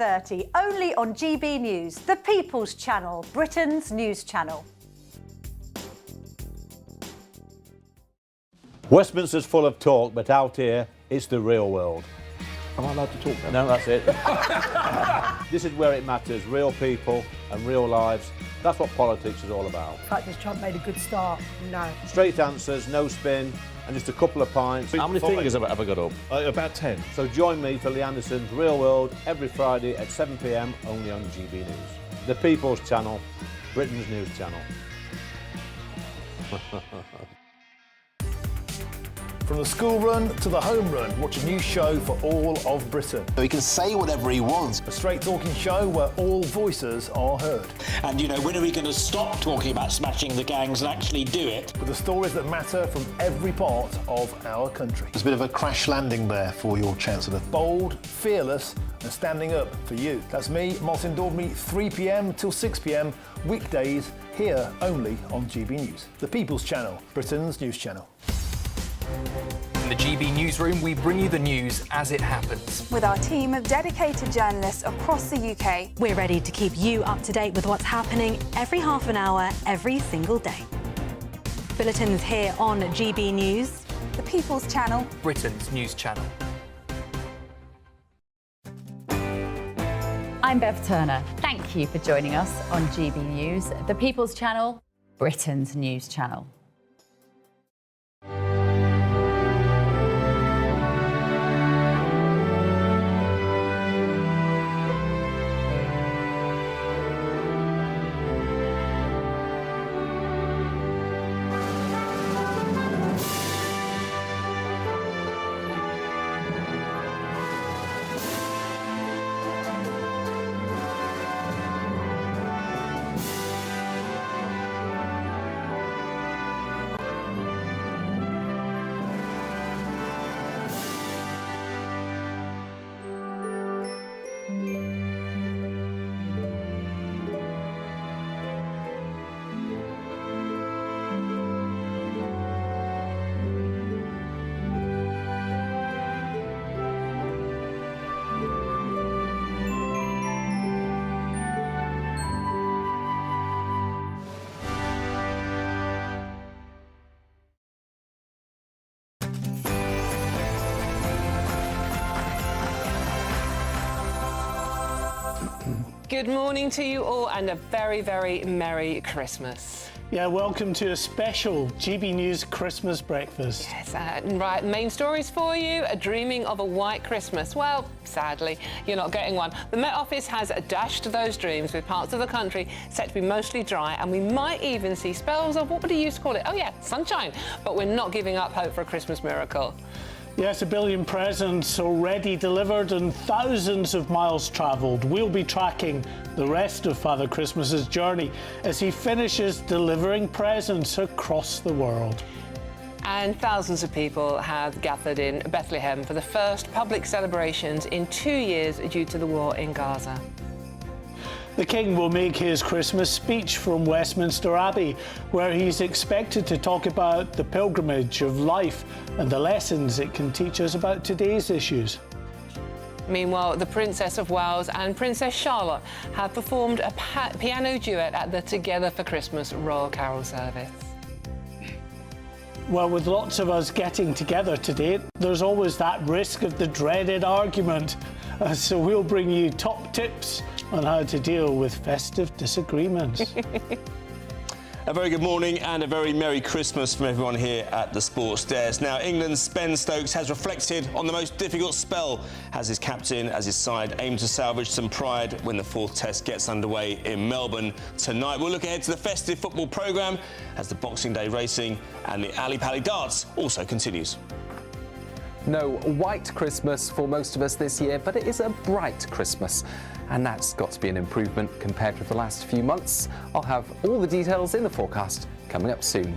7:30, only on GB News, the People's Channel, Britain's news channel. Westminster's full of talk, but out here, it's the real world. Am I allowed to talk now? No, that's it. This is where it matters, real people and real lives. That's what politics is all about. The fact has Trump made a good start? No. Straight answers, no spin, and just a couple of pints. How many fingers have I got up? About 10. So join me for Lee Anderson's Real World every Friday at 7 p.m, only on GB News. The People's Channel, Britain's news channel. From the school run to the home run, watch a new show for all of Britain. So he can say whatever he wants. A straight talking show where all voices are heard. And, you know, when are we going to stop talking about smashing the gangs and actually do it? With the stories that matter from every part of our country. There's a bit of a crash landing there for your Chancellor. Bold, fearless and standing up for you. That's me, Martin Daubney, 3 p.m. till 6 p.m, weekdays, here only on GB News. The People's Channel, Britain's news channel. In the GB Newsroom, we bring you the news as it happens. With our team of dedicated journalists across the UK. We're ready to keep you up to date with what's happening every half an hour, every single day. Bulletins here on GB News. The People's Channel. Britain's news channel. I'm Bev Turner. Thank you for joining us on GB News, the People's Channel, Britain's news channel. Good morning to you all and a very, very Merry Christmas. Yeah, welcome to a special GB News Christmas breakfast. Yes, right, main stories for you. Dreaming of a white Christmas. Well, sadly, you're not getting one. The Met Office has dashed those dreams with parts of the country set to be mostly dry, and we might even see spells of, what would he used to call it? Oh yeah, sunshine. But we're not giving up hope for a Christmas miracle. Yes, 1 billion presents already delivered and thousands of miles travelled. We'll be tracking the rest of Father Christmas's journey as he finishes delivering presents across the world. And thousands of people have gathered in Bethlehem for the first public celebrations in 2 years due to the war in Gaza. The King will make his Christmas speech from Westminster Abbey, where he's expected to talk about the pilgrimage of life and the lessons it can teach us about today's issues. Meanwhile, the Princess of Wales and Princess Charlotte have performed a piano duet at the Together for Christmas Royal Carol service. Well, with lots of us getting together today, there's always that risk of the dreaded argument. So we'll bring you top tips on how to deal with festive disagreements. A very good morning and a very Merry Christmas from everyone here at the Sports Desk. Now, England's Ben Stokes has reflected on the most difficult spell as his captain, as his side aim to salvage some pride when the fourth test gets underway in Melbourne tonight. We'll look ahead to the festive football programme as the Boxing Day racing and the Ali Pali darts also continues. No white Christmas for most of us this year, but it is a bright Christmas. And that's got to be an improvement compared with the last few months. I'll have all the details in the forecast coming up soon.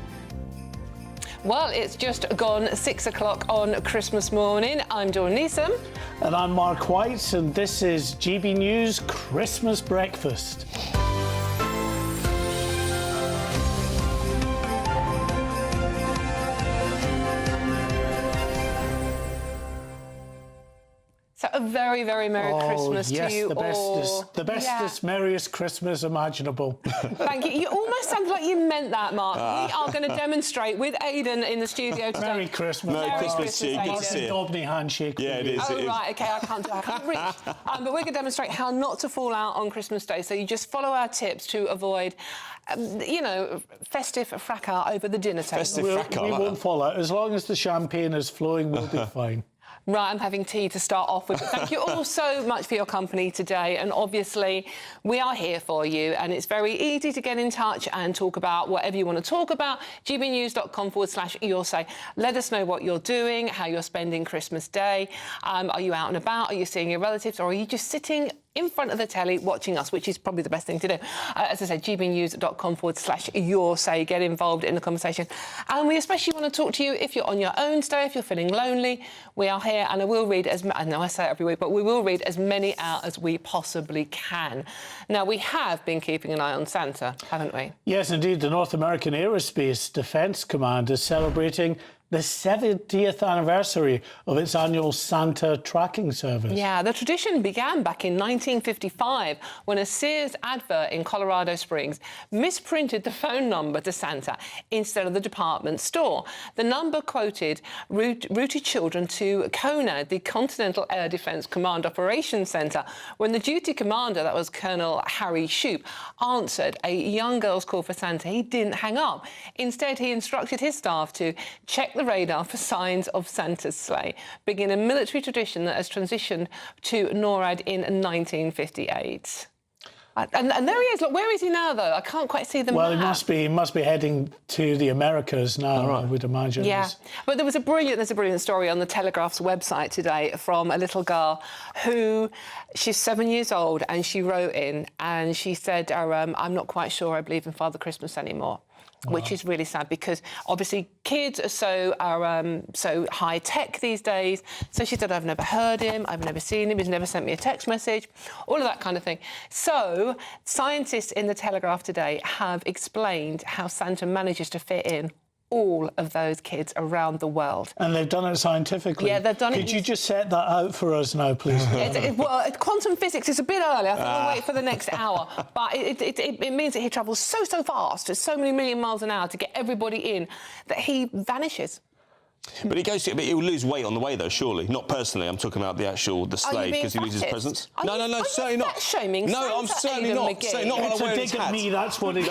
Well, it's just gone 6 o'clock on Christmas morning. I'm Dawn Neeson. And I'm Mark White, and this is GB News Christmas Breakfast. So a very, very Merry Christmas yes, to you the bestest, all. the bestest, merriest Christmas imaginable. Thank you. You almost sounded like you meant that, Mark. We are going to demonstrate with Aidan in the studio today. Merry Christmas. Merry Christmas to you. Good to see you. Dobney handshake. Yeah, it is. Oh, right, OK, I can't reach. But we're going to demonstrate how not to fall out on Christmas Day. So you just follow our tips to avoid, you know, festive fracas over the dinner table. Festive fracas. We won't fall out. As long as the champagne is flowing, we'll be fine. Right, I'm having tea to start off with. Thank you all so much for your company today. And obviously, we are here for you. And it's very easy to get in touch and talk about whatever you want to talk about. gbnews.com/yoursay. Let us know what you're doing, how you're spending Christmas Day. Are you out and about? Are you seeing your relatives? Or are you just sitting in front of the telly watching us, which is probably the best thing to do. As I said, gbnews.com/yoursay. Get involved in the conversation. And we especially want to talk to you if you're on your own today, if you're feeling lonely. We are here, and I will read I know I say it every week, but we will read as many out as we possibly can. Now, we have been keeping an eye on Santa, haven't we? Yes, indeed. The North American Aerospace Defence Command is celebrating the 70th anniversary of its annual Santa tracking service. Yeah, the tradition began back in 1955 when a Sears advert in Colorado Springs misprinted the phone number to Santa instead of the department store. The number quoted routed children to CONAD, the Continental Air Defense Command Operations Center. When the duty commander, that was Colonel Harry Shoup, answered a young girl's call for Santa, he didn't hang up. Instead, he instructed his staff to check the radar for signs of Santa's sleigh, beginning a military tradition that has transitioned to NORAD in 1958. And there he is. Look, where is he now, though? I can't quite see the map. Well, he must be heading to the Americas now, I would imagine. Yeah, but there's a brilliant story on the Telegraph's website today from a little girl who, she's 7 years old, and she wrote in and she said, I'm not quite sure I believe in Father Christmas anymore. Which is really sad because obviously kids are so high tech these days. So she said, I've never heard him, I've never seen him, he's never sent me a text message, all of that kind of thing. So scientists in the Telegraph today have explained how Santa manages to fit in all of those kids around the world. And they've done it scientifically. Yeah, they've done it. Could you just set that out for us now, please? Well, quantum physics is a bit early. I think we'll wait for the next hour. But it means that he travels so fast, at so many million miles an hour to get everybody in, that he vanishes. But he'll lose weight on the way, though, surely. Not personally. I'm talking about the sleigh, because he loses presents. No, certainly not. Shaming no, I'm certainly not. Certainly not while I wear his hat. Me, that's what it's...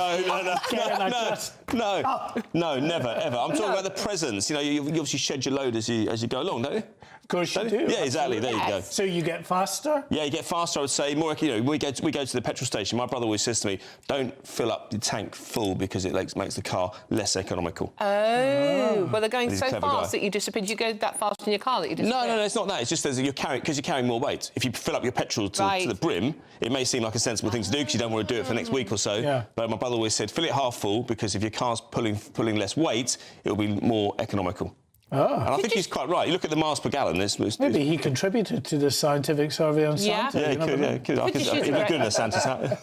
No, never, ever. I'm talking about the presents. You know, you obviously shed your load as you go along, don't you? Of course you do. Yeah, exactly. There you go. So you get faster? Yeah, you get faster, I would say. More, you know, we go to the petrol station. My brother always says to me, don't fill up the tank full because it makes the car less economical. Oh, well, they're going so fast that you disappear. Do you go that fast in your car that you disappear? No, it's not that. It's just that you're carrying more weight. If you fill up your petrol to the brim, it may seem like a sensible thing to do because you don't want to do it for the next week or so. Yeah. But my brother always said, fill it half full because if your car's pulling less weight, it'll be more economical. Oh. And I think he's quite right. You look at the miles per gallon. Maybe he contributed to the scientific survey on Santa. Yeah, he could. I could look good in a Santa's hat.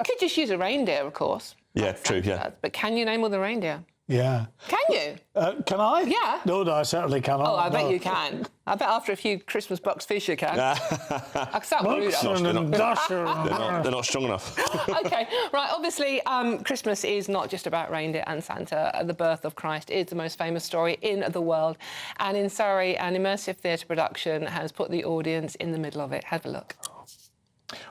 Could just use a reindeer, of course. Yeah, true, yeah. But can you name all the reindeer? Yeah. Can you? Can I? Yeah. No, I certainly cannot. Oh, I bet you can. I bet after a few Christmas bucks fish you can. They're not strong enough. OK, right, obviously, Christmas is not just about reindeer and Santa. The birth of Christ is the most famous story in the world. And in Surrey, an immersive theatre production has put the audience in the middle of it. Have a look.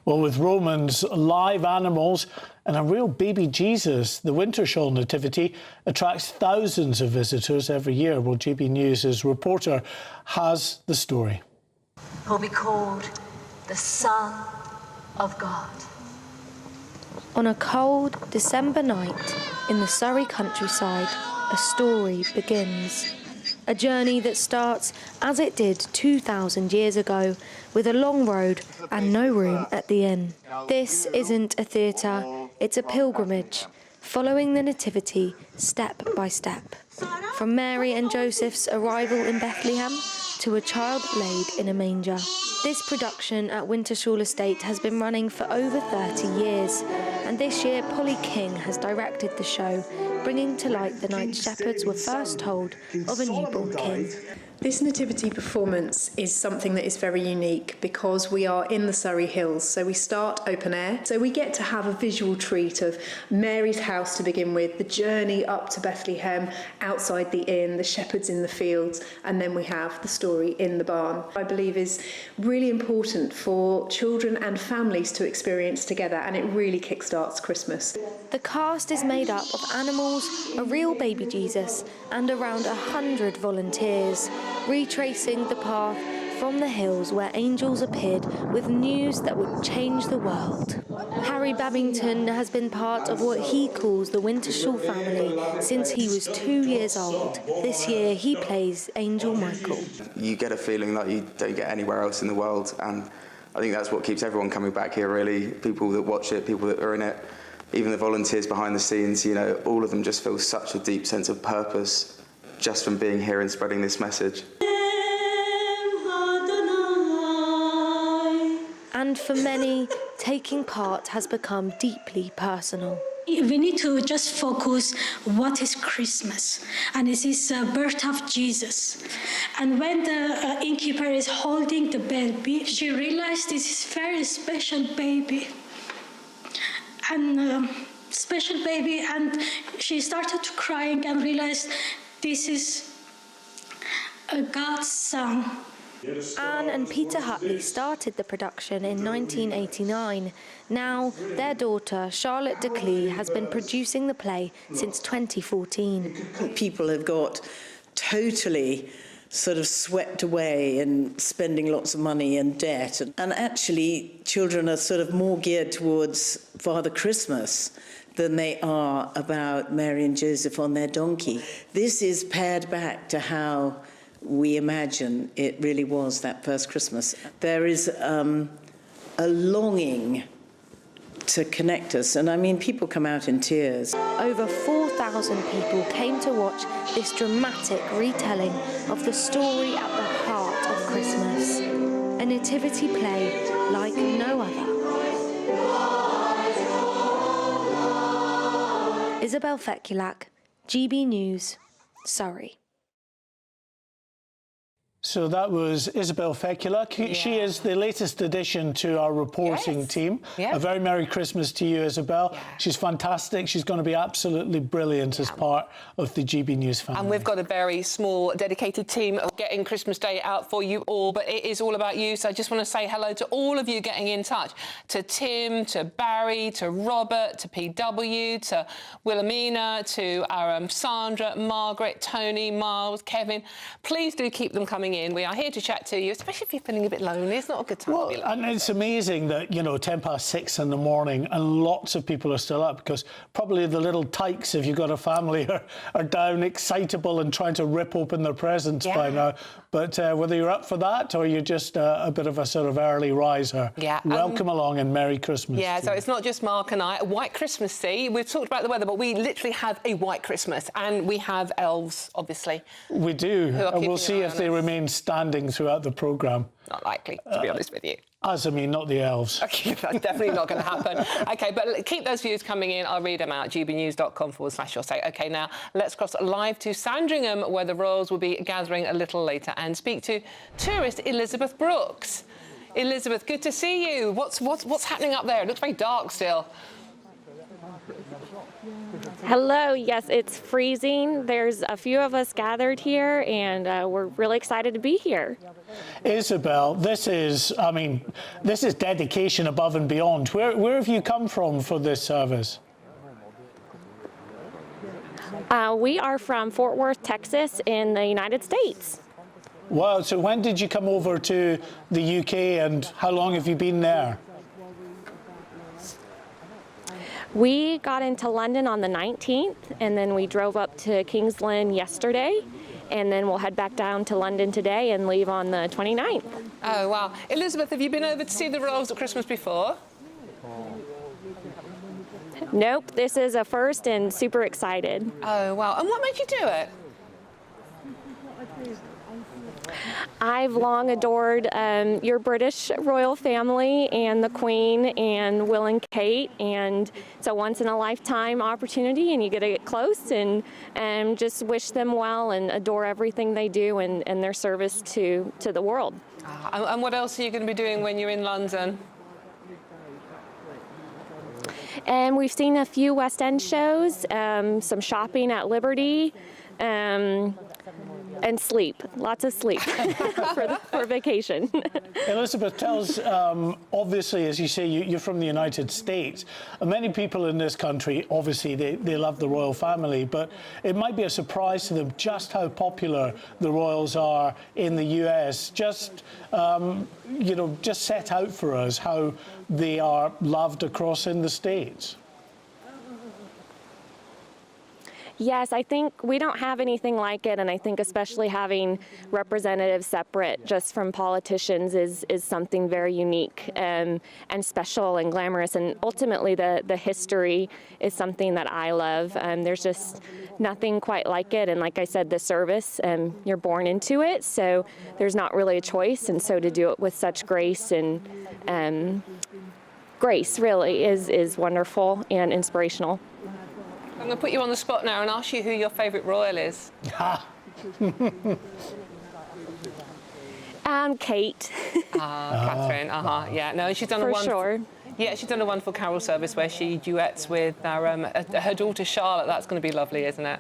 Well, with Romans, live animals and a real baby Jesus, the Wintershall Nativity attracts thousands of visitors every year. Well, GB News' reporter has the story. Will be called the Son of God. On a cold December night in the Surrey countryside, a story begins. A journey that starts, as it did 2,000 years ago, with a long road and no room at the inn. This isn't a theatre, it's a pilgrimage, following the Nativity step by step. From Mary and Joseph's arrival in Bethlehem to a child laid in a manger. This production at Wintershall Estate has been running for over 30 years, and this year Polly King has directed the show, bringing to light the night shepherds were first told of a newborn king. This nativity performance is something that is very unique because we are in the Surrey Hills, so we start open air. So we get to have a visual treat of Mary's house to begin with, the journey up to Bethlehem, outside the inn, the shepherds in the fields, and then we have the story in the barn. I believe is really important for children and families to experience together, and it really kickstarts Christmas. The cast is made up of animals, a real baby Jesus, and around 100 volunteers, retracing the path from the hills where angels appeared with news that would change the world. Harry Babington has been part of what he calls the Wintershaw family since he was 2 years old. This year he plays Angel Michael. You get a feeling that you don't get anywhere else in the world, and I think that's what keeps everyone coming back here, really. People that watch it, people that are in it, even the volunteers behind the scenes, you know, all of them just feel such a deep sense of purpose just from being here and spreading this message. And for many, taking part has become deeply personal. We need to just focus what is Christmas, and this is the birth of Jesus. And when the innkeeper is holding the baby, she realized this is a very special baby. And special baby, and she started to crying and realized this is God's son. Anne and Peter Hutley started the production in 1989. Now, their daughter, Charlotte de Clee, has been producing the play since 2014. People have got totally sort of swept away in spending lots of money and debt. And actually, children are sort of more geared towards Father Christmas than they are about Mary and Joseph on their donkey. This is pared back to how we imagine it really was that first Christmas. There is a longing to connect us, and I mean, people come out in tears. Over 4,000 people came to watch this dramatic retelling of the story at the heart of Christmas. A nativity play like no other. Isabel Fekulak, GB News, Surrey. So that was Isabel Fekulak. Yeah. She is the latest addition to our reporting team. Yeah. A very Merry Christmas to you, Isabel. Yeah. She's fantastic. She's going to be absolutely brilliant as part of the GB News family. And we've got a very small, dedicated team of getting Christmas Day out for you all, but it is all about you. So I just want to say hello to all of you getting in touch. To Tim, to Barry, to Robert, to PW, to Wilhelmina, to Sandra, Margaret, Tony, Miles, Kevin. Please do keep them coming in. We are here to chat to you, especially if you're feeling a bit lonely. It's not a good time to be lonely. And it's amazing that, 6:10 in the morning and lots of people are still up, because probably the little tykes, if you've got a family, are down excitable and trying to rip open their presents by now. But whether you're up for that or you're just a bit of a sort of early riser, welcome along and Merry Christmas. Yeah, so it's not just Mark and I. A white Christmas, see? We've talked about the weather, but we literally have a white Christmas, and we have elves, obviously. We do, and we'll see if they remain standing throughout the programme. Not likely, to be honest with you. As I mean, not the elves. Okay, that's definitely not going to happen. OK, but keep those views coming in. I'll read them out, gbnews.com/your-say. OK, now let's cross live to Sandringham, where the royals will be gathering a little later, and speak to tourist Elizabeth Brooks. Elizabeth, good to see you. What's happening up there? It looks very dark still. Hello, yes, it's freezing. There's a few of us gathered here, and we're really excited to be here. Isabel, this is dedication above and beyond. Where have you come from for this service? We are from Fort Worth, Texas, in the United States. Wow, so when did you come over to the UK, and how long have you been there? We got into London on the 19th, and then we drove up to King's Lynn yesterday, and then we'll head back down to London today and leave on the 29th. Oh, wow. Elizabeth, have you been over to see the royals at Christmas before? Nope, this is a first and super excited. Oh, wow. And what made you do it? I've long adored your British royal family and the Queen and Will and Kate, and it's a once-in-a-lifetime opportunity, and you get to get close and just wish them well and adore everything they do and their service to the world. And what else are you going to be doing when you're in London? And we've seen a few West End shows, some shopping at Liberty, and sleep, lots of sleep for vacation. Elizabeth, tell us, obviously, as you say, you're from the United States. And many people in this country, obviously, they love the royal family, but it might be a surprise to them just how popular the royals are in the US. Just, you know, just set out for us how they are loved across in the States. Yes, I think we don't have anything like it, and I think especially having representatives separate just from politicians is something very unique and special and glamorous, and ultimately the history is something that I love. There's just nothing quite like it, and like I said, the service, you're born into it, so there's not really a choice, and so to do it with such grace and grace really is wonderful and inspirational. I'm going to put you on the spot now and ask you who your favourite royal is. Kate. Catherine. Yeah. No, she's done For sure. Yeah, she's done a wonderful carol service where she duets with her daughter Charlotte. That's going to be lovely, isn't it?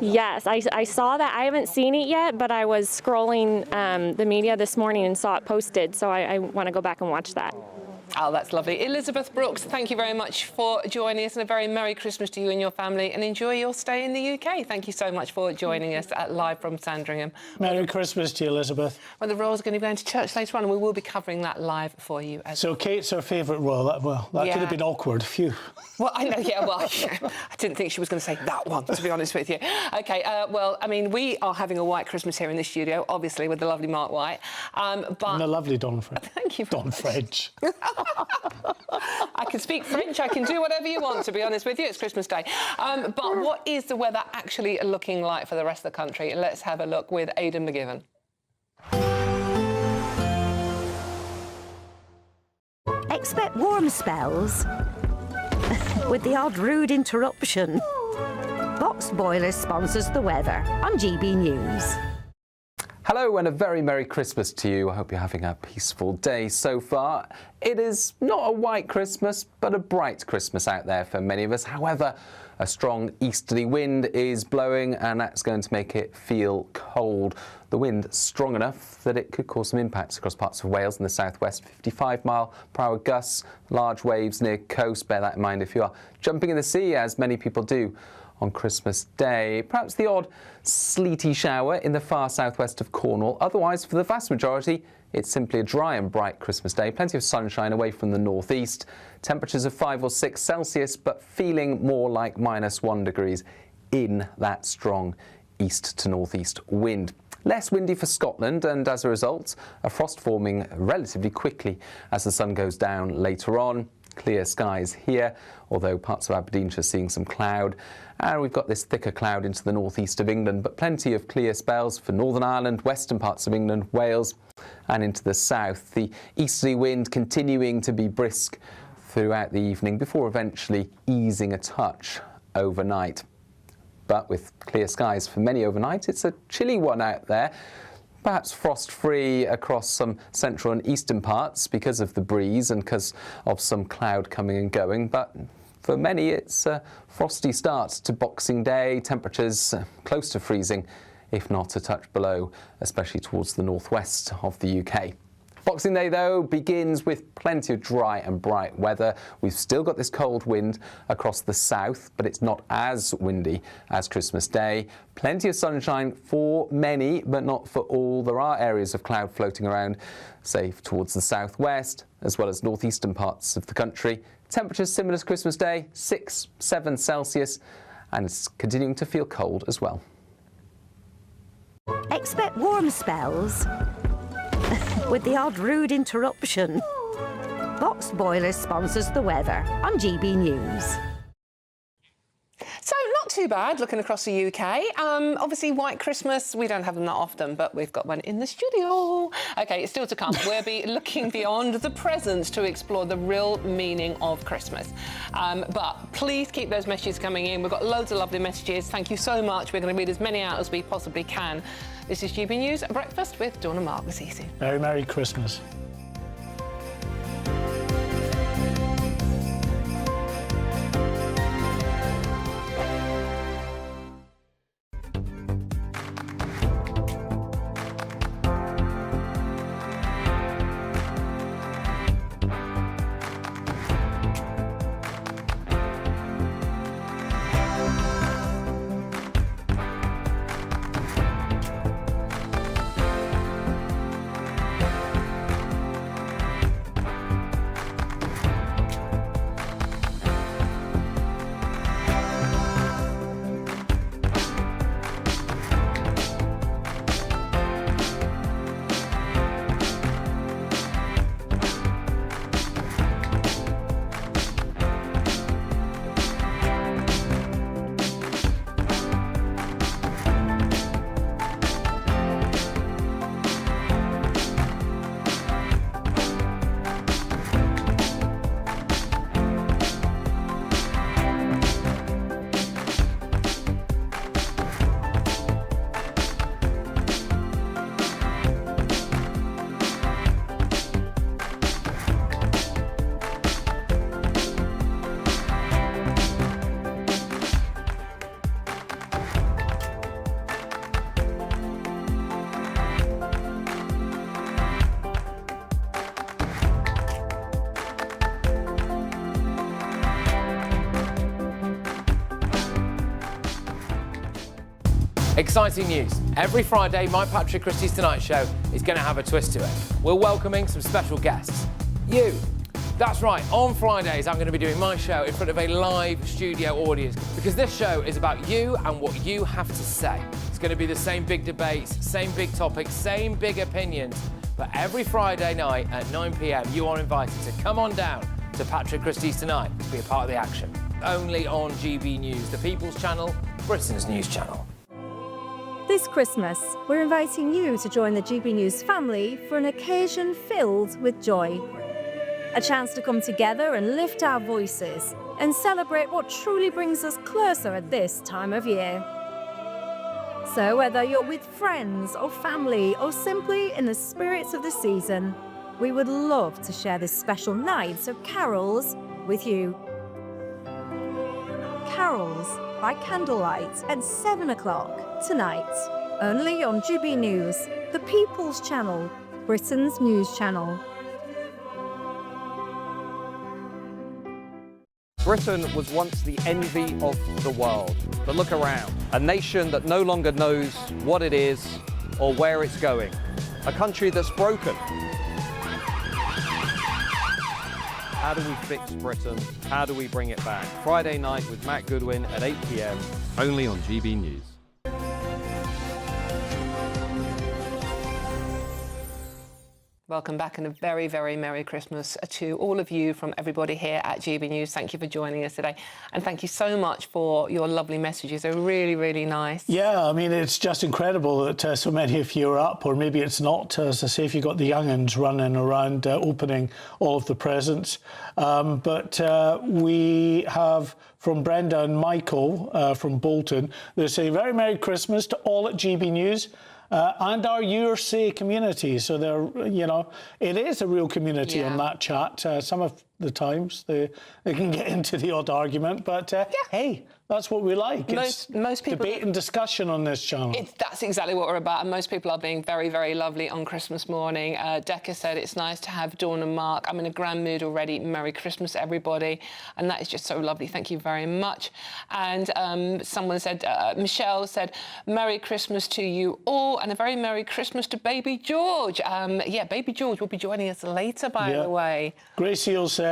Yes, I saw that. I haven't seen it yet, but I was scrolling the media this morning and saw it posted, so I want to go back and watch that. Oh, that's lovely. Elizabeth Brooks, thank you very much for joining us, and a very Merry Christmas to you and your family, and enjoy your stay in the UK. Thank you so much for joining us live from Sandringham. Merry Christmas to you, Elizabeth. Well, the royals are going to be going to church later on, and we will be covering that live for you. So Kate's her favourite royal. That could have been awkward. Phew. Well, I know, yeah, well, I didn't think she was going to say that one, to be honest with you. OK, well, I mean, we are having a white Christmas here in the studio, obviously, with the lovely Mark White. But... And the lovely Don French. Thank you. Don French. I can speak French, I can do whatever you want, to be honest with you. It's Christmas Day. But what is the weather actually looking like for the rest of the country? Let's have a look with Aidan McGivern. Expect warm spells with the odd rude interruption. Boxed Boilers sponsors the weather on GB News. Hello and a very Merry Christmas to you. I hope you're having a peaceful day so far. It is not a white Christmas, but a bright Christmas out there for many of us. However, a strong easterly wind is blowing and that's going to make it feel cold. The wind strong enough that it could cause some impacts across parts of Wales and the southwest. 55-mile-per-hour gusts, large waves near coast. Bear that in mind if you are jumping in the sea, as many people do on Christmas Day. Perhaps the odd sleety shower in the far southwest of Cornwall. Otherwise, for the vast majority, it's simply a dry and bright Christmas day. Plenty of sunshine away from the northeast. Temperatures of 5 or 6 Celsius, but feeling more like -1 degrees in that strong east to northeast wind. Less windy for Scotland, and as a result, a frost forming relatively quickly as the sun goes down later on. Clear skies here, although parts of Aberdeenshire seeing some cloud. And we've got this thicker cloud into the northeast of England, but plenty of clear spells for Northern Ireland, western parts of England, Wales, and into the south. The easterly wind continuing to be brisk throughout the evening before eventually easing a touch overnight. But with clear skies for many overnight, it's a chilly one out there. Perhaps frost-free across some central and eastern parts because of the breeze and because of some cloud coming and going. But for many, it's a frosty start to Boxing Day. Temperatures close to freezing, if not a touch below, especially towards the northwest of the UK. Boxing Day, though, begins with plenty of dry and bright weather. We've still got this cold wind across the south, but it's not as windy as Christmas Day. Plenty of sunshine for many, but not for all. There are areas of cloud floating around, say, towards the southwest, as well as northeastern parts of the country. Temperatures similar to Christmas Day, 6, 7 Celsius, and it's continuing to feel cold as well. Expect warm spells with the odd rude interruption. Boxed Boilers sponsors the weather on GB News. So not too bad looking across the UK. Obviously, White Christmas, we don't have them that often, but we've got one in the studio. OK, it's still to come. We'll be looking beyond the presents to explore the real meaning of Christmas. But please keep those messages coming in. We've got loads of lovely messages. Thank you so much. We're going to read as many out as we possibly can. This is GB News at Breakfast with Dawn and Mark. We'll see you soon. Very Merry Christmas. Exciting news. Every Friday, my Patrick Christie's Tonight Show is going to have a twist to it. We're welcoming some special guests. You. That's right, on Fridays I'm going to be doing my show in front of a live studio audience because this show is about you and what you have to say. It's going to be the same big debates, same big topics, same big opinions, but every Friday night at 9 p.m. you are invited to come on down to Patrick Christie's Tonight to be a part of the action. Only on GB News, the People's Channel, Britain's news channel. This Christmas, we're inviting you to join the GB News family for an occasion filled with joy. A chance to come together and lift our voices and celebrate what truly brings us closer at this time of year. So whether you're with friends or family or simply in the spirits of the season, we would love to share this special night of carols with you. Carols by candlelight at 7 o'clock tonight, only on GB News, the People's Channel, Britain's news channel. Britain was once the envy of the world. But look around, a nation that no longer knows what it is or where it's going. A country that's broken. How do we fix Britain? How do we bring it back? Friday night with Matt Goodwin at 8 p.m. only on GB News. Welcome back and a very, very Merry Christmas to all of you from everybody here at GB News. Thank you for joining us today. And thank you so much for your lovely messages. They're really, really nice. Yeah, I mean, it's just incredible that so many of you are up, or maybe it's not. As I say, if you've got the young'uns running around opening all of the presents. But we have from Brenda and Michael from Bolton. They say, very Merry Christmas to all at GB News. And our USA community. So they're, you know, it is a real community on that chat. Some of the times they can get into the odd argument, but hey, that's what we like. Most people debate and discussion on this channel. That's exactly what we're about, and most people are being very, very lovely on Christmas morning. Decca said it's nice to have Dawn and Mark. I'm in a grand mood already. Merry Christmas, everybody. And that is just so lovely. Thank you very much. And someone said, Michelle said, Merry Christmas to you all, and a very Merry Christmas to Baby George. Yeah, Baby George will be joining us later, by the way. Grace Hill says,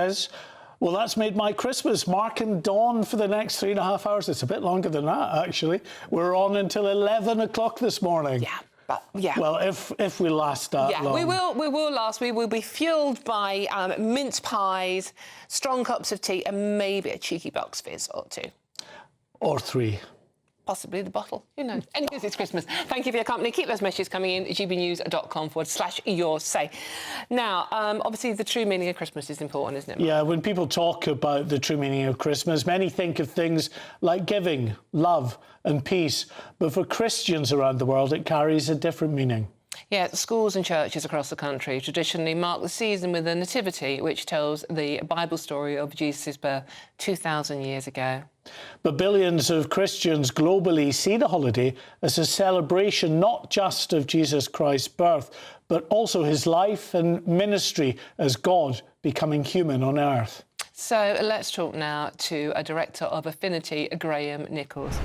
well, that's made my Christmas. Mark and Dawn for the next 3.5 hours. It's a bit longer than that, actually. We're on until 11 o'clock this morning. Yeah. But, yeah. Well, if we last that long. We will last. We will be fueled by mince pies, strong cups of tea, and maybe a cheeky box fizz or two. Or three. possibly the bottle. Who knows? Anyways, it's Christmas. Thank you for your company. Keep those messages coming in, gbnews.com/your say. Now, obviously, the true meaning of Christmas is important, isn't it, Mark? Yeah, when people talk about the true meaning of Christmas, many think of things like giving, love and peace. But for Christians around the world, it carries a different meaning. Yeah, schools and churches across the country traditionally mark the season with the Nativity, which tells the Bible story of Jesus' birth 2,000 years ago. But billions of Christians globally see the holiday as a celebration not just of Jesus Christ's birth, but also his life and ministry as God becoming human on earth. So let's talk now to a director of Affinity, Graham Nichols.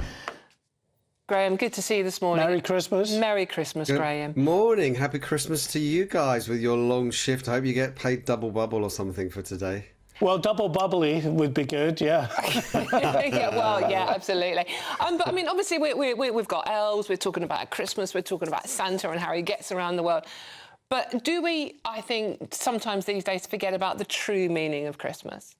Graham, good to see you this morning. Merry Christmas. Merry Christmas, Graham. Morning. Happy Christmas to you guys with your long shift. I hope you get paid double bubble or something for today. Well, double bubbly would be good, yeah. Yeah, well, yeah, absolutely. But I mean, obviously, we've got elves, we're talking about Christmas, we're talking about Santa and how he gets around the world. But do we, I think, sometimes these days forget about the true meaning of Christmas?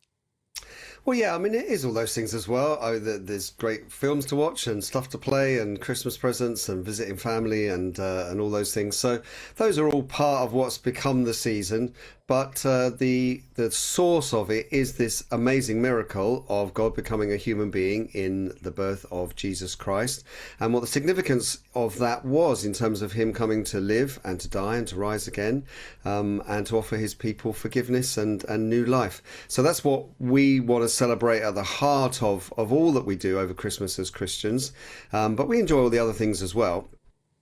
Well, yeah, I mean, it is all those things as well. There's great films to watch and stuff to play and Christmas presents and visiting family and all those things. So those are all part of what's become the season. But the source of it is this amazing miracle of God becoming a human being in the birth of Jesus Christ, and what the significance of that was in terms of him coming to live and to die and to rise again, and to offer his people forgiveness and new life. So that's what we want to celebrate at the heart of all that we do over Christmas as Christians. But we enjoy all the other things as well.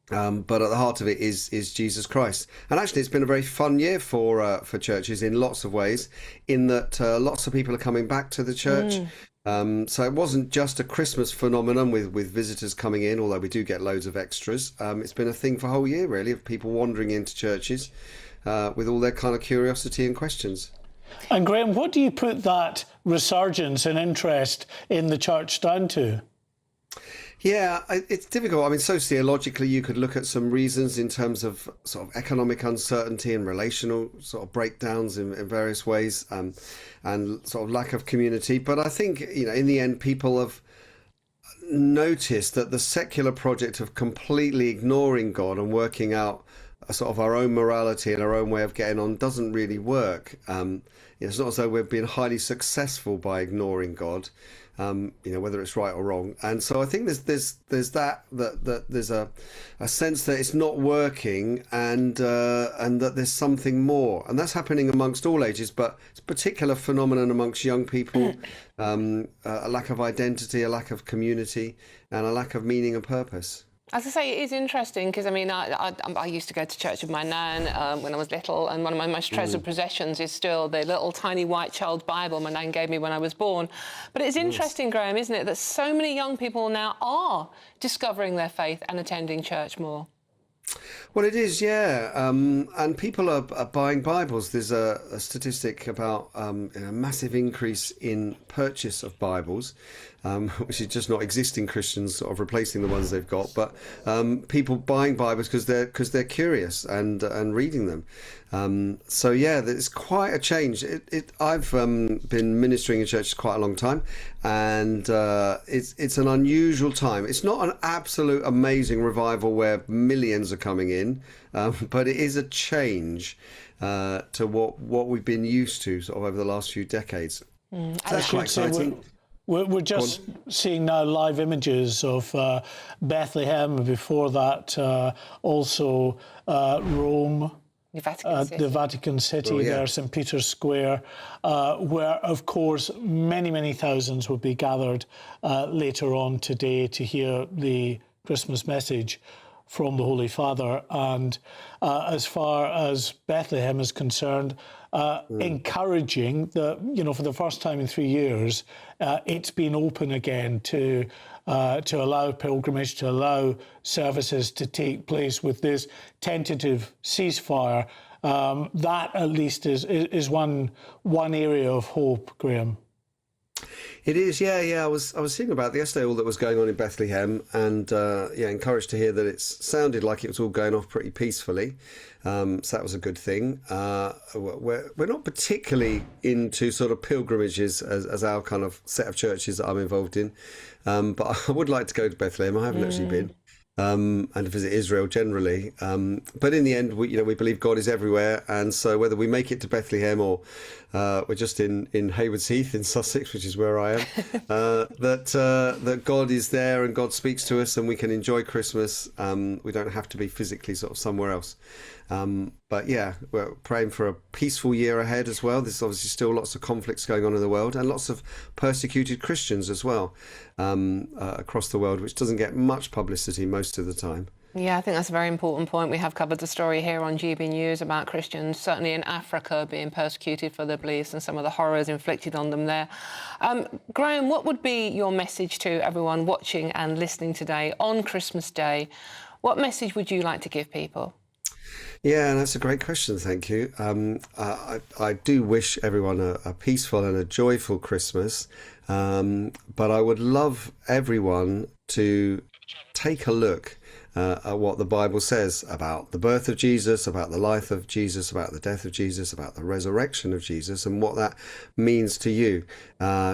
But at the heart of it is Jesus Christ. And actually, it's been a very fun year for churches in lots of ways, in that lots of people are coming back to the church. So it wasn't just a Christmas phenomenon with visitors coming in, although we do get loads of extras. It's been a thing for a whole year, really, of people wandering into churches with all their kind of curiosity and questions. And Graham, what do you put that resurgence and interest in the church down to? Yeah, it's difficult. I mean, sociologically, you could look at some reasons in terms of sort of economic uncertainty and relational sort of breakdowns in various ways, and sort of lack of community. But I think, in the end, people have noticed that the secular project of completely ignoring God and working out a sort of our own morality and our own way of getting on doesn't really work. It's not as though we've been highly successful by ignoring God. Whether it's right or wrong. And so I think there's that there's a sense that it's not working and that there's something more. And that's happening amongst all ages, but it's a particular phenomenon amongst young people, a lack of identity, a lack of community, and a lack of meaning and purpose. As I say, it is interesting because, I mean, I used to go to church with my nan when I was little, and one of my most treasured possessions is still the little tiny white child Bible my nan gave me when I was born. But it's interesting, Graham, isn't it, that so many young people now are discovering their faith and attending church more? Well, it is, yeah. And people are buying Bibles. There's a statistic about a massive increase in purchase of Bibles, which is just not existing Christians sort of replacing the ones they've got, but people buying Bibles because they're curious and reading them. So yeah, there's quite a change. I've been ministering in churches quite a long time, and it's an unusual time. It's not an absolute amazing revival where millions are coming in, but it is a change to what we've been used to sort of over the last few decades. So that's quite exciting. We're just seeing now live images of Bethlehem, and before that also Rome, the Vatican City, there, St. Peter's Square, where, of course, many, many thousands will be gathered later on today to hear the Christmas message from the Holy Father. And as far as Bethlehem is concerned, encouraging that, for the first time in 3 years, it's been open again to allow pilgrimage, to allow services to take place with this tentative ceasefire. That, at least, is one area of hope, Graham. It is, yeah. I was thinking about yesterday all that was going on in Bethlehem, and encouraged to hear that it sounded like it was all going off pretty peacefully. So that was a good thing. We're not particularly into sort of pilgrimages as our kind of set of churches that I'm involved in, but I would like to go to Bethlehem. I haven't actually been. And to visit Israel generally. But in the end, we believe God is everywhere. And so whether we make it to Bethlehem or we're just in Haywards Heath in Sussex, which is where I am, that God is there and God speaks to us and we can enjoy Christmas. We don't have to be physically sort of somewhere else. But yeah, we're praying for a peaceful year ahead as well. There's obviously still lots of conflicts going on in the world and lots of persecuted Christians as well across the world, which doesn't get much publicity most of the time. Yeah, I think that's a very important point. We have covered the story here on GB News about Christians, certainly in Africa, being persecuted for their beliefs and some of the horrors inflicted on them there. Graham, what would be your message to everyone watching and listening today on Christmas Day? What message would you like to give people? Yeah, that's a great question. Thank you. I do wish everyone a peaceful and a joyful Christmas, but I would love everyone to take a look at what the Bible says about the birth of Jesus, about the life of Jesus, about the death of Jesus, about the resurrection of Jesus, and what that means to you.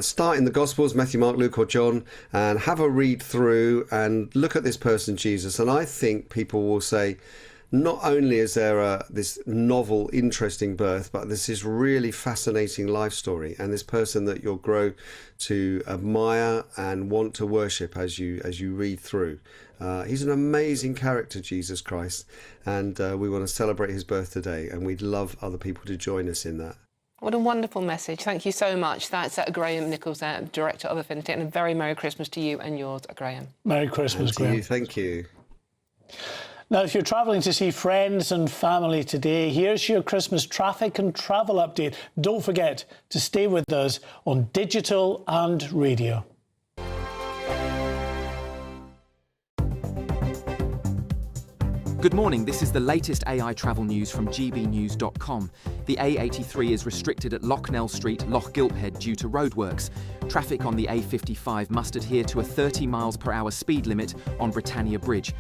Start in the Gospels, Matthew, Mark, Luke or John, and have a read through and look at this person, Jesus. And I think people will say, not only is there this novel, interesting birth, but this is really fascinating life story, and this person that you'll grow to admire and want to worship as you read through. He's an amazing character, Jesus Christ, and we want to celebrate his birth today, and we'd love other people to join us in that. What a wonderful message. Thank you so much. That's Graham Nichols, Director of Affinity, and a very Merry Christmas to you and yours, Graham. Merry Christmas, Graham. Thank you. Now, if you're travelling to see friends and family today, here's your Christmas traffic and travel update. Don't forget to stay with us on digital and radio. Good morning, this is the latest AI travel news from gbnews.com. The A83 is restricted at Locknell Street, Loch Gilphead due to roadworks. Traffic on the A55 must adhere to a 30 miles per hour speed limit on Britannia Bridge.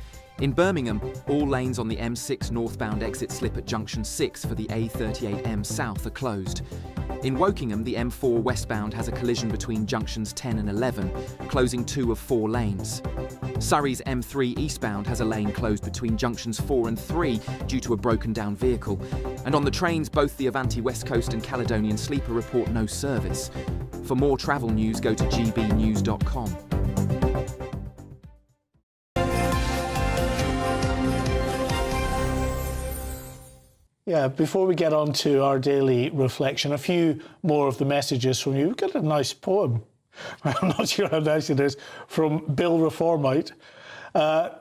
In Birmingham, all lanes on the M6 northbound exit slip at junction 6 for the A38M south are closed. In Wokingham, the M4 westbound has a collision between junctions 10 and 11, closing 2 of 4 lanes. Surrey's M3 eastbound has a lane closed between junctions 4 and 3 due to a broken down vehicle. And on the trains, both the Avanti West Coast and Caledonian Sleeper report no service. For more travel news, go to gbnews.com. Yeah, before we get on to our daily reflection, a few more of the messages from you. We've got a nice poem. I'm not sure how nice it is, from Bill Reformite.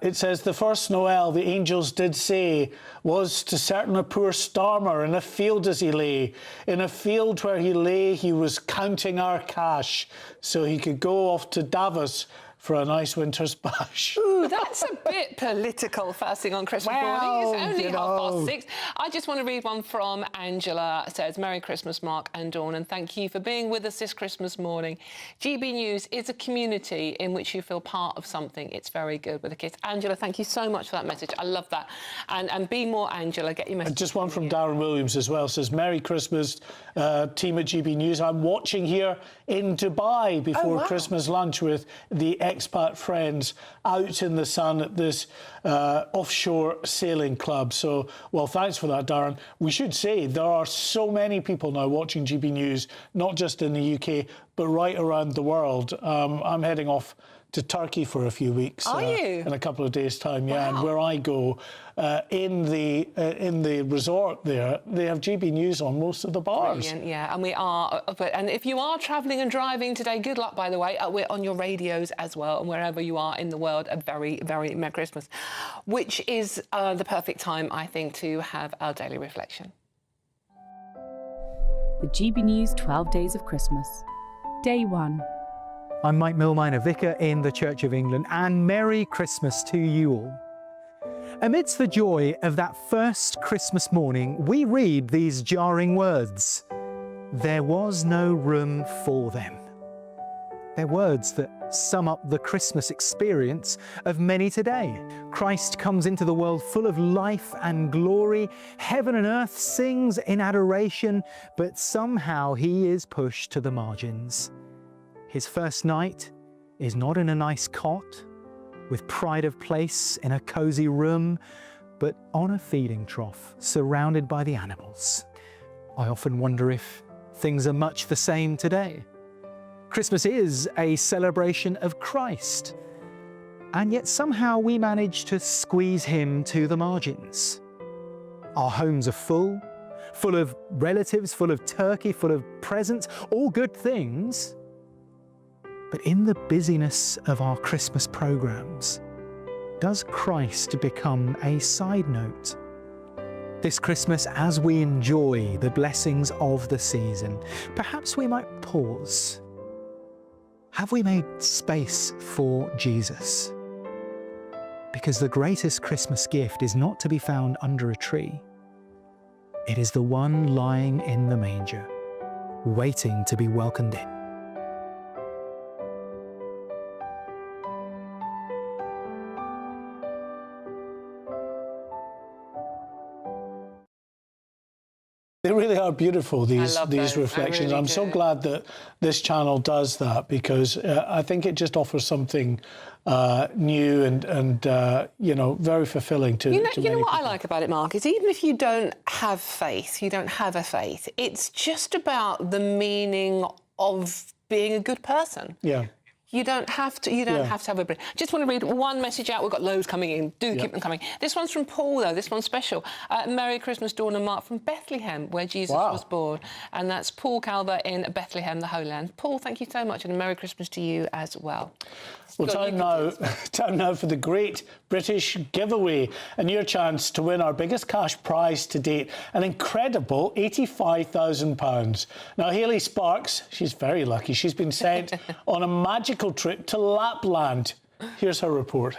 It says, the first Noel the angels did say was to certain a poor starmer in a field as he lay. In a field where he lay, he was counting our cash so he could go off to Davos for a nice winter's bash. Ooh, that's a bit political first thing on Christmas morning. It's only 6:30. I just want to read one from Angela. It says, Merry Christmas, Mark and Dawn, and thank you for being with us this Christmas morning. GB News is a community in which you feel part of something. It's very good with the kids. Angela, thank you so much for that message. I love that. And be more Angela, get your message. Just one from Darren Williams as well. It says, Merry Christmas, team at GB News. I'm watching here in Dubai before Christmas lunch with the expat friends out in the sun at this offshore sailing club. So, well, thanks for that, Darren. We should say there are so many people now watching GB News, not just in the UK, but right around the world. I'm heading off to Turkey for a few weeks. Are you? In a couple of days' time, yeah. Wow. And where I go, in the resort there, they have GB News on most of the bars. Brilliant, yeah, and we are. And if you are travelling and driving today, good luck, by the way. We're on your radios as well, and wherever you are in the world, a very, very Merry Christmas, which is the perfect time, I think, to have our daily reflection. The GB News 12 Days of Christmas. Day 1. I'm Mike Millminer, Vicar in the Church of England, and Merry Christmas to you all. Amidst the joy of that first Christmas morning, we read these jarring words. There was no room for them. They're words that sum up the Christmas experience of many today. Christ comes into the world full of life and glory. Heaven and earth sings in adoration, but somehow he is pushed to the margins. His first night is not in a nice cot, with pride of place in a cozy room, but on a feeding trough, surrounded by the animals. I often wonder if things are much the same today. Christmas is a celebration of Christ, and yet somehow we manage to squeeze him to the margins. Our homes are full of relatives, full of turkey, full of presents, all good things. But in the busyness of our Christmas programs, does Christ become a side note? This Christmas, as we enjoy the blessings of the season, perhaps we might pause. Have we made space for Jesus? Because the greatest Christmas gift is not to be found under a tree. It is the one lying in the manger, waiting to be welcomed in. They really are beautiful, these reflections. really I'm so glad that this channel does that, because I think it just offers something new and you know, very fulfilling to You know many what I people. like about it, Mark, is even if you don't have faith, you don't have a faith, it's just about the meaning of being a good person. Yeah. You don't have to. You don't have to have a. Just want to read one message out. We've got loads coming in. Do keep them coming. This one's from Paul, though. This one's special. Merry Christmas, Dawn and Mark, from Bethlehem, where Jesus was born, and that's Paul Calver in Bethlehem, the Holy Land. Paul, thank you so much, and a Merry Christmas to you as well. Well, time now for the Great British Giveaway, and your chance to win our biggest cash prize to date, an incredible £85,000. Now, Hayley Sparks, she's very lucky. She's been sent on a magical trip to Lapland. Here's her report.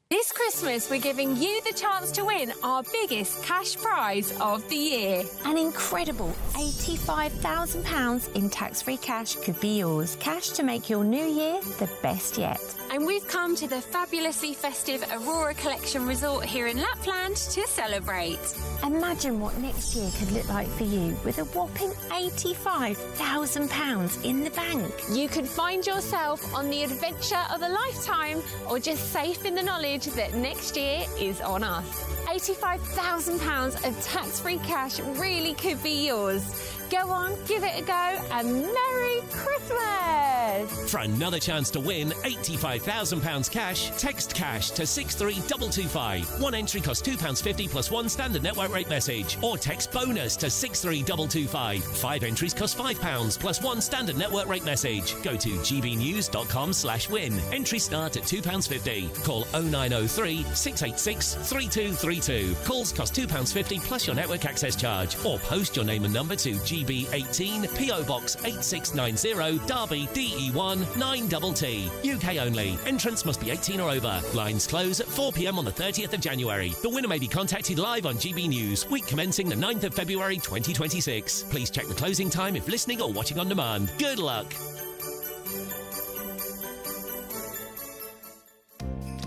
This Christmas, we're giving you the chance to win our biggest cash prize of the year. An incredible £85,000 in tax-free cash could be yours. Cash to make your new year the best yet. And we've come to the fabulously festive Aurora Collection Resort here in Lapland to celebrate. Imagine what next year could look like for you with a whopping £85,000 in the bank. You could find yourself on the adventure of a lifetime, or just safe in the knowledge that next year is on us. £85,000 of tax-free cash really could be yours. Go on, give it a go, and Merry Christmas! For another chance to win £85,000 cash, text cash to 63225. One entry costs £2.50 plus one standard network rate message. Or text bonus to 63225. 5 entries cost £5 plus one standard network rate message. Go to gbnews.com/win. Entries start at £2.50. Call 0903 686 3232. Calls cost £2.50 plus your network access charge. Or post your name and number to GB18 PO Box 8690 Derby DE1 9TT. UK only. Entrance must be 18 or over. Lines close at 4 p.m. on the 30th of January. The winner may be contacted live on GB News, week commencing the 9th of February 2026. Please check the closing time if listening or watching on demand. Good luck.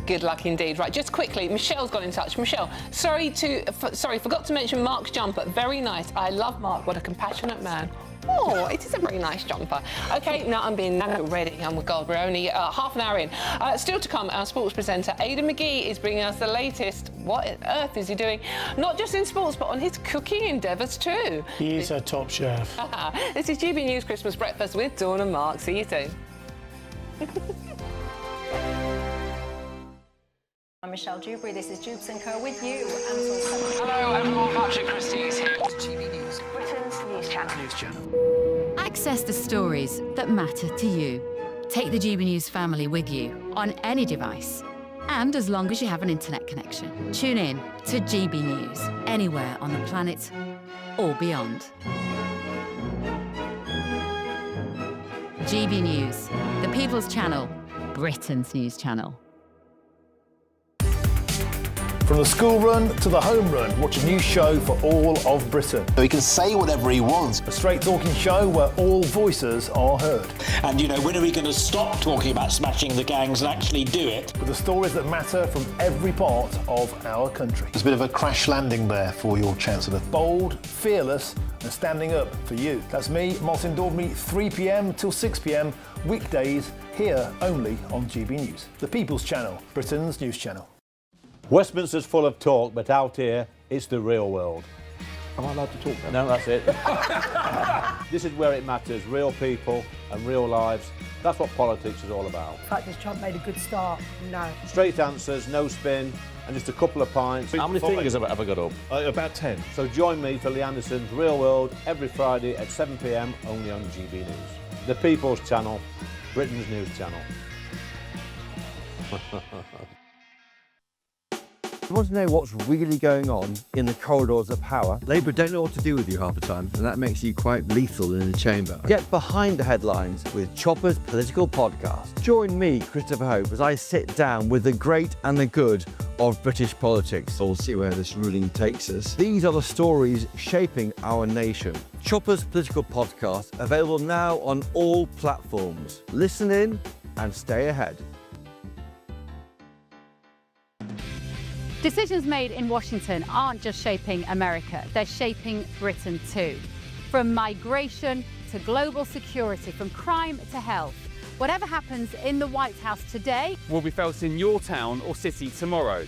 Good luck indeed. Right, just quickly, Michelle's got in touch. Michelle, sorry, forgot to mention Mark's jumper. Very nice. I love Mark. What a compassionate man. Oh, it is a very nice jumper. OK, now I'm being ready. Oh, my God, we're only half an hour in. Still to come, our sports presenter, Aidan McGee, is bringing us the latest. What on earth is he doing? Not just in sports, but on his cooking endeavours too. He's a top chef. This is GB News Christmas Breakfast with Dawn and Mark. See you soon. I'm Michelle Dewberry, this is Jubes & Co with you. Hello everyone, Patrick Christie is here to GB News, Britain's news channel. Access the stories that matter to you. Take the GB News family with you on any device, and as long as you have an internet connection. Tune in to GB News, anywhere on the planet or beyond. GB News, the People's Channel, Britain's news channel. From the school run to the home run, watch a new show for all of Britain. So he can say whatever he wants. A straight talking show where all voices are heard. And, you know, when are we going to stop talking about smashing the gangs and actually do it? With the stories that matter from every part of our country. There's a bit of a crash landing there for your Chancellor. Bold, fearless and standing up for you. That's me, Martin Daubney, 3 p.m. till 6 p.m, weekdays, here only on GB News. The People's Channel, Britain's news channel. Westminster's full of talk, but out here, it's the real world. Am I allowed to talk No, now? that's it. This is where it matters, real people and real lives. That's what politics is all about. In fact, has Trump made a good start? No. Straight answers, no spin, and just a couple of pints. How many fingers have I got up? About 10. So join me for Lee Anderson's Real World every Friday at 7 p.m, only on GB News. The People's Channel, Britain's news channel. You want to know what's really going on in the corridors of power? Labour don't know what to do with you half the time, and that makes you quite lethal in the chamber. Get behind the headlines with Chopper's Political Podcast. Join me, Christopher Hope, as I sit down with the great and the good of British politics. We'll see where this ruling takes us. These are the stories shaping our nation. Chopper's Political Podcast, available now on all platforms. Listen in and stay ahead. Decisions made in Washington aren't just shaping America, they're shaping Britain too. From migration to global security, from crime to health. Whatever happens in the White House today will be felt in your town or city tomorrow.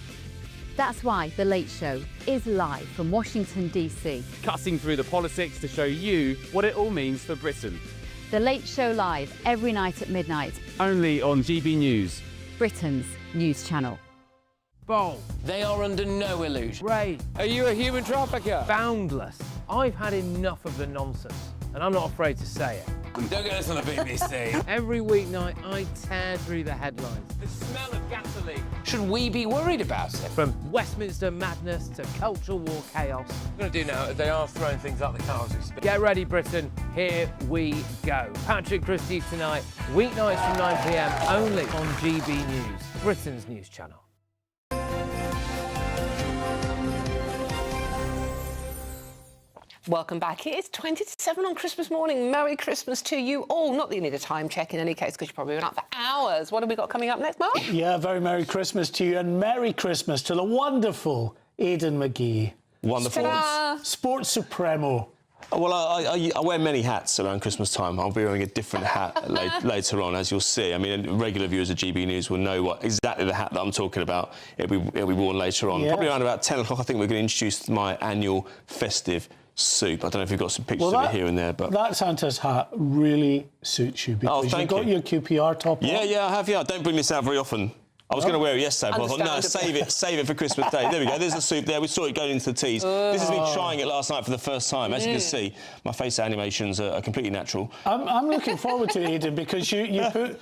That's why The Late Show is live from Washington, D.C. Cutting through the politics to show you what it all means for Britain. The Late Show live every night at midnight. Only on GB News, Britain's news channel. Bold. They are under no illusion. Ray. Are you a human trafficker? Boundless. I've had enough of the nonsense, and I'm not afraid to say it. Don't get this on the BBC. Every weeknight, I tear through the headlines. The smell of gasoline. Should we be worried about it? From Westminster madness to cultural war chaos. I'm going to do now, they are throwing things out the car as we speak. Get ready, Britain. Here we go. Patrick Christie's tonight, weeknights from 9 p.m, only on GB News, Britain's news channel. Welcome back. It is 20 to 7 on Christmas morning. Merry Christmas to you all. Not that you need a time check in any case, because you've probably been up for hours. What have we got coming up next, Mark? Yeah, very Merry Christmas to you, and Merry Christmas to the wonderful Aidan McGee. Wonderful. Ta-da! Sports Supremo. Well, I wear many hats around Christmas time. I'll be wearing a different hat later on, as you'll see. I mean, regular viewers of GB News will know exactly the hat that I'm talking about. It'll be worn later on. Yeah. Probably around about 10 o'clock, I think we're going to introduce my annual festive soup. I don't know if you've got some pictures of it here and there, but that Santa's hat really suits you because you've got your QPR top on. Yeah, I have. Yeah, I don't bring this out very often. I was going to wear it yesterday, but I thought, no, save it for Christmas Day. There we go. There's the soup there. We saw it going into the teas. This is me trying it last night for the first time. As you can see, my face animations are completely natural. I'm looking forward to it, Aidan, because you put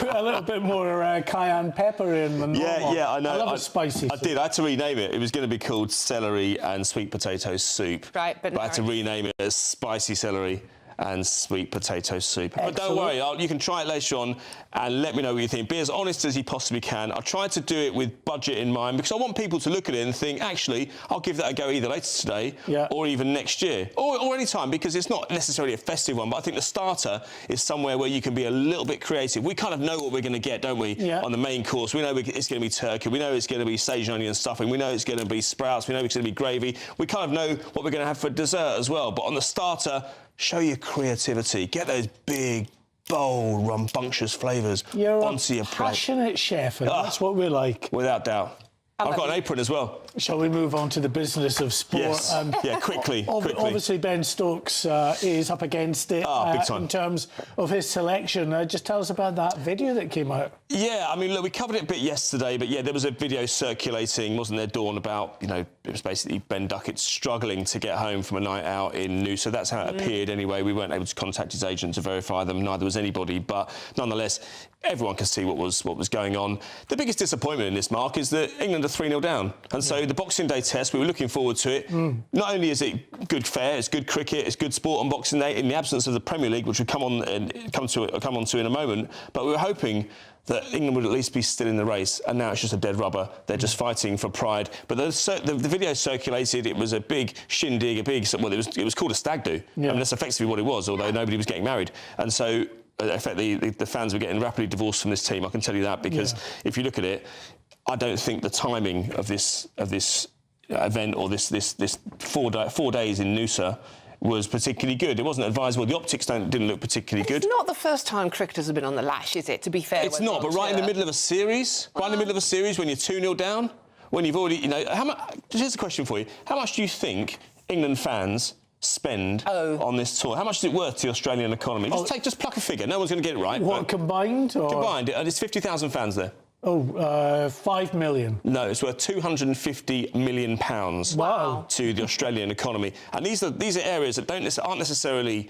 a little bit more cayenne pepper in than normal. Yeah, I know. I love it spicy. I did. I had to rename it. It was going to be called celery and sweet potato soup. Right, but I had to rename it as spicy celery and sweet potato soup. Excellent. But don't worry, you can try it later on and let me know what you think. Be as honest as you possibly can. I tried to do it with budget in mind because I want people to look at it and think, actually, I'll give that a go either later today or even next year or any time, because it's not necessarily a festive one, but I think the starter is somewhere where you can be a little bit creative. We kind of know what we're going to get, don't we, on the main course. We know it's going to be turkey. We know it's going to be sage and onion stuffing. We know it's going to be sprouts. We know it's going to be gravy. We kind of know what we're going to have for dessert as well. But on the starter, show your creativity. Get those big, bold, rambunctious flavours onto your plate. Passionate chef, and that's what we like. Without doubt. I've got an apron as well. Shall we move on to the business of sport? Yes. Quickly. Obviously, Ben Stokes is up against it big time. in terms of his selection. Just tell us about that video that came out. Yeah, I mean, look, we covered it a bit yesterday, but yeah, there was a video circulating, wasn't there, Dawn, about, it was basically Ben Duckett struggling to get home from a night out in Noosa. That's how it appeared anyway. We weren't able to contact his agent to verify them, neither was anybody, but nonetheless, everyone can see what was going on. The biggest disappointment in this, Mark, is that England are England are 3-0 down. And so the Boxing Day test, we were looking forward to it. Not only is it good fare, it's good cricket, it's good sport on Boxing Day, in the absence of the Premier League, which we'll come on to in a moment, but we were hoping that England would at least be still in the race, and now it's just a dead rubber. They're just fighting for pride. But the video circulated. It was a big shindig, well, it was called a stag do. Yeah. I mean, that's effectively what it was, although nobody was getting married. And so, effectively, the fans were getting rapidly divorced from this team. I can tell you that, because if you look at it, I don't think the timing of this event or this 4 days in Noosa was particularly good. It wasn't advisable. The optics didn't look particularly good. It's not the first time cricketers have been on the lash, is it, to be fair? It's not, but right in the middle of a series, when you're 2-0 down, when you've already, here's a question for you. How much do you think England fans spend on this tour? How much is it worth to the Australian economy? Just pluck a figure. No one's going to get it right. What, combined? Or? Combined. There's 50,000 fans there. 5 million. No, it's worth £250 million to the Australian economy. And these are areas that don't necessarily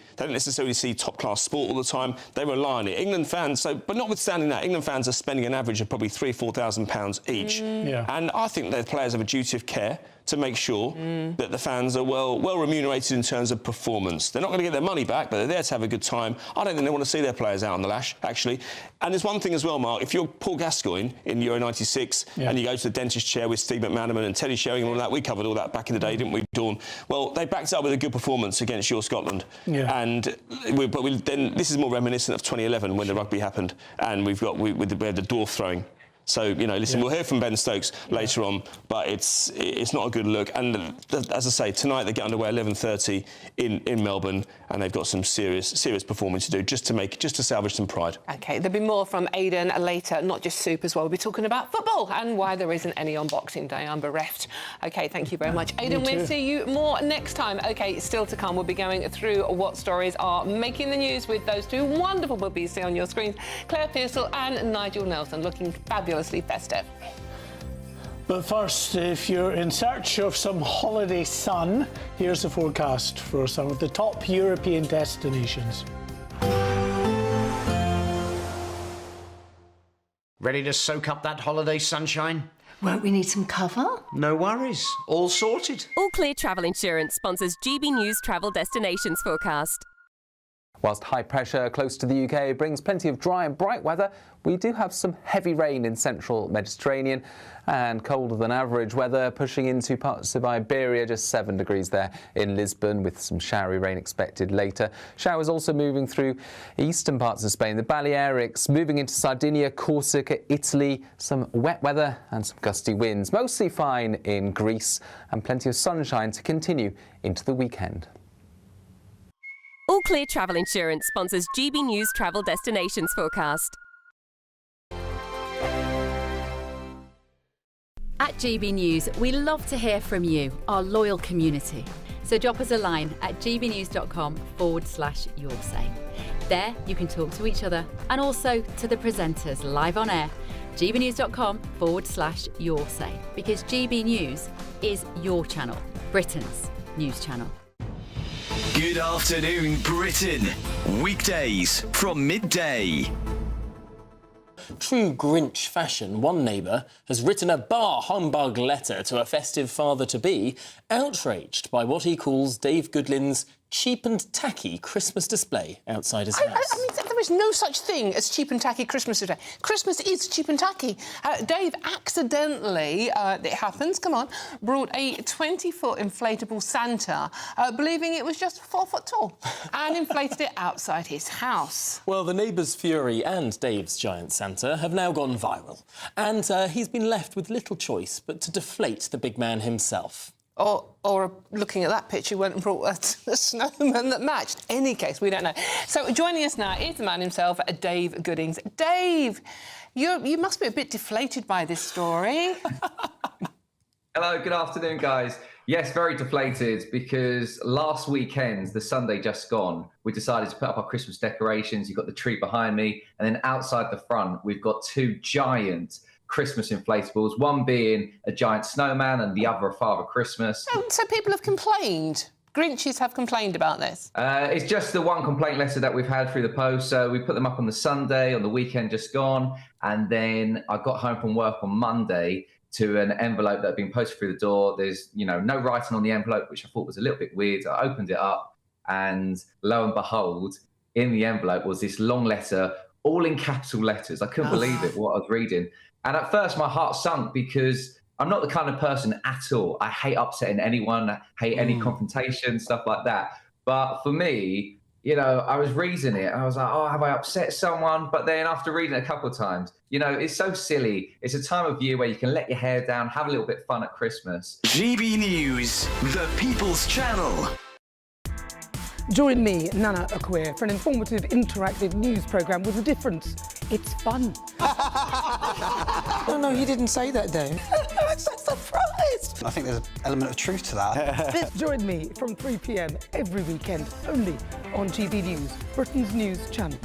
see top-class sport all the time. They rely on it. England fans, but notwithstanding that, England fans are spending an average of probably £3,000 or £4,000 each. And I think their players have a duty of care to make sure that the fans are well remunerated in terms of performance. They're not going to get their money back, but they're there to have a good time. I don't think they want to see their players out on the lash, actually. And there's one thing as well, Mark. If you're Paul Gascoigne in Euro 96 and you go to the dentist chair with Steve McManaman and Teddy Sheringham and all that, we covered all that back in the day, didn't we, Dawn? Well, they backed up with a good performance against your Scotland. And then this is more reminiscent of 2011 when the rugby happened, and we had the dwarf throwing. So, listen, we'll hear from Ben Stokes later on, but it's not a good look. And as I say, tonight they get underway at 11:30 in Melbourne, and they've got some serious performing to do just to salvage some pride. OK, there'll be more from Aidan later, not just soup as well. We'll be talking about football and why there isn't any on Boxing Day. I'm bereft. OK, thank you very much. Aidan, we'll see you more next time. OK, still to come, we'll be going through what stories are making the news with those two wonderful puppies you see on your screen, Claire Pearsall and Nigel Nelson, looking fabulous. Festive. But first, if you're in search of some holiday sun, here's the forecast for some of the top European destinations. Ready to soak up that holiday sunshine? Won't we need some cover? No worries, all sorted. All Clear Travel Insurance sponsors GB News Travel Destinations forecast. Whilst high pressure close to the UK brings plenty of dry and bright weather, we do have some heavy rain in central Mediterranean and colder than average weather pushing into parts of Iberia, just 7 degrees there in Lisbon with some showery rain expected later. Showers also moving through eastern parts of Spain, the Balearics, moving into Sardinia, Corsica, Italy, some wet weather and some gusty winds. Mostly fine in Greece and plenty of sunshine to continue into the weekend. All Clear Travel Insurance sponsors GB News Travel Destinations forecast. At GB News, we love to hear from you, our loyal community. So drop us a line at gbnews.com/yoursay. There you can talk to each other and also to the presenters live on air. gbnews.com/yoursay, because GB News is your channel, Britain's news channel. Good afternoon, Britain. Weekdays from midday. True Grinch fashion, one neighbour has written a bar humbug letter to a festive father-to-be, outraged by what he calls Dave Goodlin's cheap and tacky Christmas display outside his house. I mean, there is no such thing as cheap and tacky Christmas display. Christmas is cheap and tacky. Dave accidentally, it happens, come on, brought a 20-foot inflatable Santa, believing it was just 4 foot tall, and inflated it outside his house. Well, the neighbour's fury and Dave's giant Santa have now gone viral, and he's been left with little choice but to deflate the big man himself. Or looking at that picture, went and brought a snowman that matched. Any case, we don't know. So joining us now is the man himself, Dave Goodings. Dave, you must be a bit deflated by this story. Hello, good afternoon, guys. Yes, very deflated, because last weekend, the Sunday just gone, we decided to put up our Christmas decorations. You've got the tree behind me, and then outside the front, we've got 2 giant Christmas inflatables, one being a giant snowman and the other a Father Christmas. So people have complained? Grinches have complained about this? It's just the one complaint letter that we've had through the post. So we put them up on the Sunday, on the weekend just gone. And then I got home from work on Monday to an envelope that had been posted through the door. There's, no writing on the envelope, which I thought was a little bit weird. I opened it up and lo and behold, in the envelope was this long letter, all in capital letters. I couldn't believe it, what I was reading. And at first my heart sunk because I'm not the kind of person at all. I hate upsetting anyone. I hate any confrontation, stuff like that. But for me, I was reading it and I was like, oh, have I upset someone? But then after reading it a couple of times, it's so silly. It's a time of year where you can let your hair down, have a little bit of fun at Christmas. GB News, the People's Channel. Join me, Nana Akwe, for an informative, interactive news programme with a difference. It's fun. No, you didn't say that, Dave. I'm so surprised. I think there's an element of truth to that. Join me from 3 p.m. every weekend, only on GB News, Britain's news channel.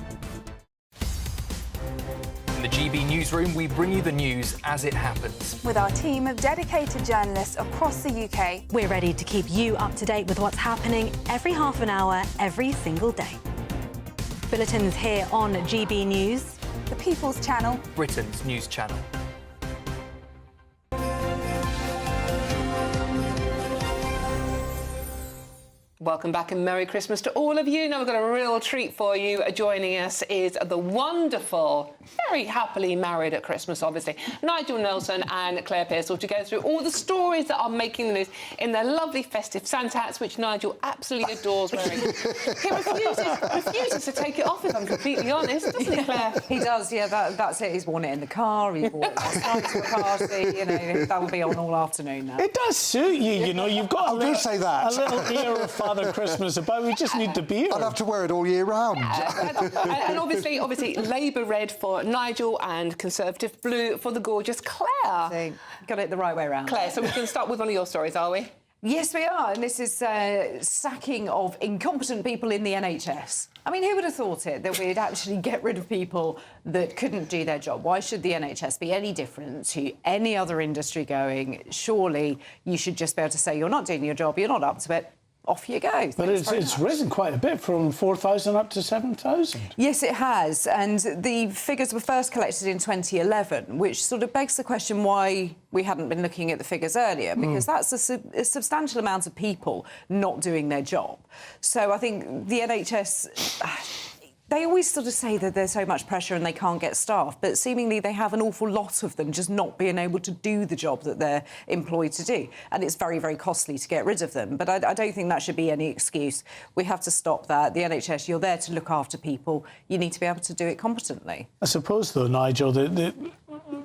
In the GB Newsroom, we bring you the news as it happens. With our team of dedicated journalists across the UK, we're ready to keep you up to date with what's happening every half an hour, every single day. Bulletins here on GB News, the People's Channel, Britain's news channel. Welcome back and Merry Christmas to all of you. Now we've got a real treat for you. Joining us is the wonderful, very happily married at Christmas, obviously, Nigel Nelson and Claire Pearsall, to go through all the stories that are making the news in their lovely festive Santa hats, which Nigel absolutely adores wearing. He refuses to take it off, if I'm completely honest, doesn't he, Claire? He does, yeah, that's it. He's worn it in the car, he's worn it last night to a party, that will be on all afternoon now. It does suit you, you've got a little, say that. a little ear of Father Christmas about. We just need the beard. I'd have to wear it all year round. And obviously Labour red for Nigel and Conservative blue for the gorgeous Claire. See, got it the right way around. Claire, so we're going to start with one of your stories, are we? Yes, we are, and this is sacking of incompetent people in the NHS. I mean, who would have thought it, that we'd actually get rid of people that couldn't do their job? Why should the NHS be any different to any other industry going? Surely you should just be able to say, you're not doing your job, you're not up to it, off you go. But it's risen quite a bit, from 4,000 up to 7,000. Yes, it has. And the figures were first collected in 2011, which sort of begs the question why we hadn't been looking at the figures earlier, because that's a substantial amount of people not doing their job. So I think the NHS... They always sort of say that there's so much pressure and they can't get staff, but seemingly they have an awful lot of them just not being able to do the job that they're employed to do. And it's very, very costly to get rid of them. But I don't think that should be any excuse. We have to stop that. The NHS, you're there to look after people. You need to be able to do it competently. I suppose, though, Nigel, that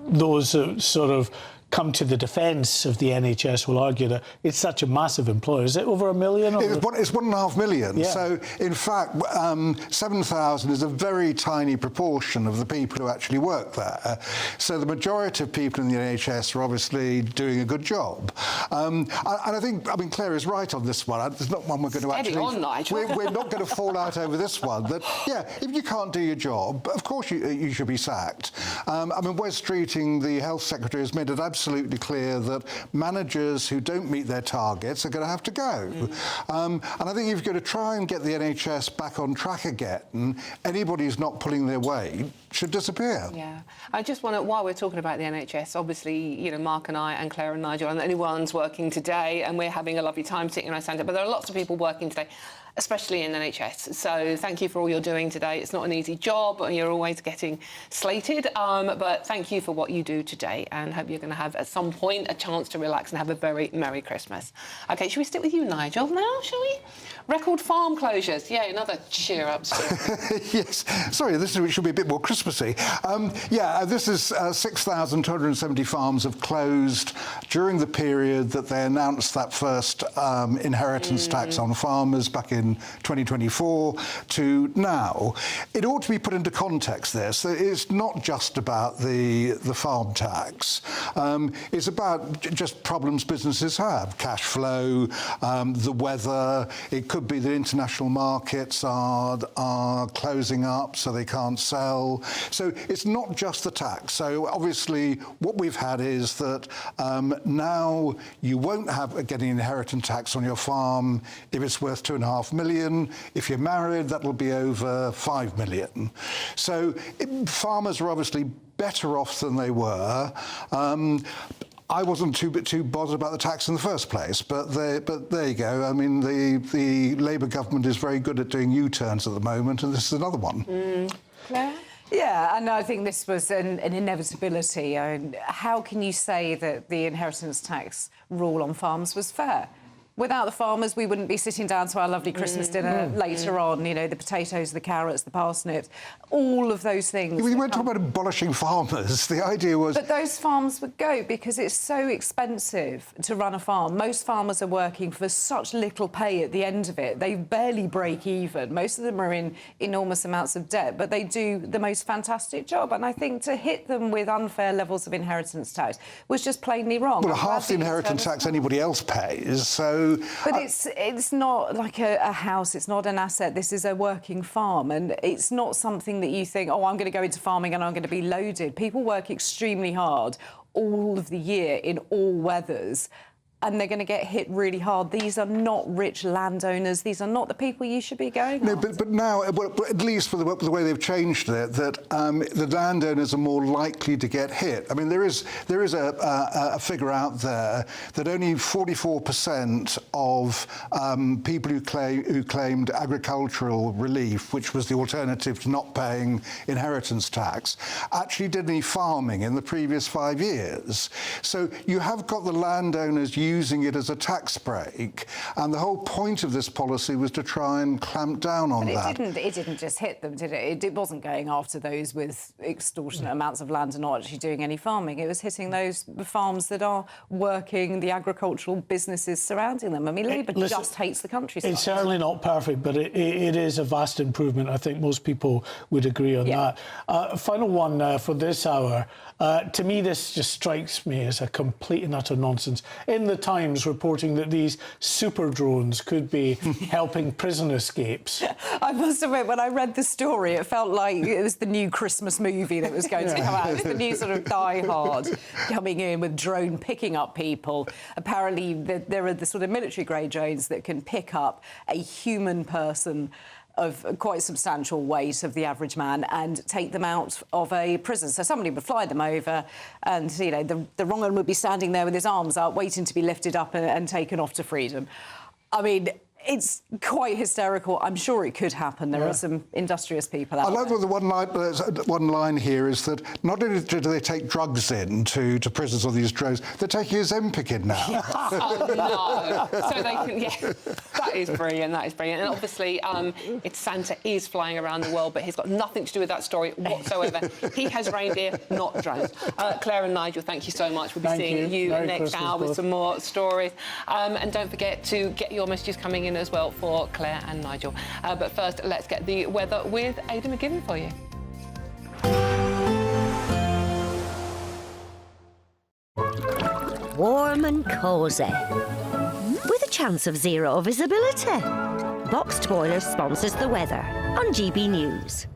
those sort of come to the defence of the NHS will argue that it's such a massive employer. Is it over 1 million? Or It's 1.5 million. Yeah. So, in fact, 7,000 is a very tiny proportion of the people who actually work there. So the majority of people in the NHS are obviously doing a good job. And I think, Claire is right on this one. There's not one we're going to Steady actually... on, Nigel. We're not going to fall out over this one. That, if you can't do your job, of course you should be sacked. Wes Streeting, the Health Secretary, has made it absolutely clear that managers who don't meet their targets are going to have to go. And I think if you're going to try and get the NHS back on track again, anybody who's not pulling their weight should disappear. Yeah. I just want to, while we're talking about the NHS, obviously, Mark and I and Claire and Nigel are the only ones working today, and we're having a lovely time sitting around Santa, but there are lots of people working today, especially in the NHS. So thank you for all you're doing today. It's not an easy job, and you're always getting slated, but thank you for what you do today, and hope you're going to have, at some point, a chance to relax and have a very Merry Christmas. OK, should we stick with you, Nigel, now, shall we? Record farm closures. Yeah, another cheer-up story. Yes. Sorry, this should be a bit more Christmassy. This is 6,270 farms have closed during the period that they announced that first inheritance tax on farmers back in in 2024 to now. It ought to be put into context there. So it's not just about the farm tax. It's about just problems businesses have. Cash flow, the weather. It could be that international markets are closing up so they can't sell. So it's not just the tax. So obviously what we've had is that now you won't get an inheritance tax on your farm if it's worth $2.5 million. If you're married, that'll be over $5 million. So farmers are obviously better off than they were. I wasn't too bothered about the tax in the first place, but there you go. I mean, the Labour government is very good at doing U-turns at the moment, and this is another one. Claire? Yeah, and I think this was an inevitability. How can you say that the inheritance tax rule on farms was fair? Without the farmers, we wouldn't be sitting down to our lovely Christmas dinner later on. You know, the potatoes, the carrots, the parsnips, all of those things. We weren't talking about abolishing farmers. The idea was... But those farms would go because it's so expensive to run a farm. Most farmers are working for such little pay at the end of it. They barely break even. Most of them are in enormous amounts of debt, but they do the most fantastic job. And I think to hit them with unfair levels of inheritance tax was just plainly wrong. Well, half the inheritance tax anybody else pays, so... But it's not like a house, it's not an asset, this is a working farm, and it's not something that you think, oh, I'm going to go into farming and I'm going to be loaded. People work extremely hard all of the year in all weathers, and they're going to get hit really hard. These are not rich landowners. These are not the people you should be going No, after. but now, at least for the way they've changed it, that the landowners are more likely to get hit. I mean, there is a figure out there that only 44% of people who claimed agricultural relief, which was the alternative to not paying inheritance tax, actually did any farming in the previous 5 years. So you have got the landowners using it as a tax break, and the whole point of this policy was to try and clamp down on that. It didn't just hit them, did it? It wasn't going after those with extortionate amounts of land and not actually doing any farming. It was hitting those farms that are working, the agricultural businesses surrounding them. I mean, Labour just hates the countryside. It's certainly not perfect, but it is a vast improvement. I think most people would agree on that. Final one for this hour. To me, this just strikes me as a complete and utter nonsense. In the Times, reporting that these super drones could be helping prison escapes. I must admit, when I read the story, it felt like it was the new Christmas movie that was going to come out. It was the new sort of Die Hard coming in with drone picking up people. Apparently, there are the sort of military-grade drones that can pick up a human person of quite substantial weight of the average man and take them out of a prison. So somebody would fly them over and, you know, the wrong one would be standing there with his arms up, waiting to be lifted up and taken off to freedom. I mean, it's quite hysterical. I'm sure it could happen. There are some industrious people out there. I like the one line here is that not only do they take drugs in to prisons or these drones, they're taking Ozempic in now. Oh, no. So they can, that is brilliant, that is brilliant. And obviously, Santa is flying around the world, but he's got nothing to do with that story whatsoever. He has reindeer, not drones. Claire and Nigel, thank you so much. We'll be seeing you next hour with some more stories. And don't forget to get your messages coming in as well for Claire and Nigel. But first, let's get the weather with Aidan McGibbon for you. Warm and cosy, with a chance of zero visibility. Boxed Boilers sponsors the weather on GB News.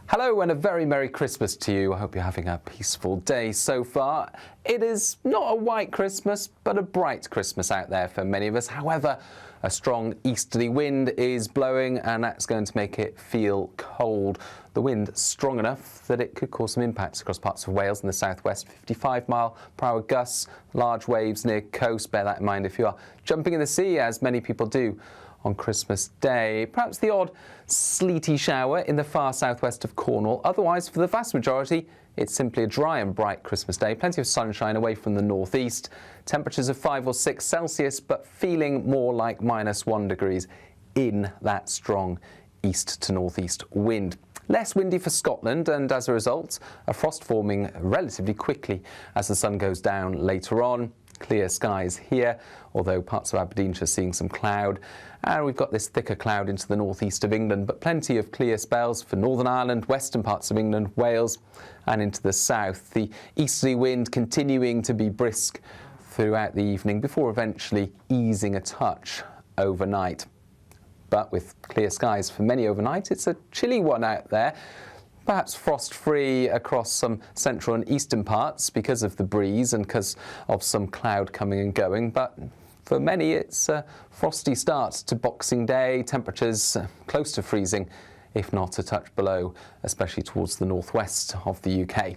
Hello and a very Merry Christmas to you. I hope you're having a peaceful day so far. It is not a white Christmas, but a bright Christmas out there for many of us. However, a strong easterly wind is blowing and that's going to make it feel cold. The wind strong enough that it could cause some impacts across parts of Wales and the southwest. 55-mile-per-hour gusts, large waves near coast. Bear that in mind if you are jumping in the sea, as many people do on Christmas Day. Perhaps the odd sleety shower in the far southwest of Cornwall. Otherwise, for the vast majority, it's simply a dry and bright Christmas day. Plenty of sunshine away from the northeast. Temperatures of 5 or 6 Celsius, but feeling more like -1 degrees in that strong east to northeast wind. Less windy for Scotland, and as a result, a frost forming relatively quickly as the sun goes down later on. clear skies here, although parts of Aberdeenshire seeing some cloud. And we've got this thicker cloud into the northeast of England, but plenty of clear spells for Northern Ireland, western parts of England, Wales, and into the south. The easterly wind continuing to be brisk throughout the evening before eventually easing a touch overnight. But with clear skies for many overnight, it's a chilly one out there. Perhaps frost-free across some central and eastern parts because of the breeze and because of some cloud coming and going. But for many, it's a frosty start to Boxing Day. Temperatures close to freezing, if not a touch below, especially towards the northwest of the UK.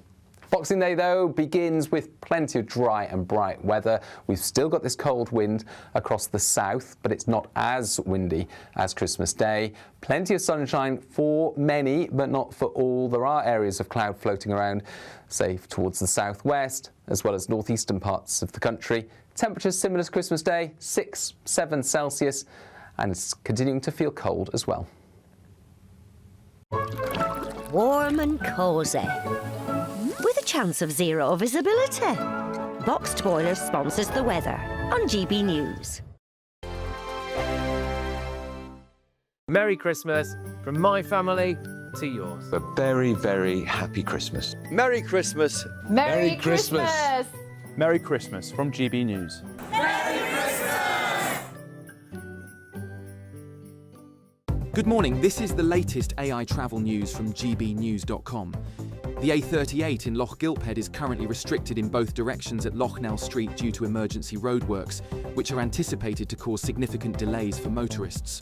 Boxing Day, though, begins with plenty of dry and bright weather. We've still got this cold wind across the south, but it's not as windy as Christmas Day. Plenty of sunshine for many, but not for all. There are areas of cloud floating around, say, towards the southwest, as well as northeastern parts of the country. Temperatures similar to Christmas Day, 6-7 Celsius, and it's continuing to feel cold as well. Warm and cosy, with a chance of zero visibility. Boxed Boilers sponsors the weather on GB News. Merry Christmas from my family to yours. A very, very happy Christmas. Merry Christmas. Merry Christmas. Merry Christmas from GB News. Good morning, this is the latest AI travel news from gbnews.com. The A38 in Loch Gilphead is currently restricted in both directions at Lochnell Street due to emergency roadworks, which are anticipated to cause significant delays for motorists.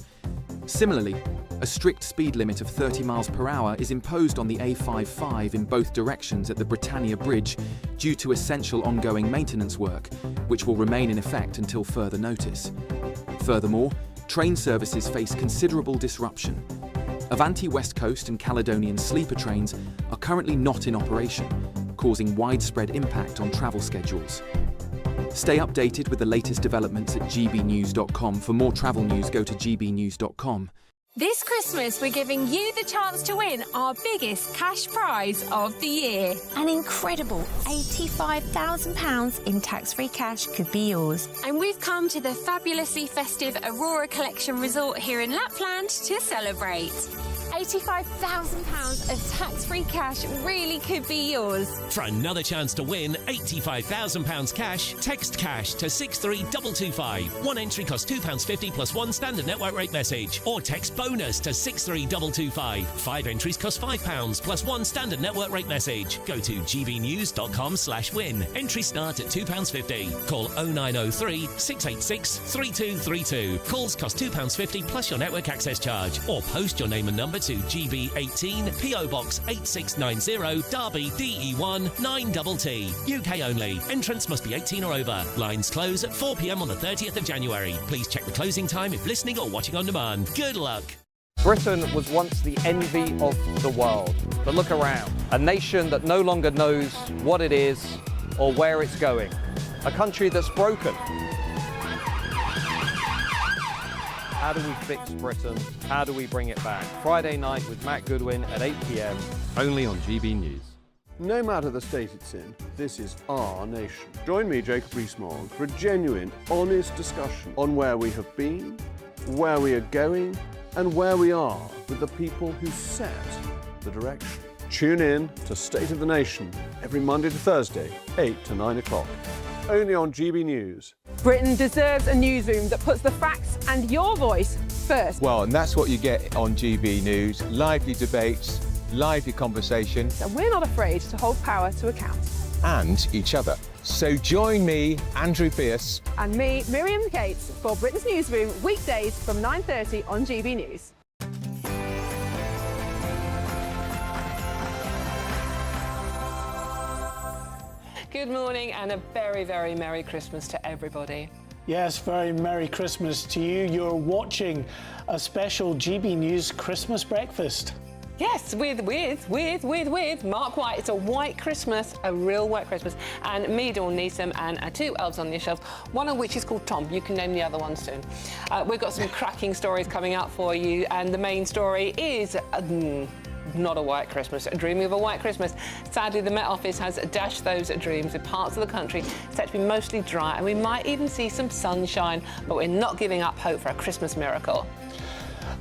Similarly, a strict speed limit of 30 miles per hour is imposed on the A55 in both directions at the Britannia Bridge due to essential ongoing maintenance work, which will remain in effect until further notice. Furthermore, train services face considerable disruption. Avanti West Coast and Caledonian sleeper trains are currently not in operation, causing widespread impact on travel schedules. Stay updated with the latest developments at gbnews.com. For more travel news, go to gbnews.com. This Christmas, we're giving you the chance to win our biggest cash prize of the year. An incredible £85,000 in tax-free cash could be yours. And we've come to the fabulously festive Aurora Collection Resort here in Lapland to celebrate. £85,000 of tax-free cash really could be yours. For another chance to win £85,000 cash, text cash to 63225. One entry costs £2.50 plus one standard network rate message. Or text bonus to 63225. 5 entries cost £5 plus one standard network rate message. Go to gbnews.com/win. Entries start at £2.50. Call 0903 686 3232. Calls cost £2.50 plus your network access charge. Or post your name and number to GB18 PO Box 8690 Derby DE1 9TT. UK only. Entrance must be 18 or over. Lines close at 4 p.m. on the 30th of January. Please check the closing time if listening or watching on demand. Good luck. Britain was once the envy of the world. But look around. A nation that no longer knows what it is or where it's going. A country that's broken. How do we fix Britain? How do we bring it back? Friday night with Matt Goodwin at 8 p.m. only on GB News. No matter the state it's in, this is our nation. Join me, Jacob Rees-Mogg, for a genuine, honest discussion on where we have been, where we are going, and where we are with the people who set the direction. Tune in to State of the Nation every Monday to Thursday, 8 to 9 o'clock. Only on GB News. Britain deserves a newsroom that puts the facts and your voice first. Well, and that's what you get on GB News. Lively debates, lively conversations. And we're not afraid to hold power to account. And each other. So join me, Andrew Pierce. And me, Miriam Gates, for Britain's Newsroom, weekdays from 9:30 on GB News. Good morning and a very, very Merry Christmas to everybody. Yes, very Merry Christmas to you. You're watching a special GB News Christmas breakfast. Yes, with Mark White. It's a white Christmas, a real white Christmas. And me, Dawn Neeson, and 2 elves on your shelf, one of which is called Tom. You can name the other one soon. We've got some cracking stories coming up for you, and the main story is not a white Christmas, dreaming of a white Christmas. Sadly, the Met Office has dashed those dreams with parts of the country set to be mostly dry, and we might even see some sunshine, but we're not giving up hope for a Christmas miracle.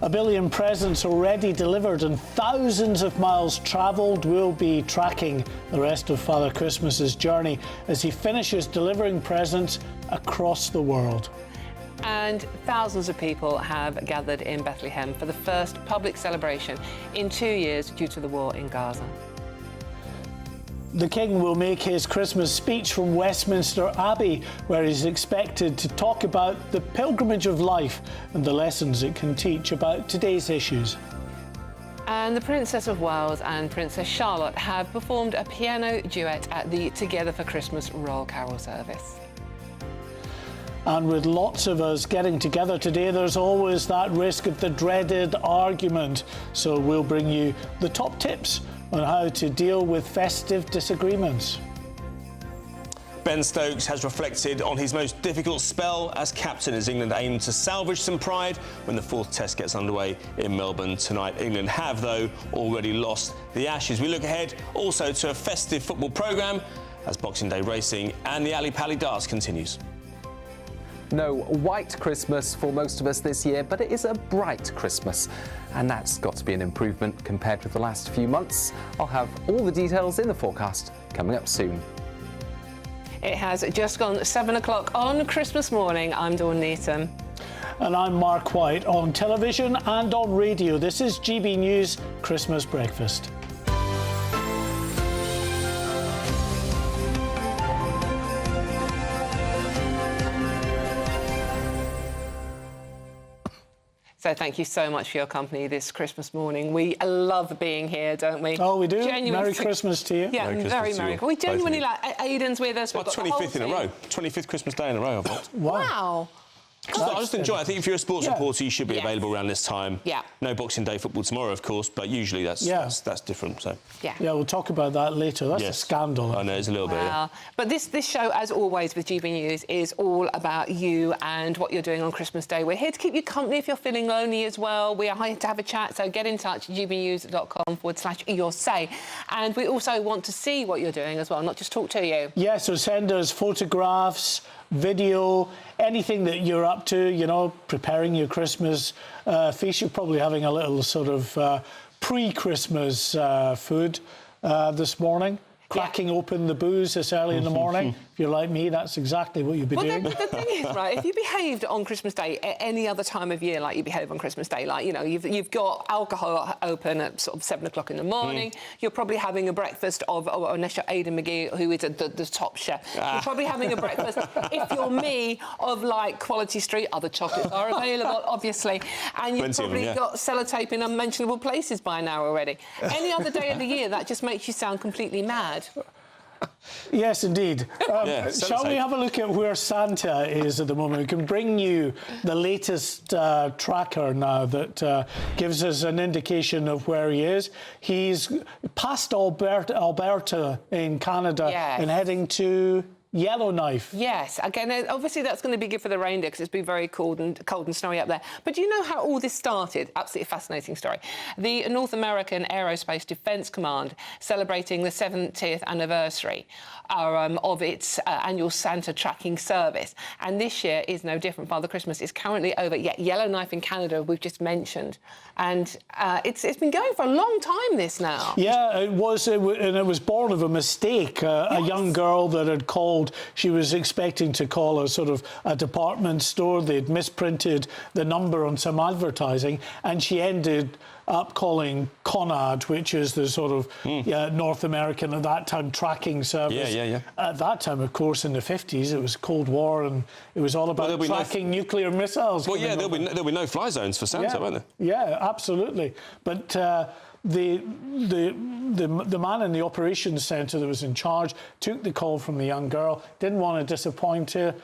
1 billion presents already delivered and thousands of miles travelled. We'll be tracking the rest of Father Christmas's journey as he finishes delivering presents across the world. And thousands of people have gathered in Bethlehem for the first public celebration in 2 years due to the war in Gaza. The King will make his Christmas speech from Westminster Abbey, where he's expected to talk about the pilgrimage of life and the lessons it can teach about today's issues. And the Princess of Wales and Princess Charlotte have performed a piano duet at the Together for Christmas Royal Carol service. And with lots of us getting together today, there's always that risk of the dreaded argument. So we'll bring you the top tips on how to deal with festive disagreements. Ben Stokes has reflected on his most difficult spell as captain as England aim to salvage some pride when the fourth test gets underway in Melbourne tonight. England have, though, already lost the Ashes. We look ahead also to a festive football programme as Boxing Day racing and the Ali Pali Darts continues. No white Christmas for most of us this year, but it is a bright Christmas. And that's got to be an improvement compared with the last few months. I'll have all the details in the forecast coming up soon. It has just gone 7 o'clock on Christmas morning. I'm Dawn Neeson. And I'm Mark White. On television and on radio, this is GB News Christmas Breakfast. So thank you so much for your company this Christmas morning. We love being here, don't we? Oh, we do. Genuinely. Merry Christmas to you. Yeah, very Merry. We genuinely like Aidan's with us. Well, 25th in a row. 25th Christmas Day in a row, I've got. Wow. I just enjoy it. I think if you're a sports reporter, you should be Yes. available around this time. Yeah. No Boxing Day football tomorrow, of course, but usually that's different. So. Yeah. Yeah, we'll talk about that later. That's a scandal. I know, it's a little bit, yeah. But this show, as always with GB News, is all about you and what you're doing on Christmas Day. We're here to keep you company if you're feeling lonely as well. We are here to have a chat, so get in touch, gbnews.com/your say. And we also want to see what you're doing as well, not just talk to you. Yeah, so send us photographs, video, anything that you're up to, you know, preparing your Christmas feast. You're probably having a little sort of pre-Christmas food this morning. Cracking open the booze this early in the morning. If you're like me, that's exactly what you'd be doing. The thing is, right, if you behaved on Christmas Day at any other time of year like you behave on Christmas Day, like, you know, you've got alcohol open at sort of 7 o'clock in the morning, you're probably having a breakfast of, unless you're Aidan McGee, who is the top chef, you're probably having a breakfast, if you're me, of, like, Quality Street. Other chocolates are available, obviously, and you've probably got sellotape in unmentionable places by now already. Any other day of the year, that just makes you sound completely mad. Yes, indeed. Shall we have a look at where Santa is at the moment? We can bring you the latest tracker now that gives us an indication of where he is. He's past Alberta in Canada and heading to Yellowknife. Yes, again, obviously that's going to be good for the reindeer because it's been very cold and snowy up there. But do you know how all this started? Absolutely fascinating story. The North American Aerospace Defense Command celebrating the 70th anniversary of its annual Santa tracking service. And this year is no different. Father Christmas is currently over Yellowknife in Canada, we've just mentioned. And it's been going for a long time, this now. Yeah, it was, and it was born of a mistake. A young girl that had called, she was expecting to call a sort of a department store. They'd misprinted the number on some advertising, and she ended up calling CONAD, which is the sort of North American at that time tracking service. Yeah. At that time, of course, in the 50s, it was Cold War, and it was all about tracking nuclear missiles. Well, yeah, there'll be no fly zones for Santa, won't there? Yeah, absolutely. But the man in the operations centre that was in charge took the call from the young girl, didn't want to disappoint her,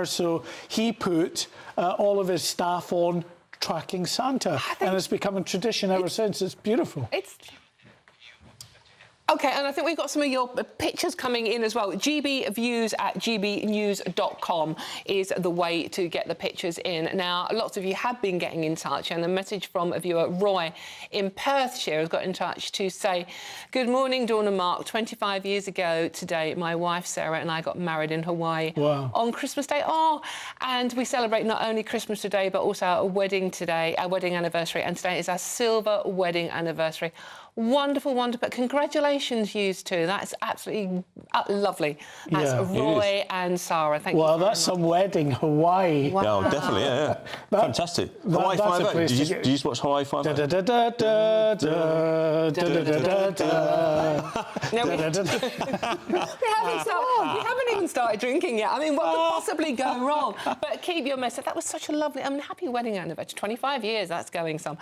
so he put all of his staff on tracking Santa, and it's become a tradition ever since. It's beautiful. OK, and I think we've got some of your pictures coming in as well. gbviews@gbnews.com is the way to get the pictures in. Now, lots of you have been getting in touch, and a message from a viewer, Roy, in Perthshire, has got in touch to say, good morning, Dawn and Mark. 25 years ago today, my wife, Sarah, and I got married in Hawaii on Christmas Day. Oh, and we celebrate not only Christmas today, but also our wedding today, our wedding anniversary, and today is our silver wedding anniversary. Wonderful, wonderful. Congratulations, you two. That's absolutely lovely. That's Roy and Sarah. Thank you. Well, that's some wedding, Hawaii. Wow. Yeah, definitely, yeah. Fantastic. Hawaii Five-0. Did you just watch Hawaii Five-0? We haven't even started drinking yet. I mean, what could possibly go wrong? But keep your message. That was such a lovely, happy wedding anniversary. 25 years, that's going some.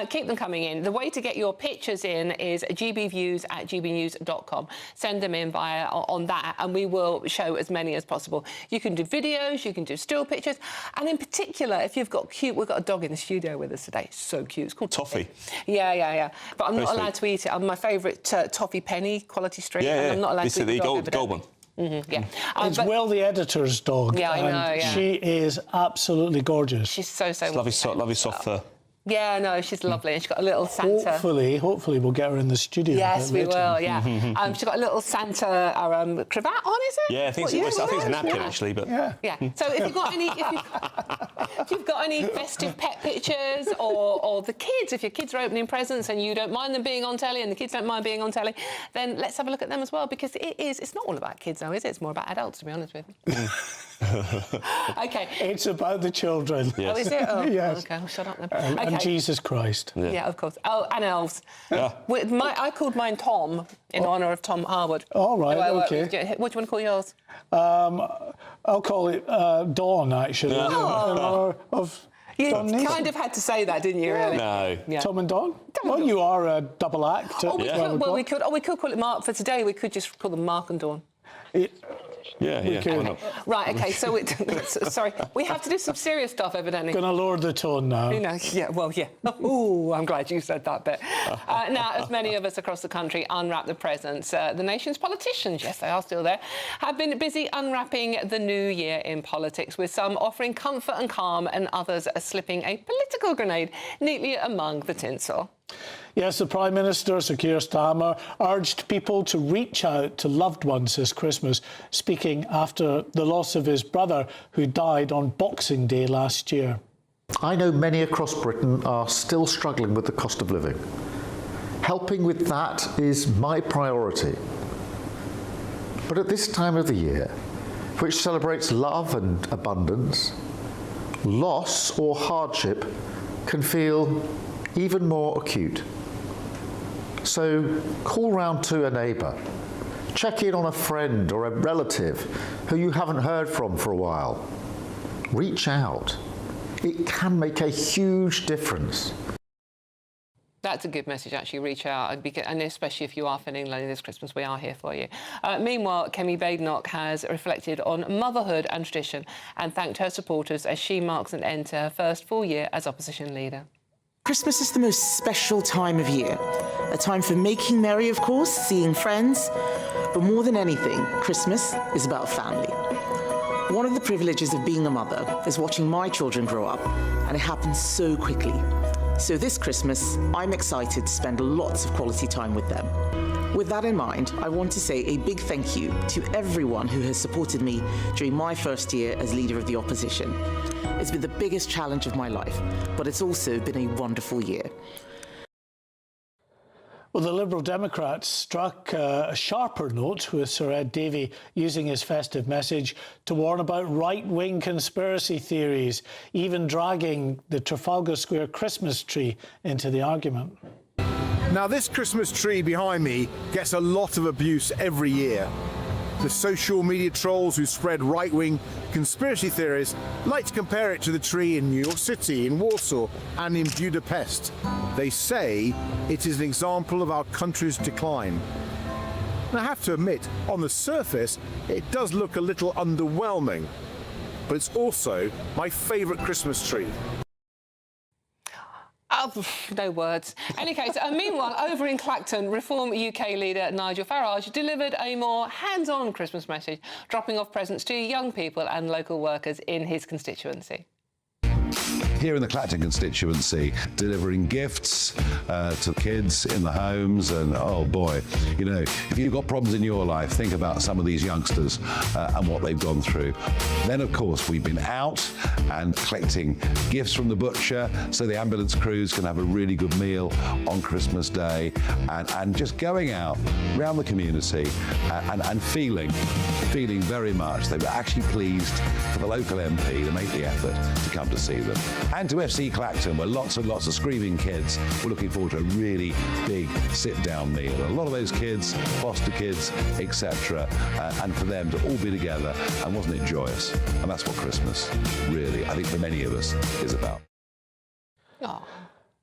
Keep them coming in. The way to get your pictures in is gbviews@gbnews.com. Send them in via on that, and we will show as many as possible. You can do videos, you can do still pictures, and in particular, if you've got we've got a dog in the studio with us today. So cute. It's called Toffee. Yeah. But I'm not allowed to eat it. I'm my favourite toffee penny, Quality Street. And I'm not allowed to eat the gold one. Yeah. It's Will, the editor's dog. Yeah, I know. Yeah. She is absolutely gorgeous. She's so lovely soft fur. Yeah, no, she's lovely, and she's got a little Santa. Hopefully, we'll get her in the studio. Yes, we later. will. Yeah, she's got a little Santa cravat on, is it? Yeah, I think it's a napkin actually, but yeah. So if you've got any, if you've got any festive pet pictures, or the kids, if your kids are opening presents and you don't mind them being on telly, and the kids don't mind being on telly, then let's have a look at them as well, because it's not all about kids, though, is it? It's more about adults, to be honest with you. OK. It's about the children. Yes. Oh, is it? Oh, yes. OK, I'll shut up then. And Jesus Christ. Yeah, of course. Oh, and elves. Yeah. I called mine Tom in honour of Tom Harwood. All right, OK. What do you want to call yours? I'll call it Dawn, actually, in honour of... You kind of had to say that, didn't you? Really? No. Yeah. Tom and Dawn. Well, you are a double act. We could call it Mark for today. We could just call them Mark and Dawn. Yeah. Right, OK, so sorry, we have to do some serious stuff, evidently. Going to lower the tone now. Yeah. Ooh, I'm glad you said that bit. Now, as many of us across the country unwrap the presents, the nation's politicians, yes, they are still there, have been busy unwrapping the new year in politics, with some offering comfort and calm and others slipping a political grenade neatly among the tinsel. Yes, the Prime Minister, Sir Keir Starmer, urged people to reach out to loved ones this Christmas, speaking after the loss of his brother, who died on Boxing Day last year. I know many across Britain are still struggling with the cost of living. Helping with that is my priority. But at this time of the year, which celebrates love and abundance, loss or hardship can feel even more acute. So call round to a neighbour, check in on a friend or a relative who you haven't heard from for a while. Reach out. It can make a huge difference. That's a good message, actually. Reach out, and especially if you are feeling lonely this Christmas, we are here for you. Meanwhile, Kemi Badenoch has reflected on motherhood and tradition and thanked her supporters as she marks an end to her first full year as opposition leader. Christmas is the most special time of year. A time for making merry, of course, seeing friends. But more than anything, Christmas is about family. One of the privileges of being a mother is watching my children grow up, and it happens so quickly. So this Christmas, I'm excited to spend lots of quality time with them. With that in mind, I want to say a big thank you to everyone who has supported me during my first year as Leader of the Opposition. It's been the biggest challenge of my life, but it's also been a wonderful year. Well, the Liberal Democrats struck a sharper note with Sir Ed Davey using his festive message to warn about right-wing conspiracy theories, even dragging the Trafalgar Square Christmas tree into the argument. Now, this Christmas tree behind me gets a lot of abuse every year. The social media trolls who spread right-wing conspiracy theories like to compare it to the tree in New York City, in Warsaw and in Budapest. They say it is an example of our country's decline. And I have to admit, on the surface, it does look a little underwhelming, but it's also my favourite Christmas tree. Well, no words. In any case, meanwhile, over in Clacton, Reform UK leader Nigel Farage delivered a more hands-on Christmas message, dropping off presents to young people and local workers in his constituency. Here in the Clacton constituency, delivering gifts to kids in the homes, and oh boy, you know, if you've got problems in your life, think about some of these youngsters and what they've gone through. Then, of course, we've been out and collecting gifts from the butcher so the ambulance crews can have a really good meal on Christmas Day, and just going out around the community and feeling very much they were actually pleased for the local MP to make the effort to come to see them. And to FC Clacton, where lots and lots of screaming kids were looking forward to a really big sit-down meal. A lot of those kids, foster kids, etc., and for them to all be together, and wasn't it joyous? And that's what Christmas really, I think for many of us, is about. Oh.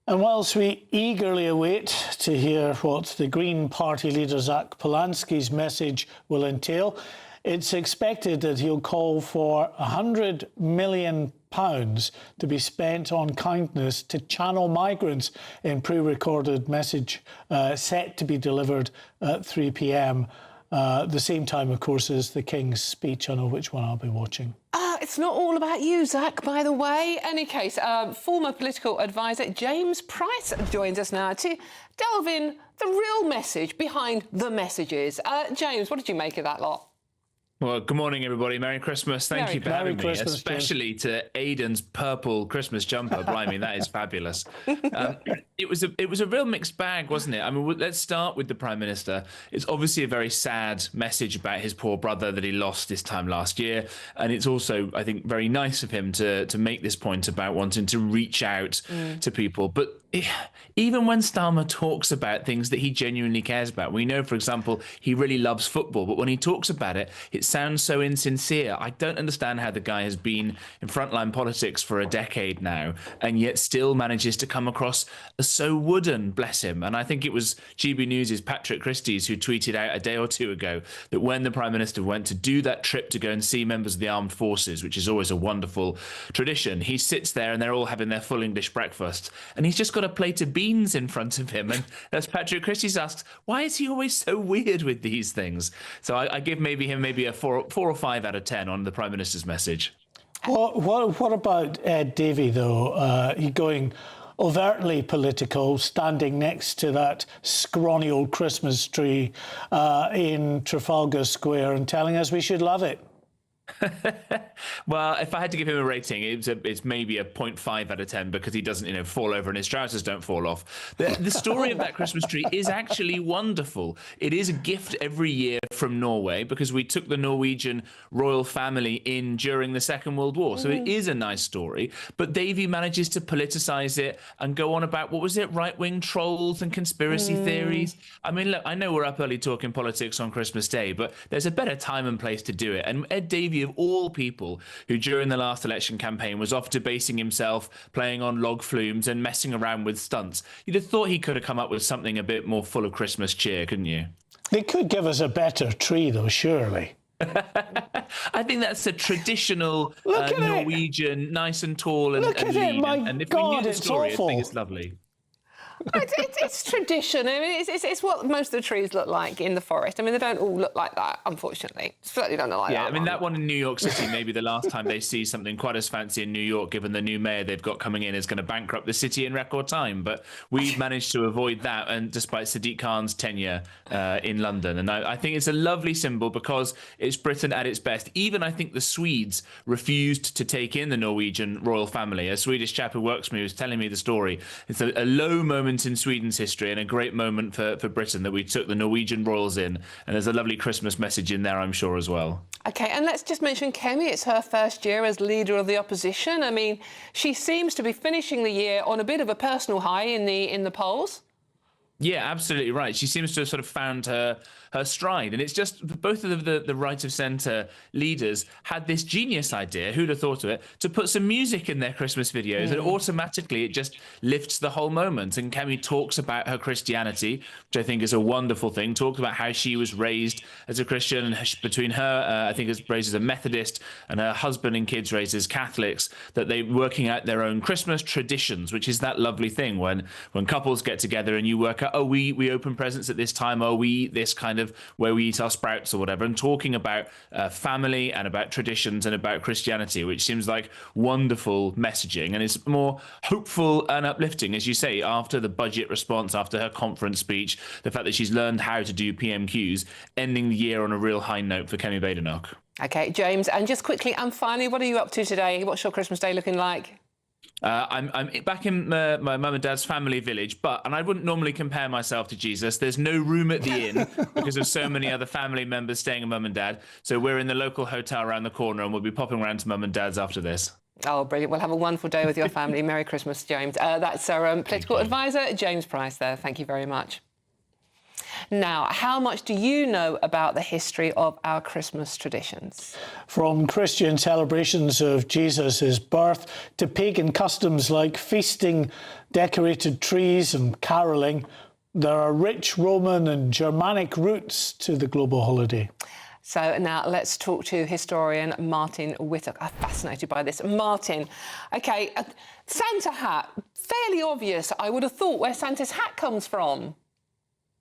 And whilst we eagerly await to hear what the Green Party leader Zach Polanski's message will entail, it's expected that he'll call for £100 million to be spent on kindness to Channel migrants in pre-recorded message set to be delivered at 3 p.m. The same time, of course, as the King's speech. I know which one I'll be watching. It's not all about you, Zach, by the way. Any case, former political advisor James Price joins us now to delve in the real message behind the messages. James, what did you make of that lot? Well, good morning, everybody. Merry Christmas. Thank you for having me, especially to Aidan's purple Christmas jumper. Blimey, that is fabulous. It was a real mixed bag, wasn't it? I mean, let's start with the Prime Minister. It's obviously a very sad message about his poor brother that he lost this time last year. And it's also, I think, very nice of him to make this point about wanting to reach out to people. But even when Starmer talks about things that he genuinely cares about, we know, for example, he really loves football, but when he talks about it, it sounds so insincere. I don't understand how the guy has been in frontline politics for a decade now and yet still manages to come across as so wooden, bless him. And I think it was GB News' Patrick Christys who tweeted out a day or two ago that when the Prime Minister went to do that trip to go and see members of the armed forces, which is always a wonderful tradition, he sits there and they're all having their full English breakfast and he's just got a plate of beans in front of him. And as Patrick Christys asks, why is he always so weird with these things? So I give him a 4 or 5 out of 10 on the Prime Minister's message. What about Ed Davey, though? He going overtly political, standing next to that scrawny old Christmas tree in Trafalgar Square and telling us we should love it. Well, if I had to give him a rating, it's maybe a 0.5 out of 10 because he doesn't, fall over and his trousers don't fall off. The story of that Christmas tree is actually wonderful. It is a gift every year from Norway because we took the Norwegian royal family in during the Second World War. So it is a nice story. But Davey manages to politicise it and go on about, what was it, right-wing trolls and conspiracy theories. I mean, look, I know we're up early talking politics on Christmas Day, but there's a better time and place to do it. And Ed Davey, of all people, who during the last election campaign was off debasing himself, playing on log flumes and messing around with stunts, you'd have thought he could have come up with something a bit more full of Christmas cheer, couldn't you? They could give us a better tree, though, surely. I think that's a traditional Norwegian, nice and tall and lean. And if we knew the story, I think it's lovely. It's tradition. I mean, it's what most of the trees look like in the forest. I mean, they don't all look like that, unfortunately. Certainly don't look like that. Yeah, I mean, that one in New York City, maybe the last time they see something quite as fancy in New York, given the new mayor they've got coming in is going to bankrupt the city in record time. But we've managed to avoid that, and despite Sadiq Khan's tenure in London. And I think it's a lovely symbol because it's Britain at its best. Even I think the Swedes refused to take in the Norwegian royal family. A Swedish chap who works for me was telling me the story. It's a low moment in Sweden's history and a great moment for Britain that we took the Norwegian royals in, and there's a lovely Christmas message in there, I'm sure, as well. OK, and let's just mention Kemi. It's her first year as leader of the opposition. I mean, she seems to be finishing the year on a bit of a personal high in the polls. Yeah, absolutely right. She seems to have sort of found her stride. And it's just both of the right of centre leaders had this genius idea, who'd have thought of it, to put some music in their Christmas videos. And automatically it just lifts the whole moment. And Kemi talks about her Christianity, which I think is a wonderful thing, talks about how she was raised as a Christian, and between her, I think, is raised as a Methodist, and her husband and kids raised as Catholics, that they're working out their own Christmas traditions, which is that lovely thing when couples get together and you work out, we open presents at this time, we eat this kind of, where we eat our sprouts or whatever, and talking about family and about traditions and about Christianity, which seems like wonderful messaging, and it's more hopeful and uplifting, as you say, after the budget response, after her conference speech, the fact that she's learned how to do PMQs, ending the year on a real high note for Kemi Badenoch. Okay, James, and just quickly, and finally, what are you up to today? What's your Christmas day looking like? I'm back in my mum and dad's family village, and I wouldn't normally compare myself to Jesus. There's no room at the inn because of so many other family members staying at mum and dad. So we're in the local hotel around the corner, and we'll be popping around to mum and dad's after this. Oh, brilliant. Well, have a wonderful day with your family. Merry Christmas, James. That's our political advisor, James Price there. Thank you very much. Now, how much do you know about the history of our Christmas traditions? From Christian celebrations of Jesus' birth to pagan customs like feasting, decorated trees and carolling, there are rich Roman and Germanic roots to the global holiday. So now let's talk to historian Martin Whittock. I'm fascinated by this. Martin, OK, Santa hat, fairly obvious, I would have thought, where Santa's hat comes from.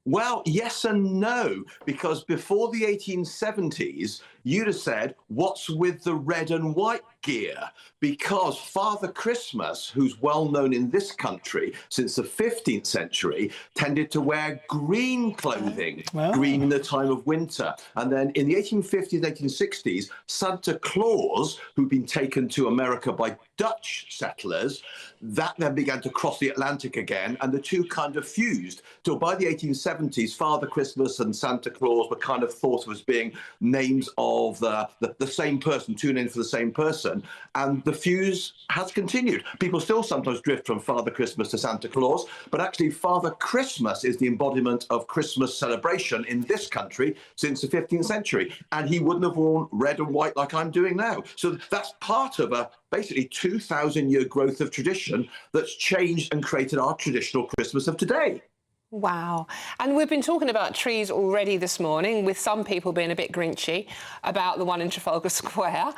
Well, yes and no, because before the 1870s, you'd have said, what's with the red and white gear? Because Father Christmas, who's well known in this country since the 15th century, tended to wear green clothing, green in the time of winter. And then in the 1850s, 1860s, Santa Claus, who'd been taken to America by Dutch settlers, that then began to cross the Atlantic again, and the two kind of fused. Till by the 1870s, Father Christmas and Santa Claus were kind of thought of as being names of the same person, two names for the same person, and the fuse has continued. People still sometimes drift from Father Christmas to Santa Claus, but actually Father Christmas is the embodiment of Christmas celebration in this country since the 15th century, and he wouldn't have worn red and white like I'm doing now. So that's part of a basically 2,000-year growth of tradition that's changed and created our traditional Christmas of today. Wow. And we've been talking about trees already this morning, with some people being a bit grinchy about the one in Trafalgar Square.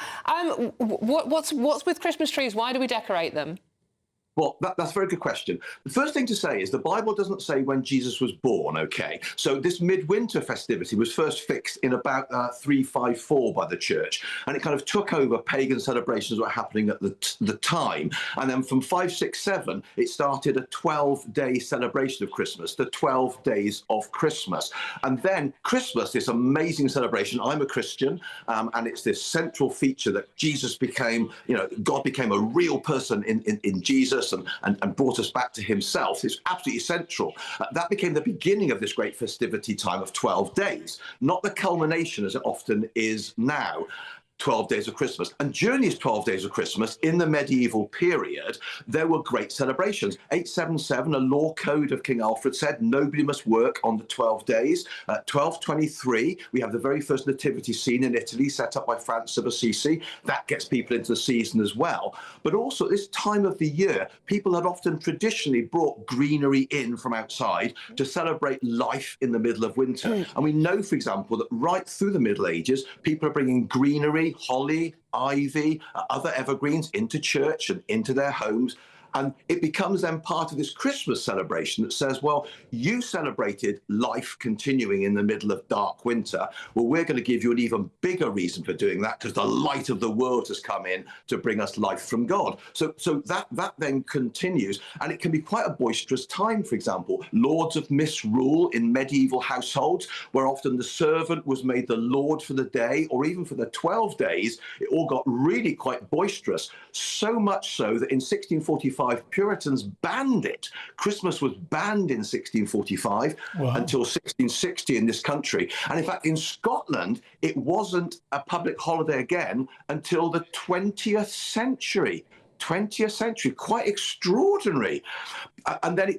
What's with Christmas trees? Why do we decorate them? Well, that's a very good question. The first thing to say is the Bible doesn't say when Jesus was born, OK? So this midwinter festivity was first fixed in about 354 by the church, and it kind of took over pagan celebrations that were happening at the time. And then from 567, it started a 12-day celebration of Christmas, the 12 days of Christmas. And then Christmas, this amazing celebration. I'm a Christian, and it's this central feature that Jesus became, God became a real person in Jesus, and brought us back to himself. It's absolutely central. That became the beginning of this great festivity time of 12 days, not the culmination as it often is now. 12 days of Christmas. And during these 12 days of Christmas, in the medieval period, there were great celebrations. 877, a law code of King Alfred said nobody must work on the 12 days. 1223, we have the very first nativity scene in Italy, set up by Francis of Assisi. That gets people into the season as well. But also at this time of the year, people had often traditionally brought greenery in from outside to celebrate life in the middle of winter. And we know, for example, that right through the Middle Ages, people are bringing greenery, holly, ivy, other evergreens into church and into their homes. And it becomes then part of this Christmas celebration that says, well, you celebrated life continuing in the middle of dark winter. Well, we're going to give you an even bigger reason for doing that, because the light of the world has come in to bring us life from God. So that then continues, and it can be quite a boisterous time. For example, lords of misrule in medieval households, where often the servant was made the lord for the day, or even for the 12 days. It all got really quite boisterous, so much so that in 1645, Puritans banned it. Christmas was banned in 1645 until 1660 in this country. And in fact, in Scotland, it wasn't a public holiday again until the 20th century. 20th century, quite extraordinary. And then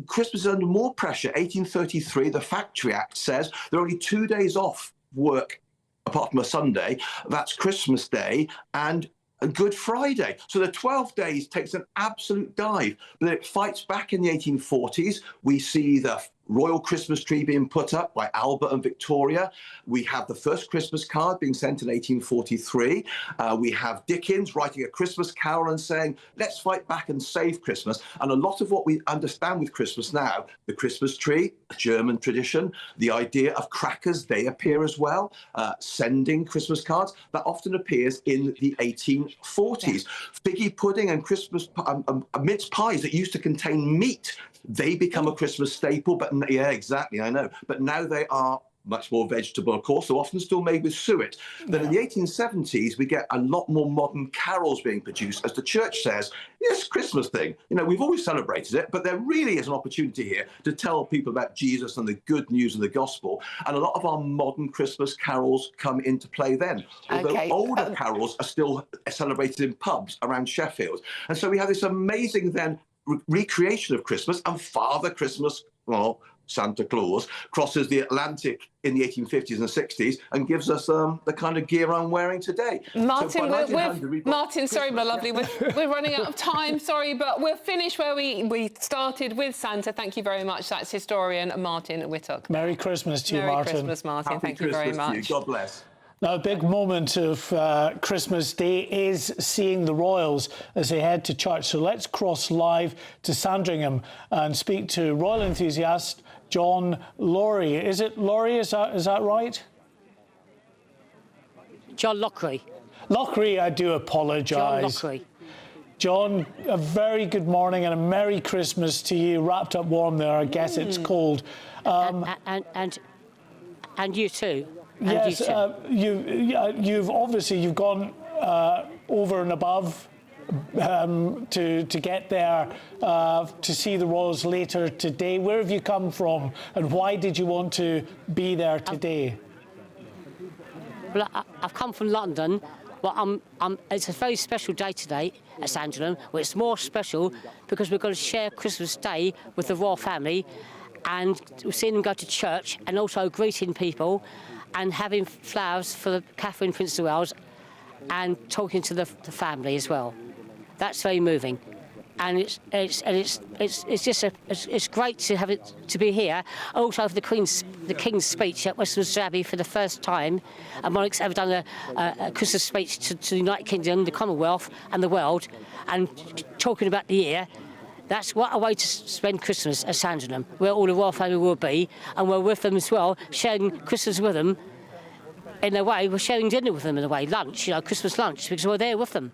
Christmas is under more pressure. 1833, the Factory Act says there are only 2 days off work apart from a Sunday. That's Christmas Day and Good Friday. So the 12 days takes an absolute dive. But it fights back in the 1840s. We see the royal Christmas tree being put up by Albert and Victoria. We have the first Christmas card being sent in 1843. We have Dickens writing a Christmas carol and saying, let's fight back and save Christmas. And a lot of what we understand with Christmas now, the Christmas tree, a German tradition, the idea of crackers, they appear as well. Sending Christmas cards, that often appears in the 1840s. Figgy pudding and Christmas mince pies that used to contain meat, they become a Christmas staple, but yeah, exactly, I know. But now they are much more vegetable, of course, so often still made with suet. Then in the 1870s, we get a lot more modern carols being produced, as the church says, this Christmas thing. You know, we've always celebrated it, but there really is an opportunity here to tell people about Jesus and the good news of the gospel. And a lot of our modern Christmas carols come into play then. Although older carols are still celebrated in pubs around Sheffield. And so we have this amazing then recreation of Christmas, and Father Christmas, well, Santa Claus, crosses the Atlantic in the 1850s and 60s and gives us the kind of gear I'm wearing today. Martin, Martin, sorry, my lovely, we're running out of time, sorry, but we'll finish where we started with Santa. Thank you very much. That's historian Martin Whittock. Merry Christmas to you, Martin. Merry Christmas, Martin. Thank you very much. God bless. Now, a big moment of Christmas Day is seeing the royals as they head to church. So let's cross live to Sandringham and speak to royal enthusiast John Laurie. Is it Laurie? Is that right? John Lockery. Lockery, I do apologise. John Lockery. John, a very good morning and a Merry Christmas to you. Wrapped up warm there. I guess it's cold. And you too. Yes, you've gone over and above to get there to see the Royals later today. Where have you come from, and why did you want to be there today? Well, I've come from London. Well, it's a very special day today at Sandringham. Well, it's more special because we're going to share Christmas Day with the royal family, and we've seen them go to church and also greeting people and having flowers for Catherine, Princess of Wales, and talking to the family as well. That's very moving, and it's great to have it to be here. Also for the King's speech at Westminster Abbey for the first time. A monarch's ever done a Christmas speech to the United Kingdom, the Commonwealth, and the world, and talking about the year. That's what a way to spend Christmas at Sandringham, where all the royal family will be, and we're with them as well, sharing Christmas with them. In a way, we're sharing dinner with them in a way, lunch, Christmas lunch, because we're there with them.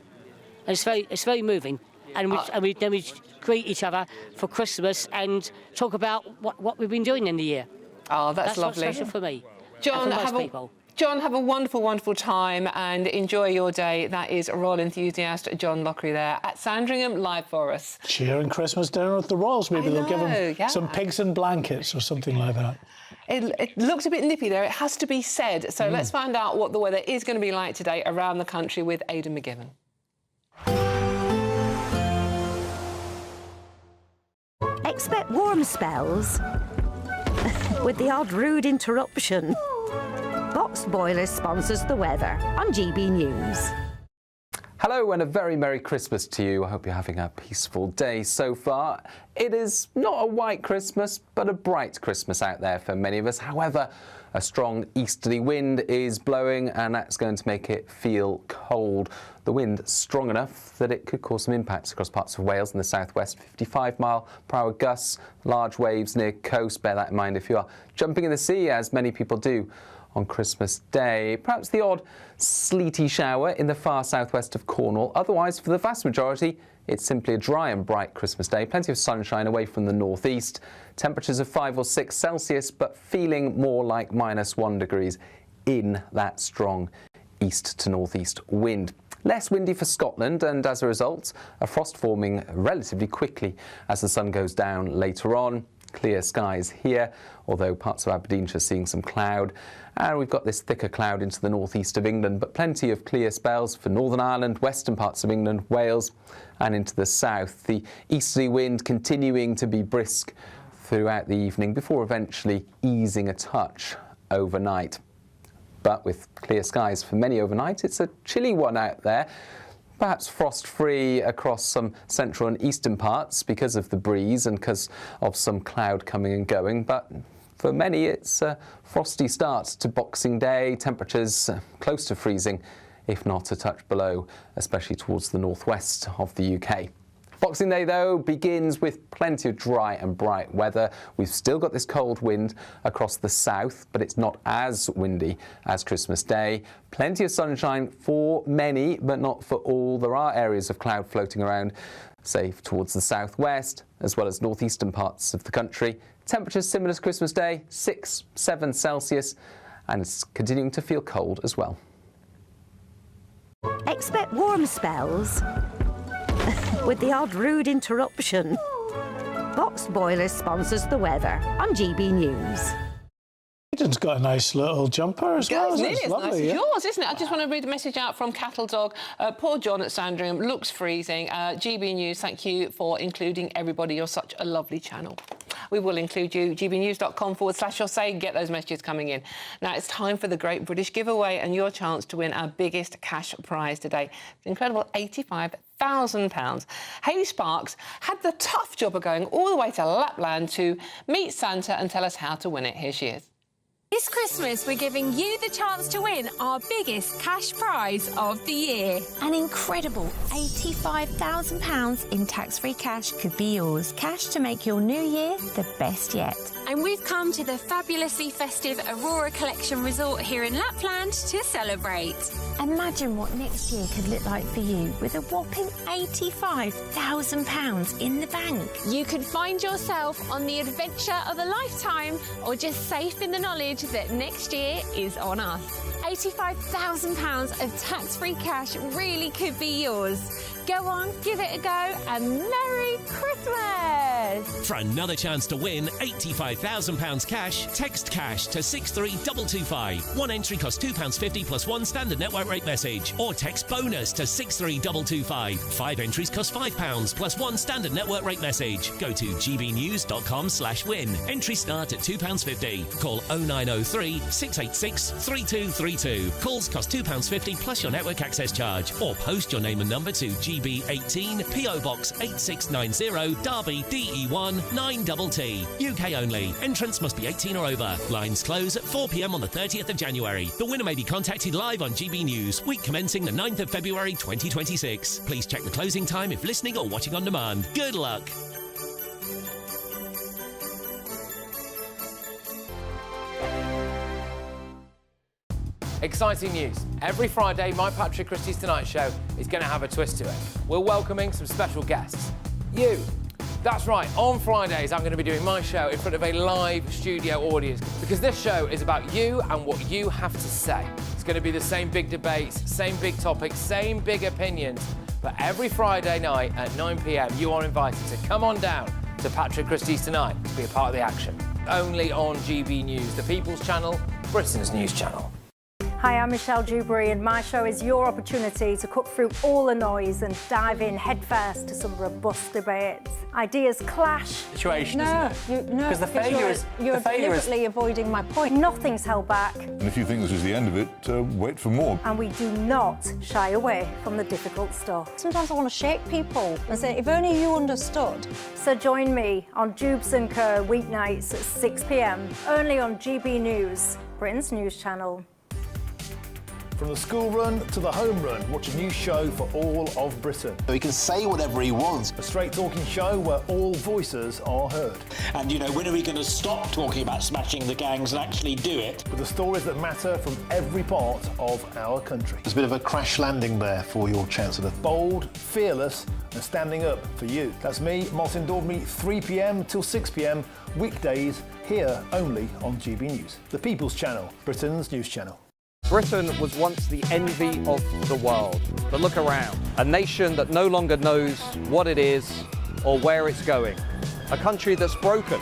And it's very moving. And we greet each other for Christmas and talk about what we've been doing in the year. Oh, that's lovely. What's special for me. John, have a wonderful, wonderful time and enjoy your day. That is royal enthusiast John Lockery there at Sandringham, live for us. Sharing Christmas dinner with the royals. Maybe they'll give them some pigs and blankets or something like that. It looks a bit nippy there, it has to be said. So let's find out what the weather is going to be like today around the country with Aidan McGibbon. Expect warm spells with the odd rude interruption. Boxed Boilers sponsors the weather on GB News. Hello and a very Merry Christmas to you. I hope you're having a peaceful day so far. It is not a white Christmas, but a bright Christmas out there for many of us. However, a strong easterly wind is blowing and that's going to make it feel cold. The wind strong enough that it could cause some impacts across parts of Wales and the southwest. 55-mile-per-hour gusts, large waves near coast. Bear that in mind if you are jumping in the sea, as many people do on Christmas Day. Perhaps the odd sleety shower in the far southwest of Cornwall. Otherwise, for the vast majority, it's simply a dry and bright Christmas day. Plenty of sunshine away from the northeast. Temperatures of 5 or 6 Celsius, but feeling more like -1 degrees in that strong east to northeast wind. Less windy for Scotland, and as a result, a frost forming relatively quickly as the sun goes down later on. clear skies here, although parts of Aberdeenshire seeing some cloud. And we've got this thicker cloud into the northeast of England, but plenty of clear spells for Northern Ireland, western parts of England, Wales, and into the south. The easterly wind continuing to be brisk throughout the evening before eventually easing a touch overnight. But with clear skies for many overnight, it's a chilly one out there. Perhaps frost-free across some central and eastern parts because of the breeze and because of some cloud coming and going. But for many, it's a frosty start to Boxing Day. Temperatures close to freezing, if not a touch below, especially towards the northwest of the UK. Boxing Day, though, begins with plenty of dry and bright weather. We've still got this cold wind across the south, but it's not as windy as Christmas Day. Plenty of sunshine for many, but not for all. There are areas of cloud floating around, say, towards the southwest, as well as northeastern parts of the country. Temperatures similar to Christmas Day, 6-7 Celsius, and it's continuing to feel cold as well. Expect warm spells with the odd rude interruption. Boxed Boilers sponsors the weather on GB News. Aidan's got a nice little jumper as well. It's nearly as lovely, nice as yeah? yours, isn't it? I just want to read a message out from Cattle Dog. Poor John at Sandringham looks freezing. GB News, thank you for including everybody. You're such a lovely channel. We will include you, gbnews.com/yoursay. Get those messages coming in. Now, it's time for the Great British Giveaway and your chance to win our biggest cash prize today. It's an incredible £85,000. Hayley Sparks had the tough job of going all the way to Lapland to meet Santa and tell us how to win it. Here she is. This Christmas, we're giving you the chance to win our biggest cash prize of the year. An incredible £85,000 in tax-free cash could be yours. Cash to make your new year the best yet. And we've come to the fabulously festive Aurora Collection Resort here in Lapland to celebrate. Imagine what next year could look like for you with a whopping £85,000 in the bank. You could find yourself on the adventure of a lifetime or just safe in the knowledge that next year is on us. £85,000 of tax-free cash really could be yours. Go on, give it a go, and Merry Christmas! For another chance to win £85,000 cash, text cash to 63225. One entry costs £2.50 plus one standard network rate message. Or text bonus to 63225. 5 entries cost £5 plus one standard network rate message. Go to gbnews.com/win. Entries start at £2.50. Call 0903 686 3232. Calls cost £2.50 plus your network access charge. Or post your name and number to GB18 PO Box 8690 Derby DE1 9TT. UK only. Entrance must be 18 or over. Lines close at 4 p.m. on the 30th of January. The winner may be contacted live on GB News, week commencing the 9th of February 2026. Please check the closing time if listening or watching on demand. Good luck. Exciting news. Every Friday, my Patrick Christie's Tonight Show is going to have a twist to it. We're welcoming some special guests. You. That's right, on Fridays I'm going to be doing my show in front of a live studio audience because this show is about you and what you have to say. It's going to be the same big debates, same big topics, same big opinions. But every Friday night at 9 p.m, you are invited to come on down to Patrick Christie's Tonight to be a part of the action. Only on GB News, the People's Channel, Britain's news channel. Hi, I'm Michelle Dewberry and my show is your opportunity to cut through all the noise and dive in headfirst to some robust debates. Ideas clash. Situation, isn't it? Because the failure is... You're deliberately avoiding my point. Nothing's held back. And if you think this is the end of it, wait for more. And we do not shy away from the difficult stuff. Sometimes I want to shake people and say, if only you understood. So join me on Jubes & Co weeknights at 6 p.m, only on GB News, Britain's news channel. From the school run to the home run, watch a new show for all of Britain. So he can say whatever he wants. A straight talking show where all voices are heard. And, you know, when are we going to stop talking about smashing the gangs and actually do it? With the stories that matter from every part of our country. There's a bit of a crash landing there for your Chancellor. Bold, fearless and standing up for you. That's me, Martin Daubney, 3 p.m. till 6 p.m, weekdays, here only on GB News. The People's Channel, Britain's news channel. Britain was once the envy of the world. But look around. A nation that no longer knows what it is or where it's going. A country that's broken.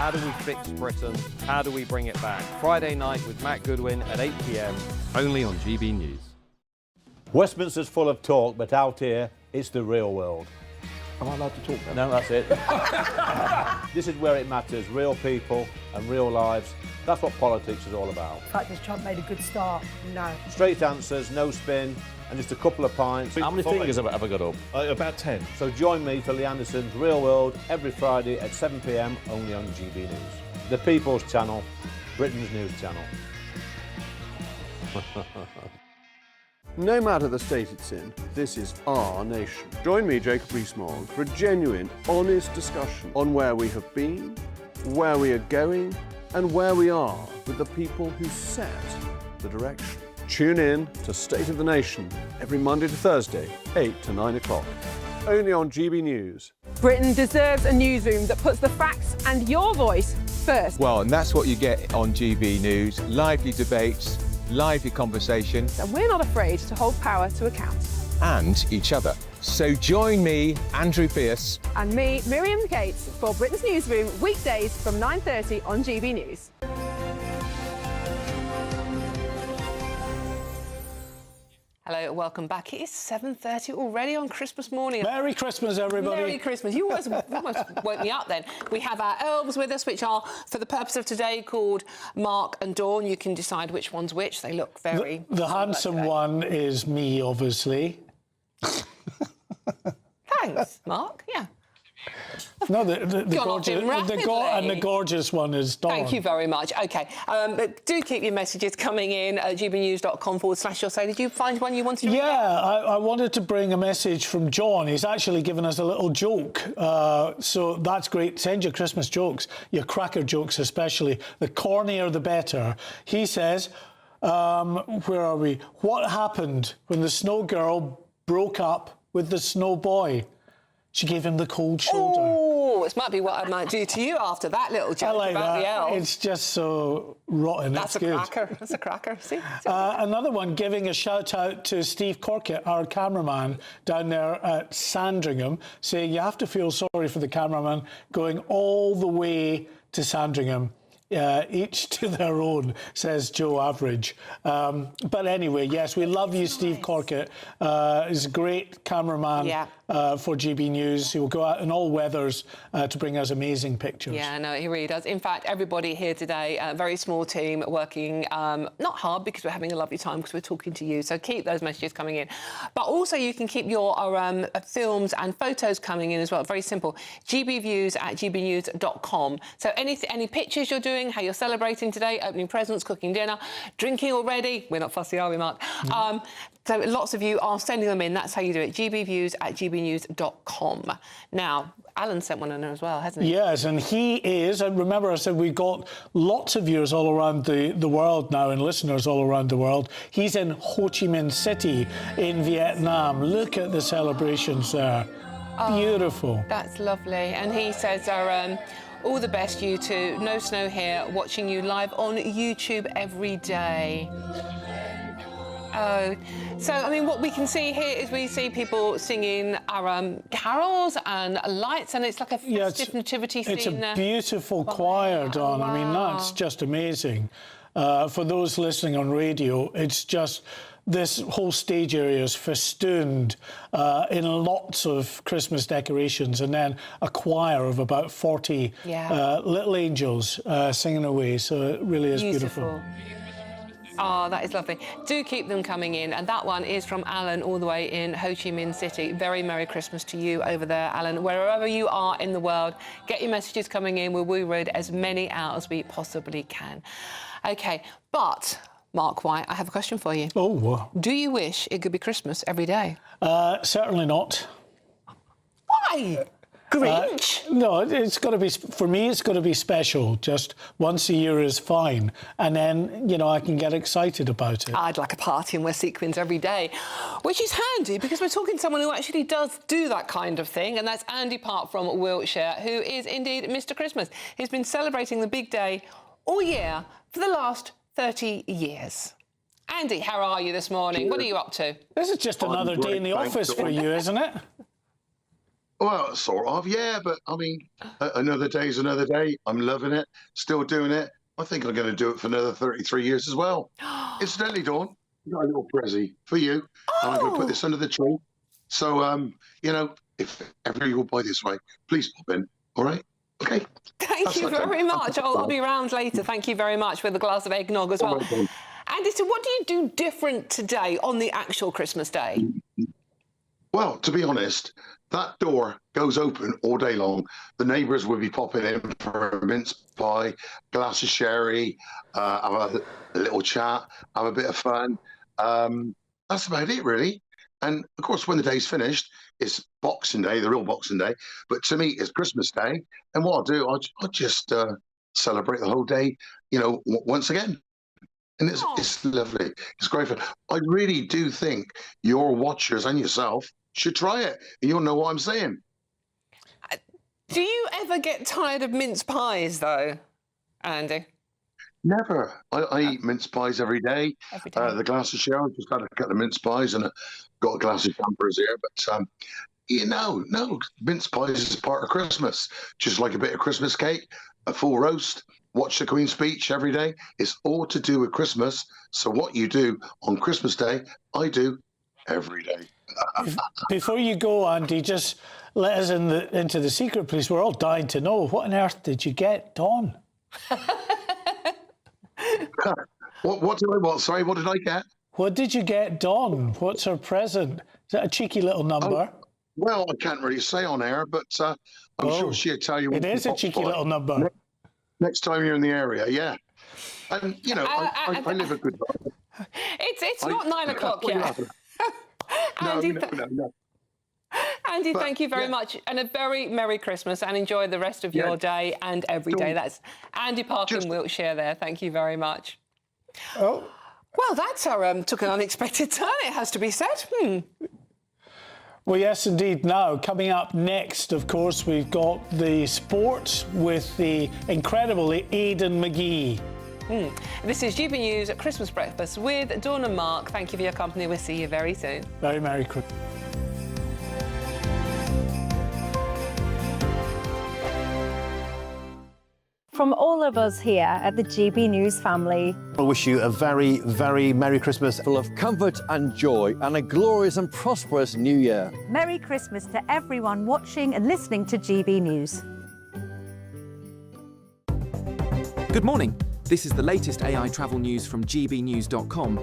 How do we fix Britain? How do we bring it back? Friday night with Matt Goodwin at 8 p.m, only on GB News. Westminster's full of talk, but out here, it's the real world. Am I allowed to talk then? No, that's it. This is where it matters, real people and real lives. That's what politics is all about. The fact has Trump made a good start? No. Straight answers, no spin, and just a couple of pints. How many fingers have I got up? About 10. So join me for Lee Anderson's Real World every Friday at 7 p.m, only on GB News. The People's Channel, Britain's news channel. No matter the state it's in, this is our nation. Join me, Jacob Rees-Mogg, for a genuine, honest discussion on where we have been, where we are going, and where we are with the people who set the direction. Tune in to State of the Nation every Monday to Thursday, 8 to 9 o'clock. Only on GB News. Britain deserves a newsroom that puts the facts and your voice first. Well, and that's what you get on GB News. Lively debates, lively conversations. And we're not afraid to hold power to account. And each other. So join me, Andrew Pierce. And me, Miriam Gates, for Britain's Newsroom, weekdays from 9:30 on GB News. Hello, welcome back. It is 7:30 already on Christmas morning. Merry Christmas, everybody. Merry Christmas. You almost woke me up then. We have our elves with us, which are, for the purpose of today, called Mark and Dawn. You can decide which one's which. They look very... The handsome one is me, obviously. Thanks, Mark. Yeah. No, the gorgeous one is Dawn. Thank you very much. OK, but do keep your messages coming in at gbnews.com/your-say. Did you find one you wanted to read? Yeah, I wanted to bring a message from John. He's actually given us a little joke. So that's great. Send your Christmas jokes, your cracker jokes especially. The cornier, the better. He says, where are we? What happened when the snow girl broke up with the snow boy? She gave him the cold shoulder. Oh, this might be what I might do to you after that little joke about the elf. It's just so rotten. That's it's a good. cracker. That's a cracker. See? Another one, giving a shout out to Steve Corkett, our cameraman down there at Sandringham, saying you have to feel sorry for the cameraman going all the way to Sandringham. Each to their own, says Joe Average. But anyway, yes, we love you, Steve Corkett. He's a great cameraman for GB News. He will go out in all weathers to bring us amazing pictures. Yeah, no, he really does. In fact, everybody here today, a very small team working not hard because we're having a lovely time because we're talking to you. So keep those messages coming in. But also you can keep your films and photos coming in as well. Very simple. gbviews@gbnews.com. So any pictures you're doing, how you're celebrating today, opening presents, cooking dinner, drinking already. We're not fussy, are we, Mark? So lots of you are sending them in. That's how you do it. gbviews@gbnews.com. Now, Alan sent one in there as well, hasn't he? Yes, and he is, and remember I said we've got lots of viewers all around the world now and listeners all around the world. He's in Ho Chi Minh City in Vietnam. Look at the celebrations there. Beautiful. That's lovely. And he says, all the best, you two. No snow here, watching you live on YouTube every day. Oh, so, I mean, what we can see here is we see people singing our carols and lights, and it's like a festive nativity scene. It's a beautiful choir, Dawn. Wow. I mean, that's just amazing. For those listening on radio, it's just... This whole stage area is festooned in lots of Christmas decorations, and then a choir of about 40 little angels singing away. So it really is beautiful. Oh, that is lovely. Do keep them coming in. And that one is from Alan all the way in Ho Chi Minh City. Very Merry Christmas to you over there, Alan. Wherever you are in the world, get your messages coming in. We'll read as many out as we possibly can. OK, but... Mark White, I have a question for you. Oh. Do you wish it could be Christmas every day? Certainly not. Why? Grinch? No, it's got to be, for me, it's got to be special. Just once a year is fine. And then, you know, I can get excited about it. I'd like a party and wear sequins every day, which is handy because we're talking to someone who actually does do that kind of thing. And that's Andy Park from Wiltshire, who is indeed Mr. Christmas. He's been celebrating the big day all year for the last 30 years. Andy, how are you this morning? What are you up to? This is just another day in the office for you, isn't it? Well, sort of, yeah, but I mean, another day's another day. I'm loving it, still doing it. I think I'm going to do it for another 33 years as well. Incidentally, Dawn, I got a little present for you, and I'm going to put this under the tree. So, you know, if ever you go by this way, please pop in, all right? Okay. Thank you very much. I'll be around later. Thank you very much with a glass of eggnog as well. Andy, so what do you do different today on the actual Christmas day? Well, to be honest, that door goes open all day long. The neighbours will be popping in for a mince pie, glass of sherry, have a little chat, have a bit of fun. That's about it, really. And, of course, when the day's finished, it's Boxing Day, the real Boxing Day. But to me, it's Christmas Day. And what I'll do, I'll just celebrate the whole day, you know, once again. And it's lovely. It's great fun. I really do think your watchers and yourself should try it. And you'll know what I'm saying. Do you ever get tired of mince pies, though, Andy? Never. I eat mince pies every day. The glass of sherry, I've just had a couple of mince pies and got a glass of champers here. But, you know, no, mince pies is part of Christmas. Just like a bit of Christmas cake, a full roast, watch the Queen's speech every day. It's all to do with Christmas. So what you do on Christmas Day, I do every day. Before you go, Andy, just let us into the secret, please. We're all dying to know. What on earth did you get, Dawn? What did I want? Sorry, what did I get? What did you get, Dawn? What's her present? Is that a cheeky little number? Oh, well, I can't really say on air, but I'm sure she'll tell you. It is a cheeky little number. Next time you're in the area, yeah. And, you know, I live a good life. It's not 9 o'clock yet. Andy, no. Andy, thank you very much, and a very Merry Christmas, and enjoy the rest of your day and every day. That's Andy Parker in Wiltshire there. Thank you very much. Oh. Well, that's our took an unexpected turn, it has to be said. Well, yes, indeed. Now, coming up next, of course, we've got the sports with the incredible Aidan McGee. This is GB News at Christmas Breakfast with Dawn and Mark. Thank you for your company. We'll see you very soon. Very Merry Christmas. From all of us here at the GB News family, I wish you a very, very Merry Christmas, full of comfort and joy, and a glorious and prosperous New Year. Merry Christmas to everyone watching and listening to GB News. Good morning. This is the latest AI travel news from gbnews.com.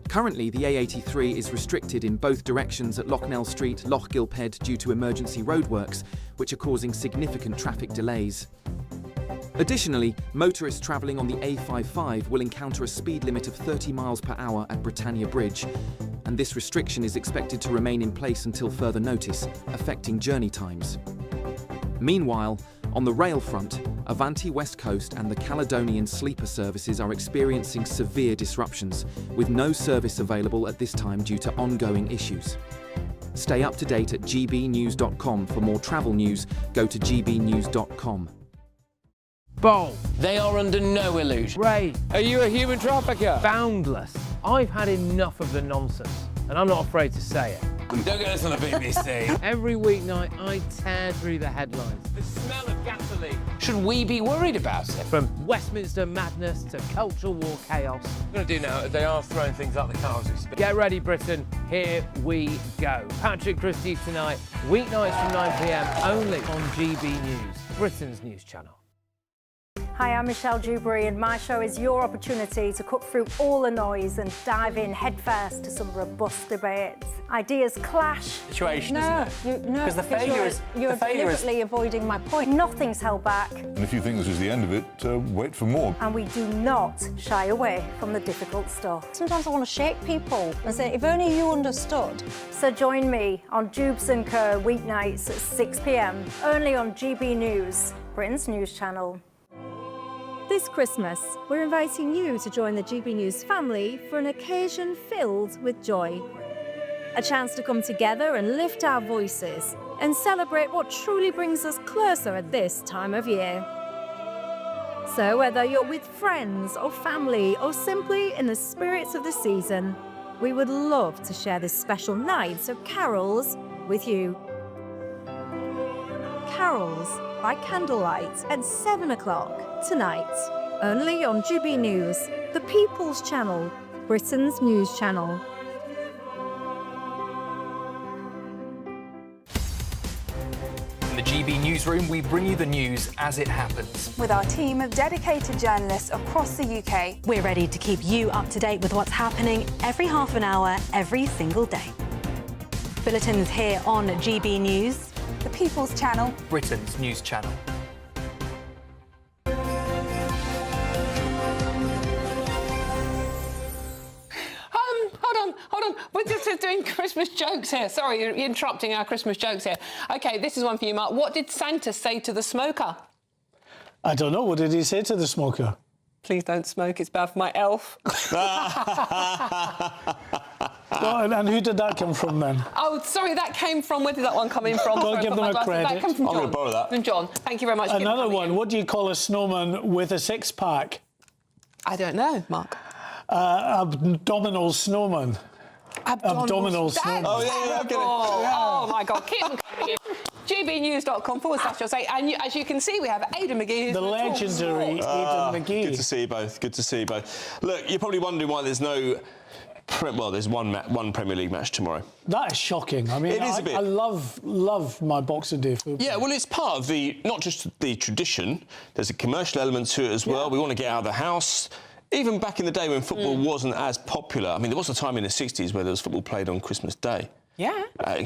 Currently, the A83 is restricted in both directions at Locknell Street, Loch Gilphead due to emergency roadworks, which are causing significant traffic delays. Additionally, motorists travelling on the A55 will encounter a speed limit of 30 miles per hour at Britannia Bridge, and this restriction is expected to remain in place until further notice, affecting journey times. Meanwhile, on the rail front, Avanti West Coast and the Caledonian Sleeper services are experiencing severe disruptions, with no service available at this time due to ongoing issues. Stay up to date at gbnews.com. For more travel news, go to gbnews.com. Bold. They are under no illusion. Ray. Are you a human trafficker? Boundless. I've had enough of the nonsense, and I'm not afraid to say it. Don't get us on the BBC. Every weeknight, I tear through the headlines. The smell of gasoline. Should we be worried about it? From Westminster madness to cultural war chaos. What I'm going to do now, they are throwing things out the car as we speak. Get ready, Britain. Here we go. Patrick Christie's tonight, weeknights from 9 p.m, only on GB News, Britain's news channel. Hi, I'm Michelle Dewberry, and my show is your opportunity to cut through all the noise and dive in headfirst to some robust debates. Ideas clash. Situation, no, isn't it? No, Because the failure is you're deliberately avoiding my point. Nothing's held back. And if you think this is the end of it, wait for more. And we do not shy away from the difficult stuff. Sometimes I want to shake people and say, if only you understood. So join me on Jubes and Kerr weeknights at 6 p.m, only on GB News, Britain's news channel. This Christmas, we're inviting you to join the GB News family for an occasion filled with joy. A chance to come together and lift our voices and celebrate what truly brings us closer at this time of year. So whether you're with friends or family or simply in the spirits of the season, we would love to share this special night of carols with you. carols by candlelight at 7 o'clock tonight. Only on GB News, the People's Channel, Britain's news channel. In the GB Newsroom, we bring you the news as it happens. With our team of dedicated journalists across the UK, we're ready to keep you up to date with what's happening every half an hour, every single day. Bulletins here on GB News, the People's Channel, Britain's news channel. Hold on. We're just doing Christmas jokes here. Sorry, you're interrupting our Christmas jokes here. OK, this is one for you, Mark. What did Santa say to the smoker? I don't know. What did he say to the smoker? Please don't smoke. It's bad for my elf. And who did that come from then? Oh, sorry, that came from... Where did that one come in from? Don't give them a credit. That came from John. I'm going to borrow that. From John. Thank you very much. Another one. What do you call a snowman with a six-pack? I don't know, Mark. Abdominal snowman. Abdominal snowman. Oh, yeah, I get it. Oh, my God. Keep them coming in. gbnews.com/say. And as you can see, we have Aidan McGee. Who's the legendary Aidan McGee. Good to see you both. Good to see you both. Look, you're probably wondering why there's no... Well, there's one Premier League match tomorrow. That is shocking. I mean, I love my Boxing Day football. Yeah, well, it's part of not just the tradition. There's a commercial element to it as well. We want to get out of the house. Even back in the day when football wasn't as popular. I mean, there was a time in the 60s where there was football played on Christmas Day. Yeah.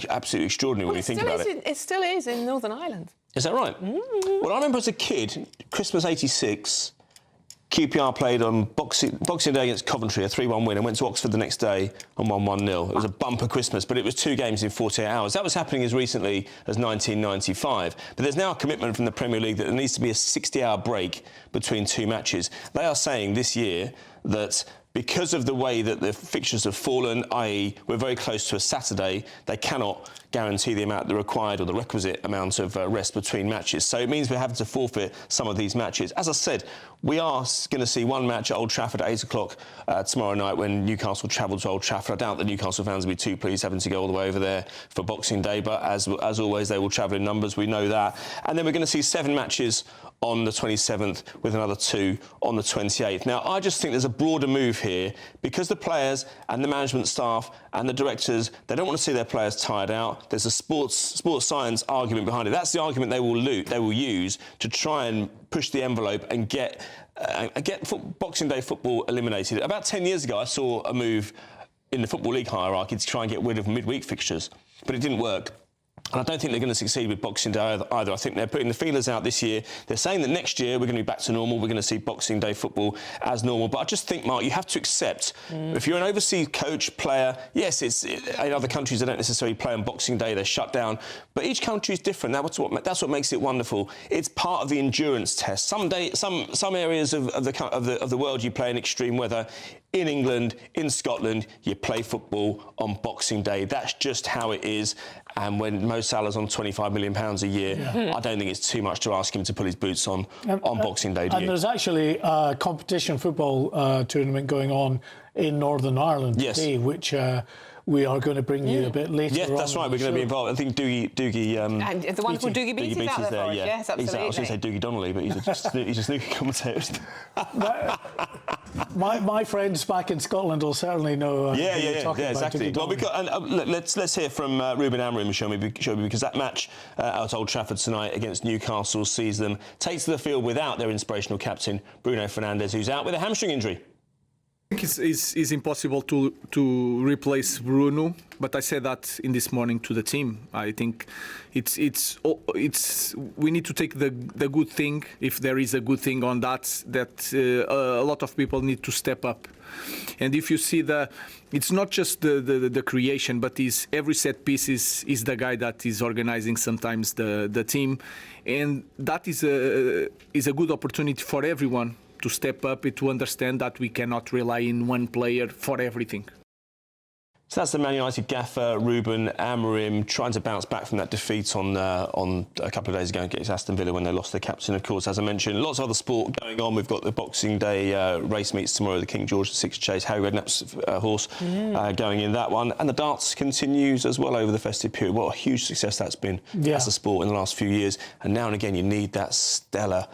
Absolutely extraordinary when you think about it. It still is in Northern Ireland. Is that right? Well, I remember as a kid, Christmas '86, QPR played on Boxing Day against Coventry, a 3-1 win, and went to Oxford the next day and won 1-0. It was a bumper Christmas, but it was 2 games in 48 hours. That was happening as recently as 1995. But there's now a commitment from the Premier League that there needs to be a 60-hour break between 2 matches. They are saying this year that because of the way that the fixtures have fallen, i.e. we're very close to a Saturday, they cannot guarantee the required or the requisite amount of rest between matches. So it means we're having to forfeit some of these matches. As I said, we are going to see one match at Old Trafford at 8 o'clock tomorrow night when Newcastle travel to Old Trafford. I doubt the Newcastle fans will be too pleased having to go all the way over there for Boxing Day, but as always, they will travel in numbers. We know that. And then we're going to see 7 matches on the 27th with another 2 on the 28th. Now, I just think there's a broader move here because the players and the management staff and the directors, they don't want to see their players tired out. There's a sports science argument behind it. That's the argument they will use to try and push the envelope and get Boxing Day football eliminated. About 10 years ago, I saw a move in the Football League hierarchy to try and get rid of midweek fixtures, but it didn't work. And I don't think they're going to succeed with Boxing Day either. I think they're putting the feelers out this year. They're saying that next year we're going to be back to normal. We're going to see Boxing Day football as normal. But I just think, Mark, you have to accept, if you're an overseas coach, player, yes, in other countries they don't necessarily play on Boxing Day. They're shut down. But each country is different. That's what makes it wonderful. It's part of the endurance test. Some areas of the world you play in extreme weather. In England, in Scotland, you play football on Boxing Day. That's just how it is. And when Mo Salah's on £25 million a year, I don't think it's too much to ask him to put his boots on Boxing Day, do you? And there's actually a competition football tournament going on in Northern Ireland today, which we are going to bring you a bit later on. Yeah, that's right. We're going to be involved. I think Doogie and the wonderful Doogie Beattie's out there for us. Yes, absolutely. I was going to say Doogie Donnelly, but he's a snooker commentator. My friends back in Scotland will certainly know. Exactly. Well, let's hear from Ruben Amorim, show me, because that match at Old Trafford tonight against Newcastle sees them take to the field without their inspirational captain Bruno Fernandes, who's out with a hamstring injury. I think it's impossible to replace Bruno, but I said that in this morning to the team. I think it's we need to take the good thing, if there is a good thing on that a lot of people need to step up. And if you see it's not just the creation, but every set piece is the guy that is organizing sometimes the team, and that is a good opportunity for everyone to step up and to understand that we cannot rely on one player for everything. So that's the Man United gaffer, Ruben Amorim, trying to bounce back from that defeat on a couple of days ago against Aston Villa when they lost their captain, of course, as I mentioned. Lots of other sport going on. We've got the Boxing Day race meets tomorrow, the King George VI Chase, Harry Redknapp's horse going in that one. And the darts continues as well over the festive period. What a huge success that's been as a sport in the last few years. And now and again, you need that stellar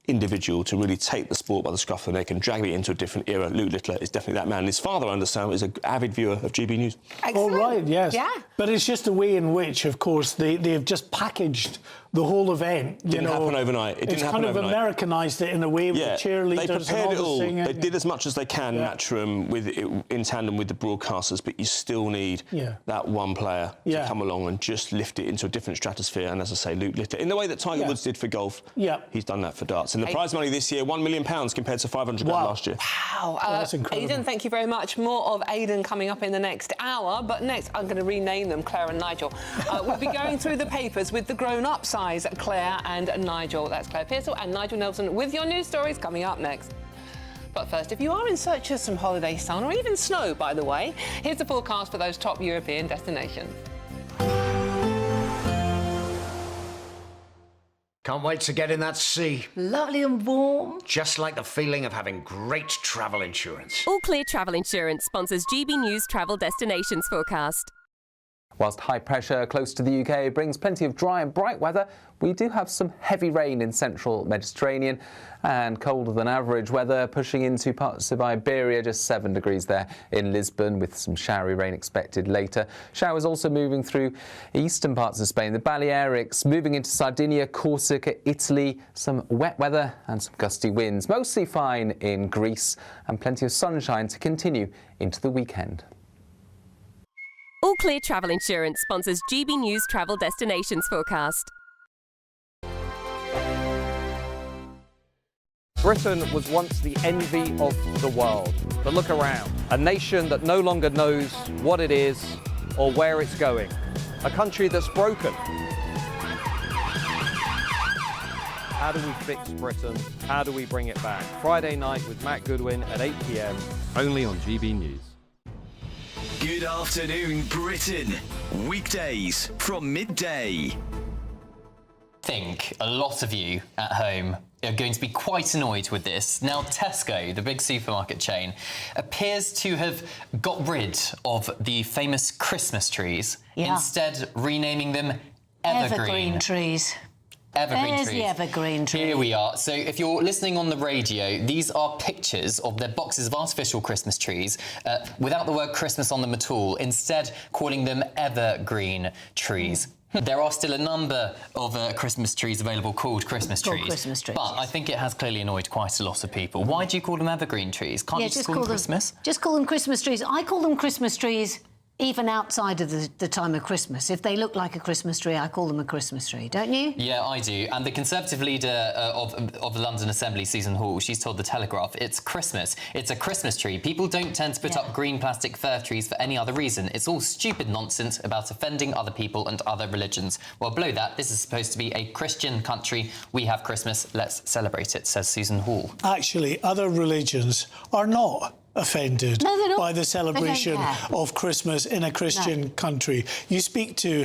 individual to really take the sport by the scruff of the neck and drag it into a different era. Luke Littler is definitely that man. His father, I understand, is an avid viewer of GB News. Oh, right, yes. Yeah. But it's just a way in which, of course, they've just packaged the whole event. Didn't happen overnight. It didn't happen overnight. It's kind of Americanised it in a way with cheerleaders. They prepared it all. Singing. They did as much as they can, Matchroom, in tandem with the broadcasters, but you still need that one player to come along and just lift it into a different stratosphere. And as I say, Luke Littler, in the way that Tiger Woods did for golf, he's done that for darts. And the prize money this year, £1 million compared to £500 last year. Wow. That's incredible. Aidan, thank you very much. More of Aidan coming up in the next hour. But next, I'm going to rename them Claire and Nigel. We'll be going through the papers with the grown-up size Claire and Nigel. That's Claire Pearsall and Nigel Nelson with your news stories coming up next. But first, if you are in search of some holiday sun or even snow, by the way, here's the forecast for those top European destinations. Can't wait to get in that sea. Lovely and warm. Just like the feeling of having great travel insurance. All Clear Travel Insurance sponsors GB News Travel Destinations forecast. Whilst high pressure close to the UK brings plenty of dry and bright weather, we do have some heavy rain in central Mediterranean and colder than average weather pushing into parts of Iberia, just 7 degrees there in Lisbon with some showery rain expected later. Showers also moving through eastern parts of Spain, the Balearics, moving into Sardinia, Corsica, Italy, some wet weather and some gusty winds. Mostly fine in Greece and plenty of sunshine to continue into the weekend. All Clear Travel Insurance sponsors GB News Travel Destinations forecast. Britain was once the envy of the world. But look around. A nation that no longer knows what it is or where it's going. A country that's broken. How do we fix Britain? How do we bring it back? Friday night with Matt Goodwin at 8 p.m. only on GB News. Good afternoon, Britain. Weekdays from midday. I think a lot of you at home are going to be quite annoyed with this. Now, Tesco, the big supermarket chain, appears to have got rid of the famous Christmas trees, instead renaming them Evergreen trees. Evergreen There's trees. the evergreen tree. Here we are. So if you're listening on the radio, these are pictures of their boxes of artificial Christmas trees without the word Christmas on them at all, instead calling them evergreen trees. There are still a number of Christmas trees available called Christmas trees. Christmas trees, but I think it has clearly annoyed quite a lot of people. Why do you call them evergreen trees? Can't you just call them Christmas? Just call them Christmas trees. I call them Christmas trees even outside of the time of Christmas. If they look like a Christmas tree, I call them a Christmas tree, don't you? Yeah, I do. And the Conservative leader of the London Assembly, Susan Hall, she's told The Telegraph, it's Christmas. It's a Christmas tree. People don't tend to put up green plastic fir trees for any other reason. It's all stupid nonsense about offending other people and other religions. Well, below that, this is supposed to be a Christian country. We have Christmas. Let's celebrate it, says Susan Hall. Actually, other religions are not offended by the celebration of Christmas in a Christian country. You speak to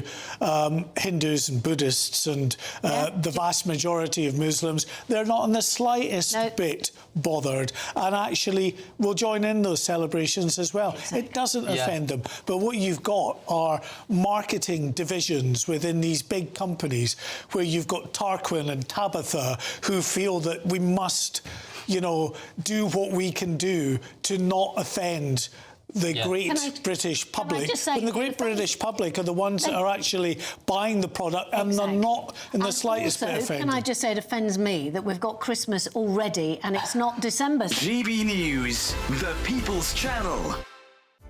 Hindus and Buddhists and the vast majority of Muslims, they're not in the slightest bit bothered and actually will join in those celebrations as well. It doesn't offend them. But what you've got are marketing divisions within these big companies where you've got Tarquin and Tabitha who feel that we must, you know, do what we can do to not offend the great British public. And the great British public are the ones that are actually buying the product and they're not in the slightest bit offended. Can I just say it offends me that we've got Christmas already and it's not December. GB News, the People's Channel.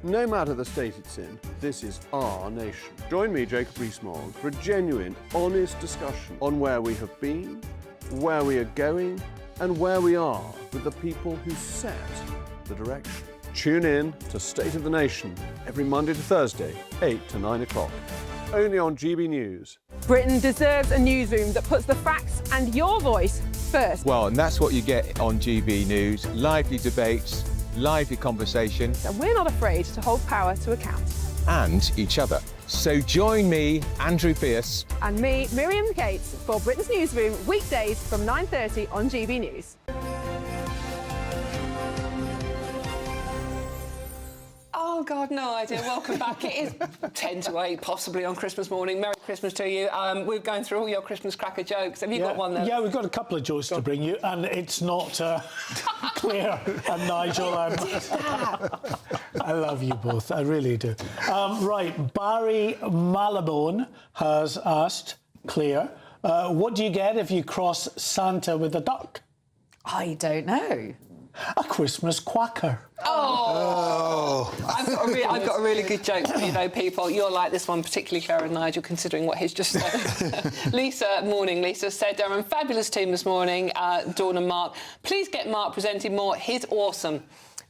No matter the state it's in, this is our nation. Join me, Jacob Rees-Mogg, for a genuine, honest discussion on where we have been, where we are going, and where we are with the people who set the direction. Tune in to State of the Nation every Monday to Thursday, 8 to 9 o'clock. Only on GB News. Britain deserves a newsroom that puts the facts and your voice first. Well, and that's what you get on GB News. Lively debates, lively conversation. And we're not afraid to hold power to account. and each other. So join me, Andrew Pierce. And me, Miriam Gates, for Britain's Newsroom, weekdays from 9:30 on GB News. Oh, God, no idea. Welcome back. It is 10 to 8, possibly on Christmas morning. Merry Christmas to you. We're going through all your Christmas cracker jokes. Have you got one there? Yeah, we've got a couple of jokes to bring you, and it's not Claire and Nigel. I love you both. I really do. Right, Barry Malabone has asked Claire, what do you get if you cross Santa with a duck? I don't know. A Christmas quacker. Oh. I've got a really good joke for you, though, people. You'll like this one, particularly Claire and Nigel, considering what he's just said. Lisa said, fabulous team this morning, Dawn and Mark. Please get Mark presented more. He's awesome.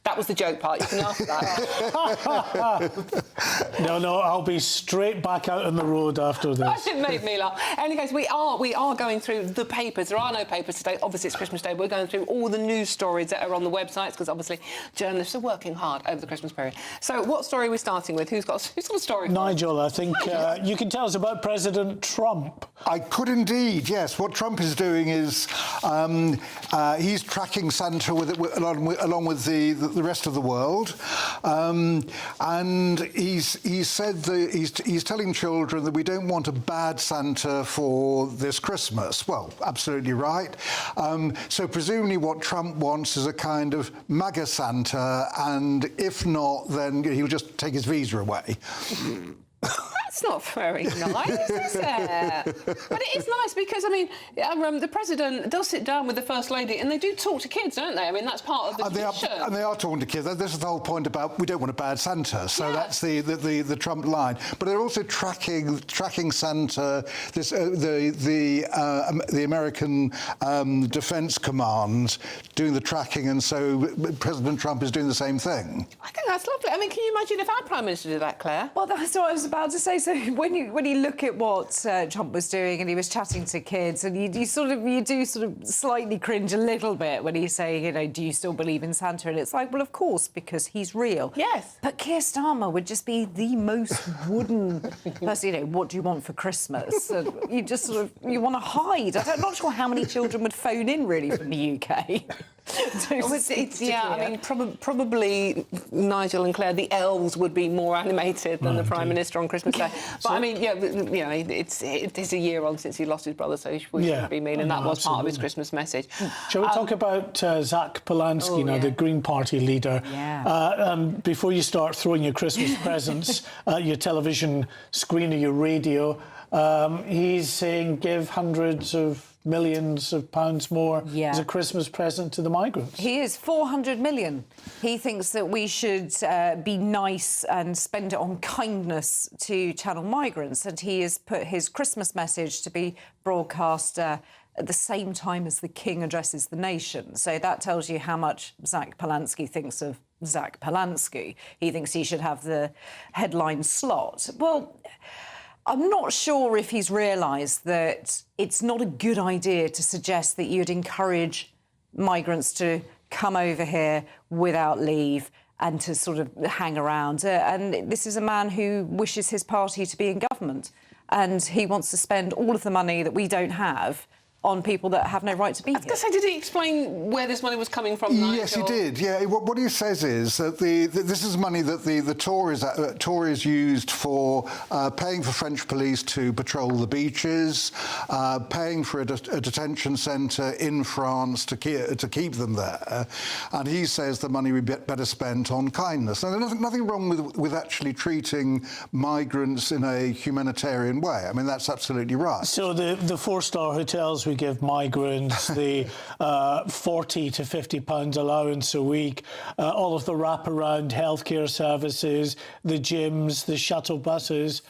That was the joke part. You can laugh at that. No, I'll be straight back out on the road after this. That didn't make me laugh. In any case, we are going through the papers. There are no papers today. Obviously, it's Christmas Day. We're going through all the news stories that are on the websites because obviously journalists are working hard over the Christmas period. So, what story are we starting with? Who's got a story? Nigel, I think you can tell us about President Trump. I could indeed, yes. What Trump is doing is he's tracking Santa along with the rest of the world, and he's said that he's telling children that we don't want a bad Santa for this Christmas. Well, absolutely right. So presumably what Trump wants is a kind of MAGA Santa, and if not, then he'll just take his visa away. That's not very nice, is it? But it is nice because, I mean, the president does sit down with the First Lady and they do talk to kids, don't they? I mean, that's part of the tradition. They are talking to kids. This is the whole point about we don't want a bad Santa. So that's the Trump line. But they're also tracking Santa, the American Defense Command doing the tracking, and so President Trump is doing the same thing. I think that's lovely. I mean, can you imagine if our Prime Minister did that, Claire? Well, that's what I was about to say. So when you look at what Trump was doing, and he was chatting to kids, and you do sort of slightly cringe a little bit when he's saying, you know, do you still believe in Santa? And it's like, well, of course, because he's real. Yes. But Keir Starmer would just be the most wooden person. You know, what do you want for Christmas? And you just you want to hide. I'm not sure how many children would phone in really from the UK. I mean, probably Nigel and Claire, the elves would be more animated than the Prime Minister on Christmas Day. But I mean, it's a year on since he lost his brother, so we shouldn't be mean, and that was part of his Christmas message. Shall we talk about Zach Polanski now, the Green Party leader? Yeah. Before you start throwing your Christmas presents at your television screen or your radio, he's saying give hundreds of millions of pounds more as a Christmas present to the migrants. He is 400 million. He thinks that we should be nice and spend it on kindness to channel migrants, and he has put his Christmas message to be broadcast at the same time as the King addresses the nation. So that tells you how much Zach Polanski thinks of Zach Polanski. He thinks he should have the headline slot. Well, I'm not sure if he's realised that it's not a good idea to suggest that you'd encourage migrants to come over here without leave and to sort of hang around. And this is a man who wishes his party to be in government, and he wants to spend all of the money that we don't have on people that have no right to be here. I was going to say, did he explain where this money was coming from, Nigel? Yes, he did. Yeah, what he says is that this is money that the Tories used for paying for French police to patrol the beaches, paying for a detention centre in France to keep them there, and he says the money would be better spent on kindness. Now, there's nothing wrong with actually treating migrants in a humanitarian way. I mean, that's absolutely right. So the four-star hotels we give migrants, the 40 to 50 pounds allowance a week, all of the wraparound healthcare services, the gyms, the shuttle buses.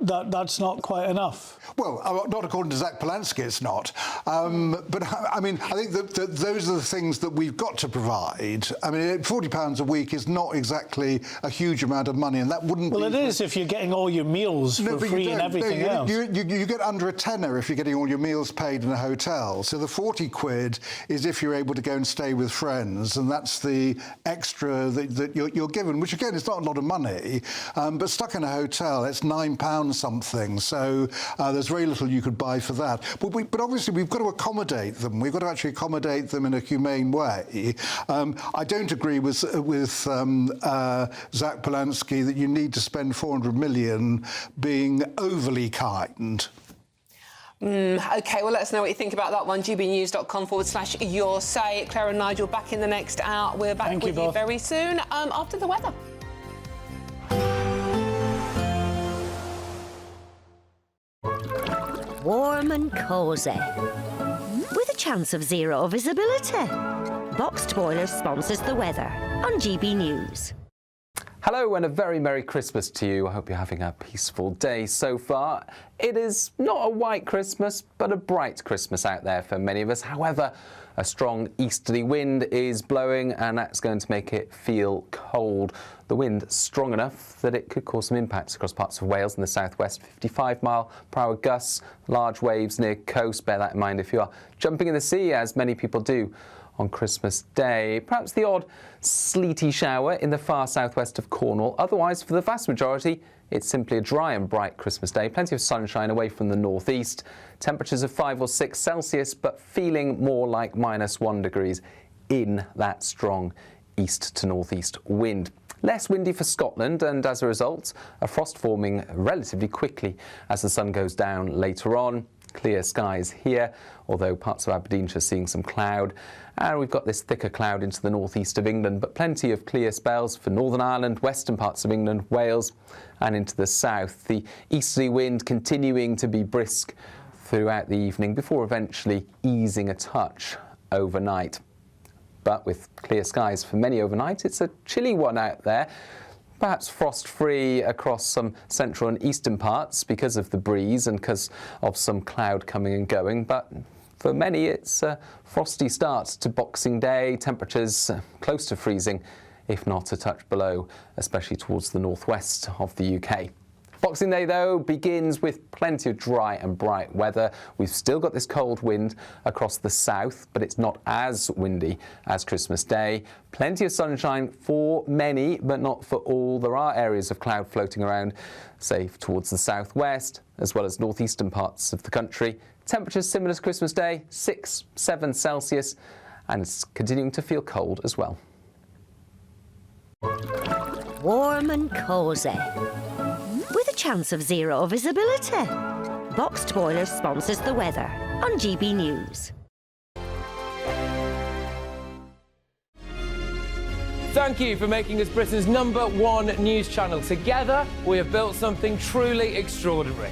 that's not quite enough. Well, not according to Zach Polanski, it's not. But I mean, I think that those are the things that we've got to provide. I mean, £40 a week is not exactly a huge amount of money, and that wouldn't. Well, it is if you're getting all your meals for free and everything else. You get under a tenner if you're getting all your meals paid in a hotel. So the 40 quid is if you're able to go and stay with friends, and that's the extra that you're given, which again is not a lot of money, but stuck in a hotel, it's £9 something. So there's very little you could buy for that. But obviously we've got to accommodate them. We've got to actually accommodate them in a humane way. I don't agree with Zach Polanski that you need to spend 400 million being overly kind. OK, well, let us know what you think about that one. gbnews.com/your say. Claire and Nigel back in the next hour. We're back with you very soon after the weather. Warm and cosy, with a chance of zero visibility. Boxed Boilers sponsors the weather on GB News. Hello and a very Merry Christmas to you. I hope you're having a peaceful day so far. It is not a white Christmas, but a bright Christmas out there for many of us. However, a strong easterly wind is blowing and that's going to make it feel cold. The wind strong enough that it could cause some impacts across parts of Wales and the southwest. 55-mile-per-hour gusts, large waves near coast. Bear that in mind if you are jumping in the sea, as many people do on Christmas Day. Perhaps the odd sleety shower in the far southwest of Cornwall. Otherwise, for the vast majority, it's simply a dry and bright Christmas day. Plenty of sunshine away from the northeast. Temperatures of 5 or 6 Celsius, but feeling more like -1 degrees in that strong east to northeast wind. Less windy for Scotland, and as a result, a frost forming relatively quickly as the sun goes down later on. Clear skies here, although parts of Aberdeenshire seeing some cloud. And we've got this thicker cloud into the northeast of England, but plenty of clear spells for Northern Ireland, western parts of England, Wales, and into the south. The easterly wind continuing to be brisk throughout the evening before eventually easing a touch overnight. But with clear skies for many overnight, it's a chilly one out there. Perhaps frost-free across some central and eastern parts because of the breeze and because of some cloud coming and going. But for many, it's a frosty start to Boxing Day. Temperatures close to freezing, if not a touch below, especially towards the northwest of the UK. Boxing Day, though, begins with plenty of dry and bright weather. We've still got this cold wind across the south, but it's not as windy as Christmas Day. Plenty of sunshine for many, but not for all. There are areas of cloud floating around, say, towards the southwest, as well as northeastern parts of the country. Temperatures similar to Christmas Day, 6, 7 Celsius, and it's continuing to feel cold as well. Warm and cosy, with a chance of zero visibility. Boxed Boilers sponsors the weather on GB News. Thank you for making us Britain's #1 news channel. Together, we have built something truly extraordinary.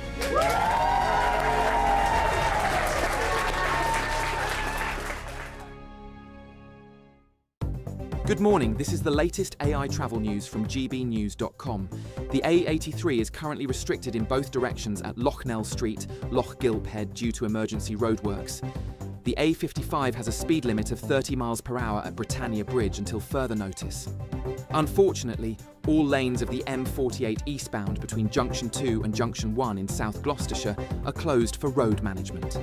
Good morning, this is the latest AI travel news from gbnews.com. The A83 is currently restricted in both directions at Loughnell Street, Loch Gilphead due to emergency roadworks. The A55 has a speed limit of 30 miles per hour at Britannia Bridge until further notice. Unfortunately, all lanes of the M48 eastbound between Junction 2 and Junction 1 in South Gloucestershire are closed for road management.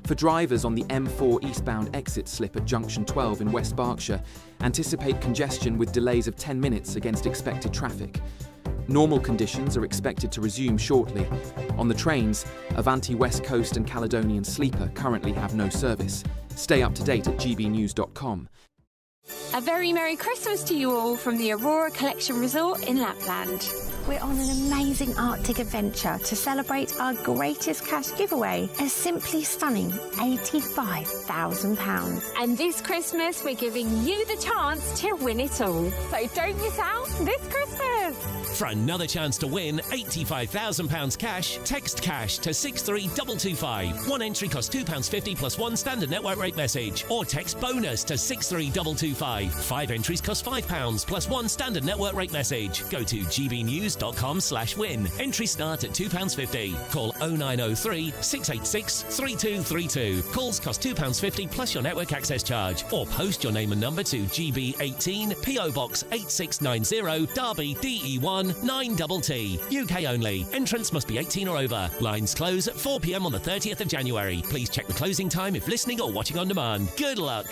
For drivers on the M4 eastbound exit slip at Junction 12 in West Berkshire, anticipate congestion with delays of 10 minutes against expected traffic. Normal conditions are expected to resume shortly. On the trains, Avanti West Coast and Caledonian Sleeper currently have no service. Stay up to date at gbnews.com. A very Merry Christmas to you all from the Aurora Collection Resort in Lapland. We're on an amazing Arctic adventure to celebrate our greatest cash giveaway, a simply stunning £85,000. And this Christmas, we're giving you the chance to win it all. So don't miss out this Christmas. For another chance to win £85,000 cash, text cash to 63225. One entry costs £2.50 plus one standard network rate message. Or text bonus to 63225. 5 entries cost £5 plus one standard network rate message. Go to gbnews.com/bonus gbnews.com/win. Entry start at £2.50. Call 0903 686 3232. Calls cost £2.50 plus your network access charge. Or post your name and number to GB18 PO Box 8690 Derby DE1 9TT. UK only. Entrance must be 18 or over. Lines close at 4 p.m. on the 30th of January. Please check the closing time if listening or watching on demand. Good luck.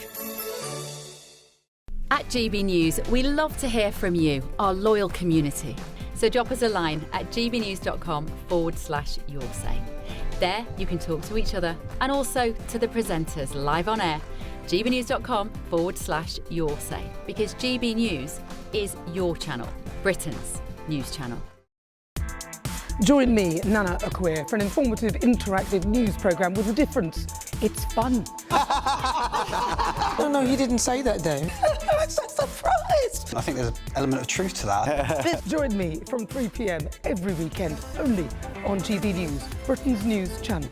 At GB News, we love to hear from you, our loyal community. So drop us a line at gbnews.com/yoursay. There you can talk to each other and also to the presenters live on air. gbnews.com/yoursay, because GB News is your channel, Britain's news channel. Join me, Nana Akwe, for an informative, interactive news programme with a difference. It's fun. No, he didn't say that, Dave. I'm so surprised. I think there's an element of truth to that. Join me from 3 p.m. every weekend, only on GB News, Britain's news channel.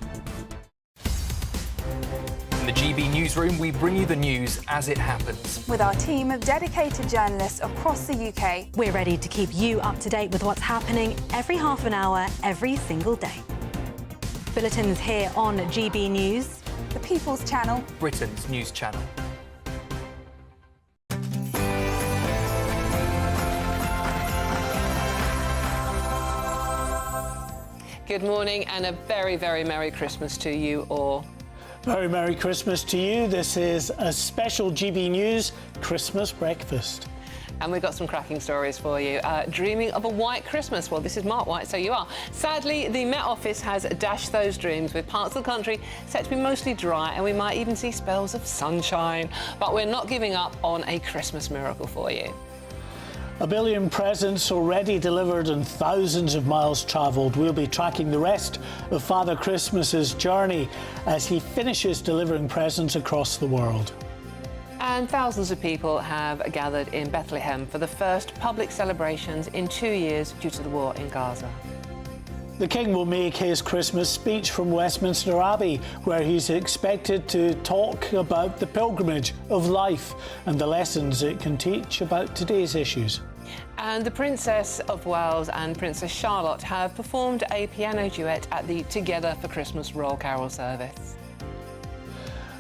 In the GB Newsroom, we bring you the news as it happens. With our team of dedicated journalists across the UK, we're ready to keep you up to date with what's happening every half an hour, every single day. Bulletins here on GB News, the People's Channel, Britain's news channel. Good morning and a very, very Merry Christmas to you all. Very Merry Christmas to you. This is a special GB News Christmas breakfast. And we've got some cracking stories for you. Dreaming of a white Christmas? Well, this is Mark White, so you are. Sadly, the Met Office has dashed those dreams, with parts of the country set to be mostly dry, and we might even see spells of sunshine. But we're not giving up on a Christmas miracle for you. 1 billion presents already delivered and thousands of miles travelled. We'll be tracking the rest of Father Christmas's journey as he finishes delivering presents across the world. And thousands of people have gathered in Bethlehem for the first public celebrations in 2 years due to the war in Gaza. The King will make his Christmas speech from Westminster Abbey, where he's expected to talk about the pilgrimage of life and the lessons it can teach about today's issues. And the Princess of Wales and Princess Charlotte have performed a piano duet at the Together for Christmas Royal Carol service.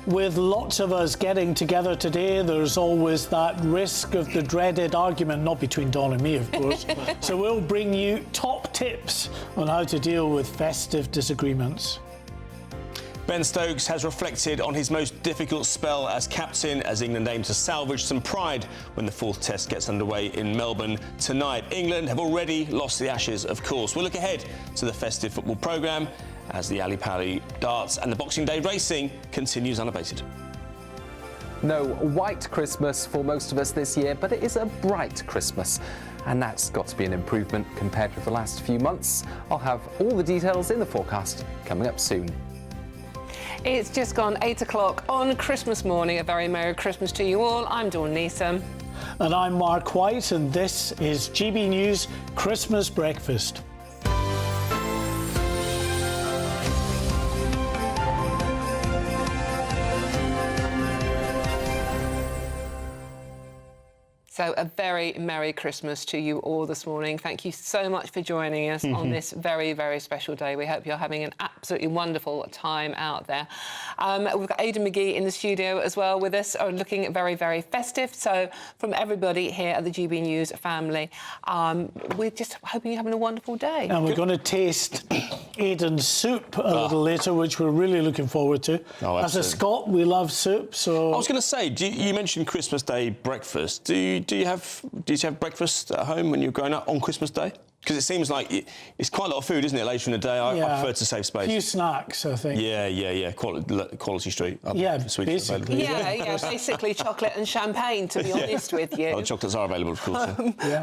With lots of us getting together today, there's always that risk of the dreaded argument, not between Dawn and me, of course. So we'll bring you top tips on how to deal with festive disagreements. Ben Stokes has reflected on his most difficult spell as captain, as England aim to salvage some pride when the fourth test gets underway in Melbourne tonight. England have already lost the Ashes, of course. We'll look ahead to the festive football programme as the Ali Pali darts and the Boxing Day racing continues unabated. No white Christmas for most of us this year, but it is a bright Christmas. And that's got to be an improvement compared with the last few months. I'll have all the details in the forecast coming up soon. It's just gone 8 o'clock on Christmas morning. A very Merry Christmas to you all. I'm Dawn Neeson. And I'm Mark White, and this is GB News Christmas Breakfast. So a very Merry Christmas to you all this morning. Thank you so much for joining us on this very, very special day. We hope you're having an absolutely wonderful time out there. We've got Aidan McGee in the studio as well with us, looking very, very festive. So from everybody here at the GB News family, we're just hoping you're having a wonderful day. And we're going to taste Aidan's soup a little later, which we're really looking forward to. Oh, as a Scot, we love soup, so... I was going to say, you mentioned Christmas Day breakfast. Do you have breakfast at home when you're growing up on Christmas Day? Because it seems like it's quite a lot of food, isn't it, later in the day? I prefer to save space. A few snacks, I think. Yeah. Quality Street. Basically. Basically chocolate and champagne, to be honest with you. Well, chocolates are available, of course.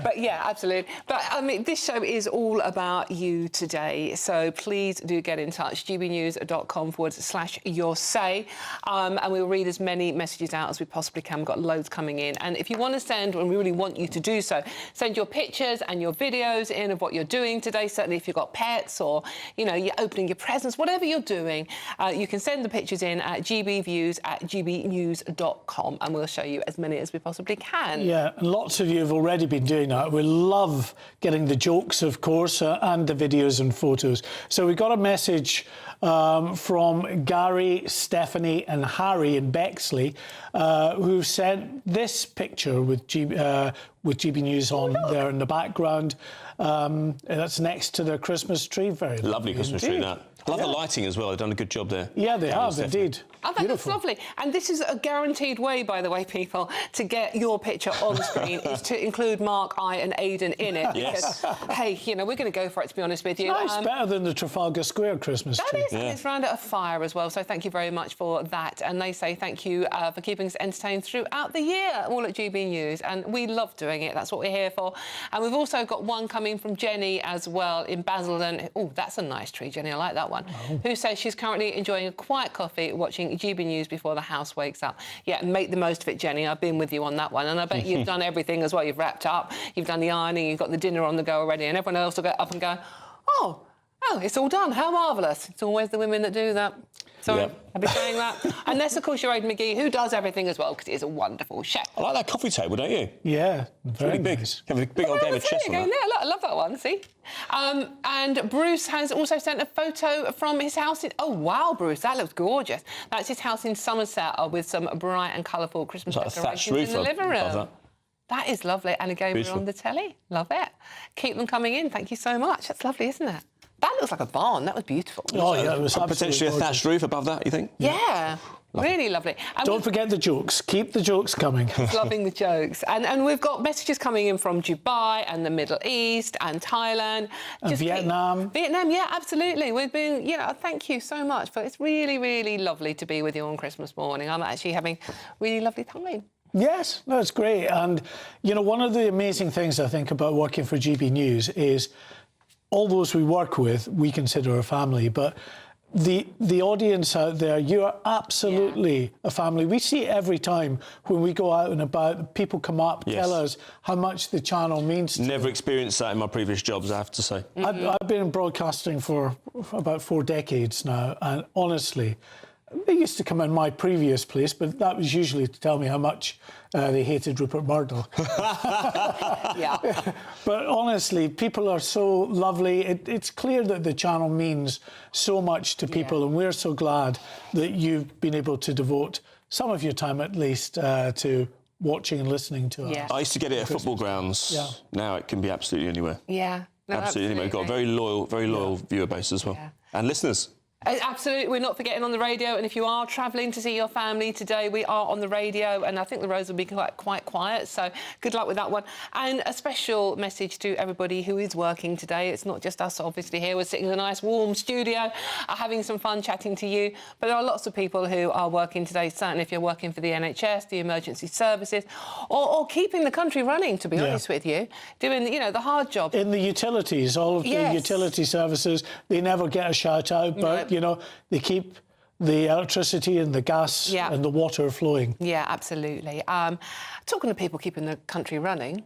But yeah, absolutely. But I mean, this show is all about you today, so please do get in touch. gbnews.com/yoursay, and we'll read as many messages out as we possibly can. We've got loads coming in, and if you want to send, and we really want you to do so, send your pictures and your videos in in of what you're doing today. Certainly if you've got pets or, you know, you're opening your presents, whatever you're doing, you can send the pictures in at gbviews@gbnews.com and we'll show you as many as we possibly can. Yeah, and lots of you have already been doing that. We love getting the jokes, of course, and the videos and photos. So we got a message from Gary, Stephanie and Harry in Bexley, who sent this picture with GB News on there in the background. That's next to their Christmas tree. Very lovely Christmas tree, that. I love the lighting as well. They've done a good job there. Yeah, they have, indeed. I think that's lovely. And this is a guaranteed way, by the way, people, to get your picture on screen is to include Mark, I and Aidan in it. Yes. Because, hey, you know, we're going to go for it, to be honest with you. Nice, better than the Trafalgar Square Christmas tree. That is, and it's round at a fire as well, so thank you very much for that. And they say thank you for keeping us entertained throughout the year, all at GB News, and we love doing it. That's what we're here for. And we've also got one coming from Jenny as well in Basildon. Oh, that's a nice tree, Jenny, I like that one. Oh. Who says she's currently enjoying a quiet coffee, watching GB News before the house wakes up. Yeah, make the most of it, Jenny. I've been with you on that one, and I bet you've done everything as well. You've wrapped up, you've done the ironing, you've got the dinner on the go already, and everyone else will get up and go, oh, it's all done. How marvellous. It's always the women that do that. Sorry, Yep. I've been saying that. Unless, of course, you're Aidan McGee, who does everything as well, because he is a wonderful chef. I like that coffee table, don't you? Yeah, it's really big. Nice. You have a big old game of chess on that. Look, I love that one, see? And Bruce has also sent a photo from his house in... Oh, wow, Bruce, that looks gorgeous. That's his house in Somerset with some bright and colourful Christmas decorations in the living room. That is lovely. And again, we're on the telly. Love it. Keep them coming in. Thank you so much. That's lovely, isn't it? That looks like a barn. That was beautiful. Oh, yeah, it was potentially a thatched roof above that, you think? Yeah. Really lovely. And don't forget the jokes. Keep the jokes coming. Loving the jokes. And we've got messages coming in from Dubai and the Middle East and Thailand. And Vietnam. Vietnam, yeah, absolutely. We've been, you know, thank you so much. But it's really, really lovely to be with you on Christmas morning. I'm actually having a really lovely time. Yes, no, it's great. And, you know, one of the amazing things I think about working for GB News is all those we work with, we consider a family, but the audience out there, you are absolutely a family. We see it every time when we go out and about. People come up, tell us how much the channel means to Never experienced that in my previous jobs, I have to say. I've been in broadcasting for about 4 decades now, and honestly, they used to come in my previous place, but that was usually to tell me how much they hated Rupert Murdoch. Yeah. But honestly, people are so lovely. It's clear that the channel means so much to people, and we're so glad that you've been able to devote some of your time, at least, to watching and listening to us. I used to get it at football grounds. Yeah. Now it can be absolutely anywhere. Yeah. No, absolutely anywhere. We've got a very loyal viewer base as well. And listeners. Absolutely, we're not forgetting on the radio, and if you are travelling to see your family today, we are on the radio, and I think the roads will be quite quiet, so good luck with that one. And a special message to everybody who is working today. It's not just us, obviously, here. We're sitting in a nice, warm studio, having some fun chatting to you, but there are lots of people who are working today, certainly if you're working for the NHS, the emergency services, or keeping the country running, to be honest with you, doing, you know, the hard job. In the utilities, all of the utility services, they never get a shout-out, but, you know, they keep the electricity and the gas and the water flowing. Yeah, absolutely. Talking to people keeping the country running.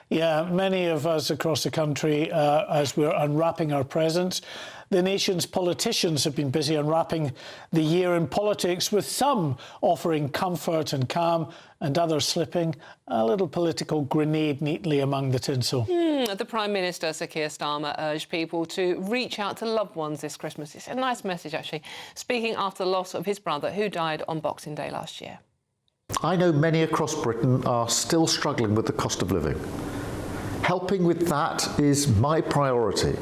Yeah, many of us across the country, as we're unwrapping our presents, the nation's politicians have been busy unwrapping the year in politics, with some offering comfort and calm and others slipping a little political grenade neatly among the tinsel. The Prime Minister, Sir Keir Starmer, urged people to reach out to loved ones this Christmas. It's a nice message, actually, speaking after the loss of his brother, who died on Boxing Day last year. I know many across Britain are still struggling with the cost of living. Helping with that is my priority.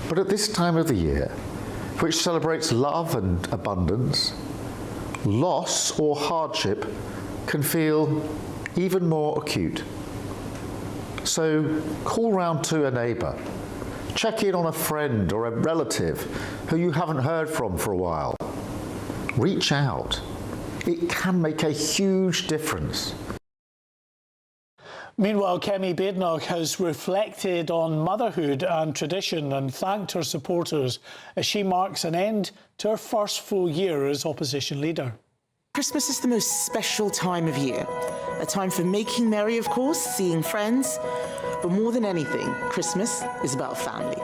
But at this time of the year, which celebrates love and abundance, loss or hardship can feel even more acute. So call round to a neighbour, check in on a friend or a relative who you haven't heard from for a while. Reach out. It can make a huge difference. Meanwhile, Kemi Badenoch has reflected on motherhood and tradition and thanked her supporters as she marks an end to her first full year as opposition leader. Christmas is the most special time of year. A time for making merry, of course, seeing friends. But more than anything, Christmas is about family.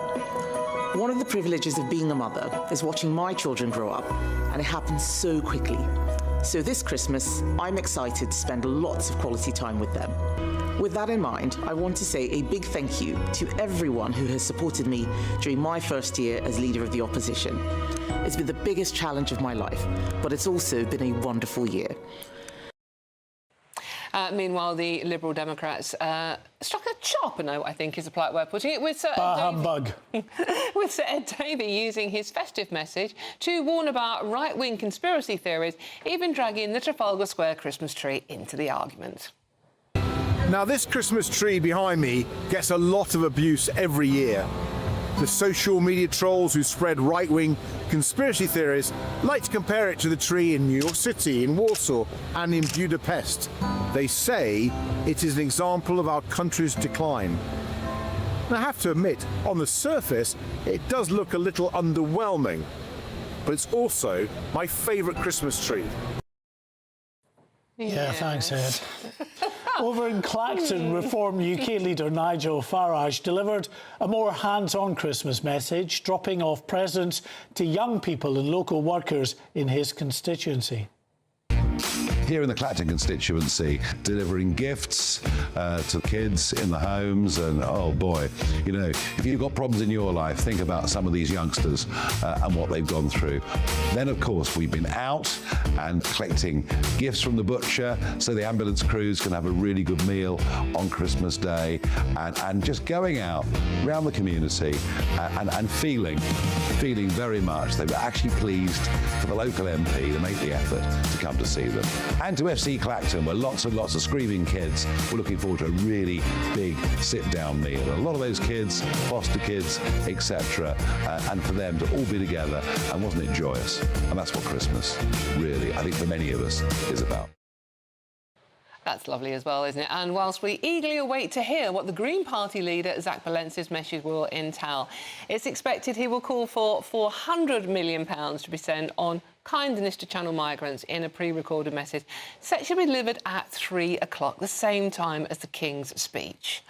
One of the privileges of being a mother is watching my children grow up, and it happens so quickly. So this Christmas, I'm excited to spend lots of quality time with them. With that in mind, I want to say a big thank you to everyone who has supported me during my first year as Leader of the Opposition. It's been the biggest challenge of my life, but it's also been a wonderful year. Meanwhile, the Liberal Democrats struck a sharper note, I think is a polite way of putting it, with Sir humbug. with Sir Ed Davey using his festive message to warn about right-wing conspiracy theories, even dragging the Trafalgar Square Christmas tree into the argument. Now, this Christmas tree behind me gets a lot of abuse every year. The social media trolls who spread right-wing conspiracy theories like to compare it to the tree in New York City, in Warsaw and in Budapest. They say it is an example of our country's decline. And I have to admit, on the surface, it does look a little underwhelming, but it's also my favourite Christmas tree. Yeah, thanks, Ed. Over in Clacton, Reform UK leader Nigel Farage delivered a more hands-on Christmas message, dropping off presents to young people and local workers in his constituency. Here in the Clacton constituency, delivering gifts to kids in the homes, and oh boy, you know, if you've got problems in your life, think about some of these youngsters and what they've gone through. Then, of course, we've been out and collecting gifts from the butcher so the ambulance crews can have a really good meal on Christmas Day, and just going out around the community and feeling very much they were actually pleased for the local MP to make the effort to come to see them. And to FC Clacton, where lots and lots of screaming kids were looking forward to a really big sit-down meal. A lot of those kids, foster kids, etc. And for them to all be together, and wasn't it joyous? And that's what Christmas really, I think for many of us, is about. That's lovely as well, isn't it? And whilst we eagerly await to hear what the Green Party leader, Zach Valence's message will entail, it's expected he will call for £400 million to be sent on kindness to Channel migrants in a pre-recorded message set to be delivered at 3 o'clock, the same time as the King's speech.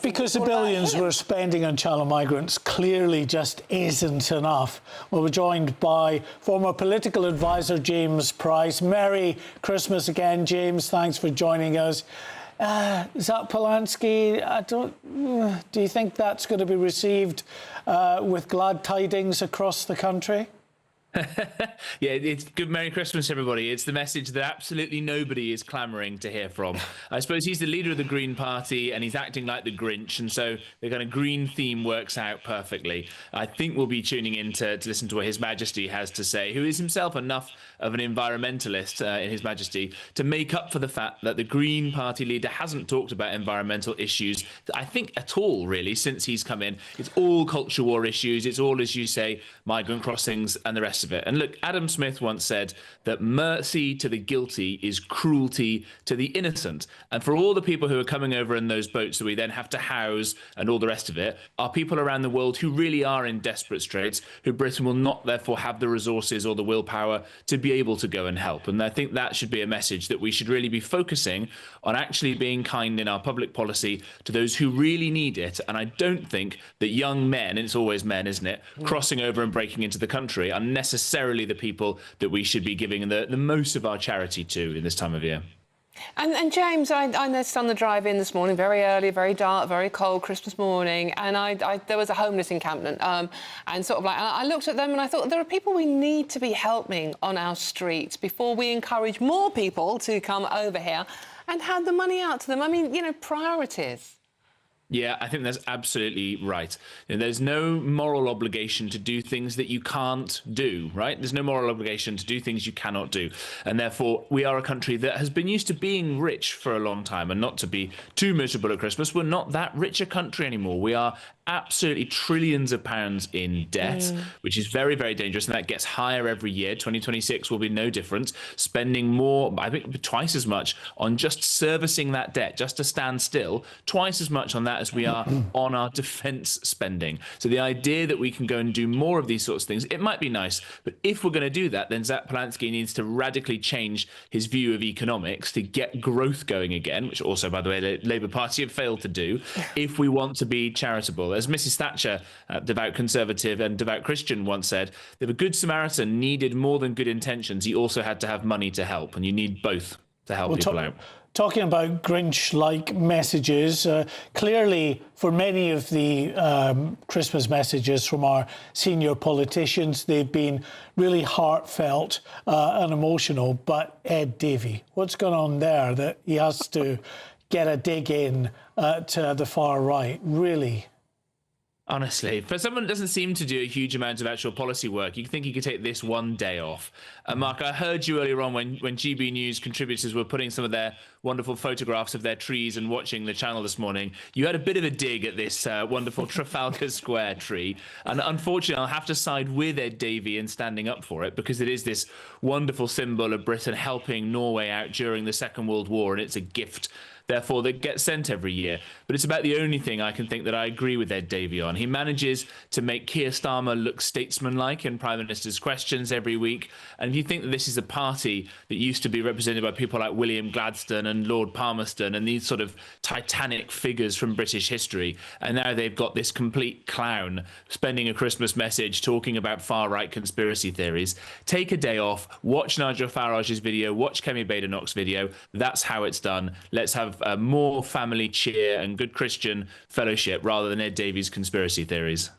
Because the billions we're spending on Channel migrants clearly just isn't enough. Well, we're joined by former political advisor James Price. Merry Christmas again, James. Thanks for joining us. Zach Polanski, do you think that's going to be received with glad tidings across the country? Yeah, it's good Merry Christmas, everybody. It's the message that absolutely nobody is clamouring to hear from. I suppose he's the leader of the Green Party and he's acting like the Grinch, and so the kind of green theme works out perfectly. I think we'll be tuning in to listen to what His Majesty has to say, who is himself enough of an environmentalist in His Majesty to make up for the fact that the Green Party leader hasn't talked about environmental issues, I think, at all, really, since he's come in. It's all culture war issues. It's all, as you say, migrant crossings and the rest of it. And look, Adam Smith once said that mercy to the guilty is cruelty to the innocent. And for all the people who are coming over in those boats that we then have to house and all the rest of it, are people around the world who really are in desperate straits, who Britain will not therefore have the resources or the willpower to be able to go and help. And I think that should be a message that we should really be focusing on, actually being kind in our public policy to those who really need it. And I don't think that young men, and it's always men, isn't it, crossing over and breaking into the country are necessarily the people that we should be giving the most of our charity to in this time of year. And James, I noticed on the drive-in this morning, very early, very dark, very cold Christmas morning, and there was a homeless encampment, and sort of like, I looked at them and I thought, there are people we need to be helping on our streets before we encourage more people to come over here and hand the money out to them. I mean, you know, priorities. Yeah, I think that's absolutely right. There's no moral obligation to do things that you can't do, right? There's no moral obligation to do things you cannot do. And therefore, we are a country that has been used to being rich for a long time, and not to be too miserable at Christmas. We're not that rich a country anymore. We are absolutely trillions of pounds in debt, which is very, very dangerous, and that gets higher every year. 2026 will be no different, spending more, I think twice as much on just servicing that debt, just to stand still, twice as much on that as we are on our defence spending. So the idea that we can go and do more of these sorts of things, it might be nice, but if we're going to do that, then Zach Polanski needs to radically change his view of economics to get growth going again, which also, by the way, the Labour Party have failed to do, if we want to be charitable. As Mrs Thatcher, devout Conservative and devout Christian, once said, if a good Samaritan needed more than good intentions, he also had to have money to help, and you need both to help people out. Talking about Grinch-like messages, clearly for many of the Christmas messages from our senior politicians, they've been really heartfelt and emotional. But Ed Davey, what's going on there that he has to get a dig in to the far right? Really? Honestly, for someone that doesn't seem to do a huge amount of actual policy work, you'd think he could take this one day off. Mark, I heard you earlier on when GB News contributors were putting some of their wonderful photographs of their trees and watching the channel this morning. You had a bit of a dig at this wonderful Trafalgar Square tree. And unfortunately, I'll have to side with Ed Davey in standing up for it, because it is this wonderful symbol of Britain helping Norway out during the Second World War, and it's a gift therefore that gets sent every year. But it's about the only thing I can think that I agree with Ed Davey on. He manages to make Keir Starmer look statesmanlike in Prime Minister's questions every week. And if you think that this is a party that used to be represented by people like William Gladstone and Lord Palmerston and these sort of titanic figures from British history, and now they've got this complete clown spending a Christmas message talking about far-right conspiracy theories, take a day off, watch Nigel Farage's video, watch Kemi Badenoch's video. That's how it's done. Let's have more family cheer and good Christian fellowship rather than Ed Davey's conspiracy theories.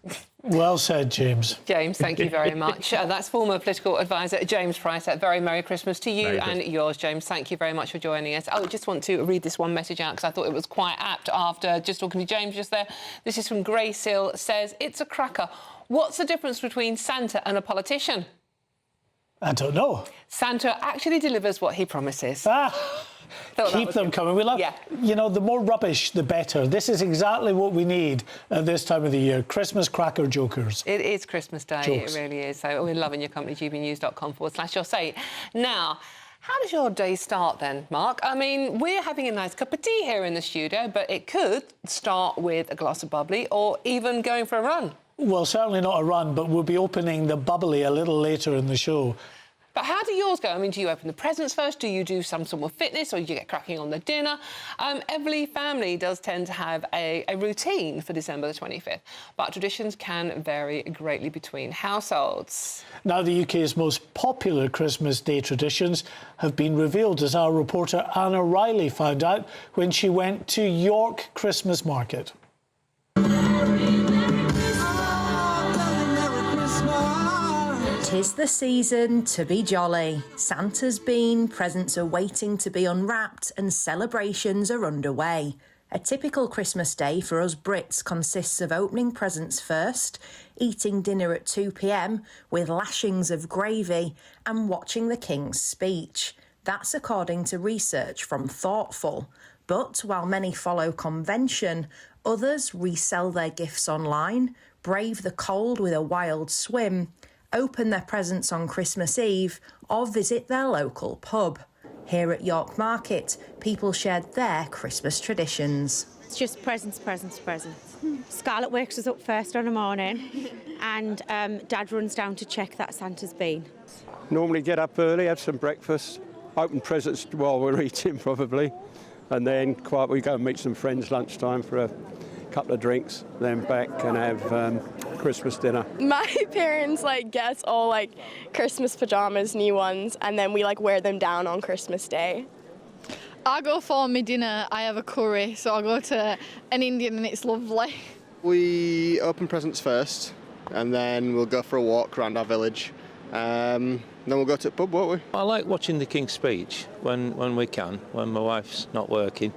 Well said, James. James, thank you very much. That's former political advisor James Price. A very Merry Christmas to you and yours, James. Thank you very much for joining us. I just want to read this one message out because I thought it was quite apt after just talking to James just there. This is from Grace Hill. Says, it's a cracker. What's the difference between Santa and a politician? I don't know. Santa actually delivers what he promises. Keep them coming. We love, you know, the more rubbish, the better. This is exactly what we need at this time of the year. Christmas cracker jokers. It is Christmas Day. Jokes. It really is. So we're loving your company, gbnews.com/your say. Now, how does your day start then, Mark? I mean, we're having a nice cup of tea here in the studio, but it could start with a glass of bubbly or even going for a run. Well, certainly not a run, but we'll be opening the bubbly a little later in the show. But how do yours go? I mean, do you open the presents first? Do you do some sort of fitness, or do you get cracking on the dinner? Every family does tend to have a routine for December the 25th, but traditions can vary greatly between households. Now, the UK's most popular Christmas Day traditions have been revealed, as our reporter Anna Riley found out when she went to York Christmas Market. 'Tis the season to be jolly. Santa's been, presents are waiting to be unwrapped, and celebrations are underway. A typical Christmas day for us Brits consists of opening presents first, eating dinner at 2 p.m. with lashings of gravy, and watching the King's speech. That's according to research from Thoughtful. But while many follow convention, others resell their gifts online, brave the cold with a wild swim, open their presents on Christmas Eve, or visit their local pub. Here at York Market, people shared their Christmas traditions. It's just presents, presents, presents. Scarlett wakes us up first on the morning and Dad runs down to check that Santa's been. Normally get up early, have some breakfast, open presents while we're eating probably, and then we go and meet some friends lunchtime for a couple of drinks, then back and have Christmas dinner. My parents get us all Christmas pajamas, new ones, and then we wear them down on Christmas Day. I go for my dinner, I have a curry, so I go to an Indian and it's lovely. We open presents first and then we'll go for a walk around our village. Then we'll go to the pub, won't we? I like watching the King's speech when we can, when my wife's not working.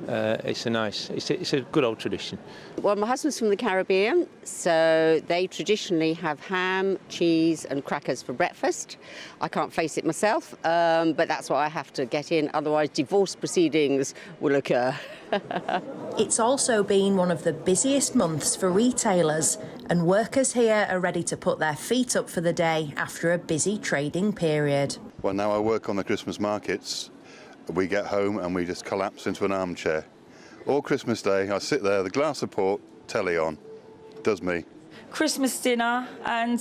It's a good old tradition. Well, my husband's from the Caribbean, so they traditionally have ham, cheese and crackers for breakfast. I can't face it myself, but that's what I have to get in, otherwise divorce proceedings will occur. It's also been one of the busiest months for retailers, and workers here are ready to put their feet up for the day after a busy trading period. Well, now I work on the Christmas markets. We get home and we just collapse into an armchair. All Christmas Day, I sit there, the glass of port, telly on. Does me. Christmas dinner and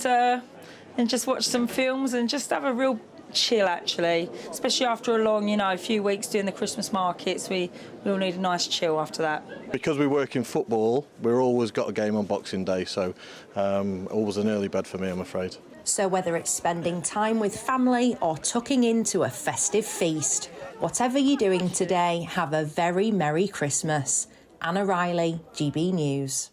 just watch some films and just have a real chill, actually, especially after a long, few weeks doing the Christmas markets. We all need a nice chill after that. Because we work in football, we've always got a game on Boxing Day, so always an early bed for me, I'm afraid. So whether it's spending time with family or tucking into a festive feast, whatever you're doing today, have a very Merry Christmas. Anna Riley, GB News.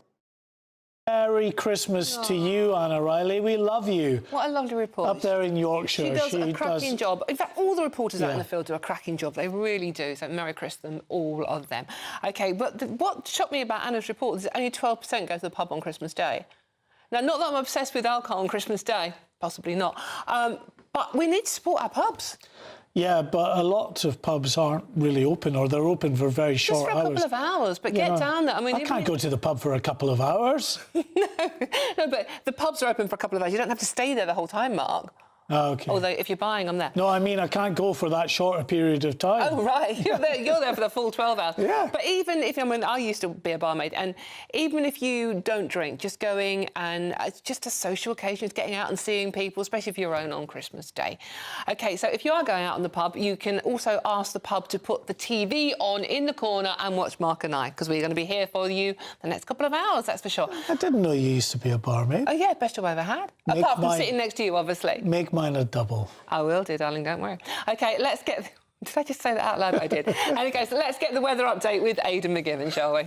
Merry Christmas to you, Anna Riley. We love you. What a lovely report. Up there in Yorkshire. She does a cracking job. In fact, all the reporters out in Yeah. the field do a cracking job. They really do. So Merry Christmas, all of them. OK, but what shocked me about Anna's report is that only 12% go to the pub on Christmas Day. Now, not that I'm obsessed with alcohol on Christmas Day. Possibly not. But we need to support our pubs. Yeah, but a lot of pubs aren't really open, or they're open for very short hours. Just for a couple of hours, but get down there. I can't go to the pub for a couple of hours. No, but the pubs are open for a couple of hours. You don't have to stay there the whole time, Mark. Oh, OK. Although, if you're buying them there. No, I mean, I can't go for that shorter period of time. Oh, right. You're there for the full 12 hours. Yeah. But even if, I used to be a barmaid, and even if you don't drink, just going and it's just a social occasion, it's getting out and seeing people, especially if you're own on Christmas Day. OK, so if you are going out in the pub, you can also ask the pub to put the TV on in the corner and watch Mark and I, because we're going to be here for you the next couple of hours, that's for sure. I didn't know you used to be a barmaid. Oh, yeah, best job I ever had. Apart from sitting next to you, obviously. Make mine a double. I will do, darling, don't worry. OK, let's get... Did I just say that out loud? I did. OK, so let's get the weather update with Aidan McGivern, shall we?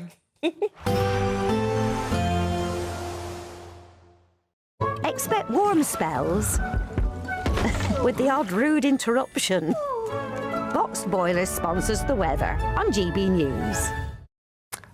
Expect warm spells with the odd rude interruption. Boxed Boilers sponsors the weather on GB News.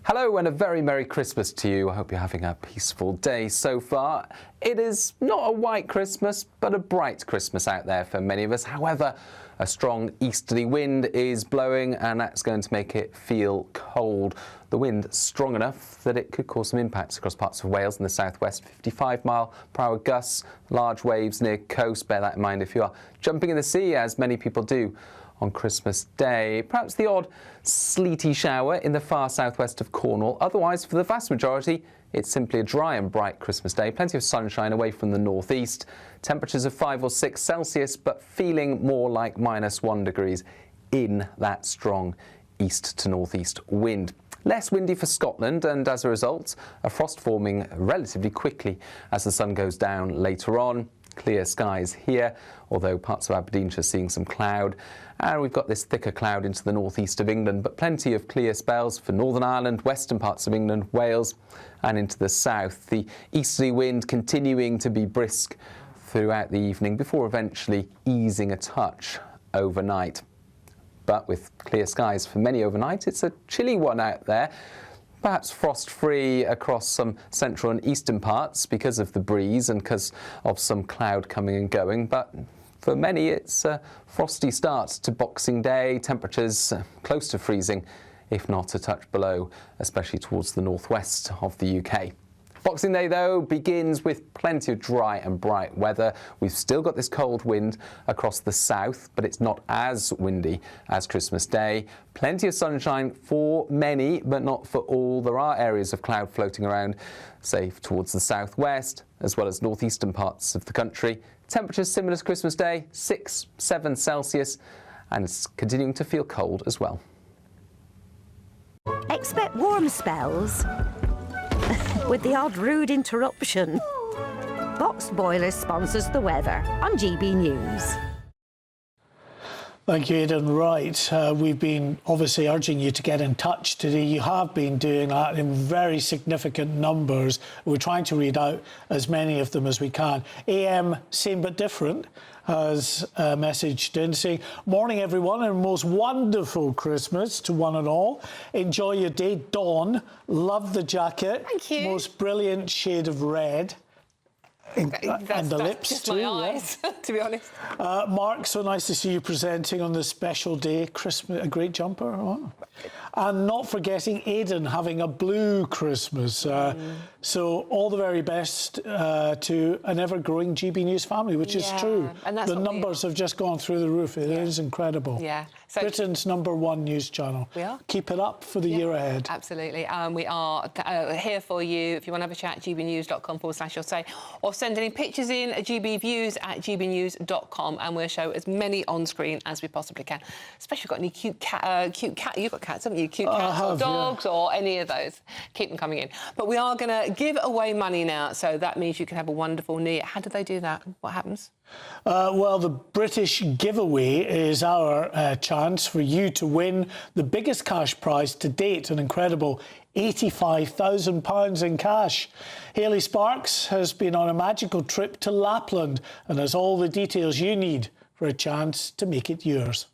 Hello and a very Merry Christmas to you. I hope you're having a peaceful day so far. It is not a white Christmas, but a bright Christmas out there for many of us. However, a strong easterly wind is blowing and that's going to make it feel cold. The wind strong enough that it could cause some impacts across parts of Wales and the southwest. 55-mile-per-hour gusts, large waves near coast. Bear that in mind if you are jumping in the sea, as many people do on Christmas Day. Perhaps the odd sleety shower in the far southwest of Cornwall. Otherwise, for the vast majority, it's simply a dry and bright Christmas day. Plenty of sunshine away from the northeast. Temperatures of 5 or 6 Celsius, but feeling more like -1 degrees in that strong east to northeast wind. Less windy for Scotland, and as a result, a frost forming relatively quickly as the sun goes down later on. Clear skies here, although parts of Aberdeenshire seeing some cloud. And we've got this thicker cloud into the northeast of England, but plenty of clear spells for Northern Ireland, western parts of England, Wales, and into the south. The easterly wind continuing to be brisk throughout the evening before eventually easing a touch overnight. But with clear skies for many overnight, it's a chilly one out there. Perhaps frost-free across some central and eastern parts because of the breeze and because of some cloud coming and going. But for many, it's a frosty start to Boxing Day. Temperatures close to freezing, if not a touch below, especially towards the northwest of the UK. Boxing Day, though, begins with plenty of dry and bright weather. We've still got this cold wind across the south, but it's not as windy as Christmas Day. Plenty of sunshine for many, but not for all. There are areas of cloud floating around, say, towards the southwest, as well as northeastern parts of the country. Temperatures similar to Christmas Day, 6, 7 Celsius, and it's continuing to feel cold as well. Expect warm spells with the odd rude interruption. Boxed Boilers sponsors the weather on GB News. Thank you, Aidan. Right, we've been obviously urging you to get in touch today. You have been doing that in very significant numbers. We're trying to read out as many of them as we can. AM, same but different, has messaged in saying, "Morning, everyone, and most wonderful Christmas to one and all. Enjoy your day. Dawn, love the jacket. Thank you. Most brilliant shade of red." And the lips just too, my yeah. eyes, to be honest. Mark, so nice to see you presenting on this special day. Christmas, a great jumper. Oh. And not forgetting Aidan having a blue Christmas. So all the very best to an ever-growing GB News family, which is true. And that's the numbers have just gone through the roof. It is incredible. Yeah. So Britain's #1 news channel. We are. Keep it up for the year ahead. Absolutely. We are here for you. If you want to have a chat, gbnews.com/you'll-say, or send any pictures in at gbviews@gbnews.com, and we'll show as many on screen as we possibly can. Especially if you've got any cute cat. You've got cats, haven't you? Cute cats or dogs or any of those. Keep them coming in. But we are going to give away money now, so that means you can have a wonderful New Year. How do they do that? What happens? Well, the British giveaway is our chance for you to win the biggest cash prize to date, an incredible £85,000 in cash. Hayley Sparks has been on a magical trip to Lapland and has all the details you need for a chance to make it yours.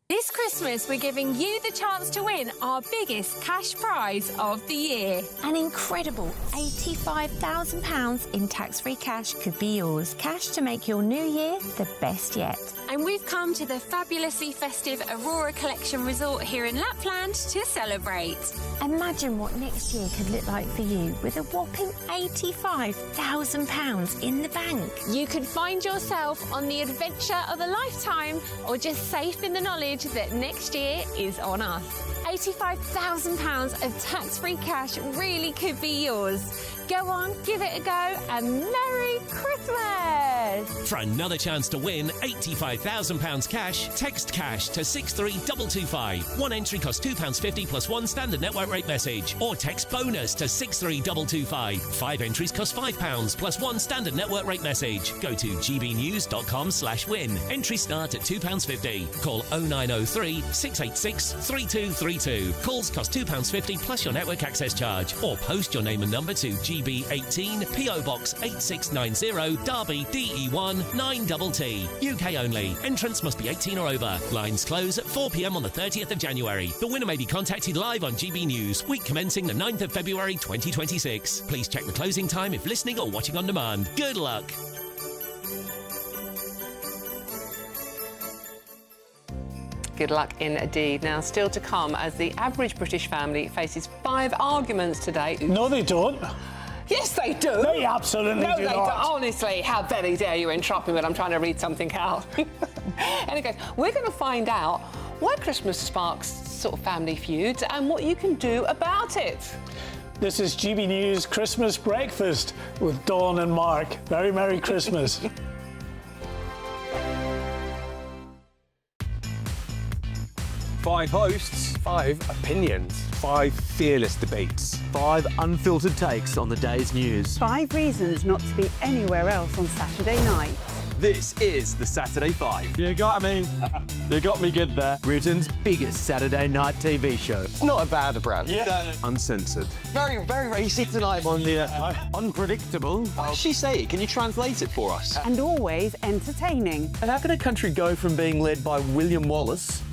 This Christmas, we're giving you the chance to win our biggest cash prize of the year. An incredible £85,000 in tax-free cash could be yours. Cash to make your new year the best yet. And we've come to the fabulously festive Aurora Collection Resort here in Lapland to celebrate. Imagine what next year could look like for you with a whopping £85,000 in the bank. You could find yourself on the adventure of a lifetime, or just safe in the knowledge that next year is on us. £85,000 of tax-free cash really could be yours. Go on, give it a go, and Merry Christmas! For another chance to win £85,000 cash, text cash to 63225. One entry costs £2.50 plus one standard network rate message. Or text bonus to 63225. 5 entries cost £5 plus one standard network rate message. Go to gbnews.com/win. Entries start at £2.50. Call 0903 686 3232. Calls cost £2.50 plus your network access charge. Or post your name and number to GB18 PO Box 8690 Derby DE1 9TT. UK only. Entrance must be 18 or over. Lines close at 4 p.m. on the 30th of January. The winner may be contacted live on GB News, week commencing the 9th of February 2026. Please check the closing time if listening or watching on demand. Good luck. Good luck indeed. Now, still to come, as the average British family faces 5 arguments today. No, they don't. Yes, they do. They absolutely no, do they not. Don't. Honestly, how very dare you interrupt me when I'm trying to read something out. Anyway, we're going to find out why Christmas sparks sort of family feuds and what you can do about it. This is GB News Christmas Breakfast with Dawn and Mark. Very Merry Christmas. 5 hosts, 5 opinions, 5 fearless debates, 5 unfiltered takes on the day's news. 5 reasons not to be anywhere else on Saturday night. This is the Saturday 5. You got me good there. Britain's biggest Saturday night TV show. It's not a bad brand. Yeah. Uncensored. Very, very, very easy tonight. On the unpredictable. What does she say? Can you translate it for us? And always entertaining. And how can a country go from being led by William Wallace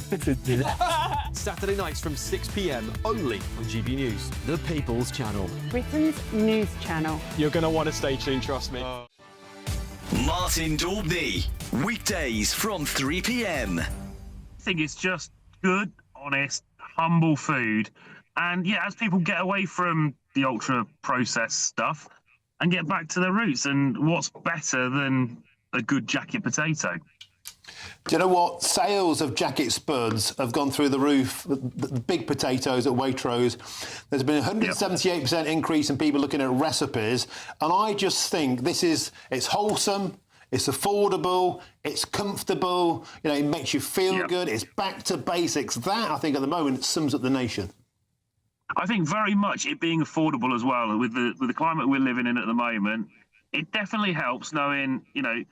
Saturday nights from 6 p.m. only on GB News, the People's Channel. Britain's news channel. You're going to want to stay tuned, trust me. Martin Daubney, weekdays from 3 p.m. I think it's just good, honest, humble food. And yeah, as people get away from the ultra-processed stuff and get back to their roots, and what's better than a good jacket potato? Do you know what? Sales of jacket spuds have gone through the roof. The big potatoes at Waitrose. There's been a 178% increase in people looking at recipes. And I just think it's wholesome, it's affordable, it's comfortable, you know, it makes you feel good, it's back to basics. That, I think, at the moment, sums up the nation. I think very much it being affordable as well. With the climate we're living in at the moment, it definitely helps knowing, you know,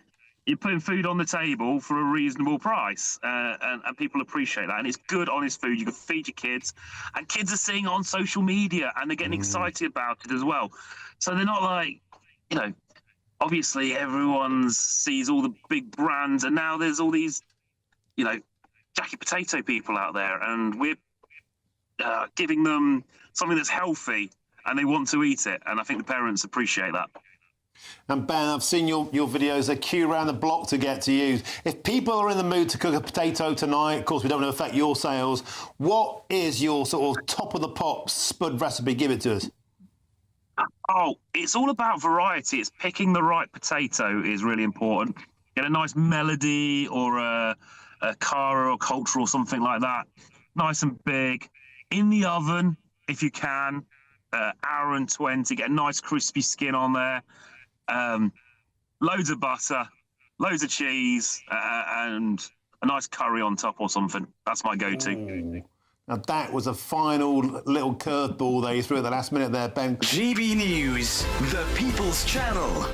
you're putting food on the table for a reasonable price, and people appreciate that. And it's good, honest food. You can feed your kids, and kids are seeing it on social media, and they're getting excited about it as well. So they're not like, you know, obviously everyone sees all the big brands, and now there's all these, you know, jacket potato people out there, and we're giving them something that's healthy, and they want to eat it. And I think the parents appreciate that. And Ben, I've seen your videos. They queue around the block to get to you. If people are in the mood to cook a potato tonight, of course, we don't want to affect your sales. What is your sort of top of the pop spud recipe? Give it to us. Oh, it's all about variety. It's picking the right potato is really important. Get a nice melody or a cara or culture or something like that. Nice and big. In the oven, if you can. Hour and 20. Get a nice crispy skin on there. Loads of butter, loads of cheese, and a nice curry on top or something. That's my go-to. Ooh. Now that was a final little curveball there you threw at the last minute there, Ben. GB News, the People's Channel.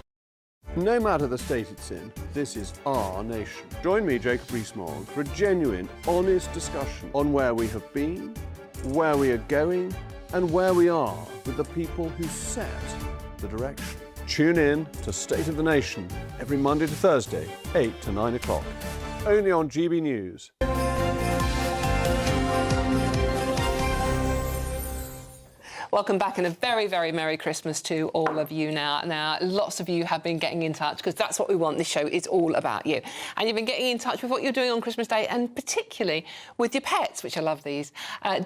No matter the state it's in, this is our nation. Join me, Jacob Rees-Mogg, for a genuine, honest discussion on where we have been, where we are going, and where we are with the people who set the direction. Tune in to State of the Nation every Monday to Thursday, 8 to 9 o'clock. Only on GB News. Welcome back and a very, very Merry Christmas to all of you now. Now, lots of you have been getting in touch because that's what we want. This show is all about you. And you've been getting in touch with what you're doing on Christmas Day and particularly with your pets, which I love these.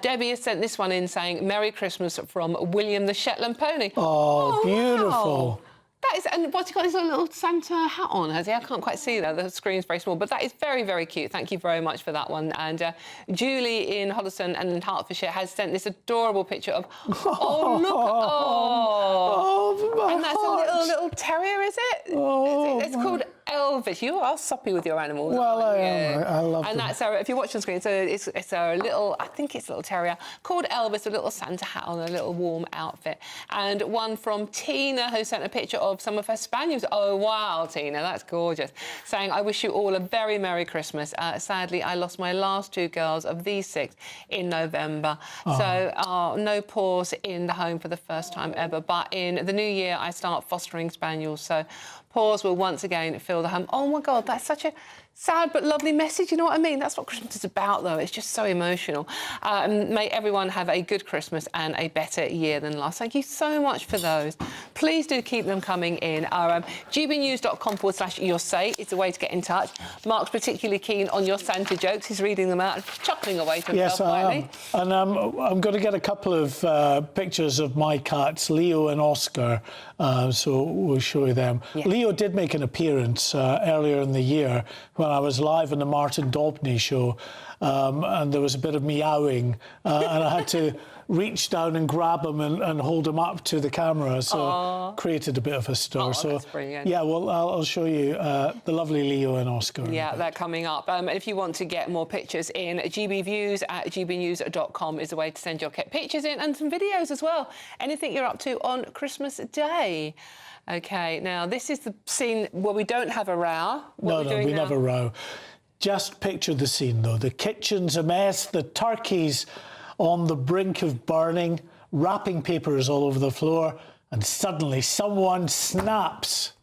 Debbie has sent this one in saying, Merry Christmas from William the Shetland Pony. Oh, beautiful. Wow. That is, and what's he got his little Santa hat on, has he? I can't quite see that. The screen's very small, but that is very, very cute. Thank you very much for that one. And Julie in Hoddesdon and in Hertfordshire has sent this adorable picture of, oh, look, oh, and that's a little terrier, is it? Oh, it's called Elvis. You are soppy with your animals. Well, I am. I love and them. that's if you watch on screen, it's a little, I think it's a little terrier called Elvis, a little Santa hat on, a little warm outfit. And one from Tina, who sent a picture of some of her spaniels. Oh, wow, Tina, that's gorgeous. Saying, I wish you all a very Merry Christmas. Sadly, I lost my last 2 girls of these 6 in November. Oh. So no paws in the home for the first time ever. But in the new year, I start fostering spaniels. So paws will once again fill the home. Oh, my God, that's such a sad but lovely message, you know what I mean? That's what Christmas is about, though. It's just so emotional. May everyone have a good Christmas and a better year than last. Thank you so much for those. Please do keep them coming in. Our gbnews.com/yoursay is the way to get in touch. Mark's particularly keen on your Santa jokes. He's reading them out and chuckling away to himself. Yes, I am. And I'm going to get a couple of pictures of my cats, Leo and Oscar, so we'll show you them. Yeah. Leo did make an appearance earlier in the year when I was live on the Martin Daubney show, and there was a bit of meowing, and I had to reach down and grab him and hold him up to the camera, so created a bit of a stir. So that's brilliant. Yeah, well, I'll show you the lovely Leo and Oscar. Yeah, they're coming up. If you want to get more pictures in, gbviews@gbnews.com is the way to send your pictures in, and some videos as well. Anything you're up to on Christmas Day. OK, now, this is the scene where we don't have a row. No, we never row. Just picture the scene, though. The kitchen's a mess, the turkey's on the brink of burning, wrapping paper is all over the floor, and suddenly someone snaps.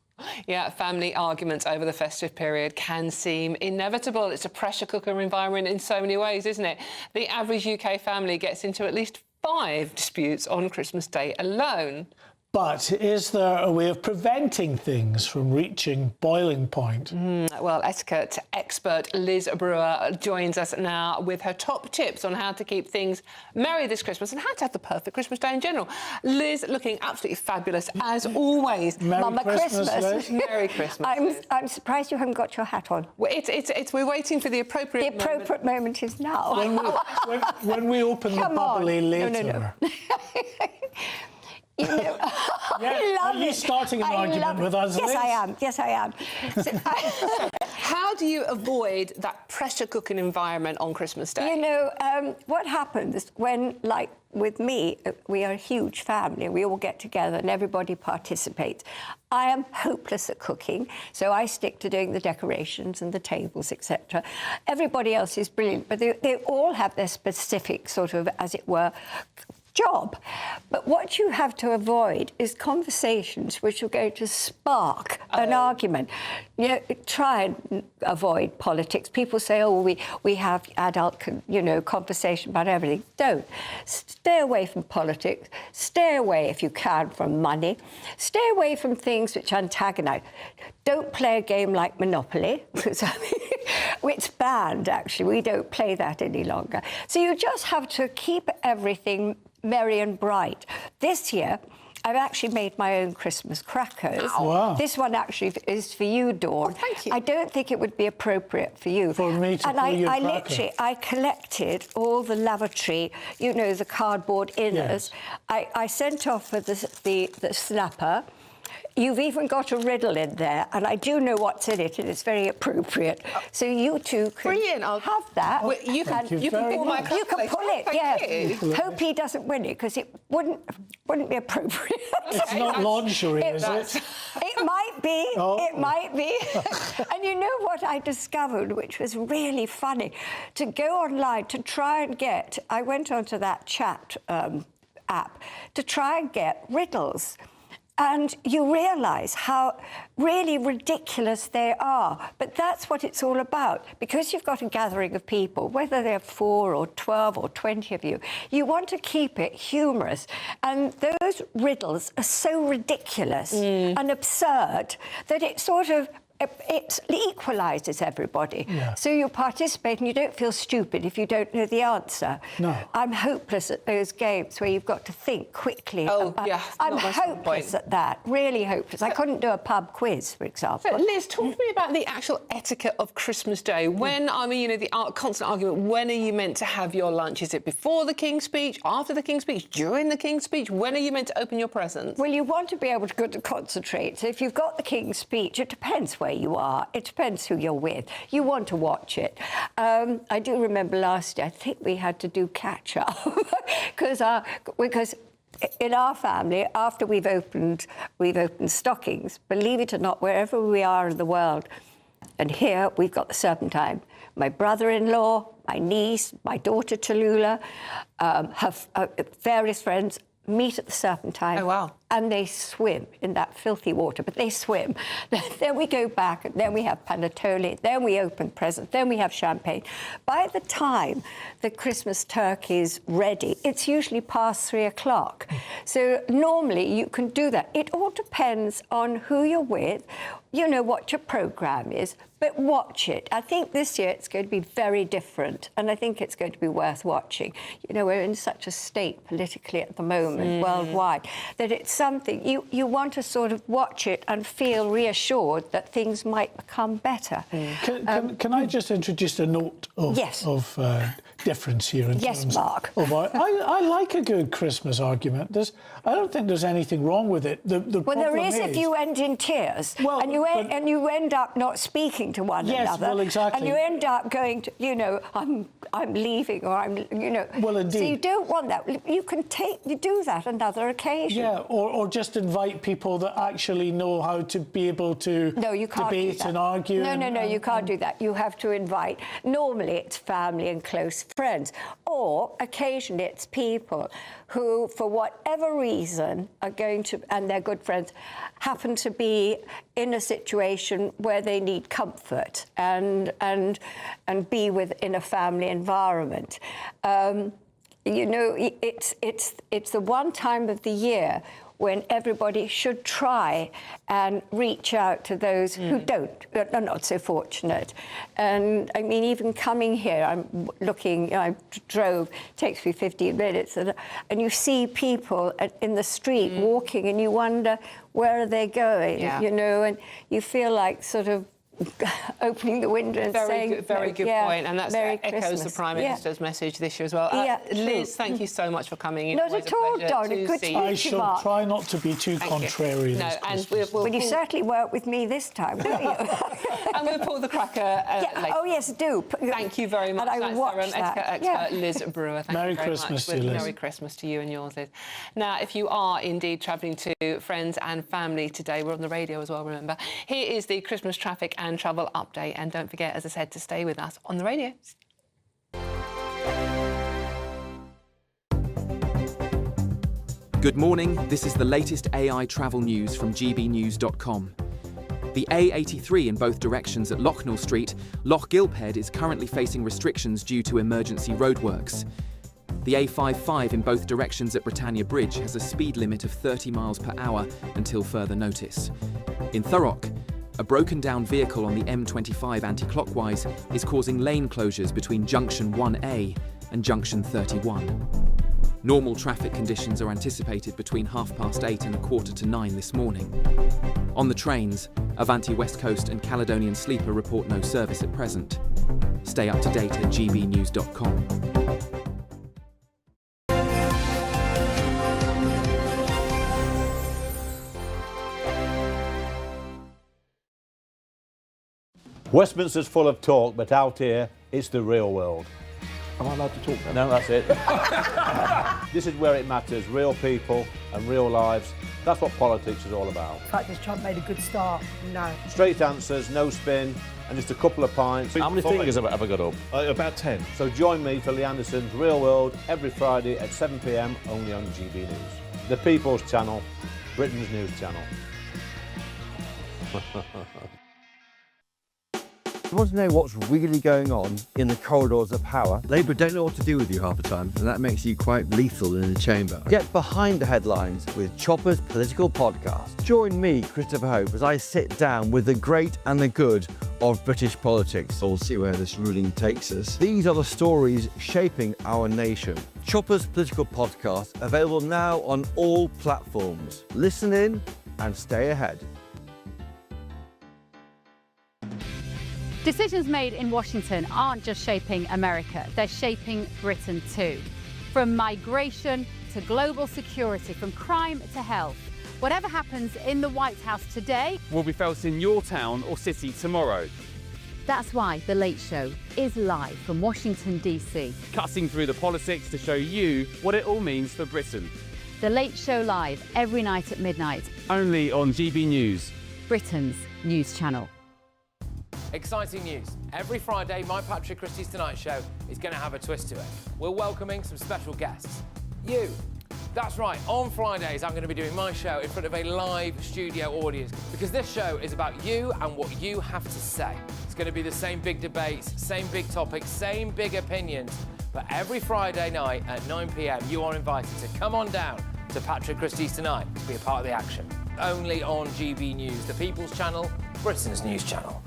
Yeah, family arguments over the festive period can seem inevitable. It's a pressure cooker environment in so many ways, isn't it? The average UK family gets into at least 5 disputes on Christmas Day alone. But is there a way of preventing things from reaching boiling point? Well, etiquette expert Liz Brewer joins us now with her top tips on how to keep things merry this Christmas and how to have the perfect Christmas day in general. Liz, looking absolutely fabulous as always. Merry Christmas. Merry Christmas. I'm surprised you haven't got your hat on. Well, we're waiting for the appropriate moment. The appropriate moment is now. When we open the bubbly later. No. You know, Are you starting an argument with us? Yes, I am. How do you avoid that pressure cooking environment on Christmas Day? You know, what happens when, like with me, we are a huge family and we all get together and everybody participates. I am hopeless at cooking, so I stick to doing the decorations and the tables, etc. Everybody else is brilliant, but they all have their specific sort of, as it were, job. But what you have to avoid is conversations which are going to spark an argument. You know, try and avoid politics. People say, oh, we have adult, conversation about everything. Don't. Stay away from politics. Stay away, if you can, from money. Stay away from things which antagonise. Don't play a game like Monopoly, because it's banned, actually. We don't play that any longer. So you just have to keep everything merry and bright. This year, I've actually made my own Christmas crackers. Wow. This one actually is for you, Dawn. Oh, thank you. I don't think it would be appropriate for you. For me to and pull your cracker. literally, I collected all the lavatory, the cardboard inners. Yes. I sent off for the snapper. You've even got a riddle in there, and I do know what's in it, and it's very appropriate. So you two can Brilliant. I'll have that. Well, you can pull my You can pull it, Thank you. Hope he doesn't win it, because it wouldn't be appropriate. It's not lingerie, is it? It might be. Oh. It might be. And you know what I discovered, which was really funny? To go online to try and get... I went onto that chat app to try and get riddles. And you realise how really ridiculous they are. But that's what it's all about. Because you've got a gathering of people, whether they're 4 or 12 or 20 of you, you want to keep it humorous. And those riddles are so ridiculous and absurd that it sort of... It equalises everybody. Yeah. So you participate and you don't feel stupid if you don't know the answer. No. I'm hopeless at those games where you've got to think quickly. Oh, yeah. I'm not my strong hopeless point. at that, really hopeless. I couldn't do a pub quiz, for example. But Liz, talk to me about the actual etiquette of Christmas Day. When, the constant argument, when are you meant to have your lunch? Is it before the King's Speech, after the King's Speech, during the King's Speech? When are you meant to open your presents? Well, you want to be able to concentrate. So if you've got the King's Speech, it depends where you are. It depends who you're with. You want to watch it. I do remember last year, I think we had to do catch-up because in our family, after we've opened stockings, believe it or not, wherever we are in the world, and here we've got the Serpentine. My brother-in-law, my niece, my daughter Tallulah, various friends meet at the Serpentine. Oh, wow. And they swim in that filthy water, but they swim. Then we go back, and then we have panettone, then we open presents, then we have champagne. By the time the Christmas turkey's ready, it's usually past 3 o'clock. So normally you can do that. It all depends on who you're with, what your programme is, but watch it. I think this year it's going to be very different, and I think it's going to be worth watching. We're in such a state politically at the moment, worldwide, that it's something you want to sort of watch it and feel reassured that things might become better. Can I just introduce a note of difference here? Yes, Mark. I like a good Christmas argument. I don't think there's anything wrong with it. Well, there is if you end in tears, and you end up not speaking to one another. Yes, well, exactly. And you end up going to, I'm leaving, or I'm, Well, indeed. So you don't want that. You do that another occasion. Yeah, or just invite people that actually know how to be able to debate and argue. No, you can't do that. You have to invite. Normally, it's family and close friends, or occasionally it's people who, for whatever reason, are going to, and they're good friends, happen to be in a situation where they need comfort and be within a family environment. It's the one time of the year when everybody should try and reach out to those who are not so fortunate. And I mean, even coming here, I drove, takes me 15 minutes, and you see people in the street walking, and you wonder, where are they going? And you feel like sort of opening the window and saying... Very good point, and that Merry echoes Christmas. the Prime Minister's message this year as well. Liz, thank you so much for coming in. Not at all, Donna. Good to meet you, I shall Mark. try not to be too contrary. No, and well, you certainly work with me this time, won't you? And we'll pull the cracker later. Oh, yes, do. Thank you very much. And I will watch that. Etiquette expert Liz Brewer. Thank Merry you very Christmas much. to you, Liz. Merry Christmas to you and yours, Liz. Now, if you are indeed travelling to friends and family today, we're on the radio as well, remember. Here is the Christmas traffic and travel update. And don't forget, as I said, to stay with us on the radio. Good morning, this is the latest AI travel news from gbnews.com. The A83 in both directions at Locknell Street, Loch Gilphead is currently facing restrictions due to emergency roadworks. The A55 in both directions at Britannia Bridge has a speed limit of 30 miles per hour until further notice. In Thurrock, a broken down vehicle on the M25 anti-clockwise is causing lane closures between junction 1A and junction 31. Normal traffic conditions are anticipated between 8:30 and 8:45 this morning. On the trains, Avanti West Coast and Caledonian Sleeper report no service at present. Stay up to date at gbnews.com. Westminster's full of talk, but out here, it's the real world. Am I allowed to talk then? No, that's it. This is where it matters, real people and real lives. That's what politics is all about. The fact is Trump made a good start. No. Straight answers, no spin, and just a couple of pints. How many fingers have I got up? About 10. So join me for Lee Anderson's Real World every Friday at 7 p.m. only on GB News. The People's Channel, Britain's news channel. You want to know what's really going on in the corridors of power? Labour don't know what to do with you half the time, and that makes you quite lethal in the chamber. Get behind the headlines with Chopper's Political Podcast. Join me, Christopher Hope, as I sit down with the great and the good of British politics. We'll see where this ruling takes us. These are the stories shaping our nation. Chopper's Political Podcast, available now on all platforms. Listen in and stay ahead. Decisions made in Washington aren't just shaping America, they're shaping Britain too. From migration to global security, from crime to health. Whatever happens in the White House today will be felt in your town or city tomorrow. That's why The Late Show is live from Washington, D.C. Cutting through the politics to show you what it all means for Britain. The Late Show live every night at midnight. Only on GB News, Britain's news channel. Exciting news. Every Friday, my Patrick Christie's Tonight Show is going to have a twist to it. We're welcoming some special guests. You. That's right, on Fridays I'm going to be doing my show in front of a live studio audience because this show is about you and what you have to say. It's going to be the same big debates, same big topics, same big opinions. But every Friday night at 9 p.m, you are invited to come on down to Patrick Christie's Tonight to be a part of the action. Only on GB News, the People's Channel, Britain's news channel.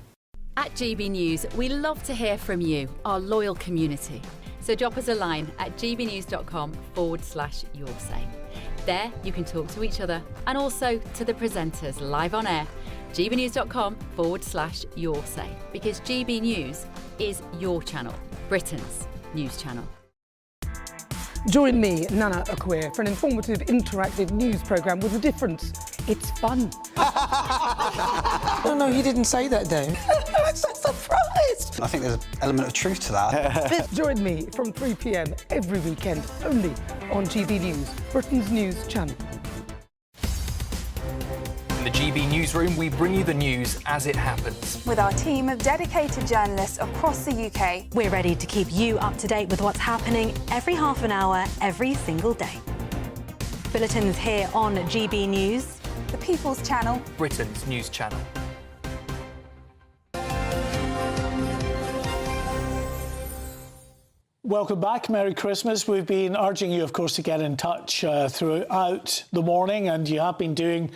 At GB News, we love to hear from you, our loyal community. So drop us a line at gbnews.com/your say. There you can talk to each other and also to the presenters live on air. gbnews.com/your say, because GB News is your channel, Britain's news channel. Join me, Nana Akwe, for an informative, interactive news programme with a difference. It's fun. No, he didn't say that, Dave. I'm so surprised. I think there's an element of truth to that. Join me from 3 p.m. every weekend, only on GB News, Britain's news channel. In the GB Newsroom, we bring you the news as it happens. With our team of dedicated journalists across the UK, we're ready to keep you up to date with what's happening every half an hour, every single day. Bulletins here on GB News, the People's Channel, Britain's news channel. Welcome back. Merry Christmas. We've been urging you, of course, to get in touch throughout the morning, and you have been doing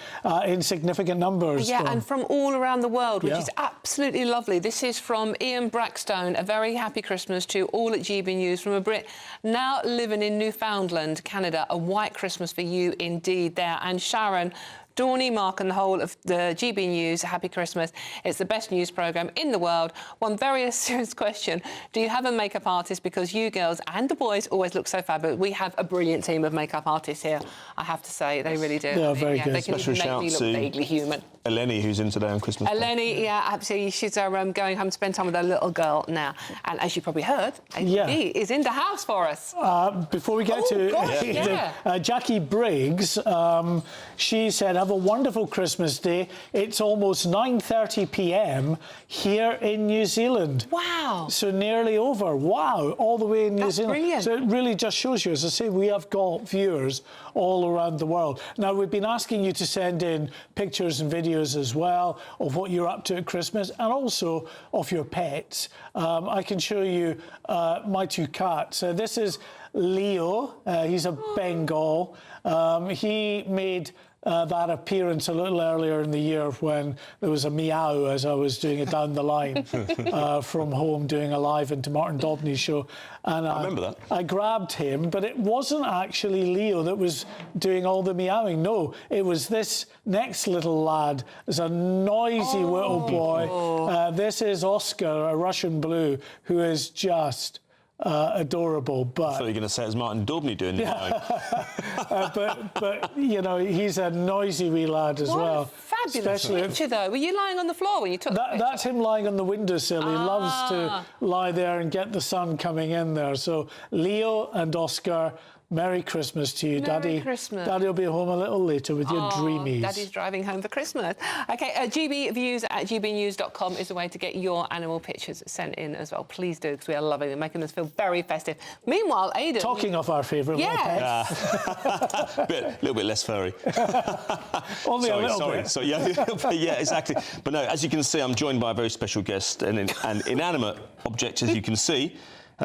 in significant numbers. Yeah, and from all around the world, which Yeah. is absolutely lovely. This is from Ian Brackstone. A very happy Christmas to all at GB News from a Brit now living in Newfoundland, Canada. A white Christmas for you indeed there. And Sharon, Dawny, Mark and the whole of the GB News, happy Christmas. It's the best news programme in the world. One very serious question. Do you have a makeup artist? Because you girls and the boys always look so fabulous. We have a brilliant team of makeup artists here, I have to say. They really do. They are very good. They can even make me look vaguely human. Eleni, who's in today on Christmas Day. Eleni, yeah, absolutely. She's going home to spend time with her little girl now. And as you probably heard, ATV is in the house for us. Before we get to Jackie Briggs, she said, have a wonderful Christmas day. It's almost 9:30 p.m. here in New Zealand. Wow. So nearly over. Wow. All the way in New Zealand. Brilliant. So it really just shows you, as I say, we have got viewers all around the world. Now, we've been asking you to send in pictures and videos as well of what you're up to at Christmas and also of your pets. I can show you my two cats. This is Leo. He's a Bengal. He made that appearance a little earlier in the year when there was a meow as I was doing it down the line from home, doing a live into Martin Dobney's show. And I remember that. I grabbed him, but it wasn't actually Leo that was doing all the meowing. No, it was this next little lad. It's a noisy little boy. This is Oscar, a Russian blue, who is just adorable. But I thought you were going to say it was Martin Daubney doing the but you know, he's a noisy wee lad as well. Fabulous picture, though. Were you lying on the floor when you took that? That's him lying on the windowsill. He loves to lie there and get the sun coming in there. So Leo and Oscar, Merry Christmas to you, Daddy. Merry Christmas. Daddy will be home a little later with your dreamies. Daddy's driving home for Christmas. OK, gbviews@gbnews.com is the way to get your animal pictures sent in as well. Please do, because we are loving them, making us feel very festive. Meanwhile, Aidan... Talking of our favourite little pets. A little bit less furry. Only a little bit. So, yeah, exactly. But no, as you can see, I'm joined by a very special guest, an inanimate object, as you can see.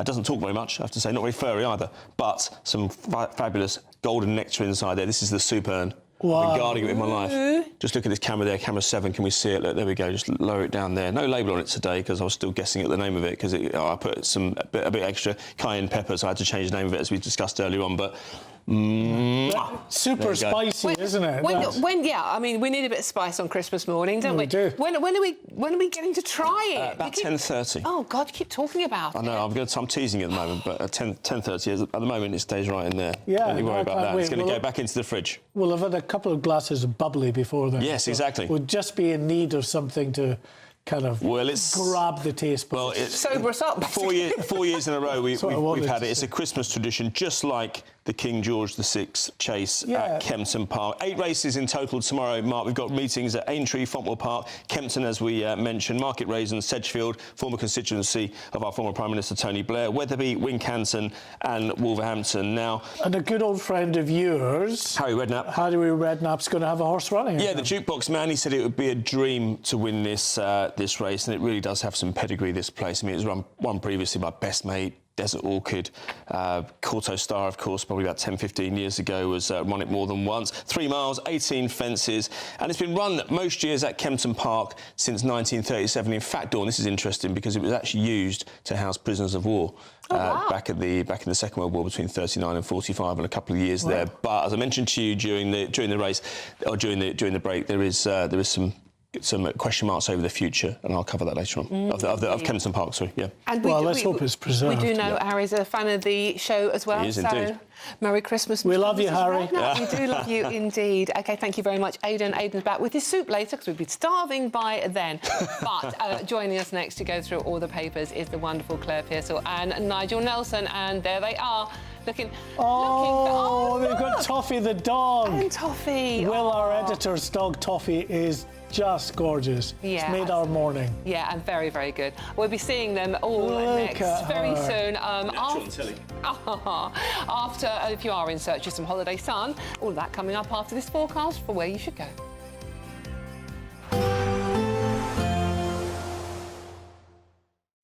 Doesn't talk very much, I have to say, not very furry either, but some fabulous golden nectar inside there. This is the soup urn. Wow. I've been guarding it with my life. Just look at this camera there, camera 7, can we see it? Look, there we go, just lower it down there. No label on it today, because I was still guessing at the name of it, because I put a bit extra cayenne pepper, so I had to change the name of it, as we discussed earlier on, but... Super spicy, isn't it? I mean, we need a bit of spice on Christmas morning, don't we? do. When are we getting to try it? About 10:30. Oh God, you keep talking about it. I know, I'm teasing at the moment, but at 10:30 at the moment it stays right in there. Yeah, don't you worry about that. Wait. It's going to go back into the fridge. We'll have had a couple of glasses of bubbly before then. Yes, exactly. We'll just be in need of something to kind of grab the taste buds. Well, it's sober us up. 4 years in a row we've had it. It's a Christmas tradition, just like the King George VI chase at Kempton Park. 8 races in total tomorrow, Mark. We've got meetings at Aintree, Fontwell Park, Kempton, as we mentioned, Market Raisins, Sedgefield, former constituency of our former Prime Minister Tony Blair, Wetherby, Wincanton and Wolverhampton. Now, and a good old friend of yours, Harry Redknapp. Harry Redknapp's going to have a horse running. Yeah, the jukebox man. He said it would be a dream to win this this race, and it really does have some pedigree, this place. I mean, it was run previously by Best Mate, Desert Orchid, Corto Star, of course, probably about 10-15 years ago, was run it more than once. 3 miles, 18 fences, and it's been run most years at Kempton Park since 1937. In fact, Dawn, this is interesting because it was actually used to house prisoners of war back in the Second World War between 39 and 45, and a couple of years there. But as I mentioned to you during the race or during the break, there is some question marks over the future, and I'll cover that later on, of Kempton Park, sorry, yeah. And let's hope it's preserved. We do know Harry's a fan of the show as well. He is indeed. Merry Christmas. We love you, Harry. We do love you indeed. OK, thank you very much, Aidan. Aidan's back with his soup later, because we'd be starving by then. But joining us next to go through all the papers is the wonderful Claire Pearsall and Nigel Nelson, and there they are. They've got Toffee the dog. And Toffee. Will, our editor's dog, Toffee, is just gorgeous. Yeah. It's made our morning. Yeah, and very, very good. We'll be seeing them all next very soon. After, if you are in search of some holiday sun, all of that coming up after this forecast for where you should go.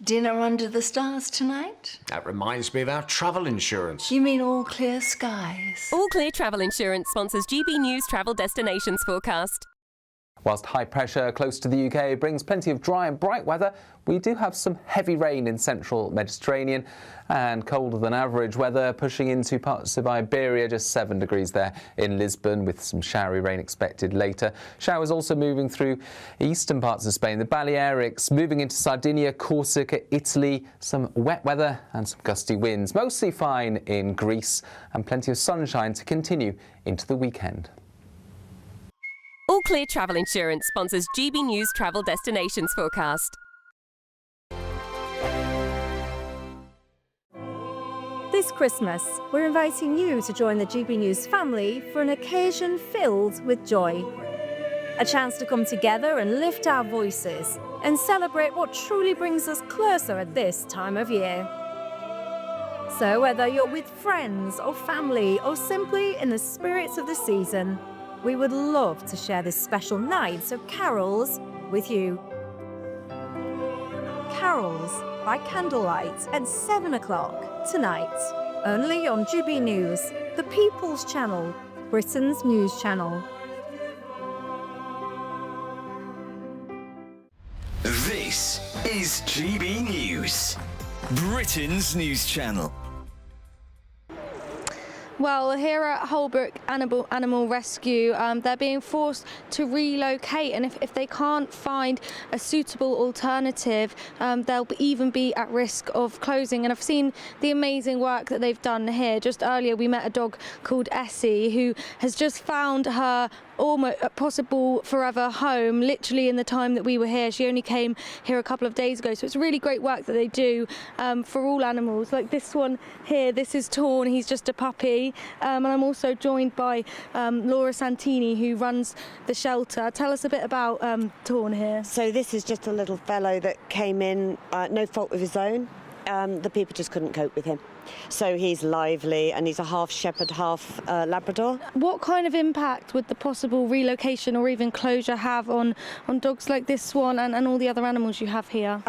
Dinner under the stars tonight? That reminds me of our travel insurance. You mean All Clear Skies? All Clear Travel Insurance sponsors GB News Travel Destinations forecast. Whilst high pressure close to the UK brings plenty of dry and bright weather, we do have some heavy rain in central Mediterranean and colder than average weather pushing into parts of Iberia, just 7 degrees there in Lisbon, with some showery rain expected later. Showers also moving through eastern parts of Spain, the Balearics, moving into Sardinia, Corsica, Italy, some wet weather and some gusty winds. Mostly fine in Greece and plenty of sunshine to continue into the weekend. All Clear Travel Insurance sponsors GB News Travel Destinations Forecast. This Christmas, we're inviting you to join the GB News family for an occasion filled with joy. A chance to come together and lift our voices and celebrate what truly brings us closer at this time of year. So whether you're with friends or family or simply in the spirits of the season, we would love to share this special night of carols with you. Carols by candlelight at 7 o'clock tonight, only on GB News, the People's Channel, Britain's news channel. This is GB News, Britain's news channel. Well, here at Holbrook Animal Rescue, they're being forced to relocate, and if they can't find a suitable alternative, they'll even be at risk of closing. And I've seen the amazing work that they've done here. Just earlier we met a dog called Essie who has just found her almost possible forever home literally in the time that we were here. She only came here a couple of days ago, so it's really great work that they do for all animals. Like this one here, this is Torn, he's just a puppy, and I'm also joined by Laura Santini, who runs the shelter. Tell us a bit about Torn here. So this is just a little fellow that came in, no fault of his own. The people just couldn't cope with him. So he's lively and he's a half shepherd, half Labrador. What kind of impact would the possible relocation or even closure have on dogs like this one and all the other animals you have here?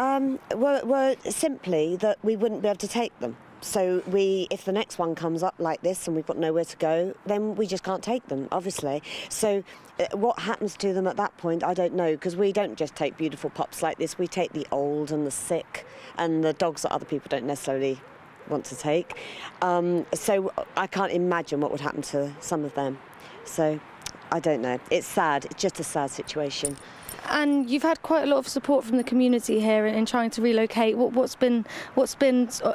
Well, simply that we wouldn't be able to take them. So if the next one comes up like this and we've got nowhere to go, then we just can't take them, obviously. So what happens to them at that point, I don't know, because we don't just take beautiful pups like this. We take the old and the sick and the dogs that other people don't necessarily want to take. So I can't imagine what would happen to some of them. So I don't know. It's sad. It's just a sad situation. And you've had quite a lot of support from the community here in trying to relocate. What's been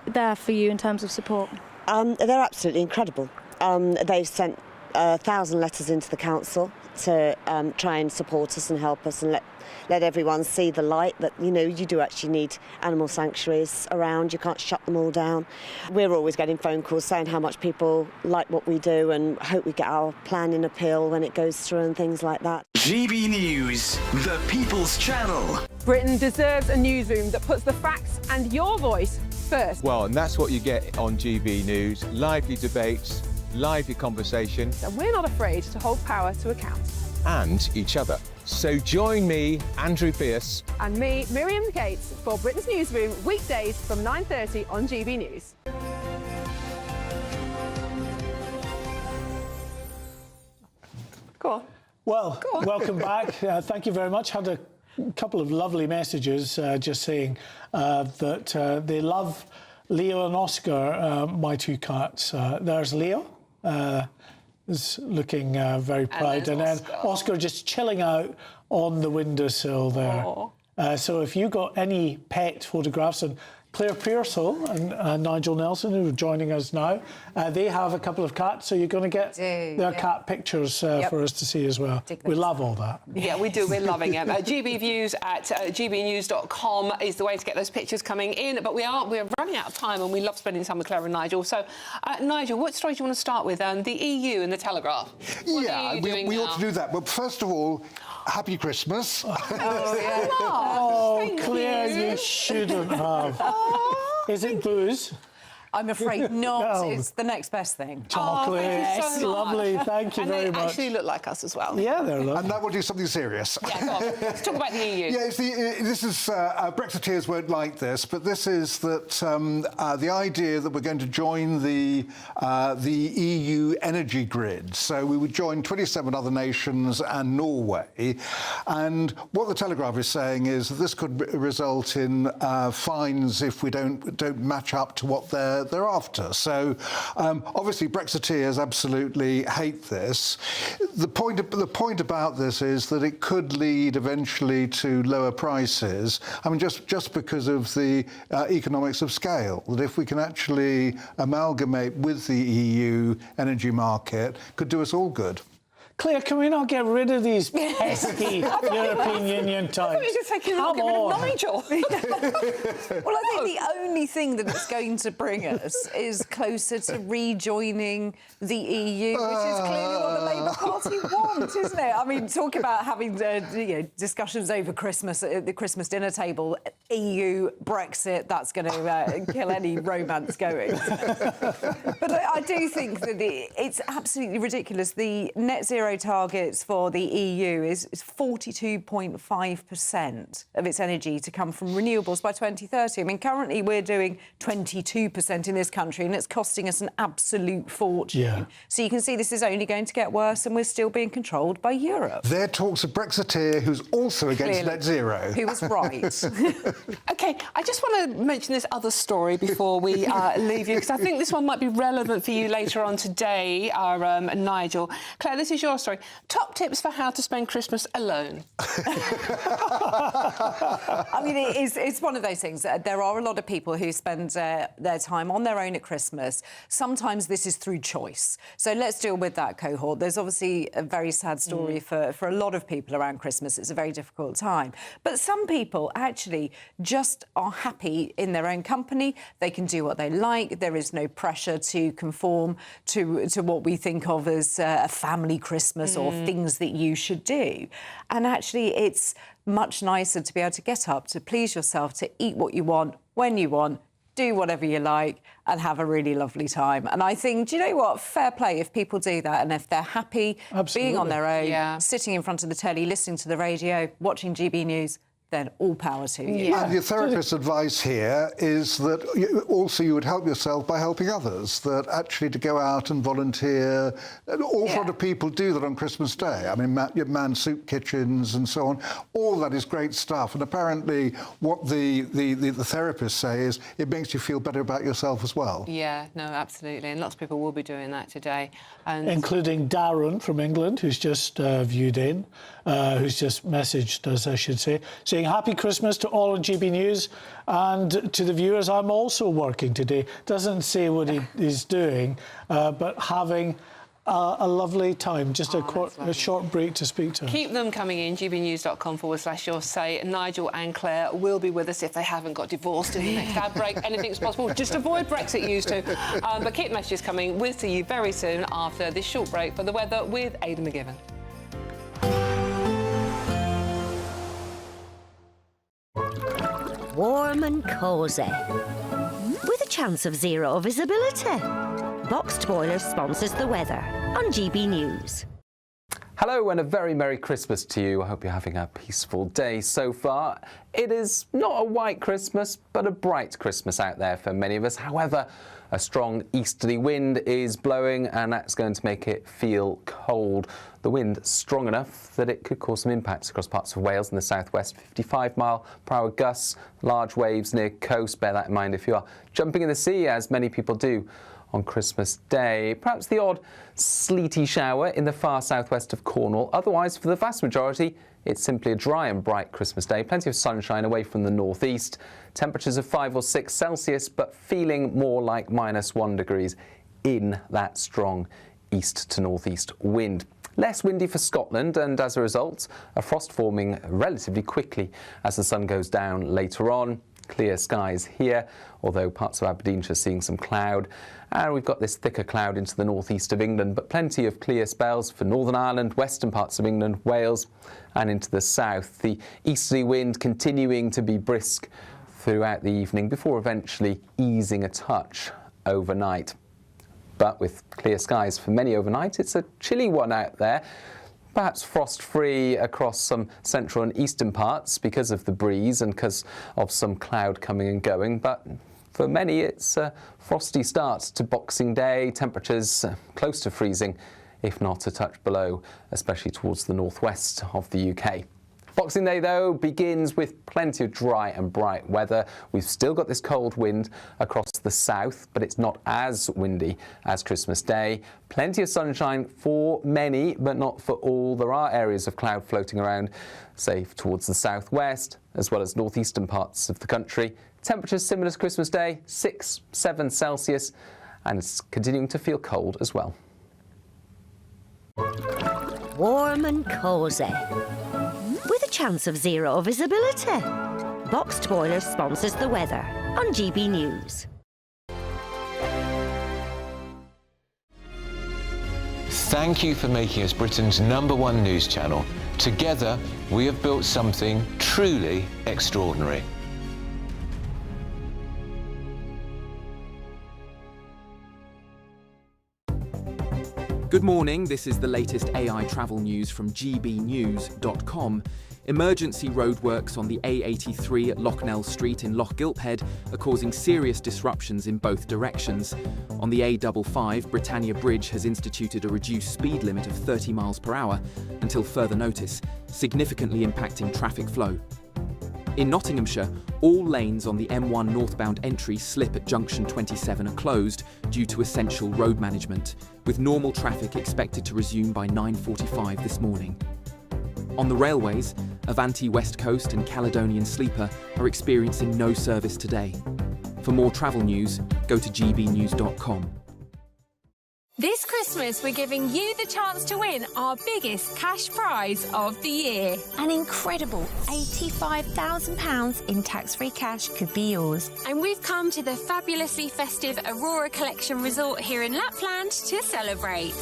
there for you in terms of support? They're absolutely incredible. They've sent 1,000 letters into the council to try and support us and help us and let everyone see the light that, you know, you do actually need animal sanctuaries around. You can't shut them all down. We're always getting phone calls saying how much people like what we do and hope we get our planning appeal when it goes through and things like that. GB News, the People's Channel. Britain deserves a newsroom that puts the facts and your voice first. Well, and that's what you get on GB News. Lively debates, lively conversation. And we're not afraid to hold power to account. And each other. So join me, Andrew Pierce. And me, Miriam Gates, for Britain's Newsroom, weekdays from 9:30 on GB News. Go on. Well, welcome back. Thank you very much. Had a couple of lovely messages just saying that they love Leo and Oscar, my two cats. There's Leo. Is looking very proud, and then Oscar just chilling out on the windowsill there. So if you got any pet photographs, and Claire Pearsall and Nigel Nelson, who are joining us now, they have a couple of cats, so you're going to get their cat pictures for us to see as well. We love all that. Yeah, we do. We're loving it. GB Views at gbnews.com is the way to get those pictures coming in. But we're running out of time, and we love spending time with Claire and Nigel. So, Nigel, what story do you want to start with? The EU and the Telegraph. We ought to do that. But first of all, Happy Christmas. Oh, Claire, you shouldn't have. Is it booze? I'm afraid not. No. It's the next best thing. Chocolate. Thank you so Lovely. Thank you very much. They actually look like us as well. Yeah, they're lovely. And now we'll do something serious. Yeah, go on. Let's talk about the EU. Yeah, this is Brexiteers won't like this, but this is that the idea that we're going to join the EU energy grid. So we would join 27 other nations and Norway. And what the Telegraph is saying is that this could result in fines if we don't match up to what they're after. So obviously Brexiteers absolutely hate this. The point about this is that it could lead eventually to lower prices. I mean, just because of the economics of scale, that if we can actually amalgamate with the EU energy market, could do us all good. Claire, can we not get rid of these pesky European Union types? I thought you were just saying, can we not get rid of Nigel? Well, I think the only thing that it's going to bring us is closer to rejoining the EU, which is clearly what the Labour Party want, isn't it? I mean, talk about having discussions over Christmas at the Christmas dinner table, EU, Brexit, that's going to kill any romance going. But I do think that it's absolutely ridiculous. The net zero targets for the EU is 42.5% of its energy to come from renewables by 2030. I mean, currently we're doing 22% in this country, and it's costing us an absolute fortune. Yeah. So you can see this is only going to get worse, and we're still being controlled by Europe. There talks a Brexiteer who's also against Clearly. net zero. Who was right. OK, I just want to mention this other story before we leave you, because I think this one might be relevant for you later on today, Nigel. Claire, this is your story. Top tips for how to spend Christmas alone. I mean, it's one of those things. There are a lot of people who spend their time on their own at Christmas. Sometimes this is through choice. So let's deal with that cohort. There's obviously a very sad story for a lot of people around Christmas. It's a very difficult time. But some people actually just are happy in their own company. They can do what they like. There is no pressure to conform to what we think of as a family Christmas or things that you should do. And actually, it's much nicer to be able to get up, to please yourself, to eat what you want, when you want, do whatever you like, and have a really lovely time. And I think, do you know what? Fair play if people do that, and if they're happy being on their own, sitting in front of the telly, listening to the radio, watching GB News, then all power to you. And your therapist's advice here is that you would help yourself by helping others, that actually to go out and volunteer. An awful lot of people do that on Christmas Day. I mean, man soup kitchens and so on. All that is great stuff. And apparently what the therapists say is it makes you feel better about yourself as well. Yeah, no, absolutely. And lots of people will be doing that today. And including Darren from England, who's just viewed in, who's just messaged us, I should say, saying Happy Christmas to all on GB News, and to the viewers, I'm also working today. Doesn't say what he's doing, but having a lovely time, just a short break to speak to us. keep them coming in, gbnews.com/your say. Nigel and Claire will be with us if they haven't got divorced in the next ad break. Anything's possible. Just avoid Brexit, used to. But keep messages coming. We'll see you very soon after this short break for the weather with Aidan McGivern. Warm and cosy, with a chance of zero visibility. Boxed Boilers sponsors the weather on GB News. Hello and a very Merry Christmas to you. I hope you're having a peaceful day so far. It is not a white Christmas, but a bright Christmas out there for many of us. However, a strong easterly wind is blowing, and that's going to make it feel cold. The wind strong enough that it could cause some impacts across parts of Wales and the southwest. 55-mile-per-hour gusts, large waves near coast. Bear that in mind if you are jumping in the sea, as many people do on Christmas Day. Perhaps the odd sleety shower in the far southwest of Cornwall. Otherwise, for the vast majority, it's simply a dry and bright Christmas day. Plenty of sunshine away from the northeast. Temperatures of 5 or 6 Celsius, but feeling more like -1 degrees in that strong east to northeast wind. Less windy for Scotland, and as a result, a frost forming relatively quickly as the sun goes down later on. Clear skies here, although parts of Aberdeenshire seeing some cloud. And we've got this thicker cloud into the northeast of England, but plenty of clear spells for Northern Ireland, western parts of England, Wales, and into the south. The easterly wind continuing to be brisk throughout the evening before eventually easing a touch overnight. But with clear skies for many overnight, it's a chilly one out there. Perhaps frost-free across some central and eastern parts because of the breeze and because of some cloud coming and going. But for many, it's a frosty start to Boxing Day. Temperatures close to freezing, if not a touch below, especially towards the northwest of the UK. Boxing Day, though, begins with plenty of dry and bright weather. We've still got this cold wind across the south, but it's not as windy as Christmas Day. Plenty of sunshine for many, but not for all. There are areas of cloud floating around, say, towards the southwest, as well as northeastern parts of the country. Temperatures similar to Christmas Day, 6, 7 Celsius, and it's continuing to feel cold as well. warm and cosy, with a chance of zero visibility. Boxed Boilers sponsors the weather on GB News. Thank you for making us Britain's #1 news channel. Together, we have built something truly extraordinary. Good morning, this is the latest AI travel news from gbnews.com. Emergency roadworks on the A83 at Locknell Street in Loch Gilphead are causing serious disruptions in both directions. On the A55, Britannia Bridge has instituted a reduced speed limit of 30 miles per hour until further notice, significantly impacting traffic flow. In Nottinghamshire, all lanes on the M1 northbound entry slip at junction 27 are closed due to essential road management, with normal traffic expected to resume by 9:45 this morning. On the railways, Avanti West Coast and Caledonian Sleeper are experiencing no service today. For more travel news, go to gbnews.com. This Christmas, we're giving you the chance to win our biggest cash prize of the year. An incredible £85,000 in tax-free cash could be yours. And we've come to the fabulously festive Aurora Collection Resort here in Lapland to celebrate.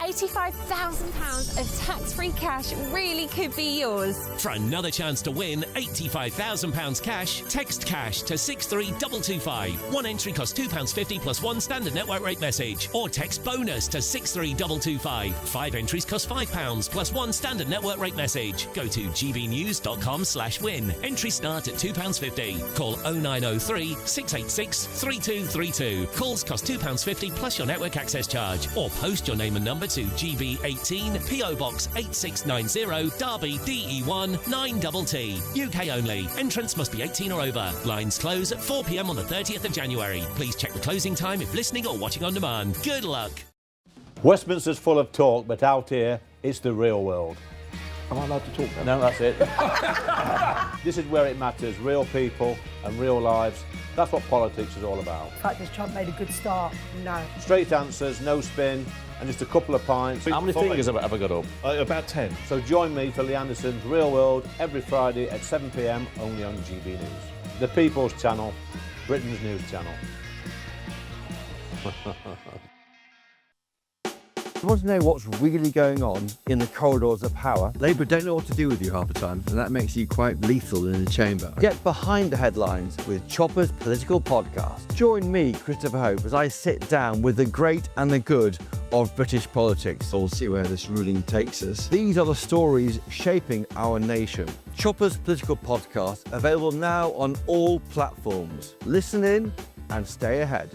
£85,000 of tax-free cash really could be yours. For another chance to win £85,000 cash, text cash to 63225. One entry costs £2.50 plus one standard network rate message. Or text bonus to 63225. 5 entries cost £5 plus one standard network rate message. Go to gbnews.com/win. Entries start at £2.50. Call 0903 686 3232. Calls cost £2.50 plus your network access charge. Or post your name and number to GB18 PO Box 8690 Derby DE1 9TT. UK only. Entrance must be 18 or over. Lines close at 4 p.m. on the 30th of January. Please check the closing time if listening or watching on demand. Good luck. Westminster's full of talk, but out here, it's the real world. Am I allowed to talk then? No, that's it. This is where it matters. Real people and real lives. That's what politics is all about. The fact has Trump made a good start? No. Straight answers, no spin, and just a couple of pints. How many fingers have I got up? About 10. So join me for Lee Anderson's Real World every Friday at 7 p.m. only on GB News. The People's Channel, Britain's news channel. You want to know what's really going on in the corridors of power? Labour don't know what to do with you half the time, and that makes you quite lethal in the chamber. Get behind the headlines with Chopper's Political Podcast. Join me, Christopher Hope, as I sit down with the great and the good of British politics. We'll see where this ruling takes us. These are the stories shaping our nation. Chopper's Political Podcast, available now on all platforms. Listen in and stay ahead.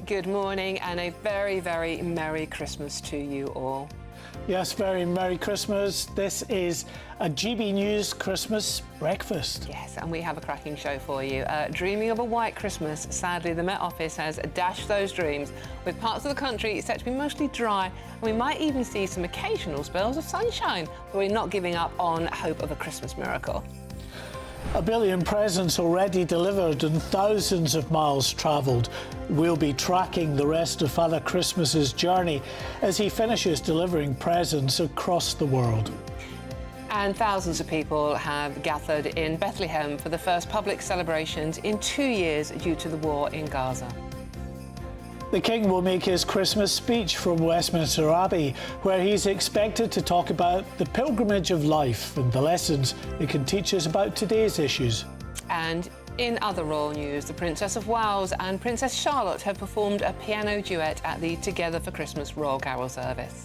Good morning and a very, very Merry Christmas to you all. Yes, very Merry Christmas. This is a GB News Christmas breakfast. Yes, and we have a cracking show for you. Dreaming of a white Christmas. Sadly, the Met Office has dashed those dreams, with parts of the country set to be mostly dry, and we might even see some occasional spells of sunshine, but we're not giving up on hope of a Christmas miracle. 1 billion presents already delivered and thousands of miles travelled. We'll be tracking the rest of Father Christmas's journey as he finishes delivering presents across the world. And thousands of people have gathered in Bethlehem for the first public celebrations in 2 years due to the war in Gaza. The King will make his Christmas speech from Westminster Abbey, where he's expected to talk about the pilgrimage of life and the lessons it can teach us about today's issues. And in other royal news, the Princess of Wales and Princess Charlotte have performed a piano duet at the Together for Christmas Royal Carol service.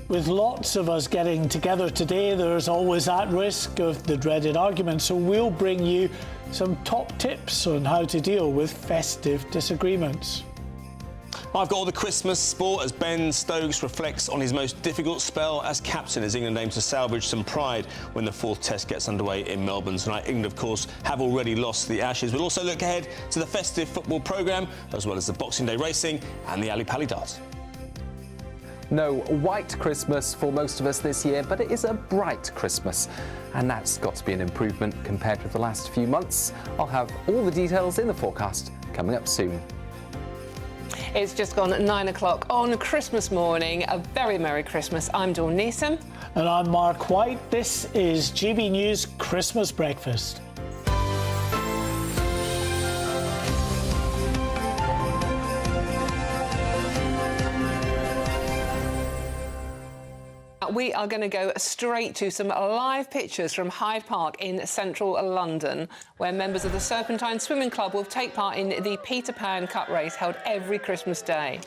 With lots of us getting together today, there's always that risk of the dreaded argument, so we'll bring you some top tips on how to deal with festive disagreements. I've got all the Christmas sport as Ben Stokes reflects on his most difficult spell as captain as England aims to salvage some pride when the 4th Test gets underway in Melbourne tonight. England, of course, have already lost the Ashes. We'll also look ahead to the festive football programme, as well as the Boxing Day racing and the Ali Pali Darts. No white Christmas for most of us this year, but it is a bright Christmas. And that's got to be an improvement compared with the last few months. I'll have all the details in the forecast coming up soon. It's just gone 9 o'clock on Christmas morning. A very Merry Christmas. I'm Dawn Neeson. And I'm Mark White. This is GB News Christmas Breakfast. We are going to go straight to some live pictures from Hyde Park in central London, where members of the Serpentine Swimming Club will take part in the Peter Pan Cup race held every Christmas Day.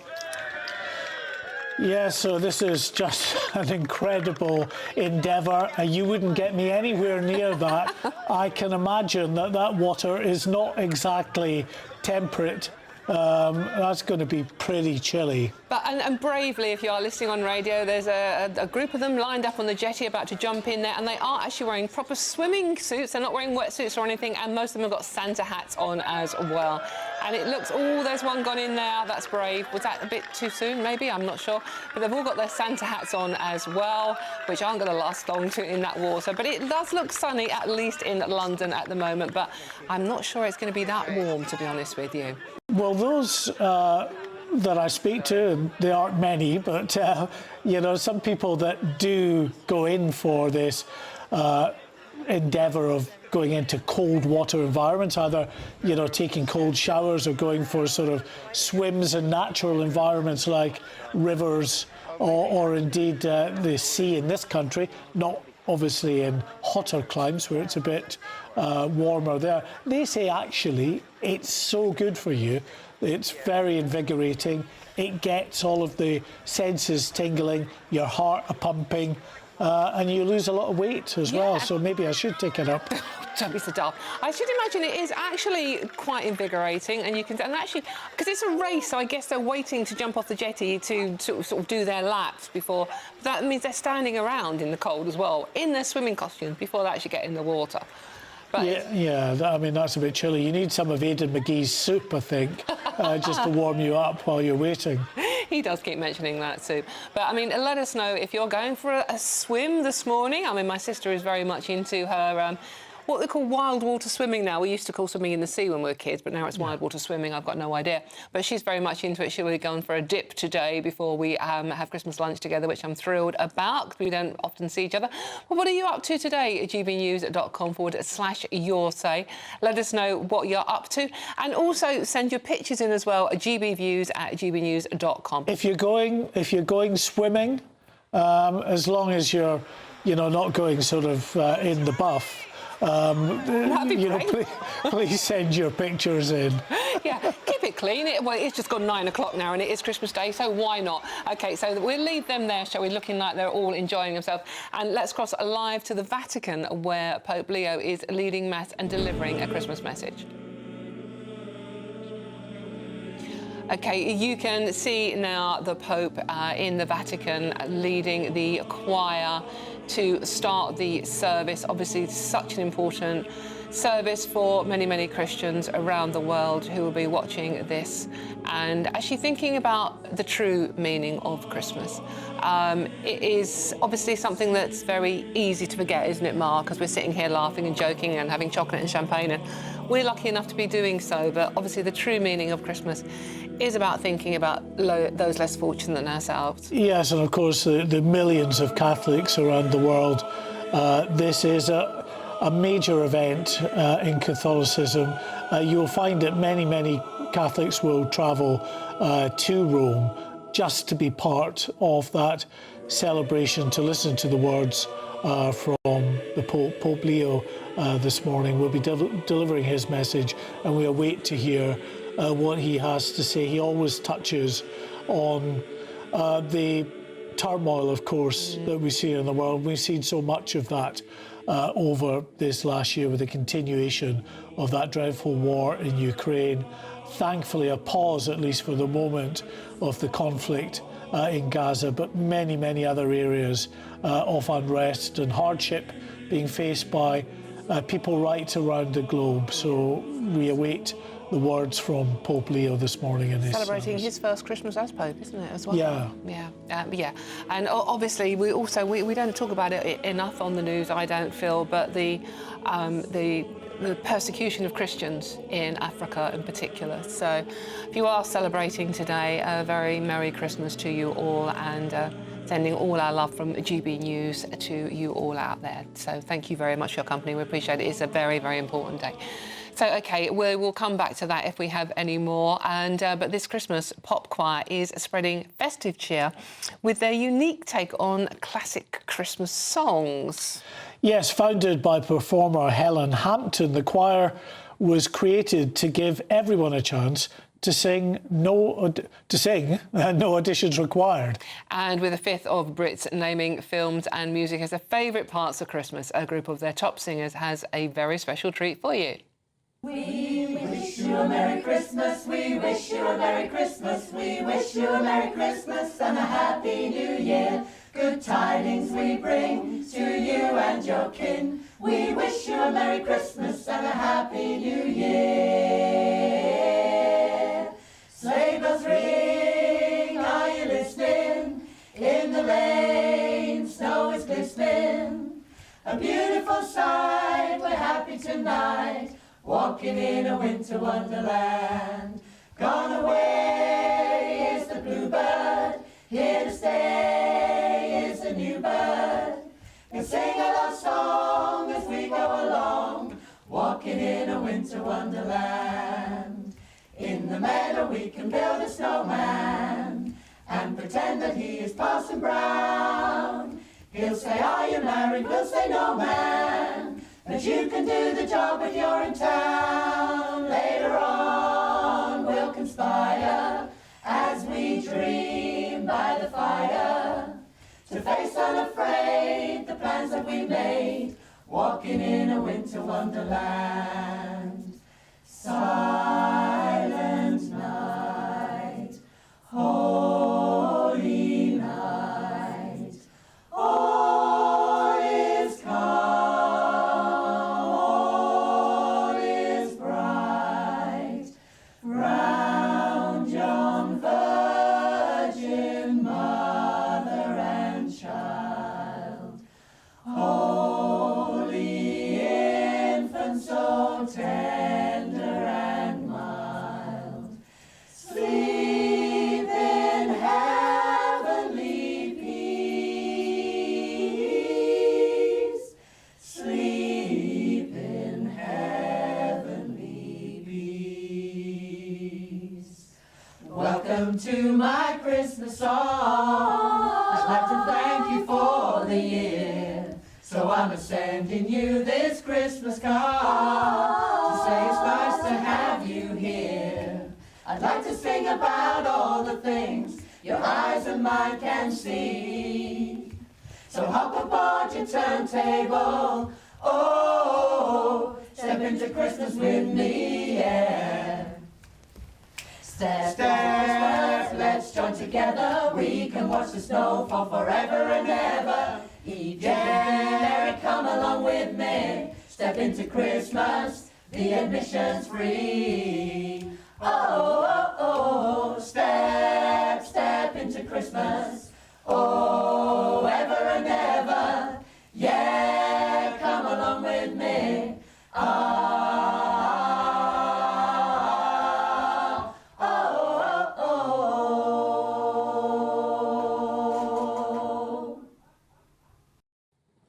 Yeah, so this is just an incredible endeavour. You wouldn't get me anywhere near that. I can imagine that that water is not exactly temperate. That's going to be pretty chilly. But and bravely, if you are listening on radio, there's a group of them lined up on the jetty about to jump in there, and they are actually wearing proper swimming suits. They're not wearing wetsuits or anything, and most of them have got Santa hats on as well. And it looks, oh, there's one gone in there. That's brave. Was that a bit too soon? Maybe, I'm not sure. But they've all got their Santa hats on as well, which aren't going to last long in that water. But it does look sunny, at least in London at the moment. But I'm not sure it's going to be that warm, to be honest with you. Well, those that I speak to, and there aren't many, but, you know, some people that do go in for this endeavour of going into cold water environments, either, you know, taking cold showers or going for sort of swims in natural environments like rivers or indeed the sea in this country, not obviously in hotter climes where it's a bit warmer there. They say actually it's so good for you. It's very invigorating. It gets all of the senses tingling, your heart a-pumping, and you lose a lot of weight as well. So maybe I should take it up. Don't be so daft. I should imagine it is actually quite invigorating, and you can, and actually, because it's a race, so I guess they're waiting to jump off the jetty to sort of do their laps before. That means they're standing around in the cold as well, in their swimming costumes before they actually get in the water. But yeah, I mean, that's a bit chilly. You need some of Aidan McGee's soup, I think, just to warm you up while you're waiting. He does keep mentioning that too. But, I mean, let us know if you're going for a swim this morning. I mean, my sister is very much into her... what they call wild water swimming now. We used to call swimming in the sea when we were kids, but now it's wild water swimming. I've got no idea. But she's very much into it. She'll be going for a dip today before we have Christmas lunch together, which I'm thrilled about, because we don't often see each other. Well, what are you up to today at gbnews.com/your say? Let us know what you're up to. And also send your pictures in as well at gbviews@gbnews.com. If you're going swimming, as long as you're, you know, not going sort of in the buff, you know, please send your pictures in. Yeah, keep it clean. Well, it's just gone 9 o'clock now, and it is Christmas Day, so why not? OK, so we'll leave them there, shall we, looking like they're all enjoying themselves. And let's cross live to the Vatican, where Pope Leo is leading Mass and delivering a Christmas message. OK, you can see now the Pope in the Vatican leading the choir to start the service. Obviously, it's such an important service for many, many Christians around the world who will be watching this and actually thinking about the true meaning of Christmas. It is obviously something that's very easy to forget, isn't it, Mark? Because we're sitting here laughing and joking and having chocolate and champagne, and we're lucky enough to be doing so. But obviously, the true meaning of Christmas is about thinking about those less fortunate than ourselves. Yes, and of course, the millions of Catholics around the world. This is a major event in Catholicism. You'll find that many Catholics will travel to Rome just to be part of that celebration, to listen to the words from the Pope. Pope Leo this morning will be delivering his message, and we await to hear what he has to say. He always touches on the turmoil, of course, that we see in the world. We've seen so much of that over this last year with the continuation of that dreadful war in Ukraine. Thankfully, a pause, at least for the moment, of the conflict in Gaza, but many other areas of unrest and hardship being faced by people right around the globe. So we await the words from Pope Leo this morning in his Celebrating his first Christmas as Pope, isn't it, as well? Yeah. Yeah. And obviously, we don't talk about it enough on the news, I don't feel, but the persecution of Christians in Africa in particular. So if you are celebrating today, a very Merry Christmas to you all, and sending all our love from GB News to you all out there. So thank you very much for your company. We appreciate it. It's a very, very important day. So, OK, we'll come back to that if we have any more. And but this Christmas, Pop Choir is spreading festive cheer with their unique take on classic Christmas songs. Yes, founded by performer Helen Hampton, the choir was created to give everyone a chance to sing, no auditions required. And with a fifth of Brits naming films and music as their favourite parts of Christmas, a group of their top singers has a very special treat for you. We wish you a Merry Christmas, we wish you a Merry Christmas, we wish you a Merry Christmas and a Happy New Year. Good tidings we bring to you and your kin. We wish you a Merry Christmas and a Happy New Year. Sleigh bells ring, are you listening? In the lane, snow is glistening. A beautiful sight, we're happy tonight, walking in a winter wonderland. Gone away is the bluebird, here to stay is the new bird. We'll sing a love song as we go along, walking in a winter wonderland. In the meadow we can build a snowman and pretend that he is Parson Brown. He'll say, are you married? We'll say, no, man, but you can do the job when you're in town. Later on we'll conspire as we dream by the fire to face unafraid the plans that we made, walking in a winter wonderland. Silent night, holy night, all is calm, all is bright, round young virgin mother and child, holy infant so tender and mild, sleep in heavenly peace, sleep in heavenly peace. Welcome to my Christmas song. I'd like to thank you for the year, so I'm sending you this Christmas card to say it's nice to have you here. I'd like to sing about all the things your eyes and mine can see. So hop aboard your turntable, oh, step into Christmas with me, yeah. Step, let's join together. We can watch the snow fall forever and ever. Yeah, come along with me. Step into Christmas, the admission's free. Oh, oh, oh, step into Christmas. Oh, ever and ever. Yeah, come along with me.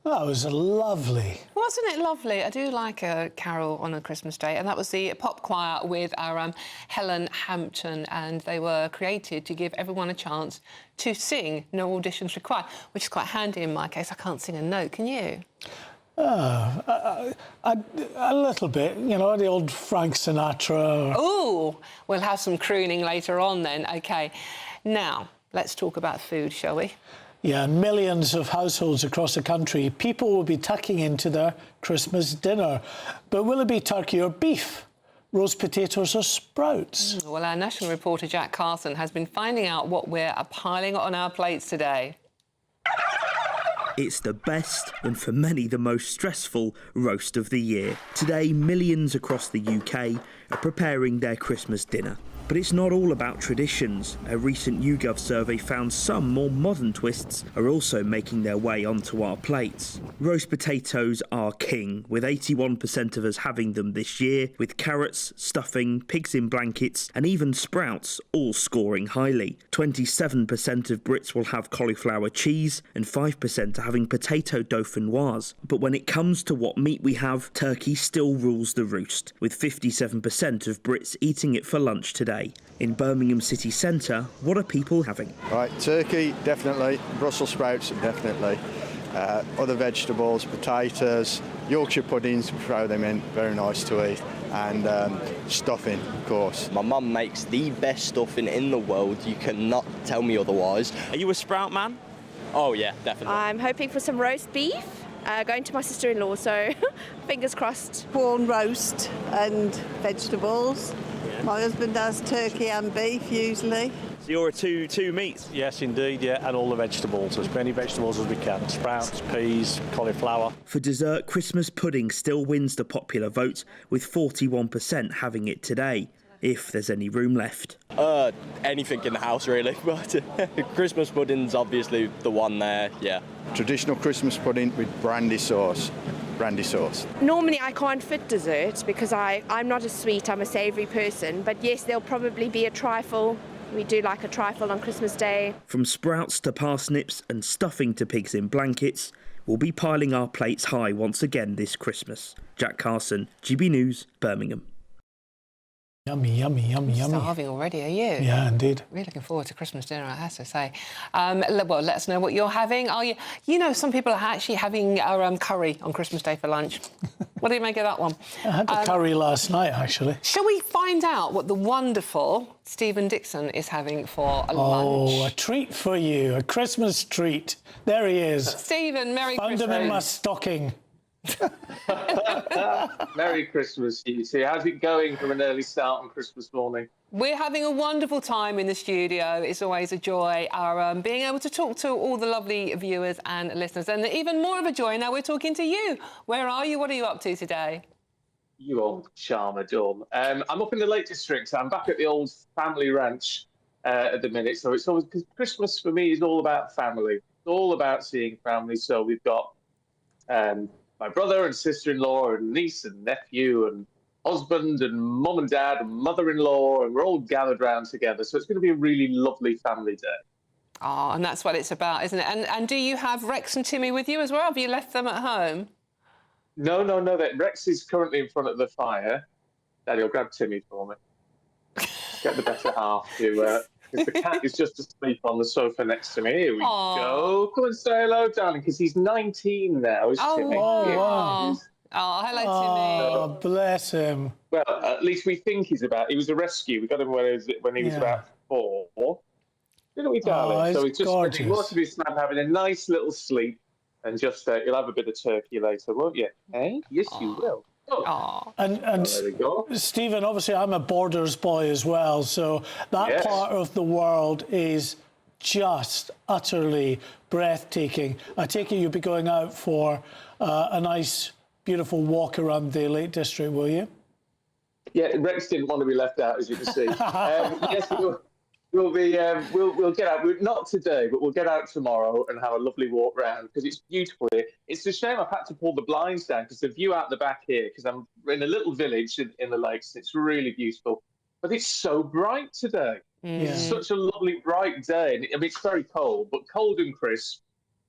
That was lovely. Wasn't it lovely? I do like a carol on a Christmas day, and that was the Pop Choir with our Helen Hampton, and they were created to give everyone a chance to sing, no auditions required, which is quite handy in my case. I can't sing a note, can you? A little bit, you know, the old Frank Sinatra. Oh, we'll have some crooning later on then. OK. Now, let's talk about food, shall we? Yeah, in millions of households across the country, people will be tucking into their Christmas dinner. But will it be turkey or beef? Roast potatoes or sprouts? Well, our national reporter Jack Carson has been finding out what we're piling on our plates today. It's the best and for many the most stressful roast of the year. Today, millions across the UK are preparing their Christmas dinner. But it's not all about traditions. A recent YouGov survey found some more modern twists are also making their way onto our plates. Roast potatoes are king, with 81% of us having them this year, with carrots, stuffing, pigs in blankets and even sprouts all scoring highly. 27% of Brits will have cauliflower cheese and 5% are having potato dauphinoise. But when it comes to what meat we have, turkey still rules the roost, with 57% of Brits eating it for lunch today. In Birmingham city centre, what are people having? Right, turkey, definitely. Brussels sprouts, definitely. Other vegetables, potatoes, Yorkshire puddings, throw them in, very nice to eat. And stuffing, of course. My mum makes the best stuffing in the world. You cannot tell me otherwise. Are you a sprout man? Oh, yeah, definitely. I'm hoping for some roast beef. Going to my sister-in-law, so fingers crossed. Prawn roast and vegetables. Yeah. My husband does turkey and beef usually. So you're a two meats? Yes, indeed, yeah, and all the vegetables, as many vegetables as we can. Sprouts, peas, cauliflower. For dessert, Christmas pudding still wins the popular vote, with 41% having it today, if there's any room left. Anything in the house, really, but Christmas pudding's obviously the one there, yeah. Traditional Christmas pudding with brandy sauce. Brandy sauce. Normally I can't fit dessert because I'm not a sweet, I'm a savoury person, but yes, there'll probably be a trifle. We do like a trifle on Christmas Day. From sprouts to parsnips and stuffing to pigs in blankets, we'll be piling our plates high once again this Christmas. Jack Carson, GB News, Birmingham. Yummy, yummy, yummy, yummy. Starving already, are you? Yeah, indeed. Really looking forward to Christmas dinner, I have to say. Well, let us know what you're having. Are you? You know, some people are actually having curry on Christmas Day for lunch. What do you make of that one? I had the curry last night, actually. Shall we find out what the wonderful Stephen Dixon is having for a lunch? Oh, a treat for you, a Christmas treat. There he is. Stephen, Merry Christmas. Found him in my stocking. Merry Christmas, you see. How's it going from an early start on Christmas morning? We're having a wonderful time in the studio. It's always a joy being able to talk to all the lovely viewers and listeners. And even more of a joy now we're talking to you. Where are you? What are you up to today? You old charmer, Dawn. I'm up in the Lake District. I'm back at the old family ranch at the minute. So it's always, because Christmas for me is all about family. It's all about seeing family. So we've got my brother and sister-in-law and niece and nephew and husband and mum and dad and mother-in-law, and we're all gathered round together. So it's going to be a really lovely family day. Oh, and that's what it's about, isn't it? And do you have Rex and Timmy with you as well? Have you left them at home? No. Rex is currently in front of the fire. Daddy will grab Timmy for me. Get the better half to... because the cat is just asleep on the sofa next to me. Here we go. Come and say hello, darling, because he's 19 now, is Timmy? Oh, wow. Oh, hello, Timmy. Oh, bless him. Well, at least we think he was a rescue. We got him when he was about 4. Didn't we, darling? Oh, so he's just gorgeous. spending most of his time having a nice little sleep, and just you'll have a bit of turkey later, won't you? Eh? Yes, you will. Oh. And there we go. Stephen, obviously I'm a Borders boy as well, so that part of the world is just utterly breathtaking. I take it you'll be going out for a nice, beautiful walk around the Lake District, will you? Yeah, Rex didn't want to be left out, as you can see. Yes, we'll get out. Not today, but we'll get out tomorrow and have a lovely walk round because it's beautiful here. It's a shame I've had to pull the blinds down because the view out the back here, because I'm in a little village in the lakes, it's really beautiful. But it's so bright today. It's such a lovely, bright day. And I mean, it's very cold, but cold and crisp.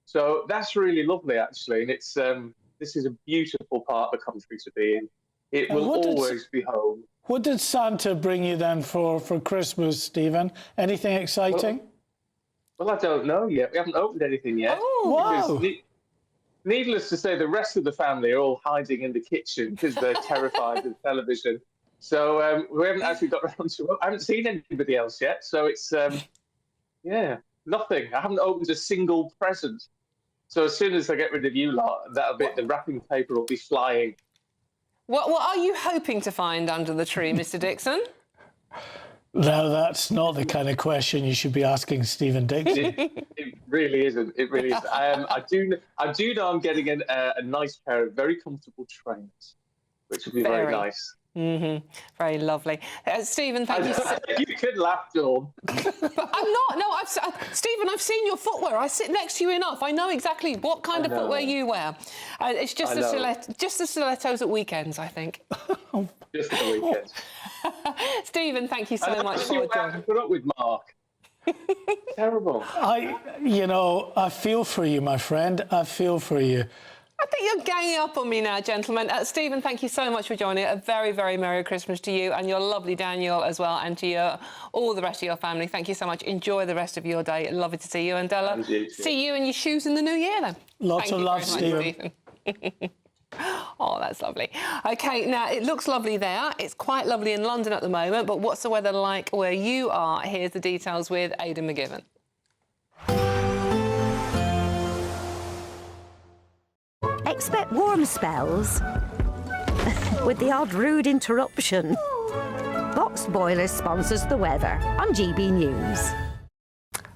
So that's really lovely, actually. And it's this is a beautiful part of the country to be in. It will always be home. What did Santa bring you then for Christmas, Stephen? Anything exciting? Well, I don't know yet. We haven't opened anything yet. Oh, wow. Needless to say, the rest of the family are all hiding in the kitchen because they're terrified of television. So we haven't actually got around to it. I haven't seen anybody else yet. So it's, nothing. I haven't opened a single present. So as soon as I get rid of you lot, the wrapping paper will be flying. What are you hoping to find under the tree, Mr. Dixon? No, that's not the kind of question you should be asking Stephen Dixon. It really isn't. It really is. I do know I'm getting a nice pair of very comfortable trainers, which would be very nice. Very lovely. Stephen, thank you. You could laugh, Dawn. I'm not. No, Stephen, I've seen your footwear. I sit next to you enough. I know exactly what kind of footwear you wear. It's just the stilettos at weekends, I think. Just at the weekends. Stephen, thank you so much for joining. Put up with Mark. Terrible. I feel for you, my friend. I feel for you. I think you're ganging up on me now, gentlemen. Stephen, thank you so much for joining. A very, very Merry Christmas to you and your lovely Daniel as well, and to all the rest of your family. Thank you so much. Enjoy the rest of your day. Lovely to see you. And Della, see you and your shoes in the new year then. Lots of love, Stephen. Oh, that's lovely. OK, now, it looks lovely there. It's quite lovely in London at the moment, but what's the weather like where you are? Here's the details with Aidan McGibbon. Expect warm spells with the odd rude interruption. Boxed Boilers sponsors the weather on GB News.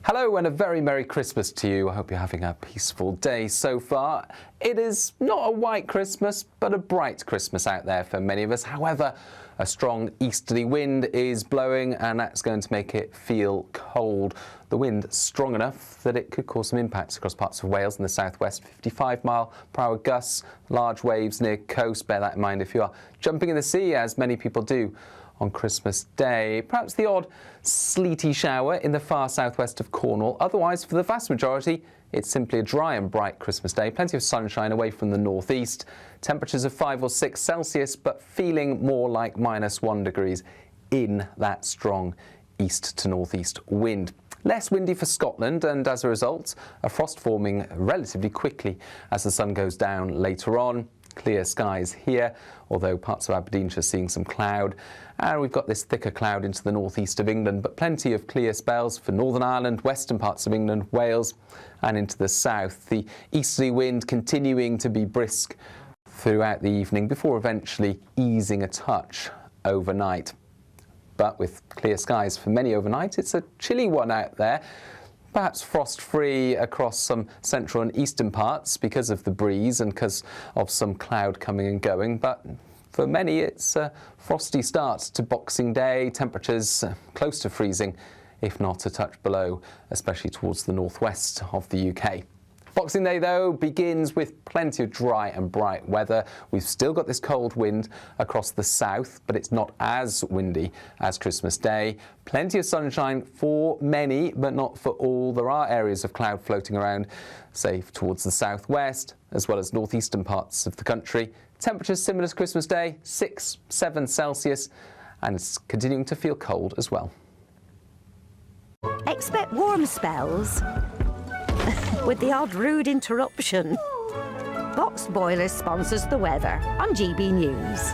Hello and a very Merry Christmas to you. I hope you're having a peaceful day so far. It is not a white Christmas, but a bright Christmas out there for many of us. However, a strong easterly wind is blowing and that's going to make it feel cold. The wind strong enough that it could cause some impacts across parts of Wales and the southwest. 55-mile-per-hour gusts, large waves near coast. Bear that in mind if you are jumping in the sea, as many people do on Christmas Day. Perhaps the odd sleety shower in the far southwest of Cornwall. Otherwise, for the vast majority, it's simply a dry and bright Christmas day. Plenty of sunshine away from the northeast. Temperatures of 5 or 6 Celsius, but feeling more like -1 degrees in that strong east to northeast wind. Less windy for Scotland, and as a result, a frost forming relatively quickly as the sun goes down later on. Clear skies here, although parts of Aberdeenshire seeing some cloud. And we've got this thicker cloud into the northeast of England, but plenty of clear spells for Northern Ireland, western parts of England, Wales, and into the south. The easterly wind continuing to be brisk throughout the evening before eventually easing a touch overnight. But with clear skies for many overnight, it's a chilly one out there. Perhaps frost-free across some central and eastern parts because of the breeze and because of some cloud coming and going. But for many, it's a frosty start to Boxing Day. Temperatures close to freezing, if not a touch below, especially towards the northwest of the UK. Boxing Day, though, begins with plenty of dry and bright weather. We've still got this cold wind across the south, but it's not as windy as Christmas Day. Plenty of sunshine for many, but not for all. There are areas of cloud floating around, say, towards the southwest, as well as northeastern parts of the country. Temperatures similar to Christmas Day, 6, 7 Celsius, and it's continuing to feel cold as well. Expect warm spells with the odd rude interruption. Boxed Boilers sponsors the weather on GB News.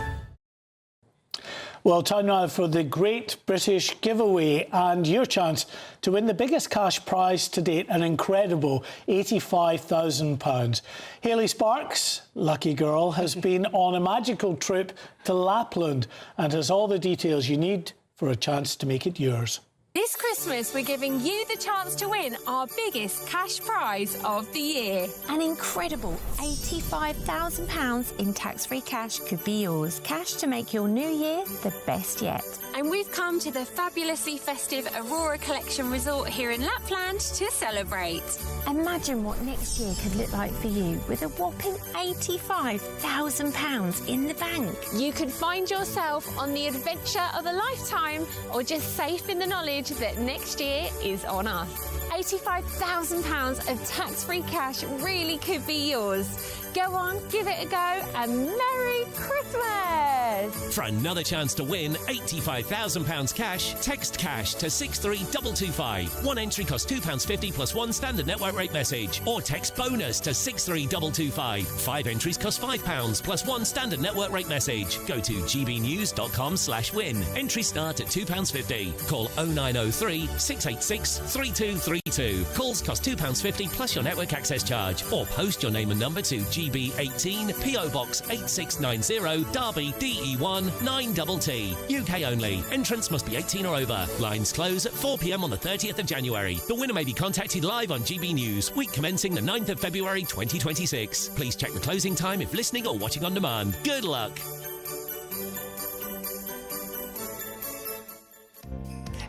Well, time now for the Great British Giveaway and your chance to win the biggest cash prize to date, an incredible £85,000. Hayley Sparks, lucky girl, has been on a magical trip to Lapland and has all the details you need for a chance to make it yours. This Christmas, we're giving you the chance to win our biggest cash prize of the year. An incredible £85,000 in tax-free cash could be yours. Cash to make your new year the best yet. And we've come to the fabulously festive Aurora Collection Resort here in Lapland to celebrate. Imagine what next year could look like for you with a whopping £85,000 in the bank. You could find yourself on the adventure of a lifetime or just safe in the knowledge that next year is on us. £85,000 of tax-free cash really could be yours. Go on, give it a go, and Merry Christmas! For another chance to win £85,000 cash, text cash to 63225. One entry costs £2.50 plus one standard network rate message. Or text bonus to 63225. 5 entries cost £5 plus one standard network rate message. Go to gbnews.com/win. Entries start at £2.50. Call 0903 686 3233. Calls cost £2.50 plus your network access charge, or post your name and number to GB18 PO Box 8690 Derby DE1 9TT. UK only. Entrance must be 18 or over. Lines close at 4 p.m. on the 30th of January. The winner may be contacted live on GB News, week commencing the 9th of February 2026. Please check the closing time if listening or watching on demand. Good luck.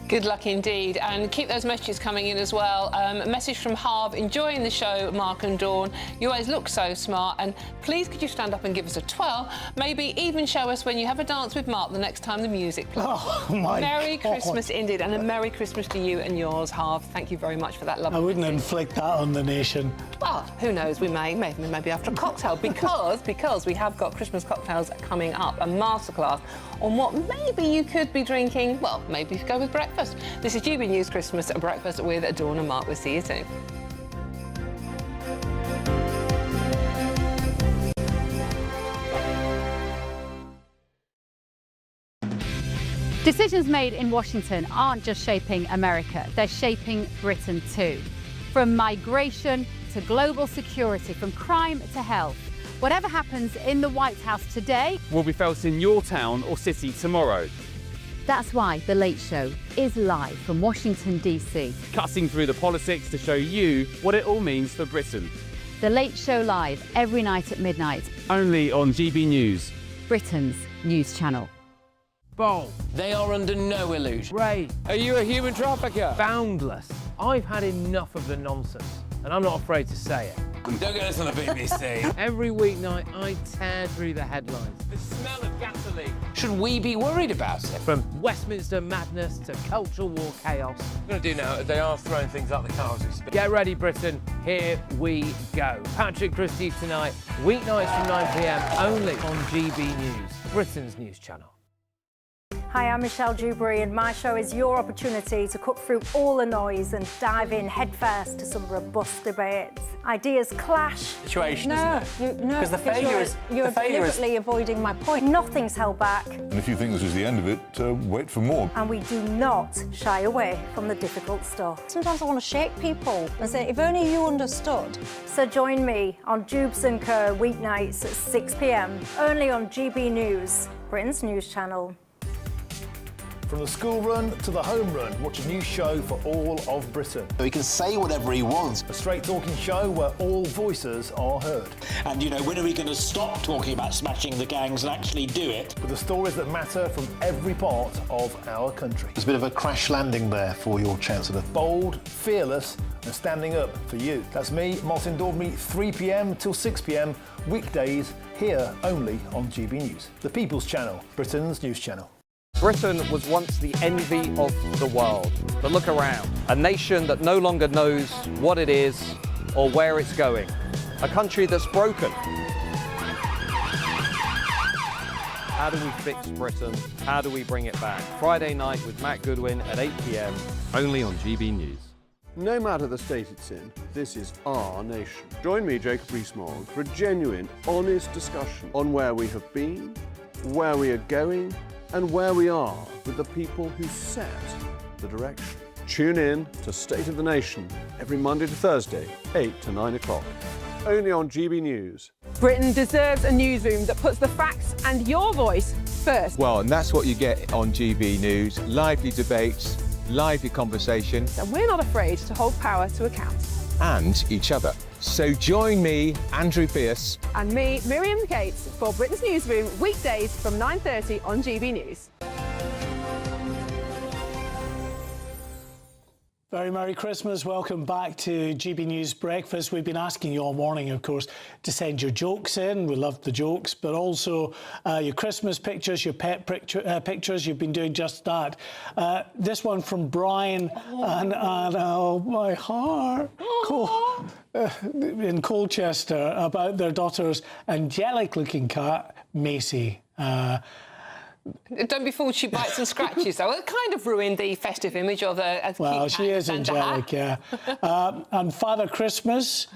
Good luck indeed, and keep those messages coming in as well. A message from Harv, enjoying the show, Mark and Dawn. You always look so smart, and please could you stand up and give us a twirl? Maybe even show us when you have a dance with Mark the next time the music plays. Oh, my Merry God. Christmas indeed, and a Merry Christmas to you and yours, Harv. Thank you very much for that lovely I wouldn't message. inflict that on the nation. Well, who knows, maybe after a cocktail, because we have got Christmas cocktails coming up, a masterclass on what maybe you could be drinking. Well, maybe go with breakfast. This is GB News Christmas at Breakfast with Dawn and Mark. We'll see you soon. Decisions made in Washington aren't just shaping America, they're shaping Britain too. From migration to global security, from crime to health. Whatever happens in the White House today will be felt in your town or city tomorrow. That's why The Late Show is live from Washington, D.C. Cutting through the politics to show you what it all means for Britain. The Late Show live every night at midnight. Only on GB News, Britain's news channel. Bold. They are under no illusion. Ray. Are you a human trafficker? Boundless. I've had enough of the nonsense, and I'm not afraid to say it. Don't get this on the BBC. Every weeknight, I tear through the headlines. The smell of gasoline. Should we be worried about it? From Westminster madness to cultural war chaos. What I'm going to do now, they are throwing things out the car as we speak. Get ready, Britain. Here we go. Patrick Christie tonight, weeknights from 9 p.m, only on GB News, Britain's news channel. Hi, I'm Michelle Dewberry, and my show is your opportunity to cut through all the noise and dive in headfirst to some robust debates. Ideas clash. Situation, No, isn't it? no, Because the because failure is... you're the failure is... deliberately avoiding my point. Nothing's held back, And if you think this is the end of it, wait for more. and we do not shy away from the difficult stuff. Sometimes I want to shake people and say, if only you understood. So join me on Jubes and Co. weeknights at 6 p.m, only on GB News, Britain's news channel. From the school run to the home run, watch a new show for all of Britain. He can say whatever he wants. A straight talking show where all voices are heard. And, you know, when are we going to stop talking about smashing the gangs and actually do it? With the stories that matter from every part of our country. There's a bit of a crash landing there for your Chancellor. Bold, fearless, and standing up for you. That's me, Martin Daubney, 3 p.m. till 6 p.m, weekdays, here only on GB News. The People's Channel, Britain's news channel. Britain was once the envy of the world. But look around. A nation that no longer knows what it is or where it's going. A country that's broken. How do we fix Britain? How do we bring it back? Friday night with Matt Goodwin at 8 p.m, only on GB News. No matter the state it's in, this is our nation. Join me, Jacob Rees-Mogg, for a genuine, honest discussion on where we have been, where we are going, and where we are with the people who set the direction. Tune in to State of the Nation every Monday to Thursday, 8 to 9 o'clock. Only on GB News. Britain deserves a newsroom that puts the facts and your voice first. Well, and that's what you get on GB News. Lively debates, lively conversation. And we're not afraid to hold power to account. And each other. So join me, Andrew Pierce. And me, Miriam Gates, for Britain's Newsroom, weekdays from 9:30 on GB News. Very Merry Christmas. Welcome back to GB News Breakfast. We've been asking you all morning, of course, to send your jokes in. We love the jokes, but also your Christmas pictures, your pet pictures. You've been doing just that. This one from Brian and oh, my heart. In Colchester, about their daughter's angelic-looking cat, Macy. Don't be fooled, she bites and scratches, though. It kind of ruined the festive image of a Well, cute she cat is Santa angelic, hat. yeah. And Father Christmas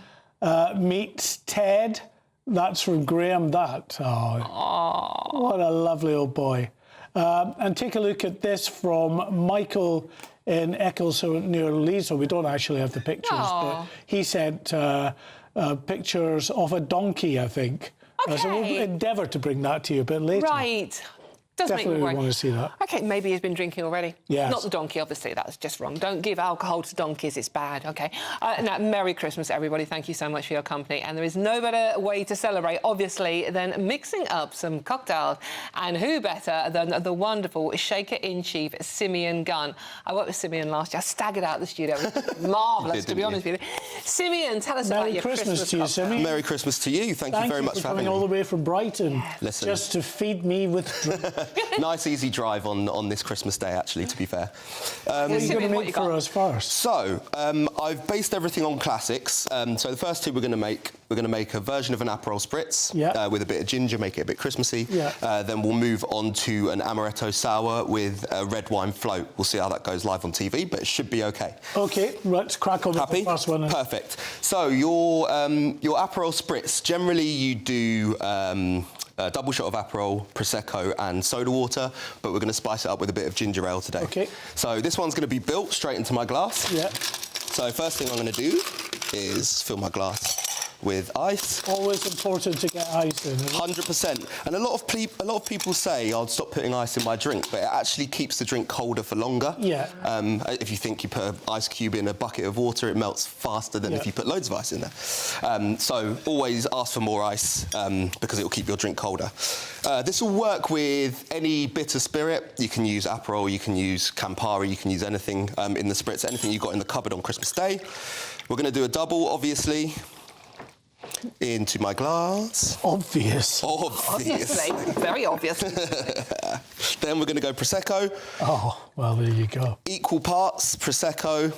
meets Ted. That's from Graham, that. Oh, what a lovely old boy. And take a look at this from Michael in Eccles near Leeds, so we don't actually have the pictures, but he sent pictures of a donkey, I think. Okay. So we'll endeavour to bring that to you a bit later. Right. Does Definitely make me worry. want to see that. OK, maybe he's been drinking already. Yes. Not the donkey, obviously. That's just wrong. Don't give alcohol to donkeys. It's bad. OK. Now, Merry Christmas, everybody. Thank you so much for your company. And there is no better way to celebrate, obviously, than mixing up some cocktails. And who better than the wonderful Shaker-in-Chief, Simeon Gunn. I worked with Simeon last year. I staggered out the studio. It was marvellous, to be honest with you. Simeon, tell us about your Christmas to you, Simeon. Merry Christmas to you. Thank you very much for having me. Coming all the way from Brighton, just to feed me with drink. Nice, easy drive on this Christmas day, actually, to be fair. What are you going to make for us first? So, I've based everything on classics. So the first two we're going to make a version of an Aperol Spritz with a bit of ginger, make it a bit Christmassy. Then we'll move on to an Amaretto Sour with a red wine float. We'll see how that goes live on TV, but it should be OK. OK, let's crack on with the first one. Perfect. So your Aperol Spritz, generally you do a double shot of Aperol, Prosecco and soda water, but we're going to spice it up with a bit of ginger ale today. OK. So this one's going to be built straight into my glass. Yeah. So first thing I'm going to do is fill my glass with ice. Always important to get ice in. 100%. And a lot of people say I'll stop putting ice in my drink, but it actually keeps the drink colder for longer. Yeah. If you think you put an ice cube in a bucket of water, it melts faster than if you put loads of ice in there. So always ask for more ice because it will keep your drink colder. This will work with any bitter spirit. You can use Aperol, you can use Campari, you can use anything in the spritz, anything you've got in the cupboard on Christmas Day. We're going to do a double, obviously. Into my glass. Obviously. Very obvious. Then we're going to go Prosecco. Oh, well, there you go. Equal parts Prosecco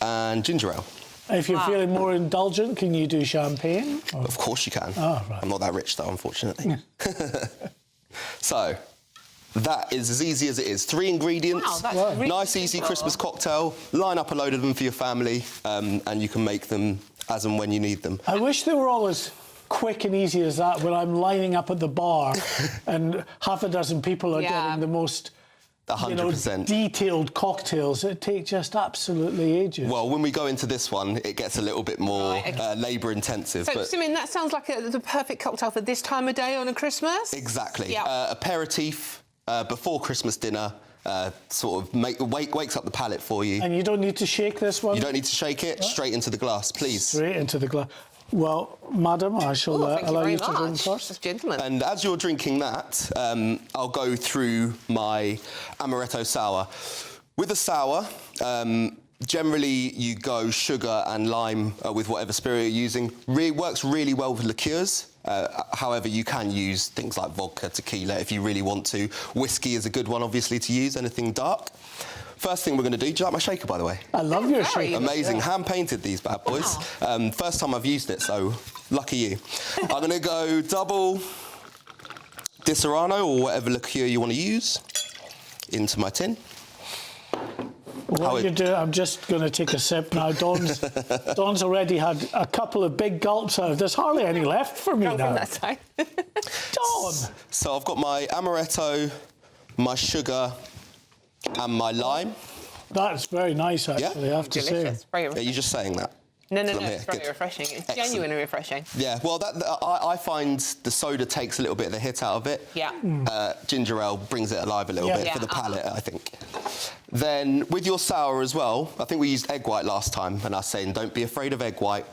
and ginger ale. If you're feeling more indulgent, can you do champagne? Or? Of course you can. Oh, right. I'm not that rich, though, unfortunately. So, that is as easy as it is. 3 ingredients. Wow, that's really nice, easy Christmas cocktail. Line up a load of them for your family, and you can make them as and when you need them. I wish they were all as quick and easy as that when I'm lining up at the bar and half a dozen people are getting the most 100%. Detailed cocktails. It takes just absolutely ages. Well, when we go into this one, it gets a little bit more labour intensive. So, but Simeon, that sounds like the perfect cocktail for this time of day on a Christmas. Exactly. Yeah. Aperitif before Christmas dinner. Sort of wakes up the palate for you. And you don't need to shake this one? You don't need to shake it. Straight into the glass, please. Straight into the glass. Well, madam, I shall allow you to drink first. Gentlemen. And as you're drinking that, I'll go through my Amaretto Sour. With a sour, generally you go sugar and lime with whatever spirit you're using. Works really well with liqueurs. However, you can use things like vodka, tequila if you really want to. Whiskey is a good one, obviously, to use, anything dark. First thing we're going to do you like my shaker, by the way? I love your shaker. Amazing. Hand-painted these bad boys. Wow. First time I've used it, so lucky you. I'm going to go double Disaronno or whatever liqueur you want to use into my tin. What you do, I'm just going to take a sip now. Dawn's already had a couple of big gulps out. There's hardly any left for me now. From that side. Dawn! So I've got my Amaretto, my sugar and my lime. That's very nice, actually, I have to say. Very Are you just saying that? No, it's very refreshing. It's genuinely refreshing. Yeah, well, I find the soda takes a little bit of the hit out of it. Yeah. Ginger ale brings it alive a little bit for the palate, I think. Then, with your sour as well, I think we used egg white last time, and I was saying don't be afraid of egg white.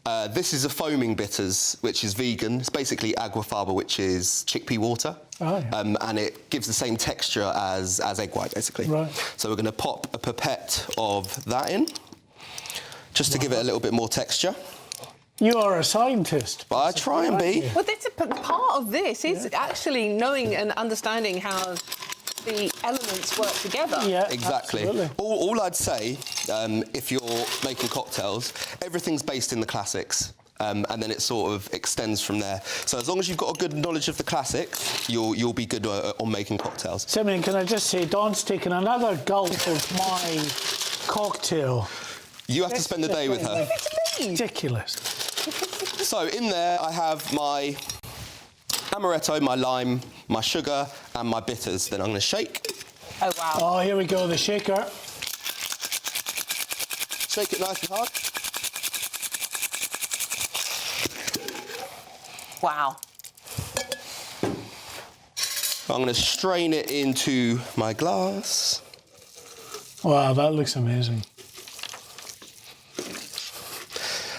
This is a foaming bitters, which is vegan. It's basically aquafaba, which is chickpea water. Oh, yeah. And it gives the same texture as egg white, basically. Right. So we're going to pop a pipette of that in, just to give it a little bit more texture. You are a scientist. But I try and be. Well, part of this is actually knowing and understanding how the elements work together. Yeah, exactly. Absolutely. All I'd say, if you're making cocktails, everything's based in the classics. And then it sort of extends from there. So as long as you've got a good knowledge of the classics, you'll be good on making cocktails. Simeon, can I just say, Dawn's taken another gulp of my cocktail. You have to spend the day with her. Ridiculous. So in there, I have my Amaretto, my lime, my sugar, and my bitters. Then I'm going to shake. Oh, wow. Oh, here we go, the shaker. Shake it nice and hard. Wow. I'm going to strain it into my glass. Wow, that looks amazing.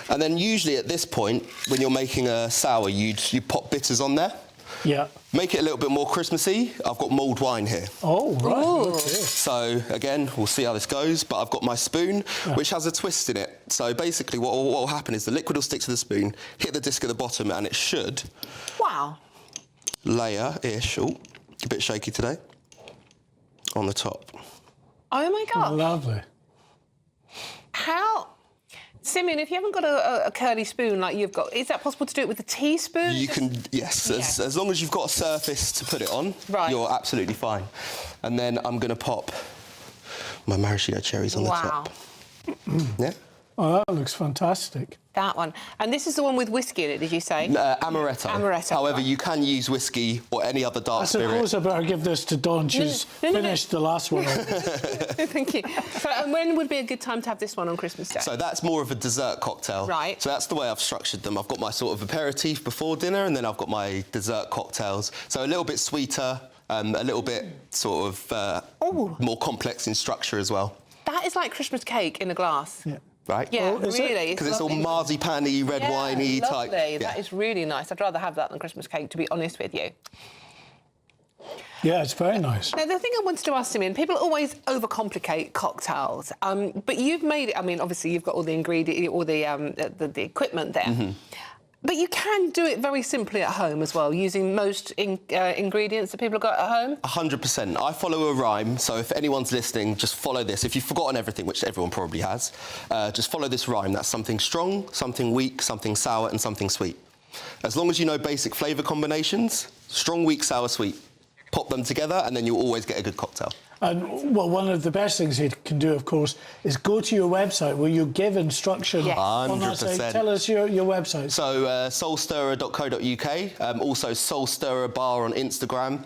And then usually at this point, when you're making a sour, you pop bitters on there. Yeah. Make it a little bit more Christmassy. I've got mulled wine here. Oh, right. Okay. So, again, we'll see how this goes, but I've got my spoon, which has a twist in it. So, basically, what will happen is the liquid will stick to the spoon, hit the disc at the bottom, and it should... Wow. Layer-ish, a bit shaky today, on the top. Oh, my God. Lovely. How... Simeon, if you haven't got a curly spoon like you've got, is that possible to do it with a teaspoon? You can, yes. As long as you've got a surface to put it on, you're absolutely fine. And then I'm going to pop my maraschino cherries on the top. Yeah? Oh, that looks fantastic. That one. And this is the one with whiskey in it, did you say? Amaretto. Amaretto. However, you can use whiskey or any other dark spirit. I suppose I better give this to Dawn. She's finished the last one. Thank you. So, and when would be a good time to have this one on Christmas Day? So that's more of a dessert cocktail. Right. So that's the way I've structured them. I've got my sort of aperitif before dinner, and then I've got my dessert cocktails. So a little bit sweeter, a little bit sort of more complex in structure as well. That is like Christmas cake in a glass. Yeah. Right? Yeah, really. Because it's all marzipan-y, red wine-y type. Yeah, that is really nice. I'd rather have that than Christmas cake, to be honest with you. Yeah, it's very nice. Now, the thing I wanted to ask Simeon, people always overcomplicate cocktails, but you've made it. I mean, obviously, you've got all the ingredients, all the equipment there. Mm-hmm. But you can do it very simply at home as well, using most ingredients that people have got at home. 100%. I follow a rhyme, so if anyone's listening, just follow this. If you've forgotten everything, which everyone probably has, just follow this rhyme. That's something strong, something weak, something sour, and something sweet. As long as you know basic flavour combinations, strong, weak, sour, sweet, pop them together, and then you'll always get a good cocktail. And, well, one of the best things you can do, of course, is go to your website where you give instruction on that site. Tell us your website. So, soulstirrer.co.uk, also Soul Stirrer Bar on Instagram.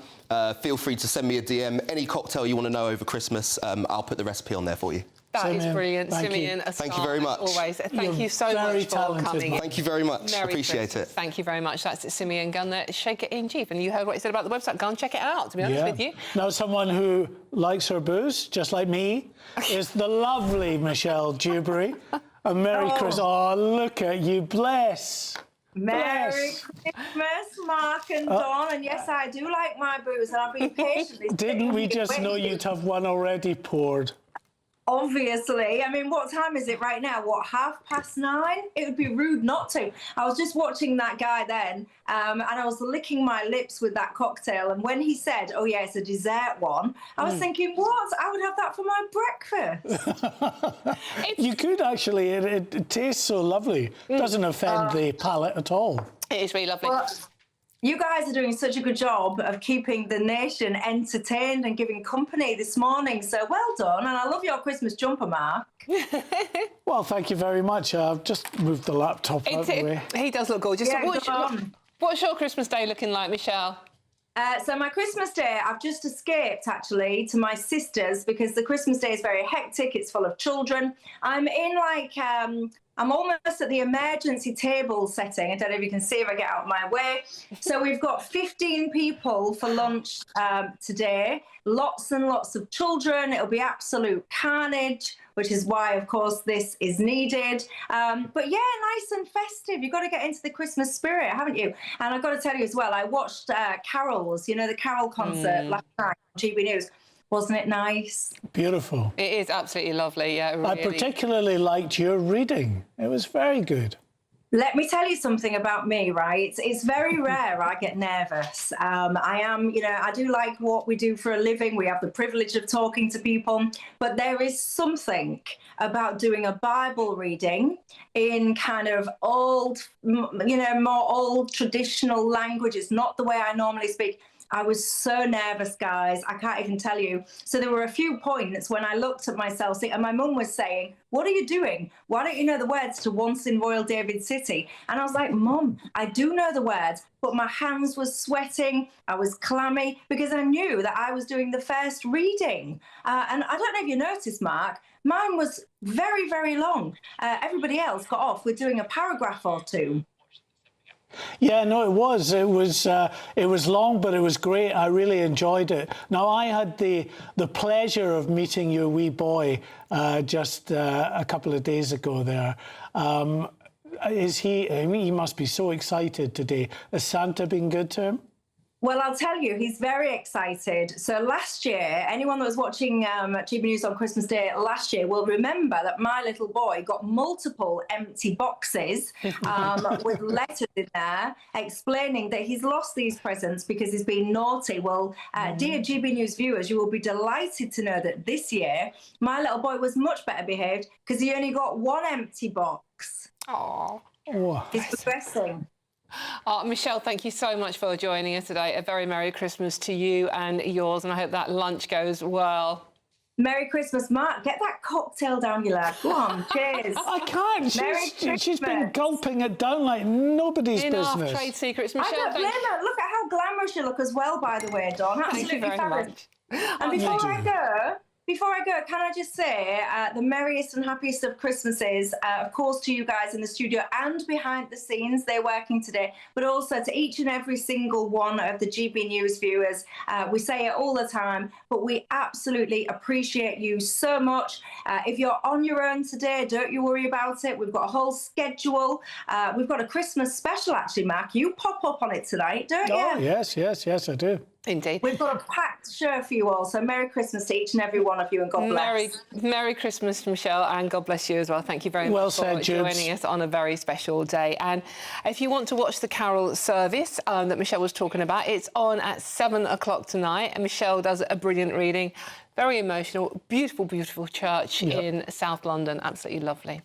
Feel free to send me a DM. Any cocktail you want to know over Christmas, I'll put the recipe on there for you. That is brilliant, Simeon. Thank you very much. Always. Thank you so much for coming. Thank you very much. Merry Appreciate Christmas. it. Thank you very much. That's Simeon Gunn there, Shake It in Chief. And you heard what he said about the website. Go and check it out, to be honest with you. Now, someone who likes her booze, just like me, is the lovely Michelle Dewberry. A Merry Christmas. Oh, look at you. Bless. Merry Christmas, Mark and Dawn. And yes, I do like my booze, and I've been patiently. Didn't we just know you'd have one already poured? Obviously. I mean, what time is it right now? What, 9:30? It would be rude not to. I was just watching that guy then, and I was licking my lips with that cocktail. And when he said, oh, yeah, it's a dessert one, I was thinking, what? I would have that for my breakfast. You could actually. It tastes so lovely. It doesn't offend the palate at all. It is really lovely. Well, you guys are doing such a good job of keeping the nation entertained and giving company this morning. So well done. And I love your Christmas jumper, Mark. Well, thank you very much. I've just moved the laptop out of the way. He does look gorgeous. Yeah, So what's your Christmas day looking like, Michelle? So my Christmas day, I've just escaped, actually, to my sister's because the Christmas day is very hectic. It's full of children. I'm in, I'm almost at the emergency table setting. I don't know if you can see if I get out of my way. So we've got 15 people for lunch today. Lots and lots of children. It'll be absolute carnage, which is why, of course, this is needed. But yeah, nice and festive. You've got to get into the Christmas spirit, haven't you? And I've got to tell you as well, I watched Carols, the Carol concert last night on GB News. Wasn't it nice? Beautiful. It is absolutely lovely, yeah. Really. I particularly liked your reading. It was very good. Let me tell you something about me, right? It's very rare I get nervous. I do like what we do for a living. We have the privilege of talking to people, but there is something about doing a Bible reading in kind of old, more old traditional language. It's not the way I normally speak. I was so nervous, guys. I can't even tell you. So there were a few points when I looked at myself and my mum was saying, what are you doing? Why don't you know the words to Once in Royal David City? And I was like, Mum, I do know the words, but my hands were sweating. I was clammy because I knew that I was doing the first reading. And I don't know if you noticed, Mark, mine was very, very long. Everybody else got off with doing a paragraph or two. Yeah, no, it was. It was long, but it was great. I really enjoyed it. Now, I had the pleasure of meeting your wee boy just a couple of days ago there. Is he? I mean, he must be so excited today. Has Santa been good to him? Well, I'll tell you, he's very excited. So last year, anyone that was watching GB News on Christmas Day last year will remember that my little boy got multiple empty boxes with letters in there explaining that he's lost these presents because he's been naughty. Well, dear GB News viewers, you will be delighted to know that this year, my little boy was much better behaved because he only got one empty box. Oh, he's progressing. Michelle, thank you so much for joining us today. A very Merry Christmas to you and yours, and I hope that lunch goes well. Merry Christmas, Mark. Get that cocktail down your leg. Go on, cheers. I can't. She's been gulping it down like nobody's Enough business. trade secrets. I Michelle, don't blame her. Look at how glamorous you look as well, by the way, Dawn. Thank you very much. And before I go, can I just say the merriest and happiest of Christmases, of course, to you guys in the studio and behind the scenes. They're working today, but also to each and every single one of the GB News viewers. We say it all the time, but we absolutely appreciate you so much. If you're on your own today, don't you worry about it. We've got a whole schedule. We've got a Christmas special, actually, Mark. You pop up on it tonight, don't you? Oh, yes, I do. Indeed. We've got a packed show for you all, so Merry Christmas to each and every one of you, and God bless. Merry Christmas, Michelle, and God bless you as well. Thank you very much for joining us on a very special day. And if you want to watch the carol service that Michelle was talking about, it's on at 7 o'clock tonight, and Michelle does a brilliant reading, very emotional, beautiful, beautiful church in South London, absolutely lovely.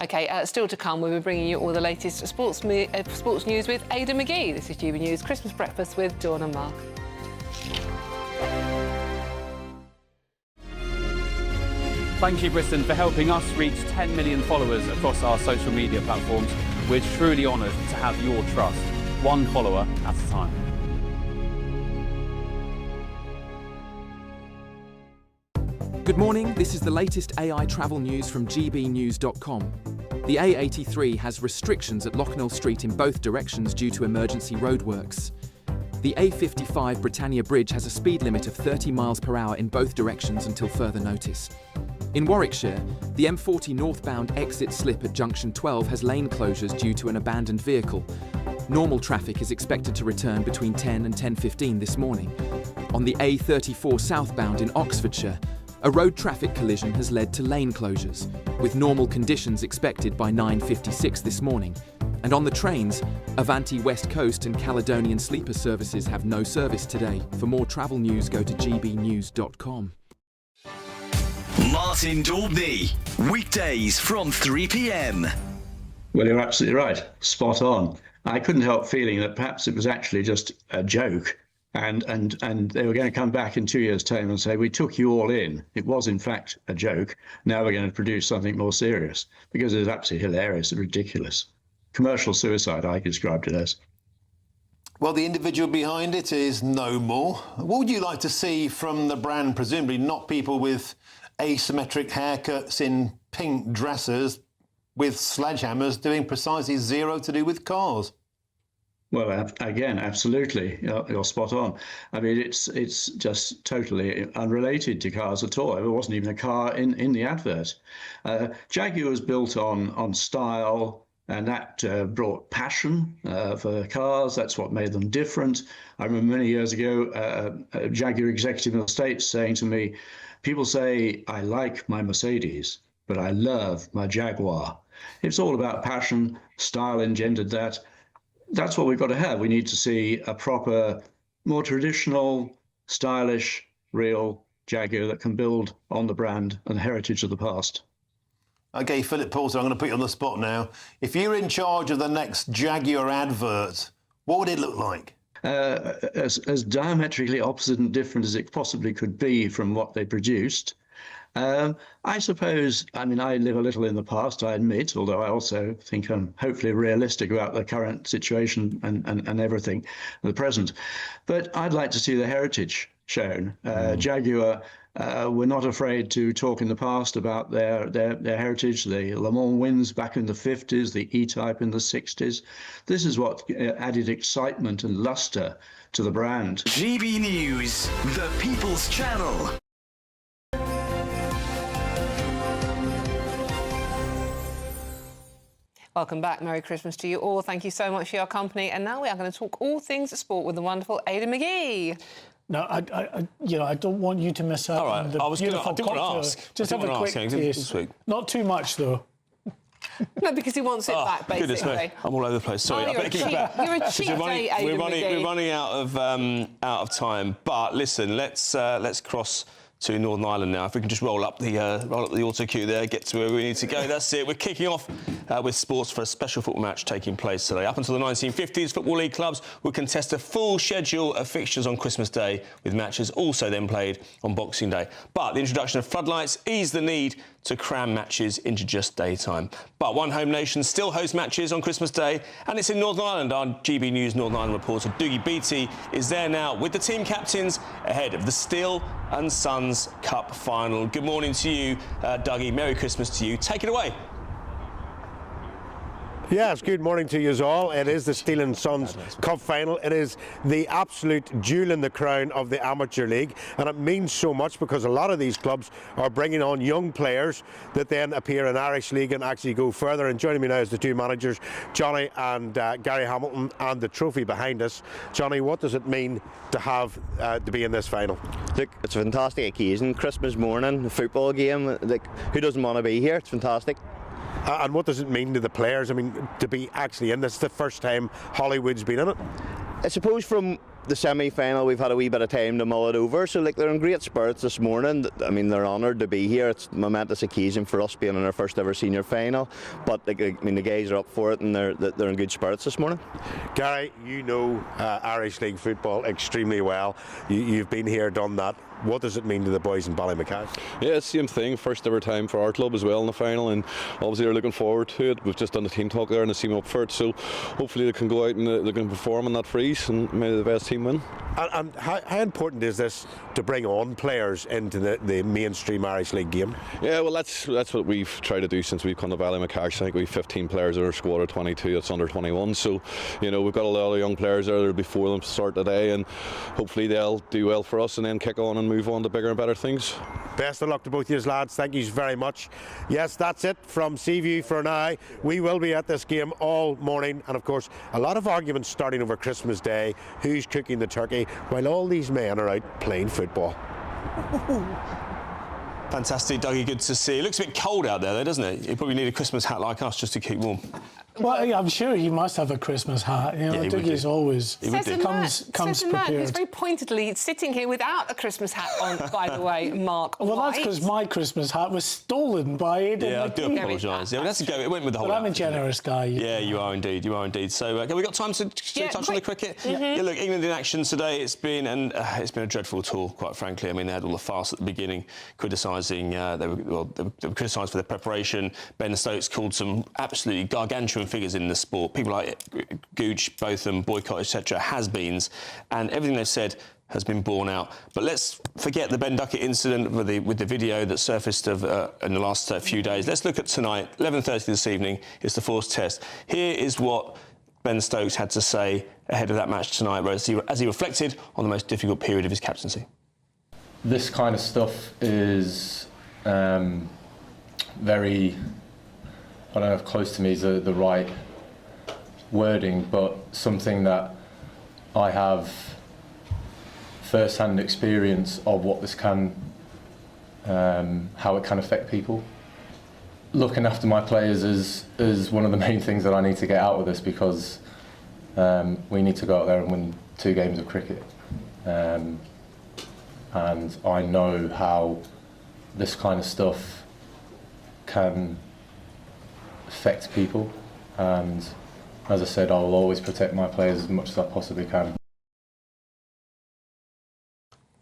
OK, still to come, we'll be bringing you all the latest sports news with Ada McGee. This is GB News Christmas Breakfast with Dawn and Mark. Thank you, Britain, for helping us reach 10 million followers across our social media platforms. We're truly honoured to have your trust, one follower at a time. Good morning, this is the latest AI travel news from gbnews.com. The A83 has restrictions at Locknell Street in both directions due to emergency roadworks. The A55 Britannia Bridge has a speed limit of 30 miles per hour in both directions until further notice. In Warwickshire, the M40 northbound exit slip at junction 12 has lane closures due to an abandoned vehicle. Normal traffic is expected to return between 10 and 10:15 this morning. On the A34 southbound in Oxfordshire, a road traffic collision has led to lane closures, with normal conditions expected by 9:56 this morning. And on the trains, Avanti West Coast and Caledonian Sleeper services have no service today. For more travel news, go to gbnews.com. Martin Daubney, weekdays from 3 p.m. Well, you're absolutely right. Spot on. I couldn't help feeling that perhaps it was actually just a joke. And they were going to come back in 2 years' time and say, we took you all in. It was, in fact, a joke. Now we're going to produce something more serious, because it's absolutely hilarious and ridiculous. Commercial suicide, I described it as. Well, the individual behind it is no more. What would you like to see from the brand, presumably not people with asymmetric haircuts in pink dresses with sledgehammers doing precisely zero to do with cars? Well, again, absolutely. You're spot on. I mean, it's just totally unrelated to cars at all. There wasn't even a car in the advert. Jaguar was built on style, and that brought passion for cars. That's what made them different. I remember many years ago, a Jaguar executive in the States saying to me, people say, I like my Mercedes, but I love my Jaguar. It's all about passion. Style engendered that. That's what we've got to have. We need to see a proper, more traditional, stylish, real Jaguar that can build on the brand and the heritage of the past. OK, Philip Paulson, I'm going to put you on the spot now. If you're in charge of the next Jaguar advert, what would it look like? as diametrically opposite and different as it possibly could be from what they produced. I suppose, I mean, I live a little in the past, I admit, although I also think I'm hopefully realistic about the current situation and everything, the present. But I'd like to see the heritage shown. Jaguar were not afraid to talk in the past about their heritage, the Le Mans wins back in the 50s, the E-Type in the 60s. This is what added excitement and luster to the brand. GB News, the People's Channel. Welcome back. Merry Christmas to you all. Thank you so much for your company. And now we are going to talk all things sport with the wonderful Aidan McGee. No, I don't want you to miss out on the beautiful cocktail. Just have a quick taste. Not too much, though. No, because he wants it back, basically. Goodness me, I'm all over the place. Sorry, I better get it back. You're a cheap date, Aidan McGee. We're running out of time. But listen, let's cross to Northern Ireland now. If we can just roll up the auto cue there, get to where we need to go. That's it. We're kicking off with sports for a special football match taking place today. Up until the 1950s, Football League clubs would contest a full schedule of fixtures on Christmas Day, with matches also then played on Boxing Day. But the introduction of floodlights eased the need to cram matches into just daytime. But one home nation still hosts matches on Christmas Day, and it's in Northern Ireland. Our GB News Northern Ireland reporter Dougie Beattie is there now with the team captains ahead of the Steel and Sons Cup final. Good morning to you, Dougie. Merry Christmas to you. Take it away. Yes, good morning to you all. It is the Steel and Sons Cup final. It is the absolute jewel in the crown of the Amateur League, and it means so much because a lot of these clubs are bringing on young players that then appear in Irish League and actually go further. And joining me now is the two managers, Johnny and Gary Hamilton, and the trophy behind us. Johnny, what does it mean to have to be in this final? Look, it's a fantastic occasion. Christmas morning, a football game. Like, who doesn't want to be here? It's fantastic. And what does it mean to the players? I mean, to be actually in this, the first time Hollywood's been in it? I suppose from the semi-final we've had a wee bit of time to mull it over, so like they're in great spirits this morning. I mean, they're honoured to be here. It's a momentous occasion for us being in our first ever senior final, but like, I mean, the guys are up for it and they're in good spirits this morning. Gary, you know Irish League football extremely well. You've been here, done that. What does it mean to the boys in Ballymacash? Yeah, it's the same thing. First ever time for our club as well in the final, and obviously they're looking forward to it. We've just done the team talk there and the team up for it, so hopefully they can go out and they can perform in that freeze and may the best team win. And how important is this to bring on players into the mainstream Irish League game? Yeah, well, that's what we've tried to do since we've come to Ballymacash. I think we've 15 players in our squad of 22 that's under 21, so you know we've got a lot of young players there before them to start today, and hopefully they'll do well for us and then kick on and move on to bigger and better things. Best of luck to both of you lads. Thank you very much. Yes, that's it from Seaview for now. We will be at this game all morning, and of course a lot of arguments starting over Christmas Day, who's cooking the turkey, while all these men are out playing football. Fantastic, Dougie, good to see you. It looks a bit cold out there though, doesn't it? You probably need a Christmas hat like us just to keep warm. Well, I'm sure he must have a Christmas hat. You know, Dougie's always comes prepared. He's very pointedly sitting here without a Christmas hat on, by the way, Mark. Well, that's because my Christmas hat was stolen by Aidan. Yeah, I do apologise. Yeah, well, that's a go. It went with the whole. But I'm a generous guy. Yeah, you are indeed. You are indeed. So, have we got time to touch on the cricket? Yeah, look, England in action today. It's been a dreadful tour, quite frankly. I mean, they had all the farce at the beginning, criticising. They were criticised for their preparation. Ben Stokes called some absolutely gargantuan figures in the sport. People like Gooch, Botham, Boycott, etc., has-beens, and everything they've said has been borne out. But let's forget the Ben Duckett incident with the video that surfaced in the last few days. Let's look at tonight, 11:30 this evening. It's the fourth test. Here is what Ben Stokes had to say ahead of that match tonight, as he reflected on the most difficult period of his captaincy. This kind of stuff is very, I don't know if close to me is the right wording, but something that I have first-hand experience of what this can, how it can affect people. Looking after my players is one of the main things that I need to get out of this, because we need to go out there and win 2 games of cricket. And I know how this kind of stuff can affect people, and as I said, I will always protect my players as much as I possibly can.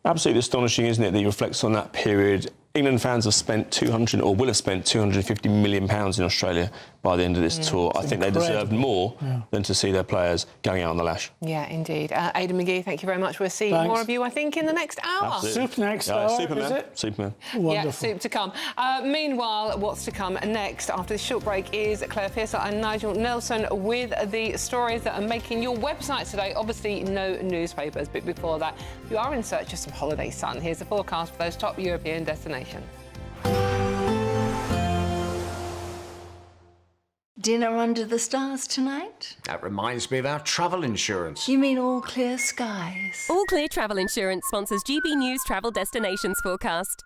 Absolutely astonishing, isn't it, that he reflects on that period. England fans have spent 200, or will have spent £250 million in Australia by the end of this tour. I think they deserved more than to see their players going out on the lash. Yeah, indeed. Aidan McGee, thank you very much. We'll see more of you, I think, in the next hour. Absolutely. Soup next hour, Superman. is it? Superman. Wonderful. Yeah, soup to come. Meanwhile, what's to come next after this short break is Claire Pearsall and Nigel Nelson with the stories that are making your website today. Obviously, no newspapers, but before that, if you are in search of some holiday sun, here's the forecast for those top European destinations. Dinner under the stars tonight? That reminds me of our travel insurance. You mean All Clear Skies? All Clear Travel Insurance sponsors GB News Travel Destinations forecast.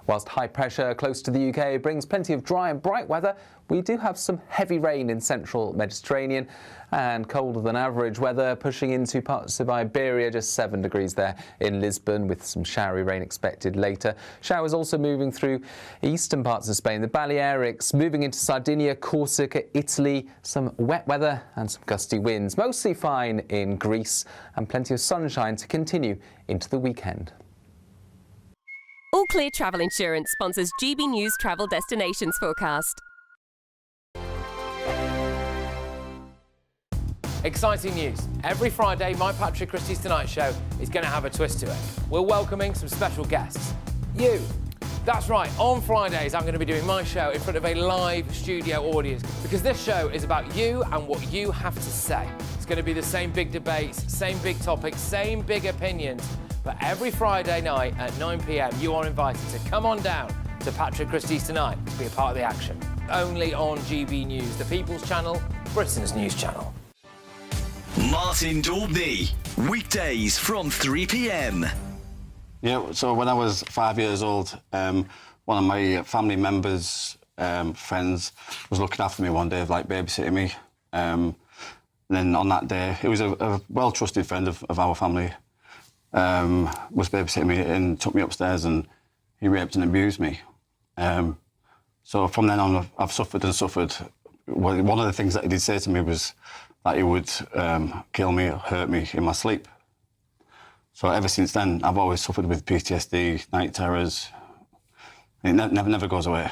Whilst high pressure close to the UK brings plenty of dry and bright weather, we do have some heavy rain in central Mediterranean and colder than average weather pushing into parts of Iberia, just 7 degrees there in Lisbon with some showery rain expected later. Showers also moving through eastern parts of Spain, the Balearics, moving into Sardinia, Corsica, Italy, some wet weather and some gusty winds. Mostly fine in Greece and plenty of sunshine to continue into the weekend. All Clear Travel Insurance sponsors GB News Travel Destinations forecast. Exciting news. Every Friday, my Patrick Christie's Tonight Show is going to have a twist to it. We're welcoming some special guests. You. That's right, on Fridays I'm going to be doing my show in front of a live studio audience because this show is about you and what you have to say. It's going to be the same big debates, same big topics, same big opinions. But every Friday night at 9 p.m, you are invited to come on down to Patrick Christie's Tonight to be a part of the action. Only on GB News, the People's Channel, Britain's news channel. Martin Daubney, weekdays from 3 p.m. Yeah, so when I was 5 years old, one of my family members, friends, was looking after me one day, like babysitting me. And then on that day, it was a well-trusted friend of our family, was babysitting me and took me upstairs and he raped and abused me. So from then on, I've suffered and suffered. One of the things that he did say to me was that he would kill me or hurt me in my sleep. So ever since then, I've always suffered with PTSD, night terrors. It never goes away.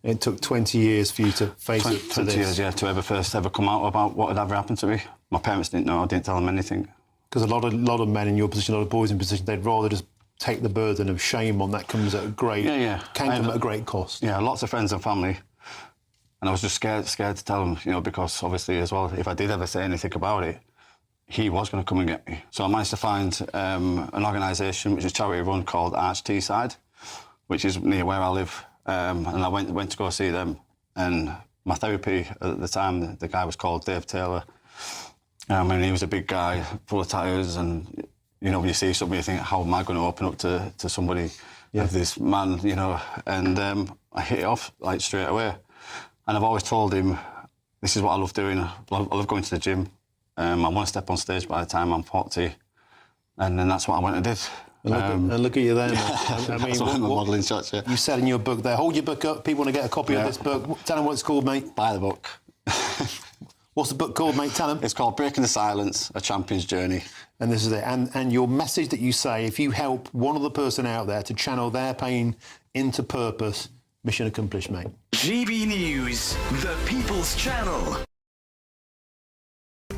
It took 20 years for you to face it to 20 this. years, yeah, to ever come out about what had ever happened to me. My parents didn't know. I didn't tell them anything. Because a lot of men in your position, a lot of boys in position, they'd rather just take the burden of shame on. That comes at a great, can come at a great cost. Yeah, lots of friends and family. And I was just scared to tell them, you know, because obviously as well, if I did ever say anything about it, he was going to come and get me. So I managed to find an organisation, which is charity run, called Arch Teesside, which is near where I live. And I went to go see them. And my therapy at the time, the guy was called Dave Taylor. And he was a big guy, full of tattoos. And, you know, when you see somebody, you think, how am I going to open up to somebody, this man, you know? And I hit it off, like, straight away. And I've always told him, this is what I love doing. I love going to the gym. I want to step on stage by the time I'm 40. And then that's what I went and did. And look at you there, mate. I mean, what modelling shots, yeah. You said in your book there, hold your book up, people want to get a copy of this book. Tell them what it's called, mate. Buy the book. What's the book called, mate? Tell them. It's called Breaking the Silence, A Champion's Journey. And this is it. And your message that you say, if you help one other person out there to channel their pain into purpose, mission accomplished, mate. GB News, the People's Channel.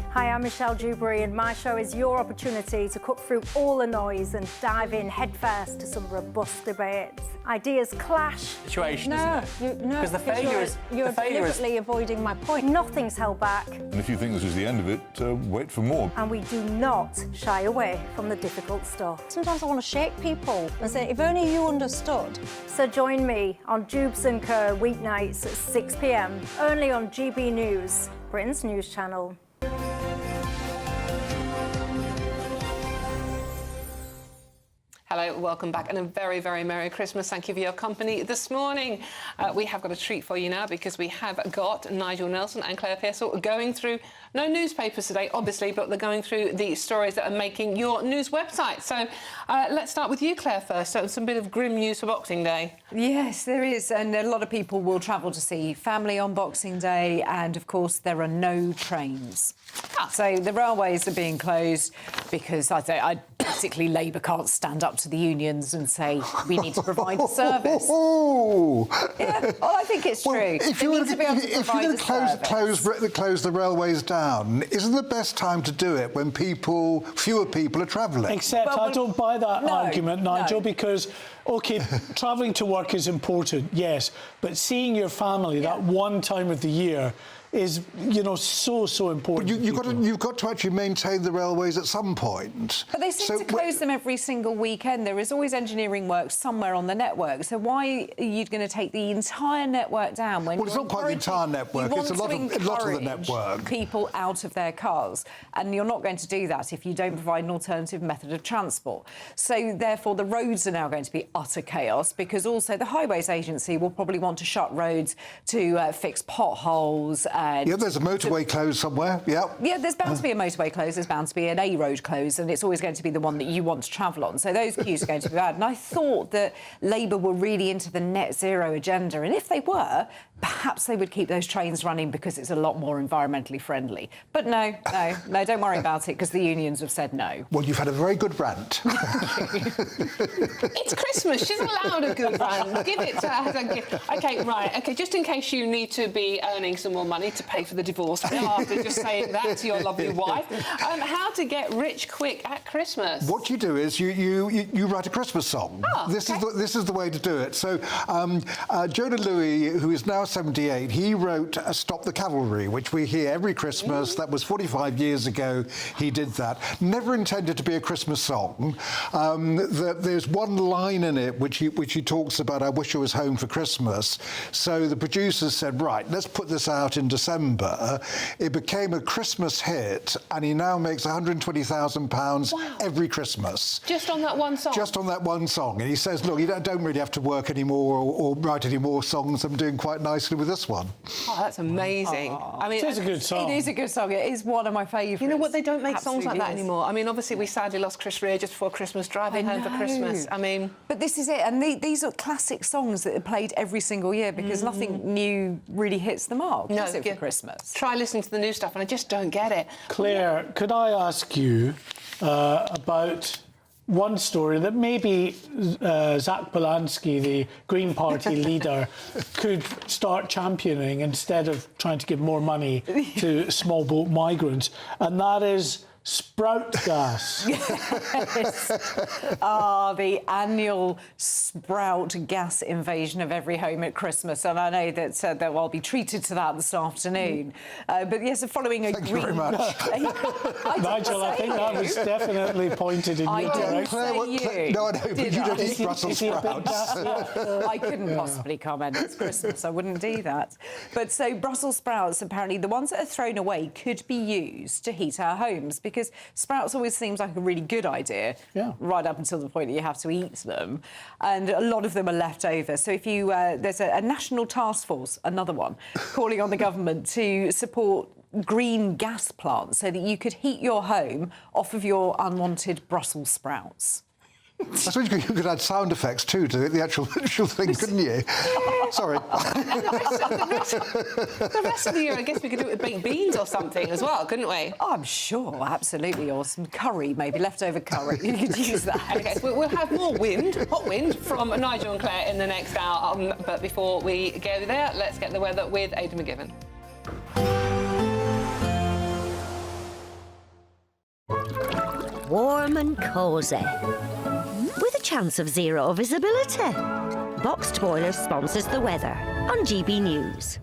Hi, I'm Michelle Dewberry, and my show is your opportunity to cut through all the noise and dive in headfirst to some robust debates. Ideas clash. Situation, no, isn't it? No, Because the failure is... You're the failure is... deliberately avoiding my point. Nothing's held back. And if you think this is the end of it, wait for more. And we do not shy away from the difficult stuff. Sometimes I want to shake people and say, if only you understood. So join me on Jubes & Co. weeknights at 6 p.m, only on GB News, Britain's news channel. Hello, welcome back, and a very, very Merry Christmas. Thank you for your company this morning. We have got a treat for you now because we have got Nigel Nelson and Claire Pearsall going through no newspapers today, obviously, but they're going through the stories that are making your news website. So let's start with you, Claire, first. So some bit of grim news for Boxing Day. Yes, there is, and a lot of people will travel to see family on Boxing Day, and of course there are no trains. So the railways are being closed because I basically Labour can't stand up to the unions and say we need to provide a service. Yeah, well, I think it's true. If you're going to close the railways down, isn't the best time to do it when fewer people are travelling? Except I don't buy that argument, Nigel, because, OK, travelling to work is important, yes, but seeing your family that one time of the year is, you know, so important. But you've got to actually maintain the railways at some point. But they seem to close them every single weekend. There is always engineering work somewhere on the network. So why are you going to take the entire network down when? Well, it's not quite the entire network. It's a lot of the network. People out of their cars, and you're not going to do that if you don't provide an alternative method of transport. So therefore, the roads are now going to be utter chaos because also the Highways Agency will probably want to shut roads to fix potholes. Yeah, there's a motorway closed somewhere, yeah. Yeah, there's bound to be a motorway closed, there's bound to be an A road closed, and it's always going to be the one that you want to travel on. So those queues are going to be bad. And I thought that Labour were really into the net zero agenda, and if they were, perhaps they would keep those trains running because it's a lot more environmentally friendly. But no, don't worry about it because the unions have said no. Well, you've had a very good rant. It's Christmas. She's allowed a good rant. Give it to her. OK, right. OK, just in case you need to be earning some more money to pay for the divorce bill after just saying that to your lovely wife, how to get rich quick at Christmas. What you do is you write a Christmas song. Oh, this is the way to do it. So Jonah Louie, who is now 78, he wrote Stop the Cavalry, which we hear every Christmas. That was 45 years ago he did that. Never intended to be a Christmas song. There's one line in it which he talks about, I wish I was home for Christmas. So the producers said, right, let's put this out in December. It became a Christmas hit, and he now makes £120,000 every Christmas. Just on that one song? Just on that one song. And he says, look, you don't really have to work anymore or write any more songs. I'm doing quite nicely with this one. Oh, that's amazing. I mean, it is a good song. It is a good song. It is one of my favourites. You know what? They don't make songs like that Absolutely is. anymore. I mean, obviously, we sadly lost Chris Rea just before Christmas, driving home for Christmas. I mean... But this is it. And these are classic songs that are played every single year because nothing new really hits the mark, does it, for Christmas? Try listening to the new stuff and I just don't get it. Claire, could I ask you about one story that maybe Zach Polanski, the Green Party leader, could start championing instead of trying to give more money to small boat migrants, and that is sprout gas. Yes. The annual sprout gas invasion of every home at Christmas. And I know that I'll be treated to that this afternoon. But yes, following a Thank you very much. Nigel, I think that was definitely pointed in your direction. No, I know, but you don't eat Brussels sprouts. I couldn't possibly comment. It's Christmas. I wouldn't do that. But so Brussels sprouts, apparently, the ones that are thrown away could be used to heat our homes because sprouts always seems like a really good idea, right up until the point that you have to eat them. And a lot of them are left over. So if you, there's a national task force, another one, calling on the government to support green gas plants so that you could heat your home off of your unwanted Brussels sprouts. I suppose you could add sound effects too to the actual thing, couldn't you? Sorry. The rest of the year, I guess we could do it with baked beans or something as well, couldn't we? Oh, I'm sure, absolutely. Or some curry, maybe leftover curry. You could use that. OK, so we'll have more hot wind from Nigel and Claire in the next hour. But before we go there, let's get the weather with Aidan McGibbon. Warm and cosy, with a chance of zero visibility. Boxed Boilers sponsors the weather on GB News.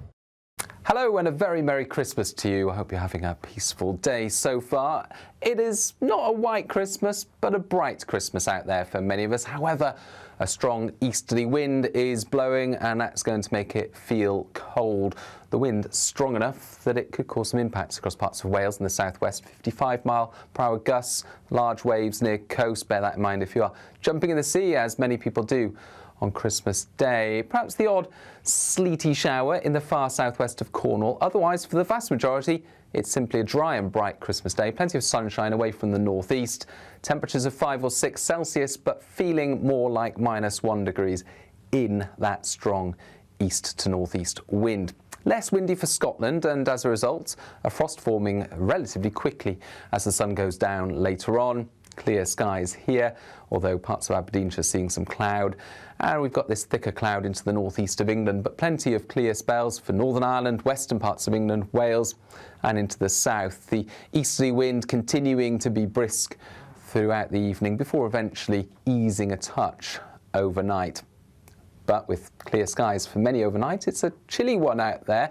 Hello and a very Merry Christmas to you. I hope you're having a peaceful day so far. It is not a white Christmas, but a bright Christmas out there for many of us. However, a strong easterly wind is blowing and that's going to make it feel cold. The wind strong enough that it could cause some impacts across parts of Wales and the southwest. 55-mile-per-hour gusts, large waves near coast. Bear that in mind if you are jumping in the sea, as many people do on Christmas Day. Perhaps the odd sleety shower in the far southwest of Cornwall. Otherwise, for the vast majority, it's simply a dry and bright Christmas day. Plenty of sunshine away from the northeast. Temperatures of 5 or 6 Celsius, but feeling more like -1 degrees in that strong east to northeast wind. Less windy for Scotland, and as a result, a frost forming relatively quickly as the sun goes down later on. clear skies here, although parts of Aberdeenshire seeing some cloud. And we've got this thicker cloud into the northeast of England, but plenty of clear spells for Northern Ireland, western parts of England, Wales, and into the south. The easterly wind continuing to be brisk throughout the evening before eventually easing a touch overnight. But with clear skies for many overnight, it's a chilly one out there.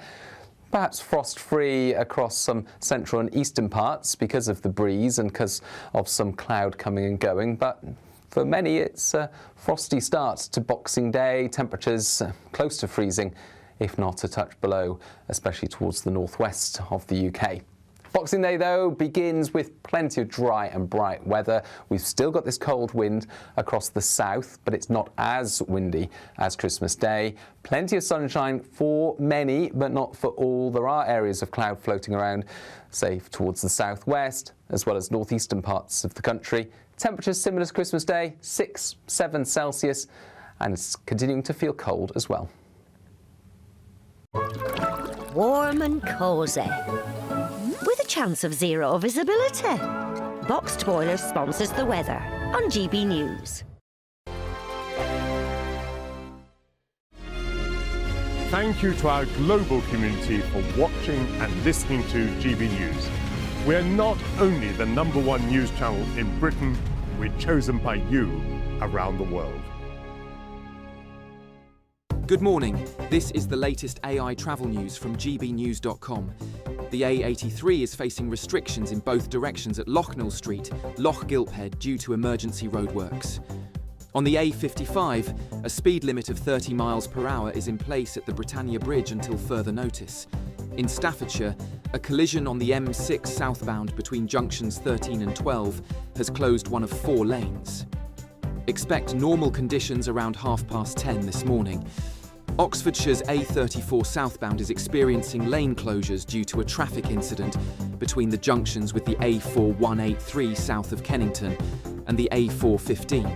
Perhaps frost-free across some central and eastern parts because of the breeze and because of some cloud coming and going. But for many, it's a frosty start to Boxing Day. Temperatures close to freezing, if not a touch below, especially towards the northwest of the UK. Boxing Day, though, begins with plenty of dry and bright weather. We've still got this cold wind across the south, but it's not as windy as Christmas Day. Plenty of sunshine for many, but not for all. There are areas of cloud floating around, say, towards the southwest, as well as northeastern parts of the country. Temperatures similar to Christmas Day, 6, 7 Celsius, and it's continuing to feel cold as well. Warm and cosy, with a chance of zero visibility. Boxed Boilers sponsors the weather on GB News. Thank you to our global community for watching and listening to GB News. We're not only the #1 news channel in Britain, we're chosen by you around the world. Good morning. This is the latest AI travel news from gbnews.com. The A83 is facing restrictions in both directions at Loughnell Street, Loch Gilphead, due to emergency roadworks. On the A55, a speed limit of 30 miles per hour is in place at the Britannia Bridge until further notice. In Staffordshire, a collision on the M6 southbound between junctions 13 and 12 has closed one of 4 lanes. Expect normal conditions around 10:30 this morning. Oxfordshire's A34 southbound is experiencing lane closures due to a traffic incident between the junctions with the A4183 south of Kennington and the A415.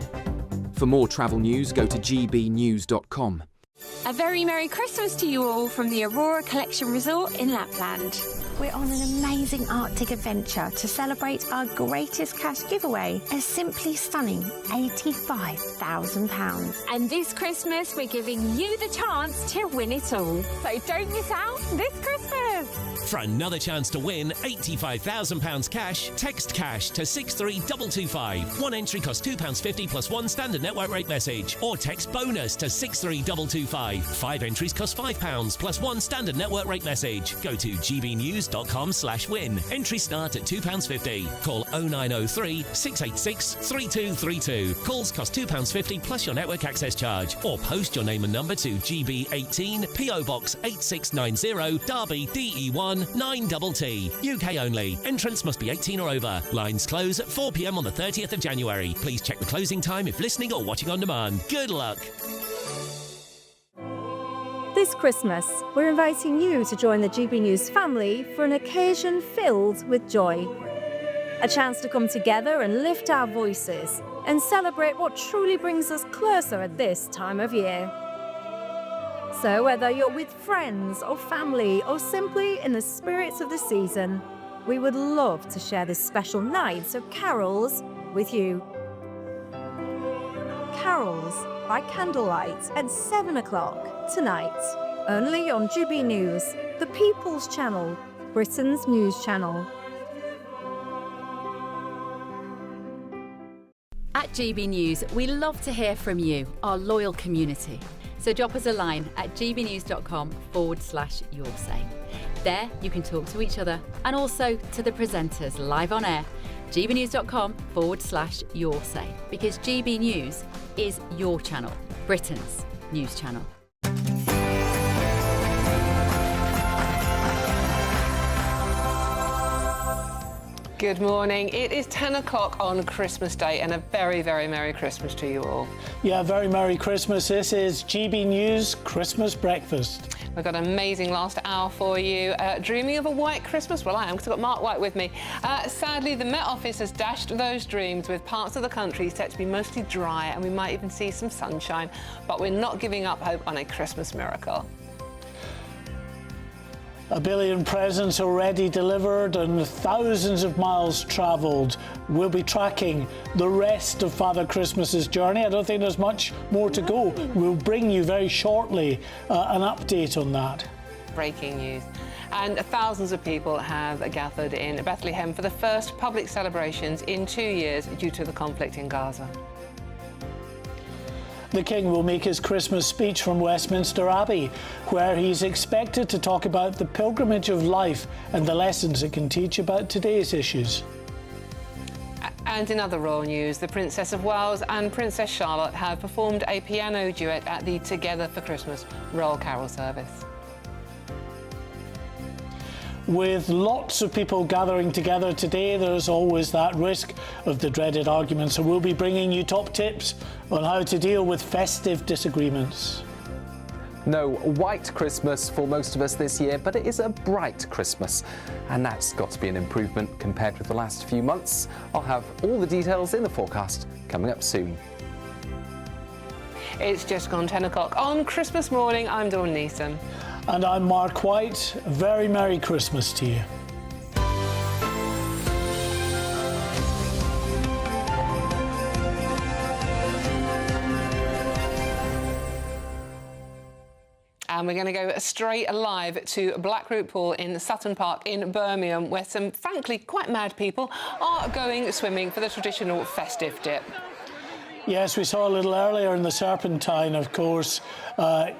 For more travel news, go to gbnews.com. A very Merry Christmas to you all from the Aurora Collection Resort in Lapland. We're on an amazing Arctic adventure to celebrate our greatest cash giveaway, a simply stunning £85,000. And this Christmas, we're giving you the chance to win it all. So don't miss out this Christmas. For another chance to win £85,000 cash, text cash to 63225. One entry costs £2.50 plus one standard network rate message. Or text bonus to 63225. 5 entries cost £5 plus one standard network rate message. Go to gbnews.com/win. Entry start at £2.50. Call 0903 686 3232. Calls cost £2.50 plus your network access charge. Or post your name and number to GB18 PO Box 8690 Derby DE1 9TT. UK only. Entrance must be 18 or over. Lines close at 4 p.m. on the 30th of January. Please check the closing time if listening or watching on demand. Good luck. This Christmas, we're inviting you to join the GB News family for an occasion filled with joy. A chance to come together and lift our voices and celebrate what truly brings us closer at this time of year. So whether you're with friends or family or simply in the spirits of the season, we would love to share this special night of carols with you. Carols by candlelight at 7 o'clock tonight, only on GB News, the People's Channel, Britain's news channel. At GB News, we love to hear from you, our loyal community. So drop us a line at gbnews.com/yoursay. There you can talk to each other and also to the presenters live on air. gbnews.com/yoursay, because GB News is your channel, Britain's news channel. Good morning. It is 10 o'clock on Christmas Day, and a very, very Merry Christmas to you all. Yeah, very Merry Christmas. This is GB News Christmas Breakfast. We've got an amazing last hour for you. Dreaming of a white Christmas? Well, I am, because I've got Mark White with me. Sadly, the Met Office has dashed those dreams, with parts of the country set to be mostly dry, and we might even see some sunshine. But we're not giving up hope on a Christmas miracle. 1 billion presents already delivered and thousands of miles travelled. We'll be tracking the rest of Father Christmas's journey. I don't think there's much more to go. We'll bring you very shortly an update on that. Breaking news. And thousands of people have gathered in Bethlehem for the first public celebrations in 2 years due to the conflict in Gaza. The King will make his Christmas speech from Westminster Abbey, where he's expected to talk about the pilgrimage of life and the lessons it can teach about today's issues. And in other royal news, the Princess of Wales and Princess Charlotte have performed a piano duet at the Together for Christmas Royal Carol service. With lots of people gathering together today, there's always that risk of the dreaded argument. So we'll be bringing you top tips on how to deal with festive disagreements. No white Christmas for most of us this year, but it is a bright Christmas. And that's got to be an improvement compared with the last few months. I'll have all the details in the forecast coming up soon. It's just gone 10 o'clock on Christmas morning. I'm Dawn Neeson. And I'm Mark White. A very Merry Christmas to you. And we're going to go straight live to Blackroot Pool in Sutton Park in Birmingham, where some, frankly, quite mad people are going swimming for the traditional festive dip. Yes, we saw a little earlier in the Serpentine, of course,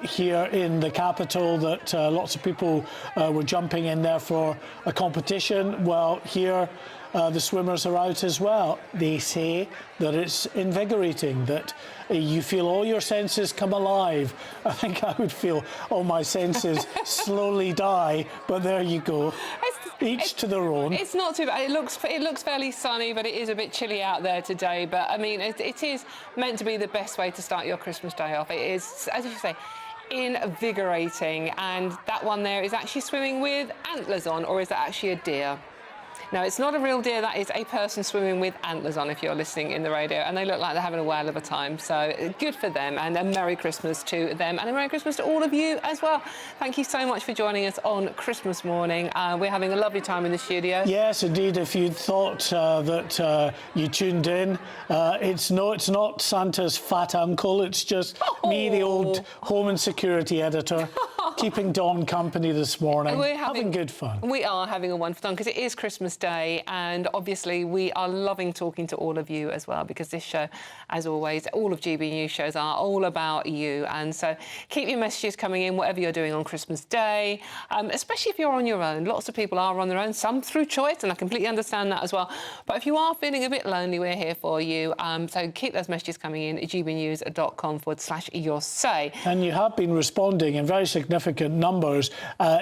here in the capital, that lots of people were jumping in there for a competition. Well, here the swimmers are out as well. They say that it's invigorating, that you feel all your senses come alive. I think I would feel all my senses slowly die, but there you go. Each to their own. It's not too bad. It looks fairly sunny, but it is a bit chilly out there today. But I mean, it is meant to be the best way to start your Christmas day off. It is, as you say, invigorating. And that one there is actually swimming with antlers on, or is that actually a deer? No, it's not a real deer. That is a person swimming with antlers on, if you're listening in the radio, and they look like they're having a whale of a time. So good for them, and a Merry Christmas to them, and a Merry Christmas to all of you as well. Thank you so much for joining us on Christmas morning. We're having a lovely time in the studio. Yes, indeed. If you thought that you tuned in, it's not Santa's fat uncle. It's just me, the old home and security editor, keeping Dawn company this morning. We're having good fun. We are having a wonderful time because it is Christmas Day, and obviously we are loving talking to all of you as well, because this show, as always, all of GB News shows are all about you. And so keep your messages coming in, whatever you're doing on Christmas Day, especially if you're on your own. Lots of people are on their own, some through choice, and I completely understand that as well. But if you are feeling a bit lonely, we're here for you. So keep those messages coming in at gbnews.com/your say. And you have been responding in very significant numbers,